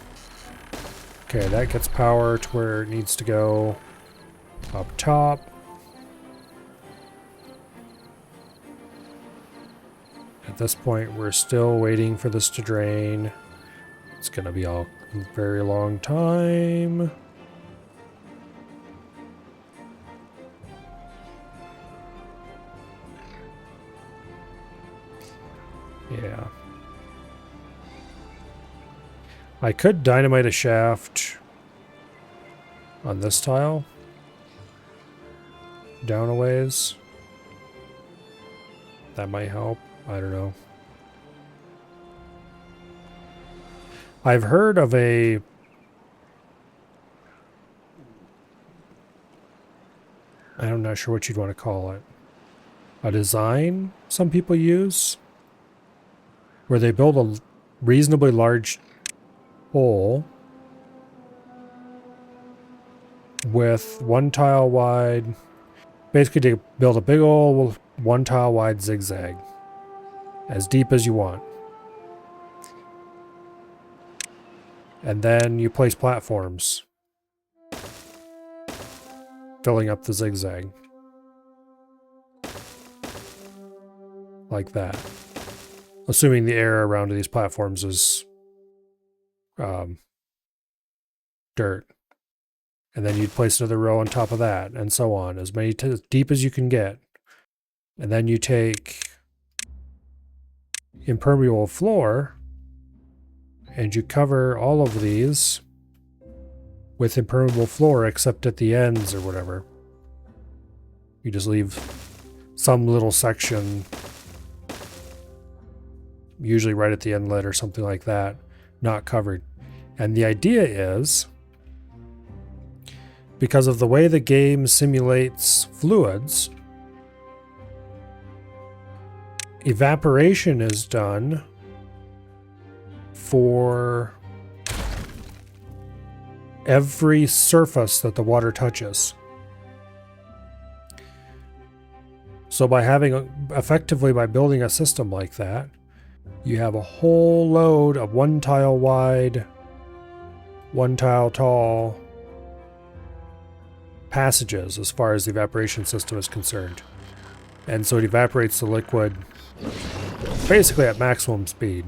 Okay, that gets power to where it needs to go up top. At this point, we're still waiting for this to drain. It's gonna be a very long time. Yeah. I could dynamite a shaft on this tile. Down a ways. That might help. I don't know. I've heard of a... I'm not sure what you'd want to call it. A design some people use where they build a reasonably large hole with one tile wide, basically to build a big old one tile wide zigzag as deep as you want, and then you place platforms filling up the zigzag like that, assuming the air around these platforms is dirt. And then you'd place another row on top of that, and so on, as many as deep as you can get. And then you take impermeable floor, and you cover all of these with impermeable floor, except at the ends or whatever. You just leave some little section, usually right at the inlet or something like that, not covered. And the idea is, because of the way the game simulates fluids, evaporation is done for every surface that the water touches. So by effectively by building a system like that, you have a whole load of one tile wide, one tile tall passages as far as the evaporation system is concerned. And so it evaporates the liquid basically at maximum speed.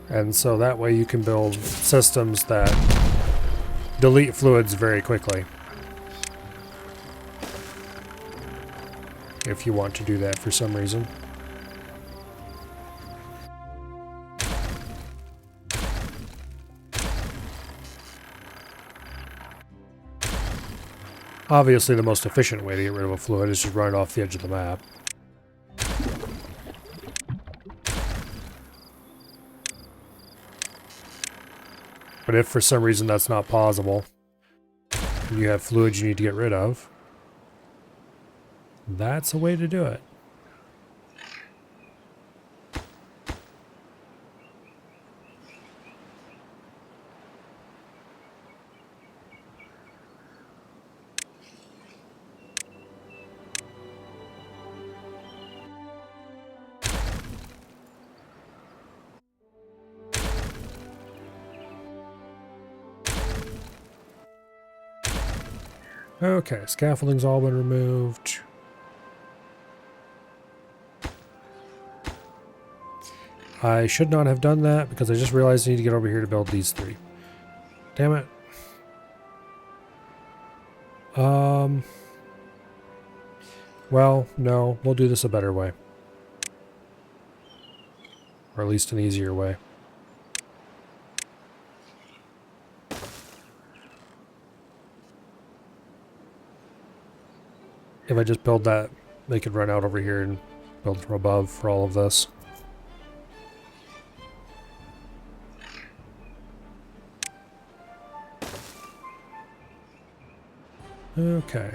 And so that way you can build systems that delete fluids very quickly, if you want to do that for some reason. Obviously, the most efficient way to get rid of a fluid is to run it off the edge of the map. But if for some reason that's not possible, and you have fluids you need to get rid of, that's a way to do it. Okay, scaffolding's all been removed. I should not have done that because I just realized I need to get over here to build these three. Damn it. Well, no, we'll do this a better way. Or at least an easier way. If I just build that, they could run out over here and build from above for all of this. Okay.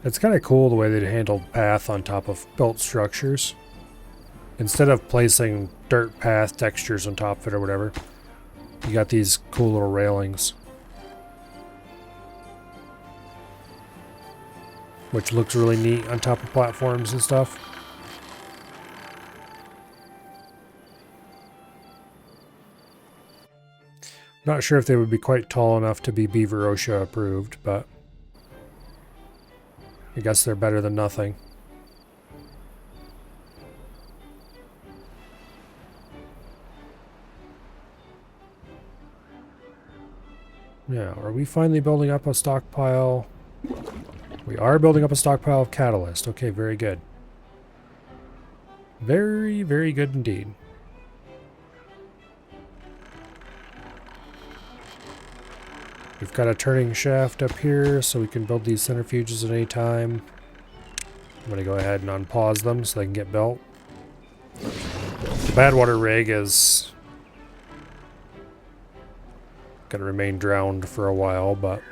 It's kind of cool the way they handled path on top of built structures. Instead of placing dirt path textures on top of it or whatever, you got these cool little railings. Which looks really neat on top of platforms and stuff. Not sure if they would be quite tall enough to be Beaver OSHA approved, but I guess they're better than nothing. Now, are we finally building up a stockpile? We are building up a stockpile of catalyst. Okay, very good. Very, very good indeed. We've got a turning shaft up here, so we can build these centrifuges at any time. I'm going to go ahead and unpause them so they can get built. The bad water rig is going to remain drowned for a while, but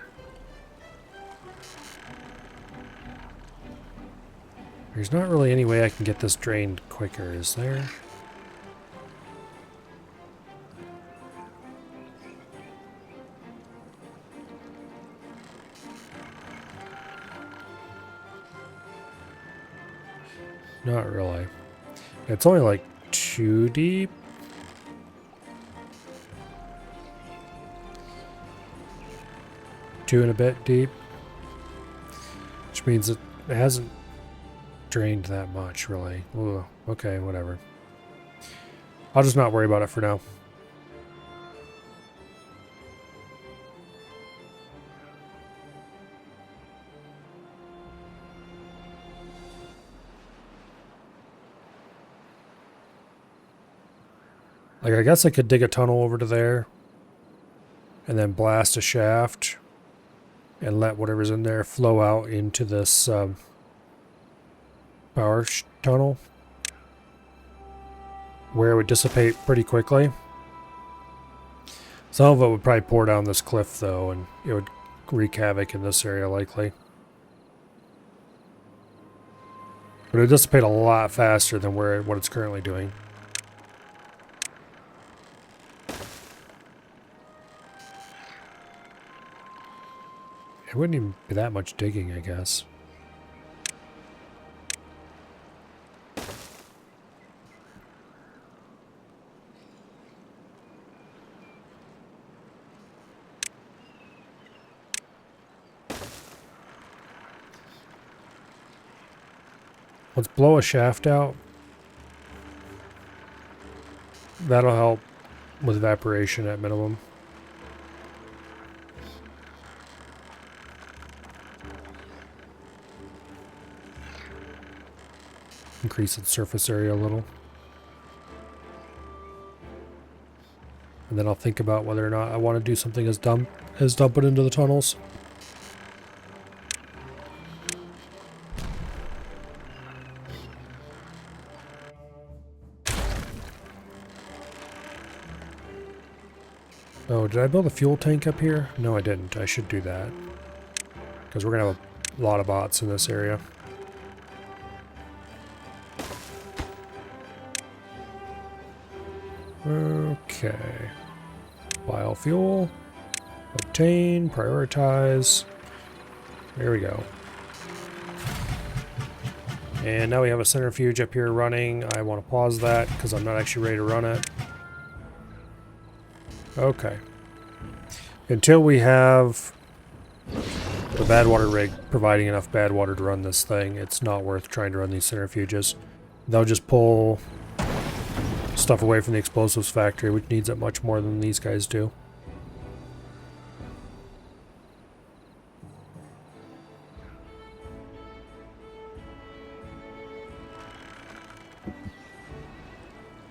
there's not really any way I can get this drained quicker, is there? Not really. It's only like 2 deep. Two and a bit deep. Which means it hasn't drained that much, really. Ooh, okay, whatever. I'll just not worry about it for now. Like, I guess I could dig a tunnel over to there and then blast a shaft and let whatever's in there flow out into this power tunnel where it would dissipate pretty quickly. Some of it would probably pour down this cliff, though, and it would wreak havoc in this area, likely. But it would dissipate a lot faster than what it's currently doing. It wouldn't even be that much digging, I guess. Let's blow a shaft out. That'll help with evaporation at minimum. Increase its surface area a little. And then I'll think about whether or not I want to do something as dump it into the tunnels. Oh, did I build a fuel tank up here? No, I didn't. I should do that. Because we're going to have a lot of bots in this area. Okay. Biofuel. Obtain. Prioritize. There we go. And now we have a centrifuge up here running. I want to pause that because I'm not actually ready to run it. Okay. Until we have the bad water rig providing enough bad water to run this thing, it's not worth trying to run these centrifuges. They'll just pull stuff away from the explosives factory, which needs it much more than these guys do.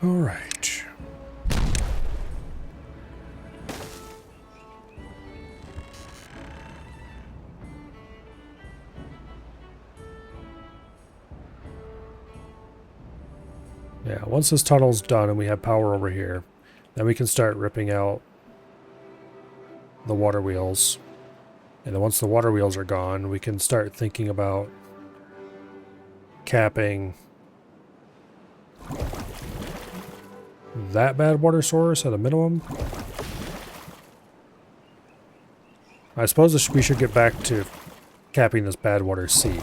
All right. Yeah, once this tunnel's done and we have power over here, Then we can start ripping out the water wheels. And then once the water wheels are gone, we can start thinking about capping that bad water source at a minimum. I suppose we should get back to capping this bad water sea.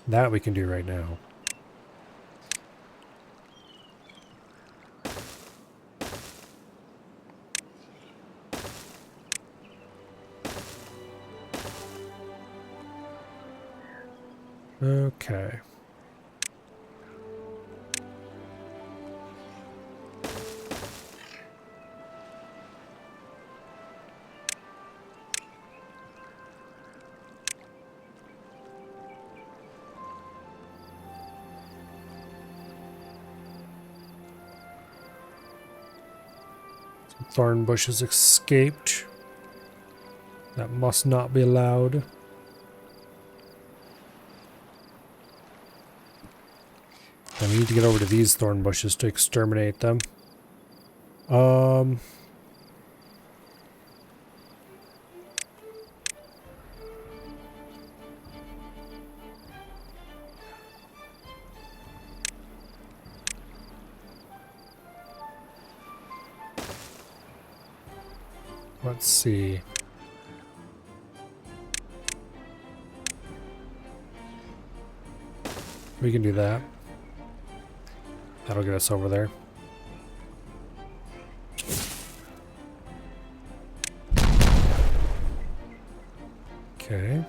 That we can do right now. Okay. Some thorn bushes escaped. That must not be allowed. Then we need to get over to these thorn bushes to exterminate them. Let's see. We can do that. That'll get us over there. Okay.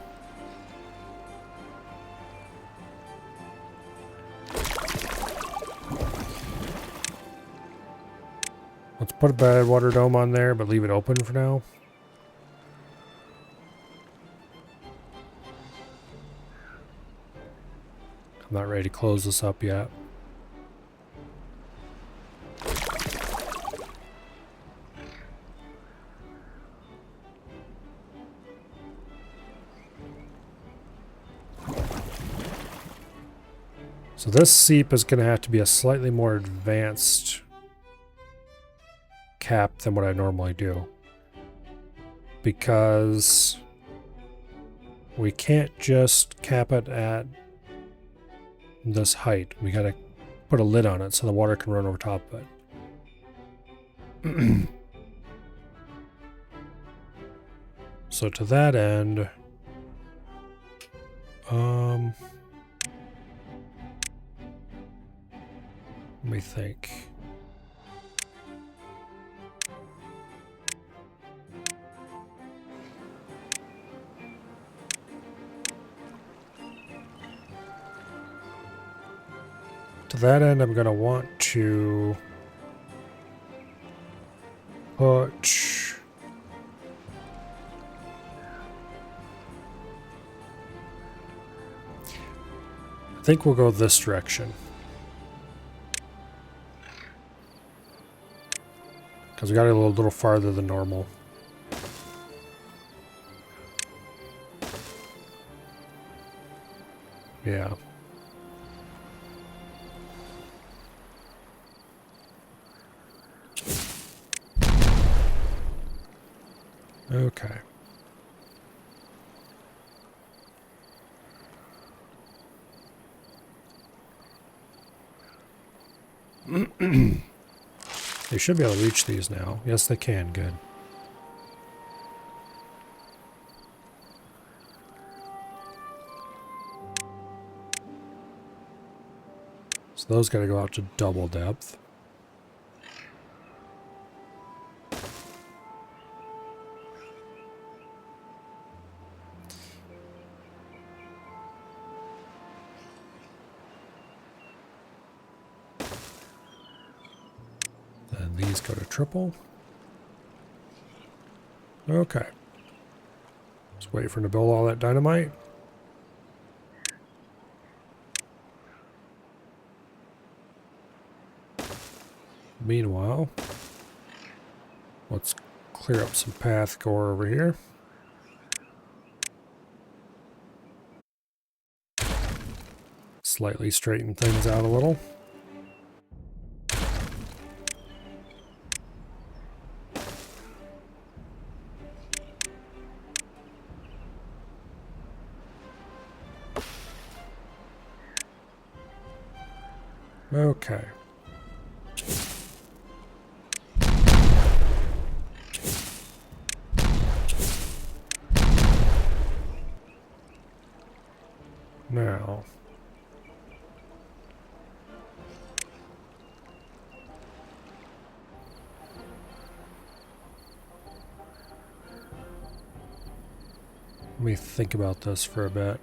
Let's put a bad water dome on there, but leave it open for now. I'm not ready to close this up yet. So this seep is going to have to be a slightly more advanced cap than what I normally do. Because we can't just cap it at this height. We got to put a lid on it so the water can run over top of it. So to that end, let me think. To that end, I'm going to want to put I think we'll go this direction. Because we got it a little farther than normal. Yeah. Okay. They should be able to reach these now. Yes, they can. Good. So those got to go out to double depth. Then these go to triple. Okay. Just wait for him to build all that dynamite. Meanwhile, let's clear up some path gore over here. Slightly straighten things out a little. Okay. Now. Let me think about this for a bit.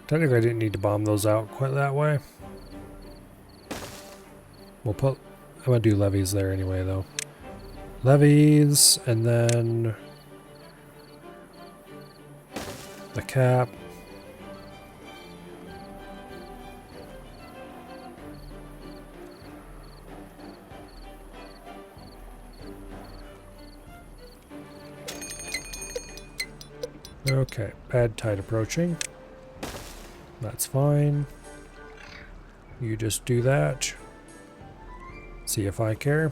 Technically I didn't need to bomb those out quite that way. I'm gonna do levees there anyway though. Levees, and then the cap. Okay, bad tide approaching. That's fine. You just do that. See if I care.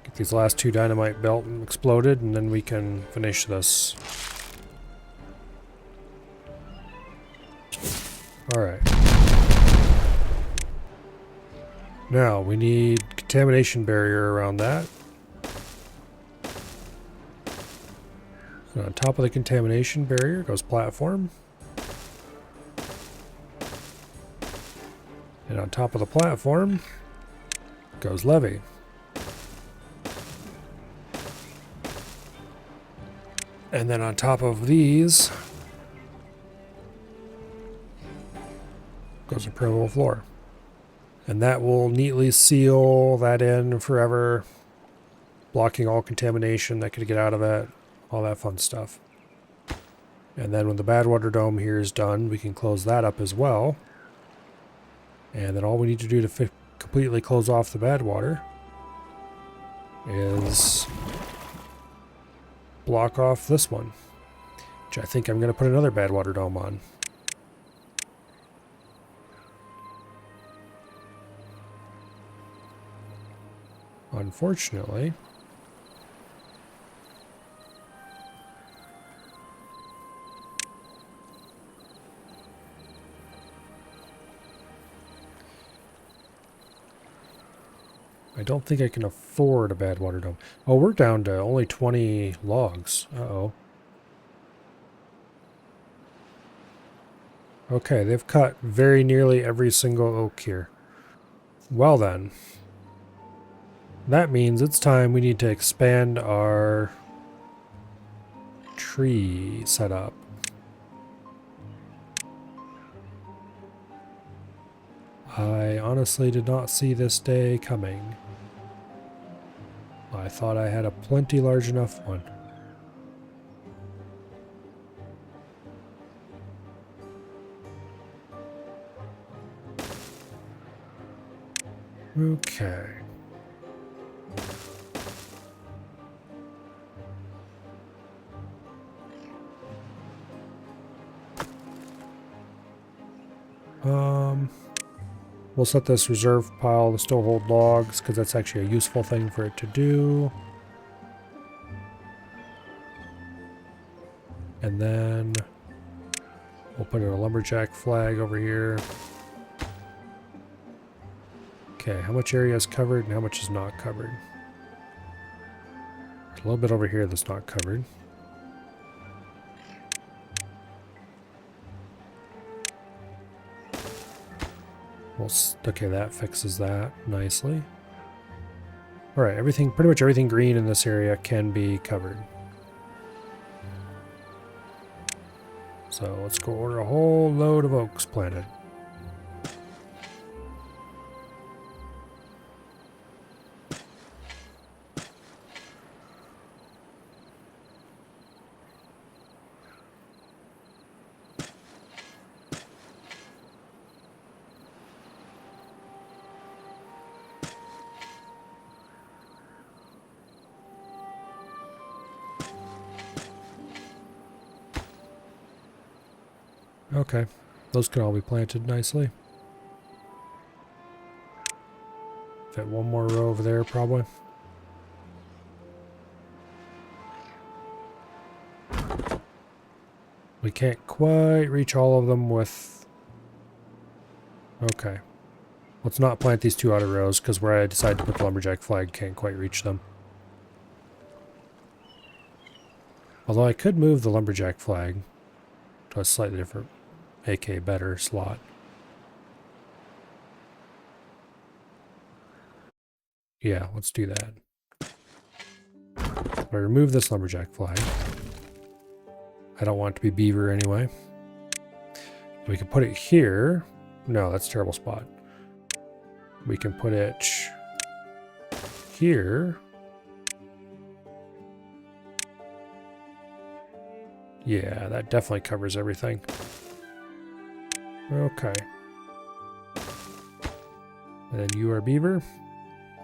Get these last two dynamite belt exploded, and then we can finish this. Alright. Now, we need contamination barrier around that. And on top of the contamination barrier goes platform. And on top of the platform goes levee. And then on top of these goes a permeable floor. And that will neatly seal that in forever, blocking all contamination that could get out of it, all that fun stuff. And then when the bad water dome here is done, we can close that up as well. And then all we need to do to completely close off the bad water is block off this one, which I think I'm going to put another bad water dome on. Unfortunately, I don't think I can afford a bad water dome. Oh, we're down to only 20 logs. Uh-oh. Okay, they've cut very nearly every single oak here. Well then. That means it's time we need to expand our tree setup. I honestly did not see this day coming. I thought I had a plenty large enough one. Okay. We'll set this reserve pile to still hold logs, because that's actually a useful thing for it to do. And then we'll put in a lumberjack flag over here. Okay, how much area is covered and how much is not covered? A little bit over here that's not covered. Okay, that fixes that nicely. Alright, pretty much everything green in this area can be covered. So let's go order a whole load of oaks planted. Okay, those can all be planted nicely. Fit one more row over there, probably. we can't quite reach all of them with... Okay. Let's not plant these 2 outer rows, because where I decide to put the lumberjack flag can't quite reach them. Although I could move the lumberjack flag to a slightly different, aka better slot. Yeah, let's do that. I remove this lumberjack flag. I don't want it to be beaver anyway. We can put it here. No, that's a terrible spot. We can put it here. Yeah, that definitely covers everything. Okay. And then you are beaver?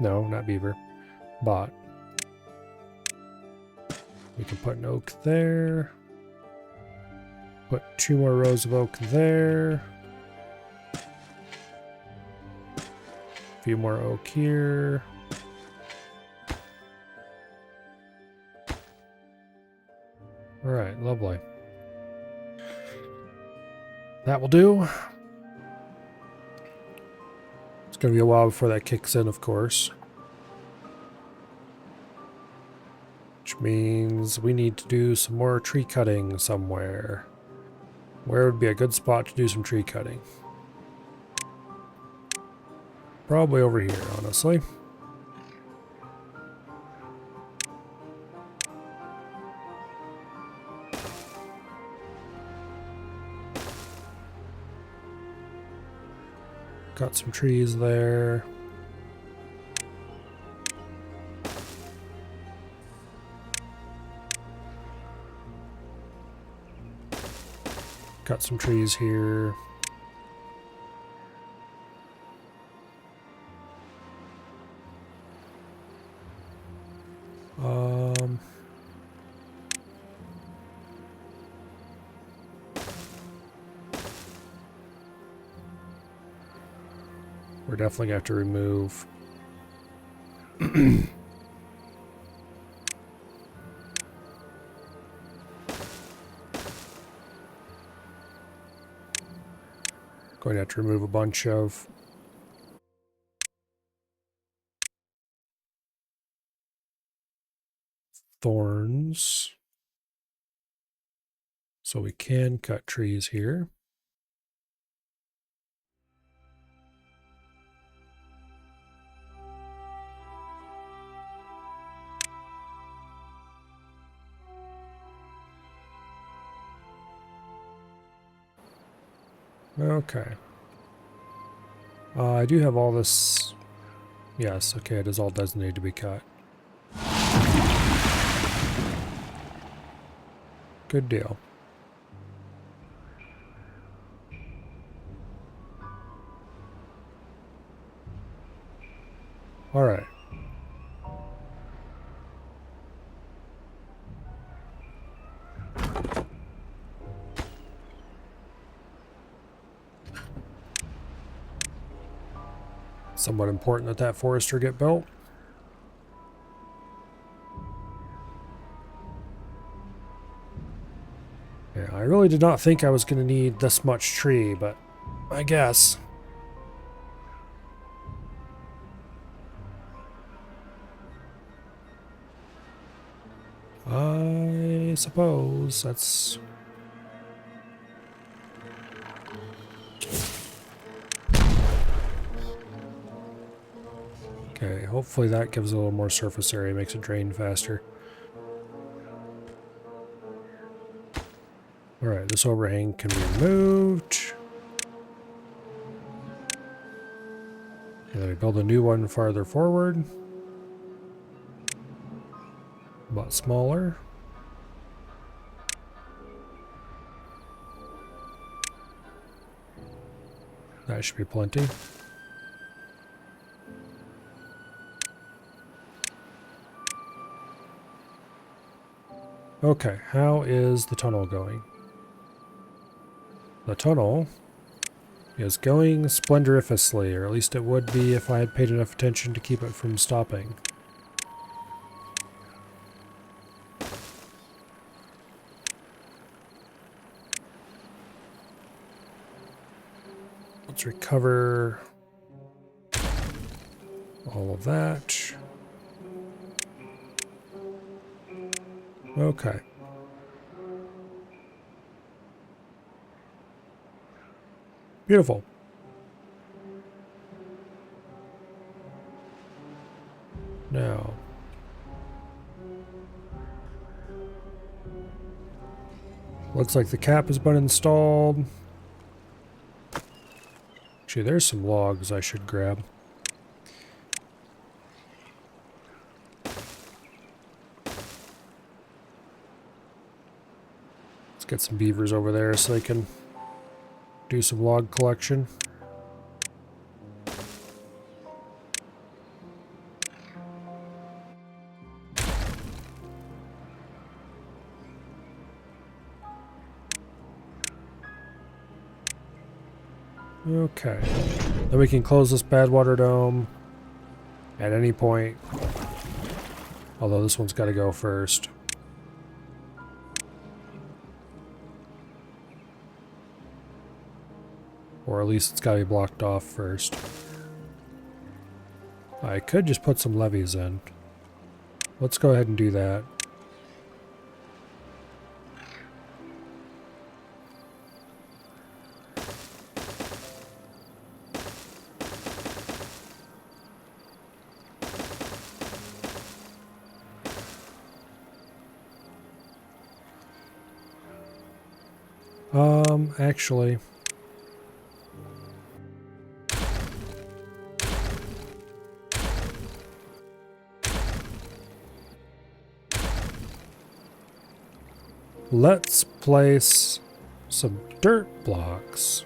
No, not beaver. Bot. We can put an oak there. Put 2 more rows of oak there. A few more oak here. Alright, lovely. That will do. It's going to be a while before that kicks in, of course. Which means we need to do some more tree cutting somewhere. Where would be a good spot to do some tree cutting? Probably over here, honestly. Got some trees there. Got some trees here. We're definitely going to have to remove going to have to remove a bunch of thorns so we can cut trees here. Okay. I do have all this. Yes, okay, it is all designated to be cut. Good deal. All right. Somewhat important that that forester get built. Yeah, I really did not think I was going to need this much tree, but I guess. I suppose that's... Okay, hopefully that gives a little more surface area, makes it drain faster. Alright, this overhang can be removed. And then we build a new one farther forward. A lot smaller. That should be plenty. Okay, how is the tunnel going? The tunnel is going splendorifously, or at least it would be if I had paid enough attention to keep it from stopping. Let's recover all of that. Okay. Beautiful. Now, looks like the cap has been installed. Actually, there's some logs I should grab. Let's get some beavers over there so they can do some log collection. Okay. Then we can close this bad water dome at any point. Although this one's got to go first. Or at least it's got to be blocked off first. I could just put some levees in. Let's go ahead and do that. Actually, let's place some dirt blocks.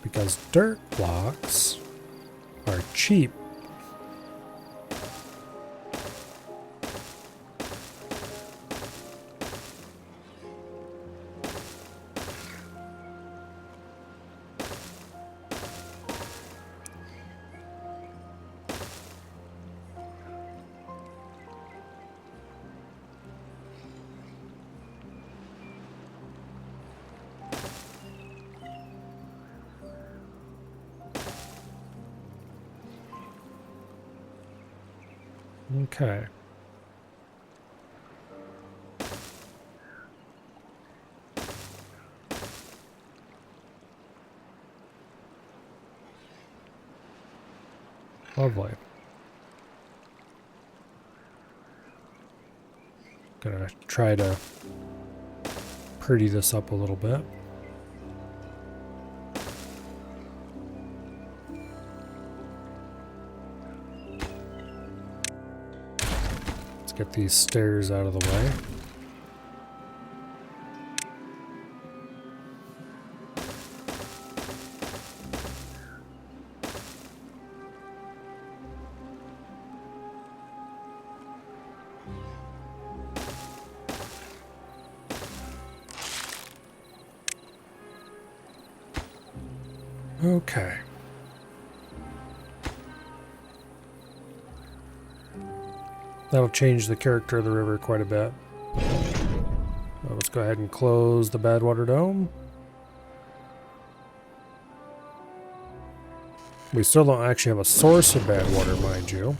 Because dirt blocks are cheap. Okay. Lovely. Gonna try to pretty this up a little bit. Get these stairs out of the way. Okay. That'll change the character of the river quite a bit. Well, let's go ahead and close the bad water dome. We still don't actually have a source of bad water, mind you.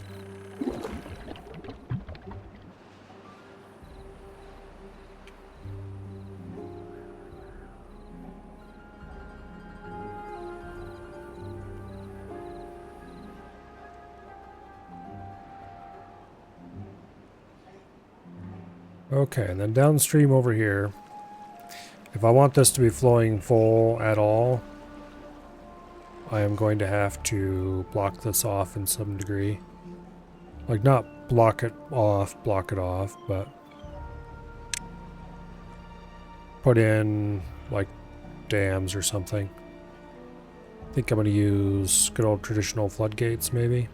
Okay, and then downstream over here, if I want this to be flowing full at all, I am going to have to block this off in some degree. Like, not block it off, but put in, like, dams or something. I think I'm going to use good old traditional floodgates, maybe.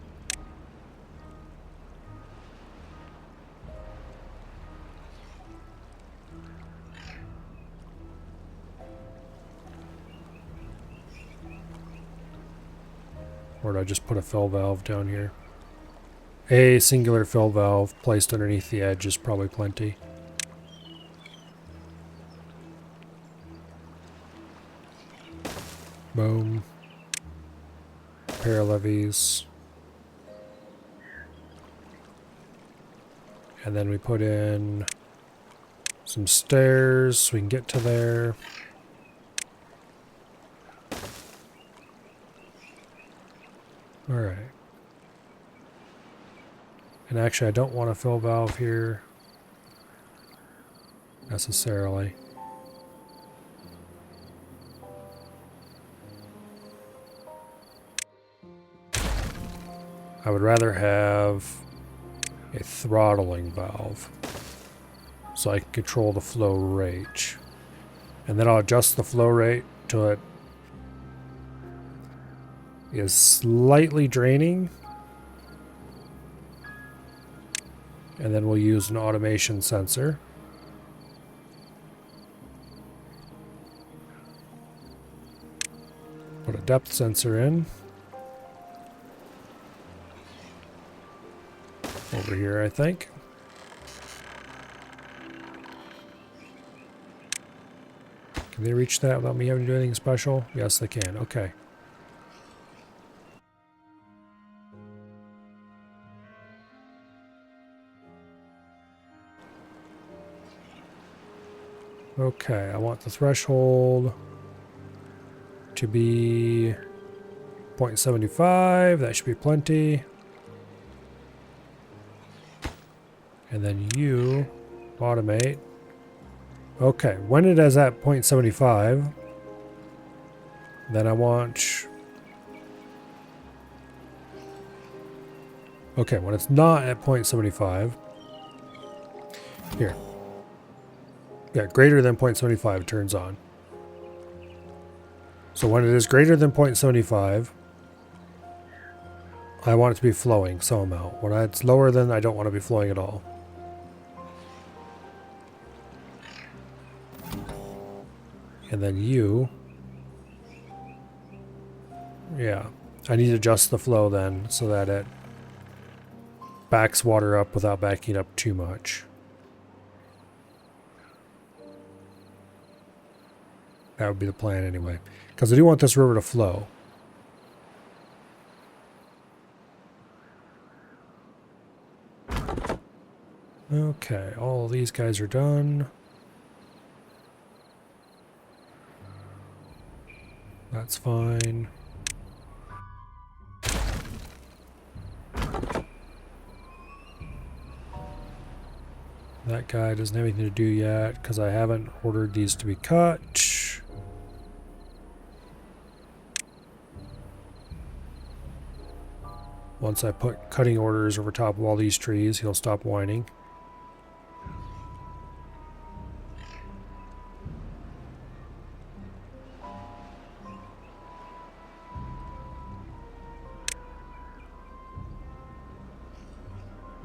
Or do I just put a fill valve down here? A singular fill valve placed underneath the edge is probably plenty. Boom. Repair levees. And then we put in some stairs so we can get to there. Alright. And actually I don't want a fill valve here necessarily. I would rather have a throttling valve so I can control the flow rate. And then I'll adjust the flow rate till it is slightly draining. And then we'll use an automation sensor. Put a depth sensor in. Over here, I think. Can they reach that without me having to do anything special? Yes, they can. Okay. Okay, I want the threshold to be 0.75. That should be plenty. And then you automate. Okay, when it is at 0.75, then I want... Okay, when it's not at 0.75, here. Yeah, greater than 0.75 it turns on. So when it is greater than 0.75, I want it to be flowing some amount. When it's lower than, I don't want to be flowing at all. And then you... Yeah, I need to adjust the flow then so that it backs water up without backing up too much. That would be the plan anyway. Because I do want this river to flow. Okay, all these guys are done. That's fine. That guy doesn't have anything to do yet because I haven't ordered these to be cut. Once I put cutting orders over top of all these trees, he'll stop whining.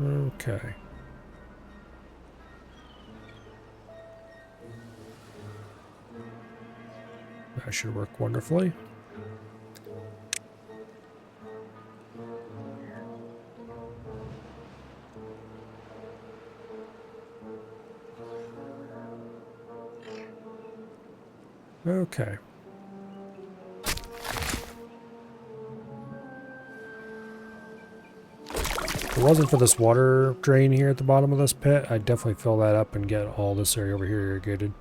Okay. That should work wonderfully. Okay. If it wasn't for this water drain here at the bottom of this pit, I'd definitely fill that up and get all this area over here irrigated.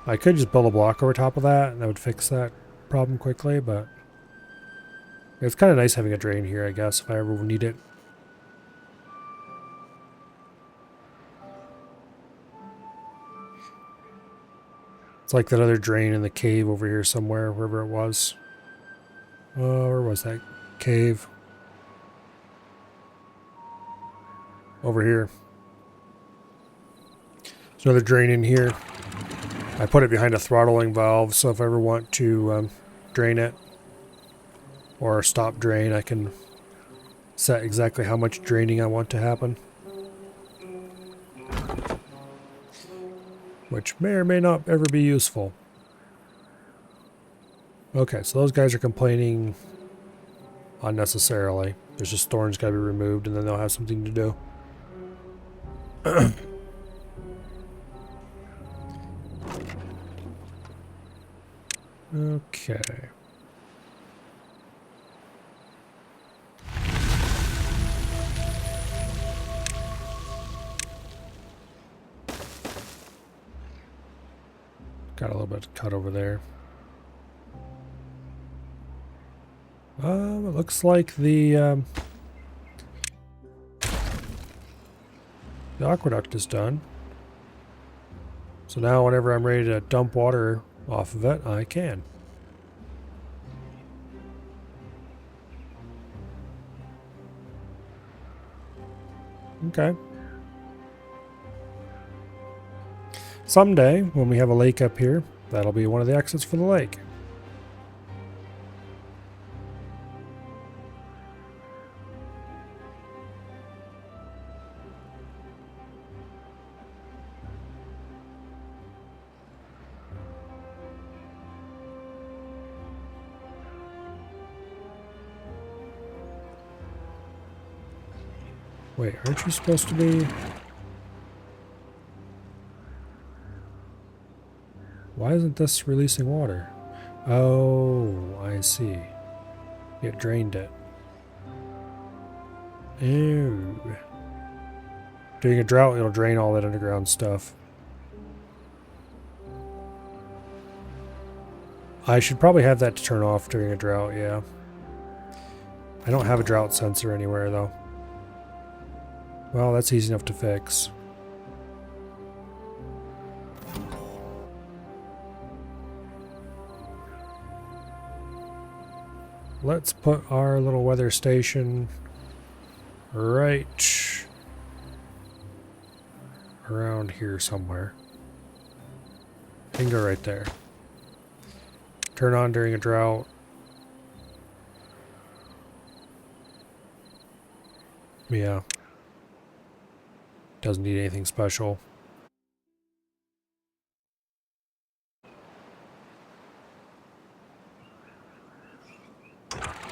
I could just build a block over top of that and that would fix that problem quickly, but it's kind of nice having a drain here, I guess, if I ever need it. It's like that other drain in the cave over here somewhere, wherever it was. Where was that cave? Over here. There's another drain in here. I put it behind a throttling valve, so if I ever want to drain it or stop drain, I can set exactly how much draining I want to happen. Which may or may not ever be useful. Okay, so those guys are complaining unnecessarily. There's just thorns got to be removed and then they'll have something to do. Okay. Got a little bit cut over there. It looks like the aqueduct is done. So now whenever I'm ready to dump water off of it, I can. Okay. Someday, when we have a lake up here, that'll be one of the exits for the lake. Wait, aren't you supposed to be... Why isn't this releasing water? Oh, I see. It drained it. Ew. During a drought, it'll drain all that underground stuff. I should probably have that to turn off during a drought, yeah. I don't have a drought sensor anywhere, though. Well, that's easy enough to fix. Let's put our little weather station right around here somewhere. And go right there. Turn on during a drought. Yeah. Doesn't need anything special.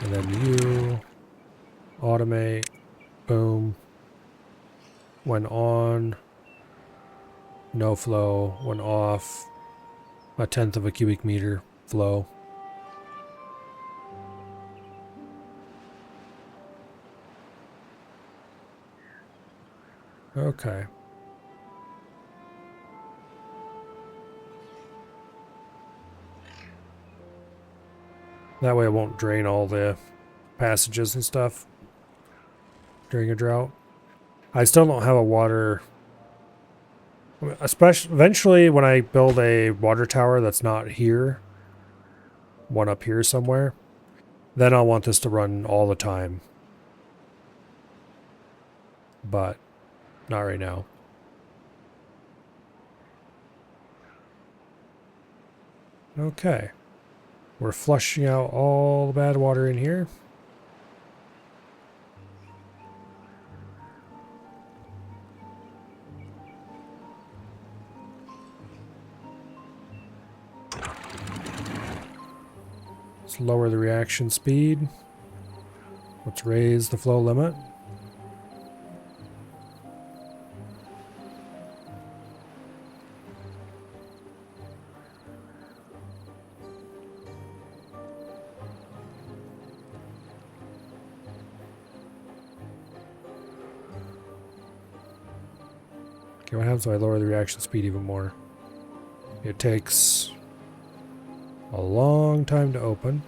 And then you automate, boom. When on, no flow. When off, 1/10 of a cubic meter flow. Okay. That way it won't drain all the passages and stuff during a drought. I still don't have a water... Especially, eventually when I build a water tower that's not here, one up here somewhere, then I'll want this to run all the time. But not right now. Okay. We're flushing out all the bad water in here. Let's lower the reaction speed. Let's raise the flow limit. Okay, what happens if I lower the reaction speed even more? It takes a long time to open.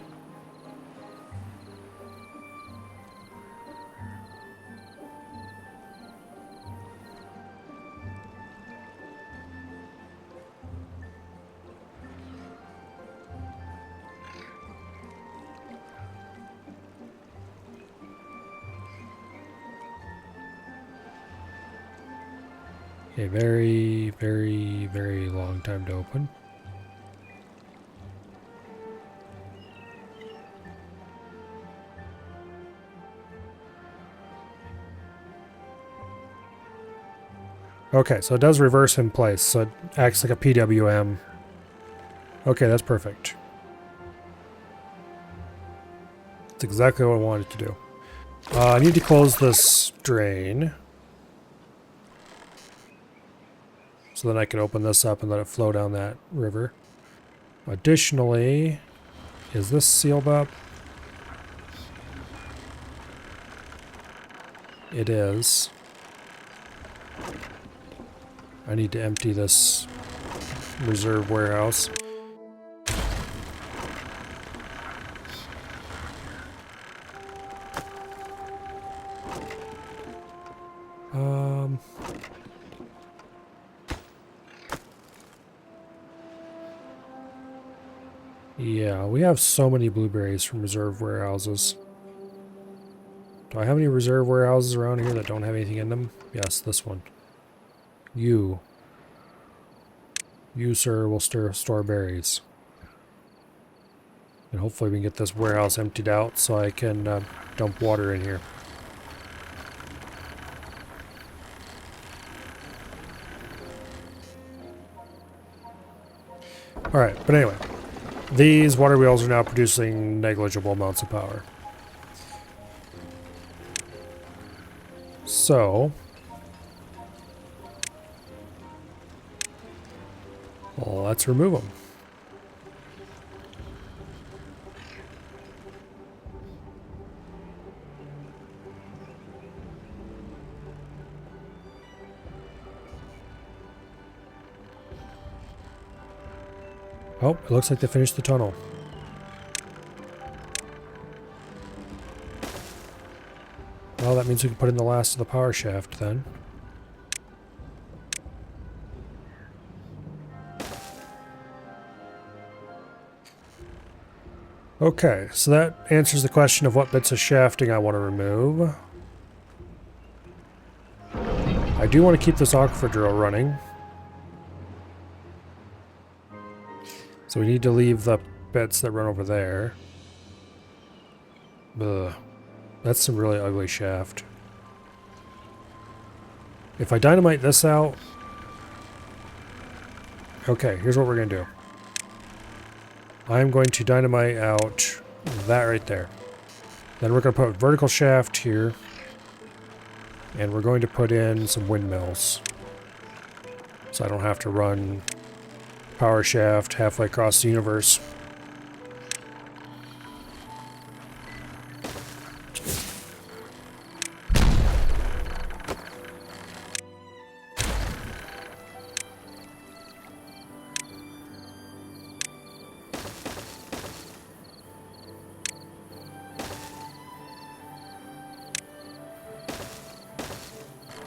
A very, very, very long time to open. Okay, so it does reverse in place, so it acts like a PWM. Okay, that's perfect. That's exactly what I wanted to do. I need to close this drain. So then I can open this up and let it flow down that river. Additionally, Is this sealed up? It is. I need to empty this reserve warehouse. Yeah, we have so many blueberries from reserve warehouses. Do I have any reserve warehouses around here that don't have anything in them? Yes, this one. You, sir, will store berries. And hopefully we can get this warehouse emptied out so I can dump water in here. Alright, but anyway. These water wheels are now producing negligible amounts of power. So, well, let's remove them. Oh, it looks like they finished the tunnel. Well, that means we can put in the last of the power shaft then. Okay, so that answers the question of what bits of shafting I want to remove. I do want to keep this aquifer drill running. So we need to leave the bits that run over there. Ugh. That's some really ugly shaft. If I dynamite this out... Okay, here's what we're going to do. I'm going to dynamite out that right there. Then we're going to put a vertical shaft here. And we're going to put in some windmills. So I don't have to run power shaft halfway across the universe.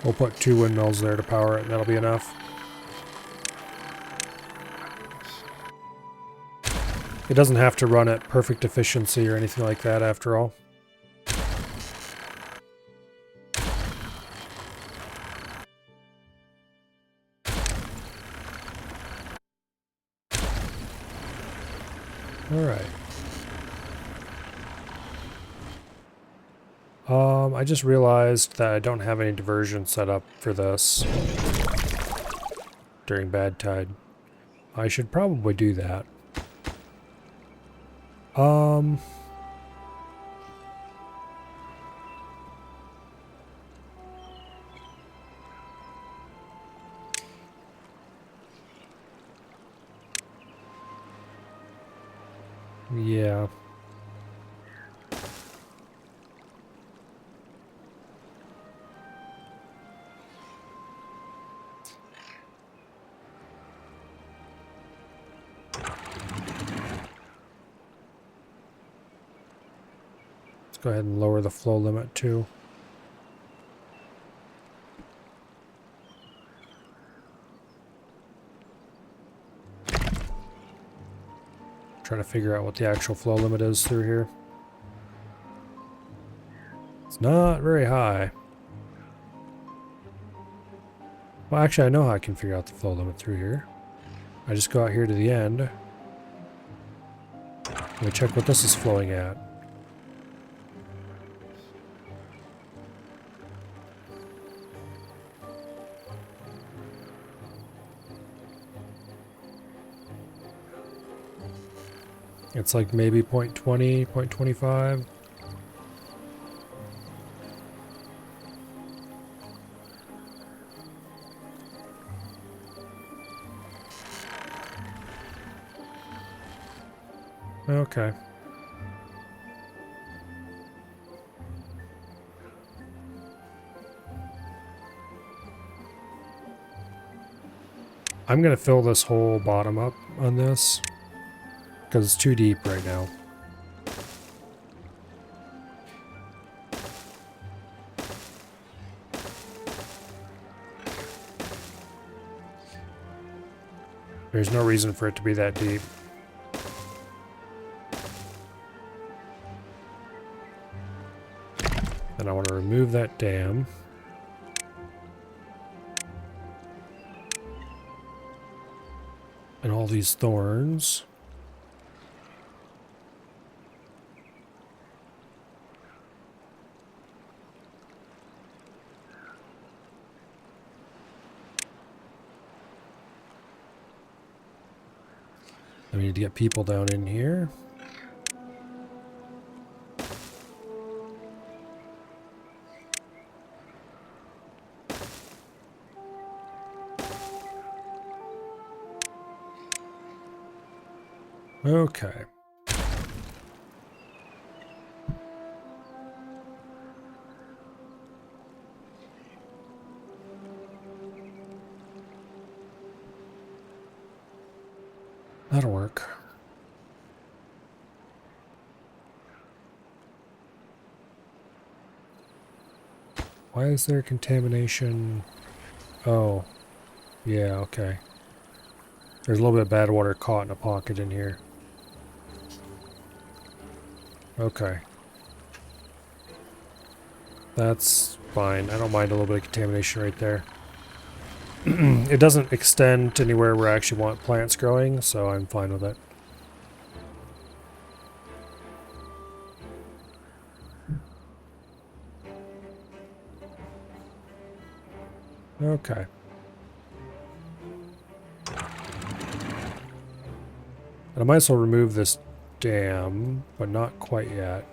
We'll put 2 windmills there to power it, and that'll be enough. It doesn't have to run at perfect efficiency or anything like that after all. Alright. I just realized that I don't have any diversion set up for this during bad tide. I should probably do that. Yeah. Go ahead and lower the flow limit too. Trying to figure out what the actual flow limit is through here. It's not very high. Well, actually, I know how I can figure out the flow limit through here. I just go out here to the end. Let me check what this is flowing at. It's like maybe 0.20, 0.25. Okay. I'm going to fill this whole bottom up on this because it's too deep right now. There's no reason for it to be that deep. And I want to remove that dam. And all these thorns. I need to get people down in here. Okay. That'll work. Why is there contamination? Oh, yeah, okay. There's a little bit of bad water caught in a pocket in here. Okay. That's fine. I don't mind a little bit of contamination right there. It doesn't extend to anywhere where I actually want plants growing, so I'm fine with it. Okay. And I might as well remove this dam, but not quite yet.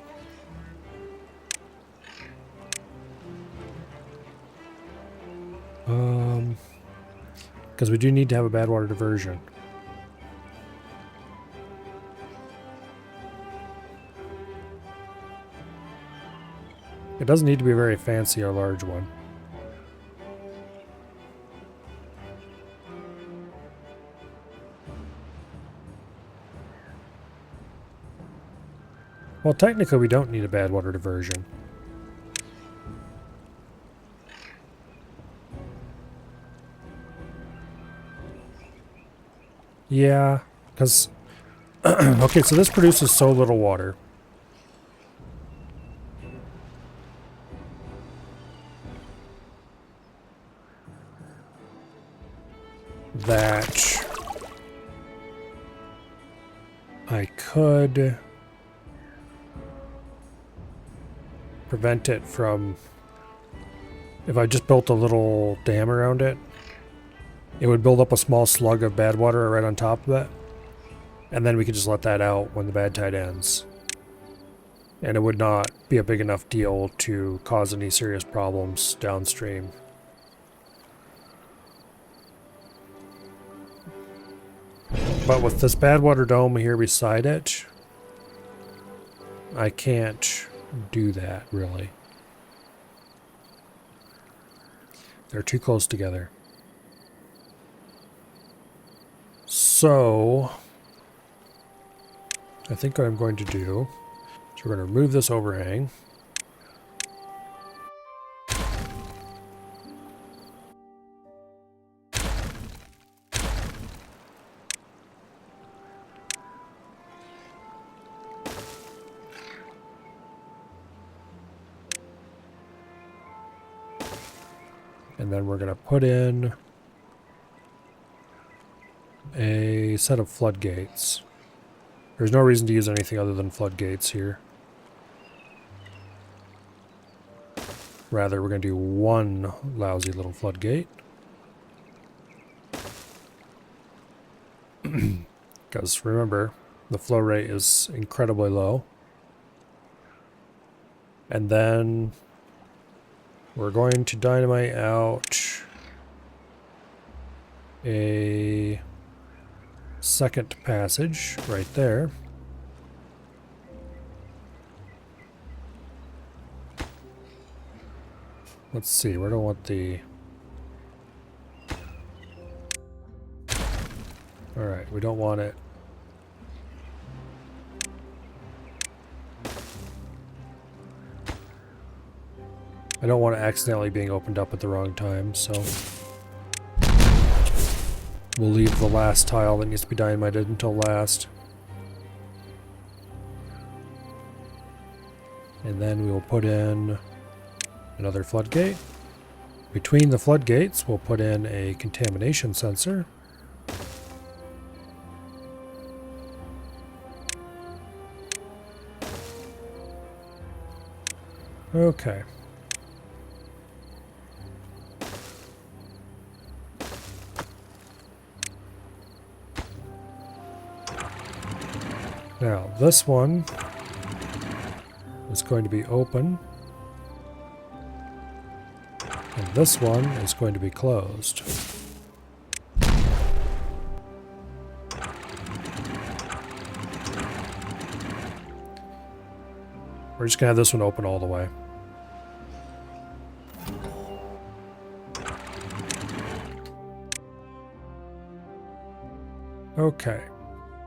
Because we do need to have a bad water diversion. It doesn't need to be very fancy or large one. Well, technically we don't need a bad water diversion. Yeah, because... okay, so this produces so little water. That... I could... prevent it from... If I just built a little dam around it, it would build up a small slug of bad water right on top of it. And then we could just let that out when the bad tide ends. And it would not be a big enough deal to cause any serious problems downstream. But with this bad water dome here beside it, I can't do that, really. They're too close together. So, I think what I'm going to do is we're going to remove this overhang. And then we're going to put in a set of floodgates. There's no reason to use anything other than floodgates here. Rather, we're going to do one lousy little floodgate. Because remember, the flow rate is incredibly low. And then we're going to dynamite out a second passage right there. Let's see, where do I want the... Alright, we don't want it. I don't want it accidentally being opened up at the wrong time, so we'll leave the last tile that needs to be dynamited until last. And then we will put in another floodgate. Between the floodgates, we'll put in a contamination sensor. Okay. Now, this one is going to be open, and this one is going to be closed. We're just going to have this one open all the way. Okay.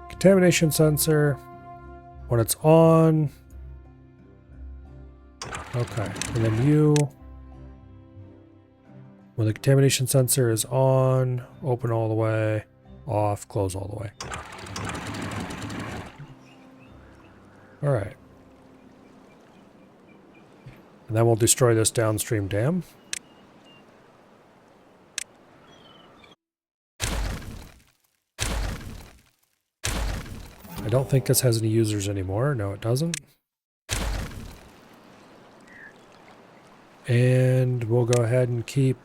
Contamination sensor. When it's on. Okay. And then you. When the contamination sensor is on, open all the way, off, close all the way. Alright. And then we'll destroy this downstream dam. I don't think this has any users anymore. No, it doesn't. And we'll go ahead and keep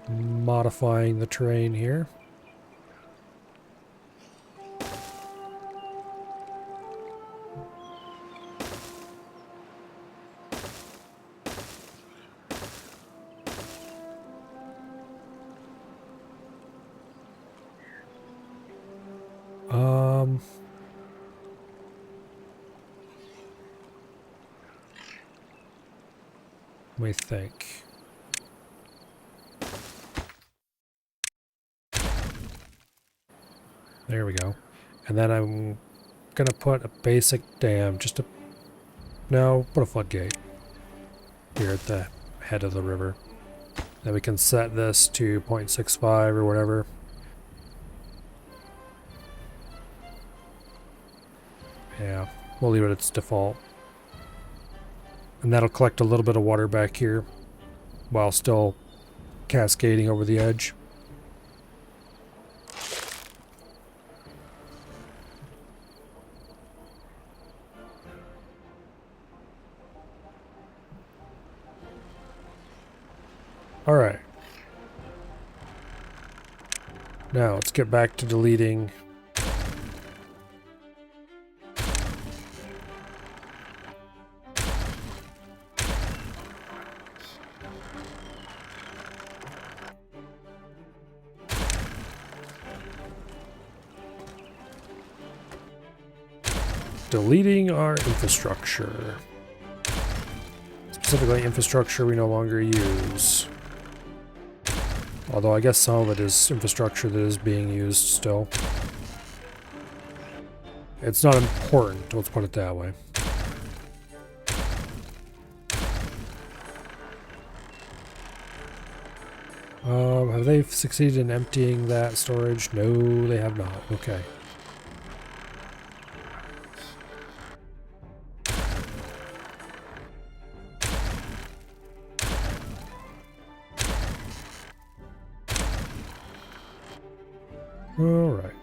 modifying the terrain here. Let me think. There we go. And then I'm gonna put a basic dam, just a... No, put a floodgate here at the head of the river. Then we can set this to 0.65 or whatever. Yeah, we'll leave it at its default. And that'll collect a little bit of water back here while still cascading over the edge. Alright. Now let's get back to deleting our infrastructure. Specifically infrastructure we no longer use. Although I guess some of it is infrastructure that is being used still. It's not important, let's put it that way. Have they succeeded in emptying that storage? No, they have not. Okay. All right.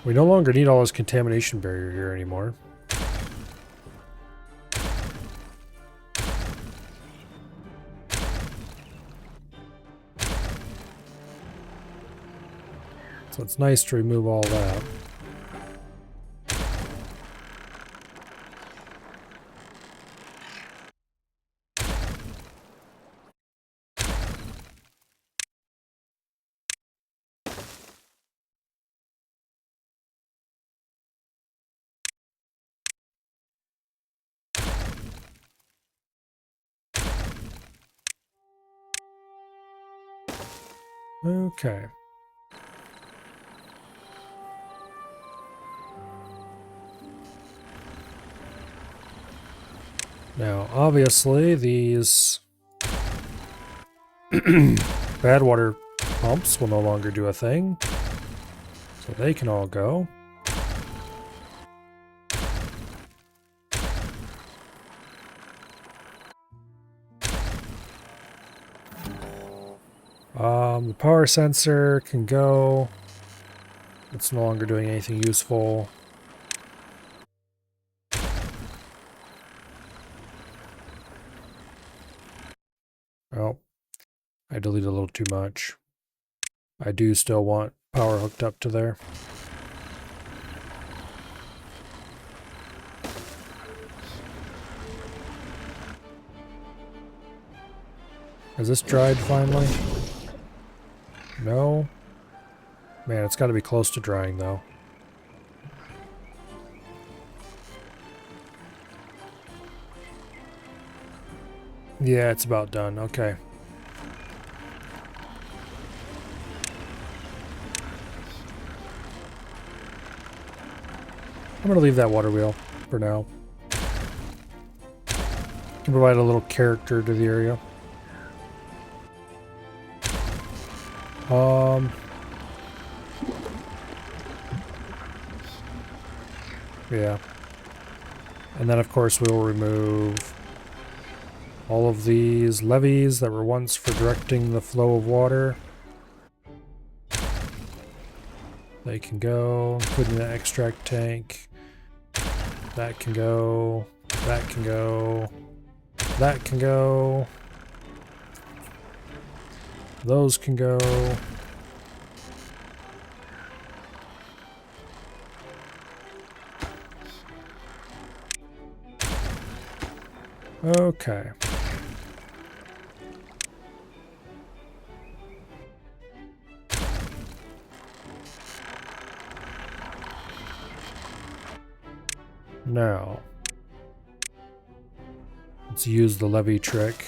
We no longer need all this contamination barrier here anymore. So it's nice to remove all that. Okay. Now, obviously, these bad water pumps will no longer do a thing, so they can all go. The power sensor can go. It's no longer doing anything useful. Oh, I deleted a little too much. I do still want power hooked up to there. Has this dried finally? No. Man, it's got to be close to drying though. Yeah, it's about done. Okay. I'm going to leave that water wheel for now. Can provide a little character to the area. Yeah. And then of course we'll remove all of these levees that were once for directing the flow of water. They can go, including the extract tank. That can go. That can go. That can go. Those can go. Okay. Now, let's use the levee trick.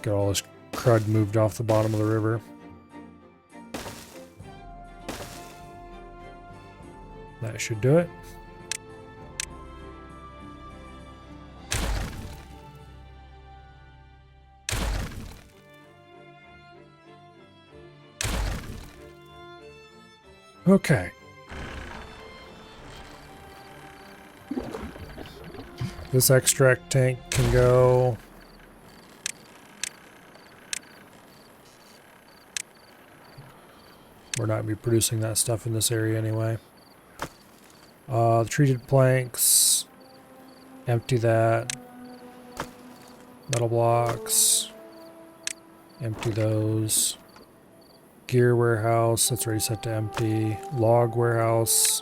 Get all this crud moved off the bottom of the river. That should do it. Okay. This extract tank can go. We're not going to be producing that stuff in this area anyway. The treated planks. Empty that. Metal blocks. Empty those. Gear warehouse. That's already set to empty. Log warehouse.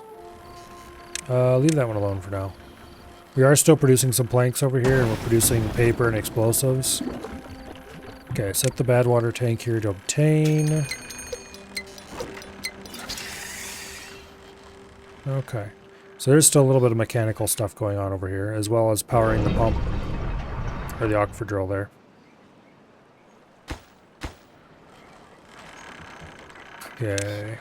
Leave that one alone for now. We are still producing some planks over here, and we're producing paper and explosives. Okay, set the bad water tank here to obtain. Okay. So there's still a little bit of mechanical stuff going on over here, as well as powering the pump, or the aquifer drill there. Okay.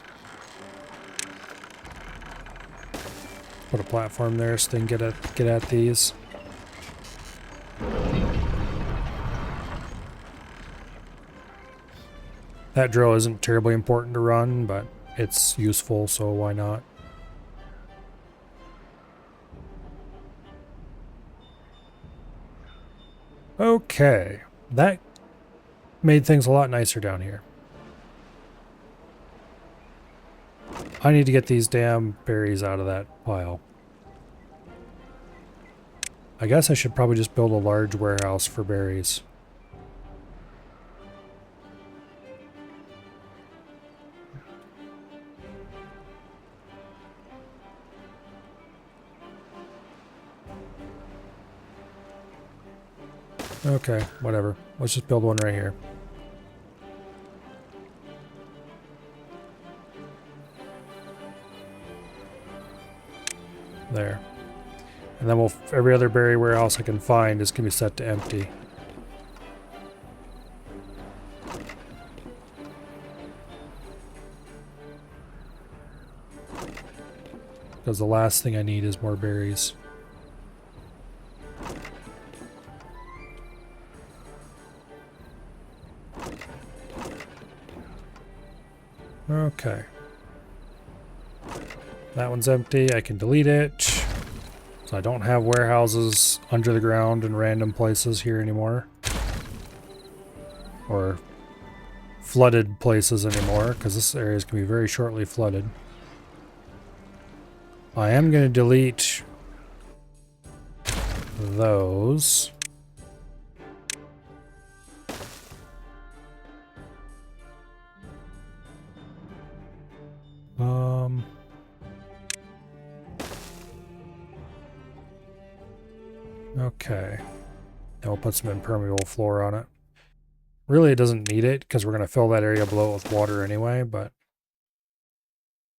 Put a platform there so they can get at these. That drill isn't terribly important to run, but it's useful, so why not? Okay, that made things a lot nicer down here. I need to get these damn berries out of that pile. I guess I should probably just build a large warehouse for berries. Okay, whatever. Let's just build one right here. There. And then every other berry warehouse I can find is going to be set to empty. Because the last thing I need is more berries. Okay. That one's empty. I can delete it. So I don't have warehouses under the ground in random places here anymore. Or flooded places anymore, because this area is going to be very shortly flooded. I am going to delete those. Okay. And we'll put some impermeable floor on it. Really, it doesn't need it because we're going to fill that area below with water anyway, but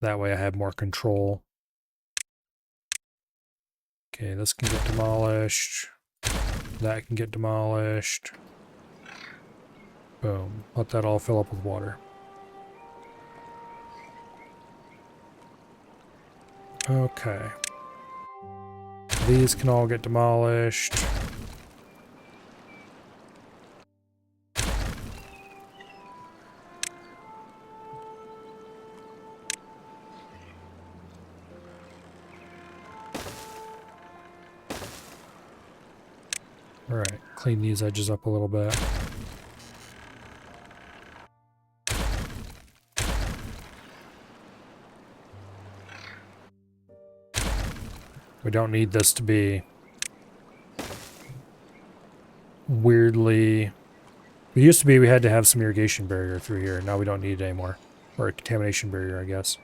that way I have more control. Okay, this can get demolished. That can get demolished. Boom. Let that all fill up with water. Okay. These can all get demolished. Alright, clean these edges up a little bit. We don't need this to be weirdly... It used to be we had to have some irrigation barrier through here. Now we don't need it anymore. Or a contamination barrier, I guess.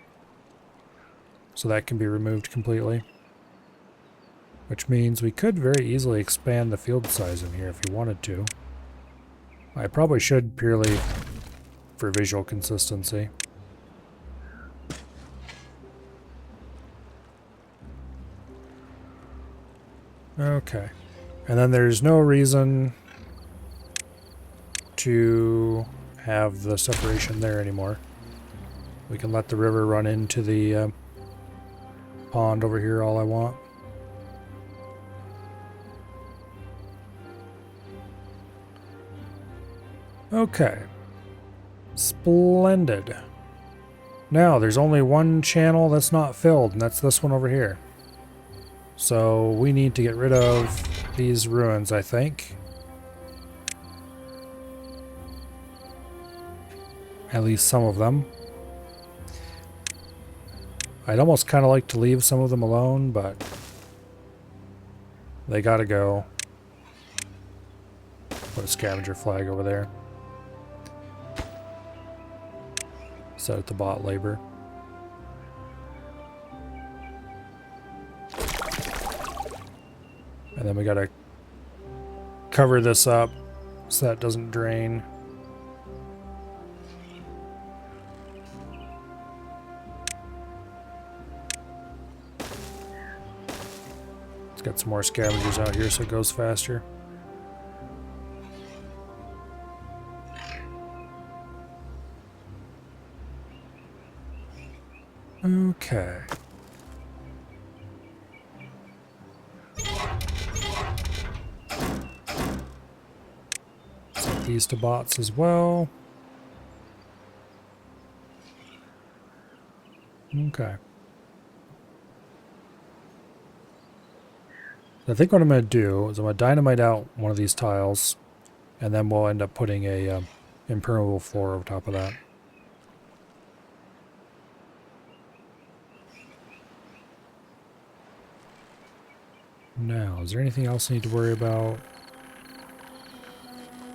So that can be removed completely. Which means we could very easily expand the field size in here if you wanted to. I probably should purely for visual consistency. Okay. And then there's no reason to have the separation there anymore. We can let the river run into the pond over here all I want. Okay. Splendid. Now, there's only one channel that's not filled, and that's this one over here. So, we need to get rid of these ruins, I think. At least some of them. I'd almost kind of like to leave some of them alone, but they gotta go. Put a scavenger flag over there. Set it to bot labor. And then we gotta cover this up so that doesn't drain. Let's get some more scavengers out here so it goes faster. Okay. Set these to bots as well. Okay. I think what I'm going to do is I'm going to dynamite out one of these tiles, and then we'll end up putting a impermeable floor over top of that. Now, is there anything else I need to worry about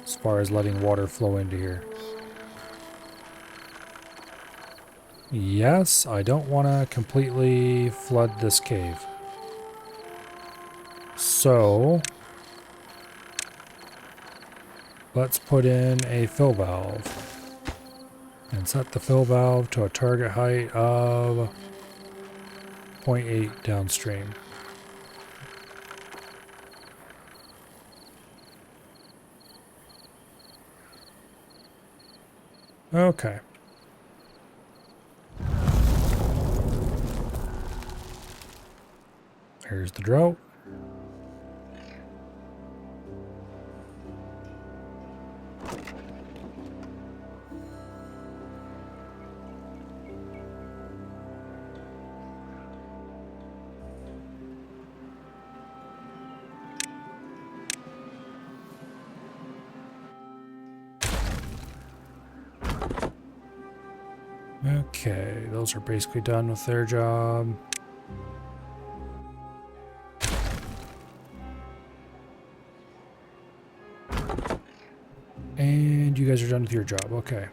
as far as letting water flow into here? Yes, I don't want to completely flood this cave. So, Let's put in a fill valve and set the fill valve to a target height of 0.8 downstream. Okay. Here's the drought. Okay, those are basically done with their job. And you guys are done with your job, okay.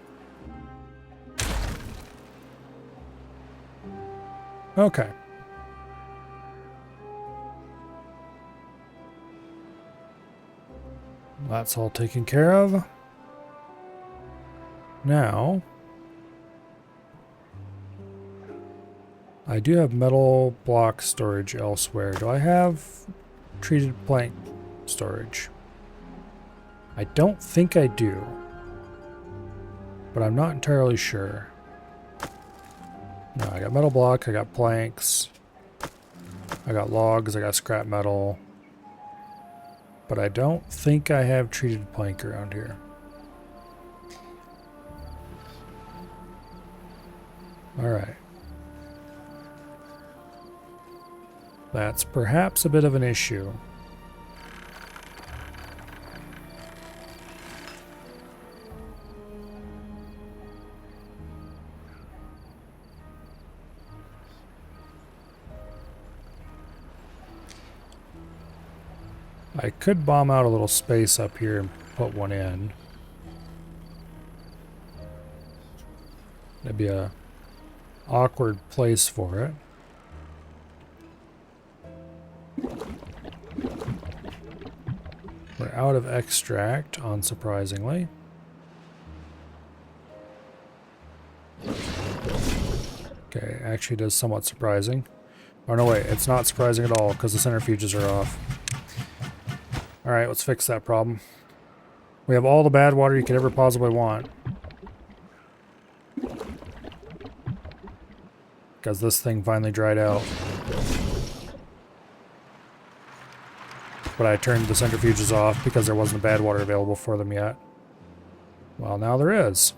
Okay. That's all taken care of. Now, I do have metal block storage elsewhere. Do I have treated plank storage? I don't think I do, but I'm not entirely sure. No, I got metal block, I got planks, I got logs, I got scrap metal, but I don't think I have treated plank around here. Alright. That's perhaps a bit of an issue. I could bomb out a little space up here and put one in. That'd be a awkward place for it. We're out of extract, unsurprisingly. Okay, actually does somewhat surprising. Oh no, wait, it's not surprising at all because the centrifuges are off. Alright, let's fix that problem. We have all the bad water you could ever possibly want. Because this thing finally dried out. But I turned the centrifuges off because there wasn't bad water available for them yet. Well, now there is.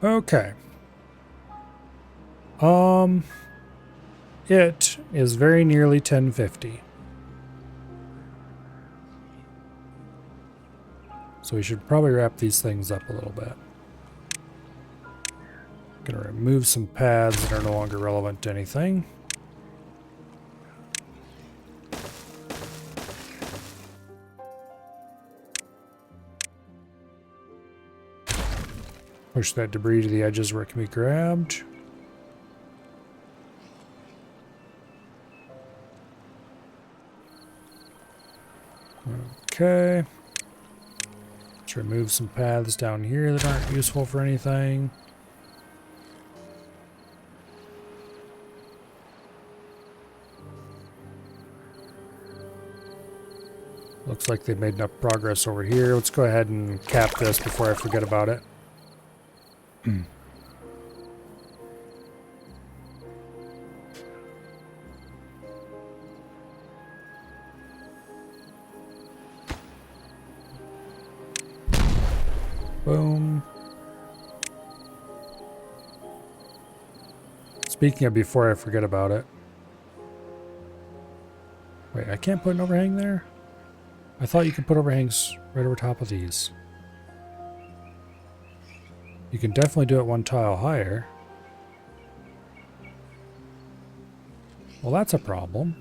Okay. It is very nearly 10:50. So we should probably wrap these things up a little bit. Gonna remove some pads that are no longer relevant to anything. Push that debris to the edges where it can be grabbed. Okay. Let's remove some paths down here that aren't useful for anything. Looks like they've made enough progress over here. Let's go ahead and cap this before I forget about it. Boom. Speaking of before I forget about it. Wait, I can't put an overhang there? I thought you could put overhangs right over top of these. You can definitely do it one tile higher. Well, that's a problem.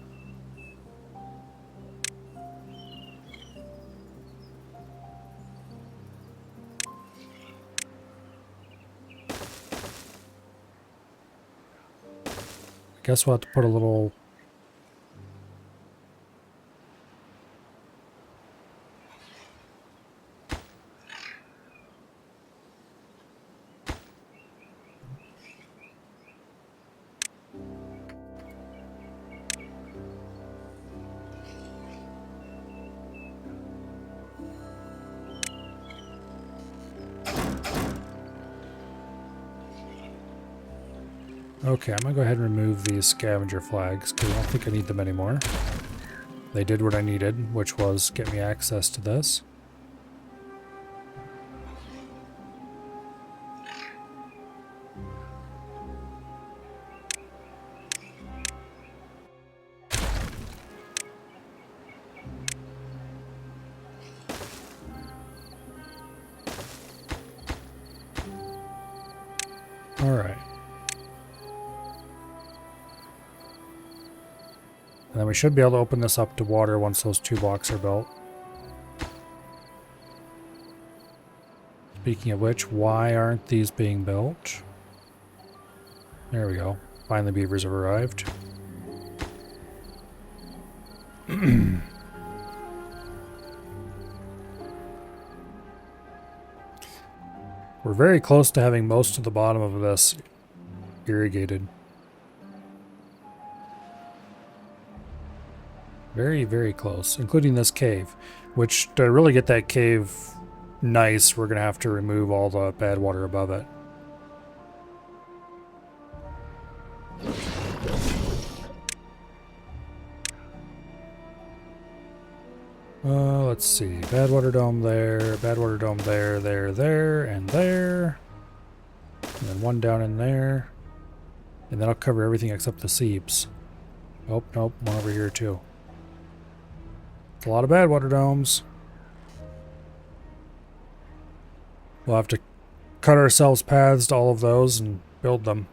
Guess we'll have to put a little... Okay, I'm going to go ahead and remove these scavenger flags because I don't think I need them anymore. They did what I needed, which was get me access to this. Alright. And then we should be able to open this up to water once those 2 blocks are built. Speaking of which, why aren't these being built? There we go. Finally beavers have arrived. We're very close to having most of the bottom of this irrigated. Very, very close, including this cave, which to really get that cave nice, we're going to have to remove all the bad water above it. Let's see. Bad water dome there, bad water dome there, there, and there. And then one down in there. And that'll cover everything except the seeps. Oh, nope, one over here too. It's a lot of bad water domes. We'll have to cut ourselves paths to all of those and build them.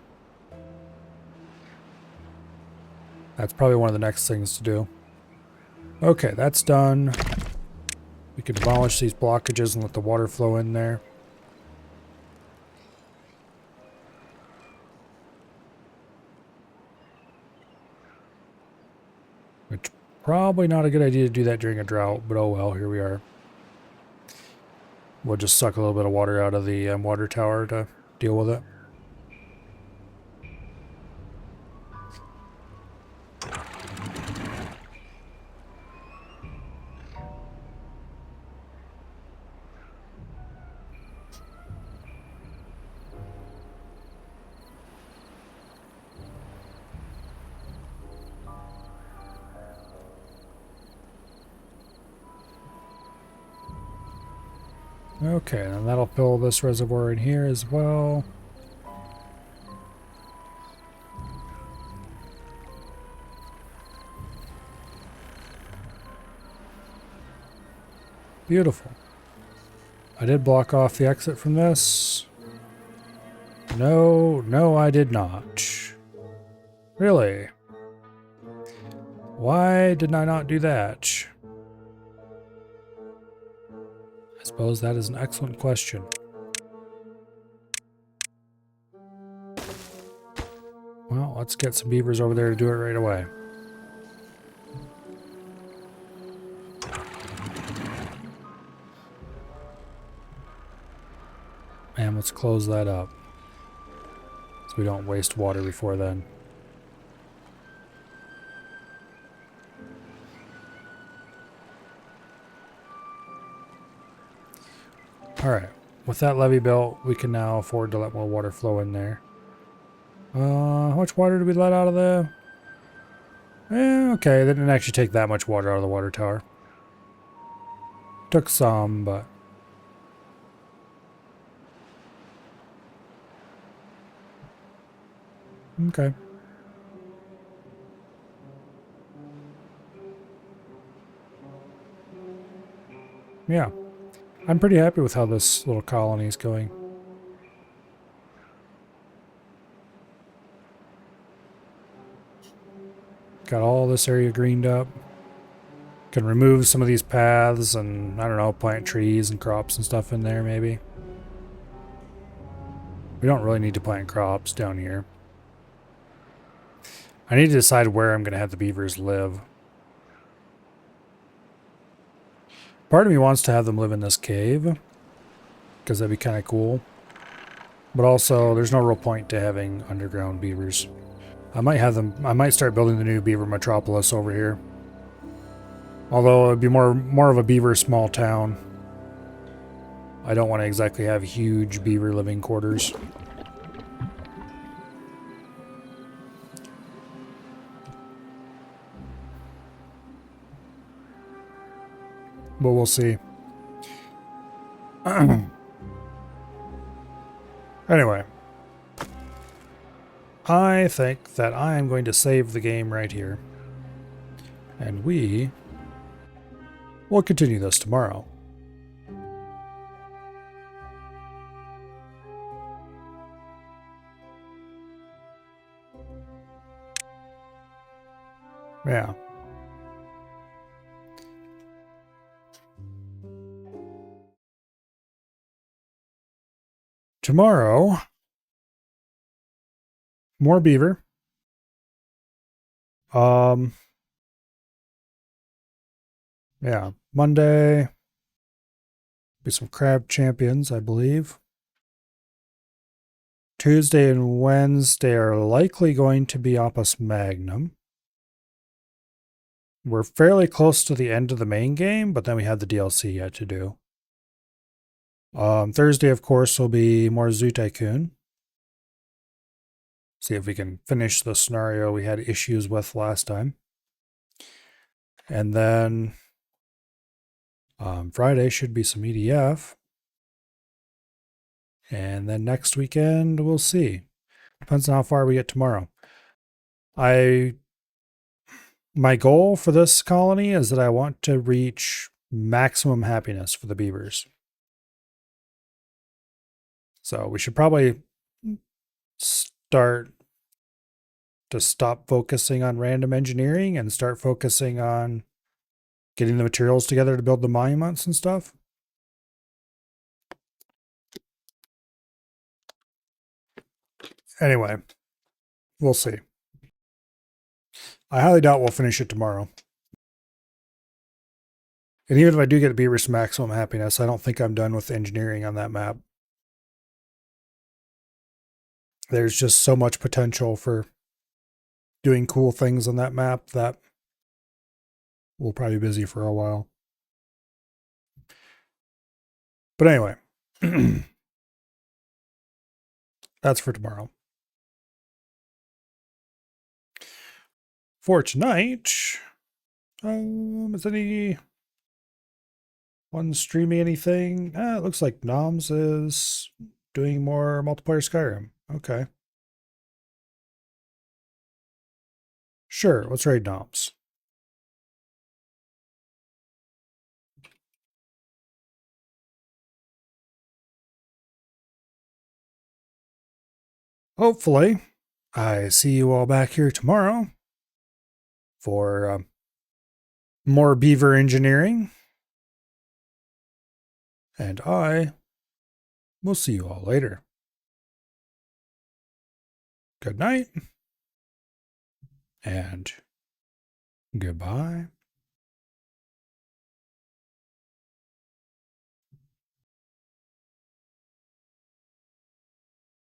That's probably one of the next things to do. Okay, that's done. We can demolish these blockages and let the water flow in there. Which probably not a good idea to do that during a drought, but oh well, here we are. We'll just suck a little bit of water out of the water tower to deal with it. Okay, and that'll fill this reservoir in here as well. Beautiful. I did block off the exit from this. No, I did not. Really? Why did I not do that? I suppose that is an excellent question. Well, let's get some beavers over there to do it right away. And let's close that up, so we don't waste water before then. Alright, with that levee built, we can now afford to let more water flow in there. How much water did we let out of the... okay, they didn't actually take that much water out of the water tower. Took some, but... okay. Yeah. I'm pretty happy with how this little colony is going. Got all this area greened up. Can remove some of these paths and, I don't know, plant trees and crops and stuff in there maybe. We don't really need to plant crops down here. I need to decide where I'm going to have the beavers live. Part of me wants to have them live in this cave, because that'd be kind of cool. But also, there's no real point to having underground beavers. I might start building the new beaver metropolis over here. Although it'd be more of a beaver small town. I don't want to exactly have huge beaver living quarters. But we'll see. Anyway. I think that I am going to save the game right here. And we will continue this tomorrow. Yeah. Tomorrow, more beaver. Yeah. Monday, be some crab champions, I believe. Tuesday and Wednesday are likely going to be Opus Magnum. We're fairly close to the end of the main game, but then we have the DLC yet to do. Thursday, of course, will be more Zoo Tycoon. See if we can finish the scenario we had issues with last time. And then Friday should be some EDF. And then next weekend, we'll see. Depends on how far we get tomorrow. My goal for this colony is that I want to reach maximum happiness for the beavers. So we should probably stop focusing on random engineering and start focusing on getting the materials together to build the monuments and stuff. Anyway, we'll see. I highly doubt we'll finish it tomorrow. And even if I do get beavers to maximum happiness, I don't think I'm done with engineering on that map. There's just so much potential for doing cool things on that map that we'll probably be busy for a while. But anyway, that's for tomorrow. For tonight, is anyone streaming anything? It looks like Noms is doing more multiplayer Skyrim. Okay. Sure, let's raid Noms. Hopefully, I see you all back here tomorrow for more beaver engineering. And I will see you all later. Good night and goodbye.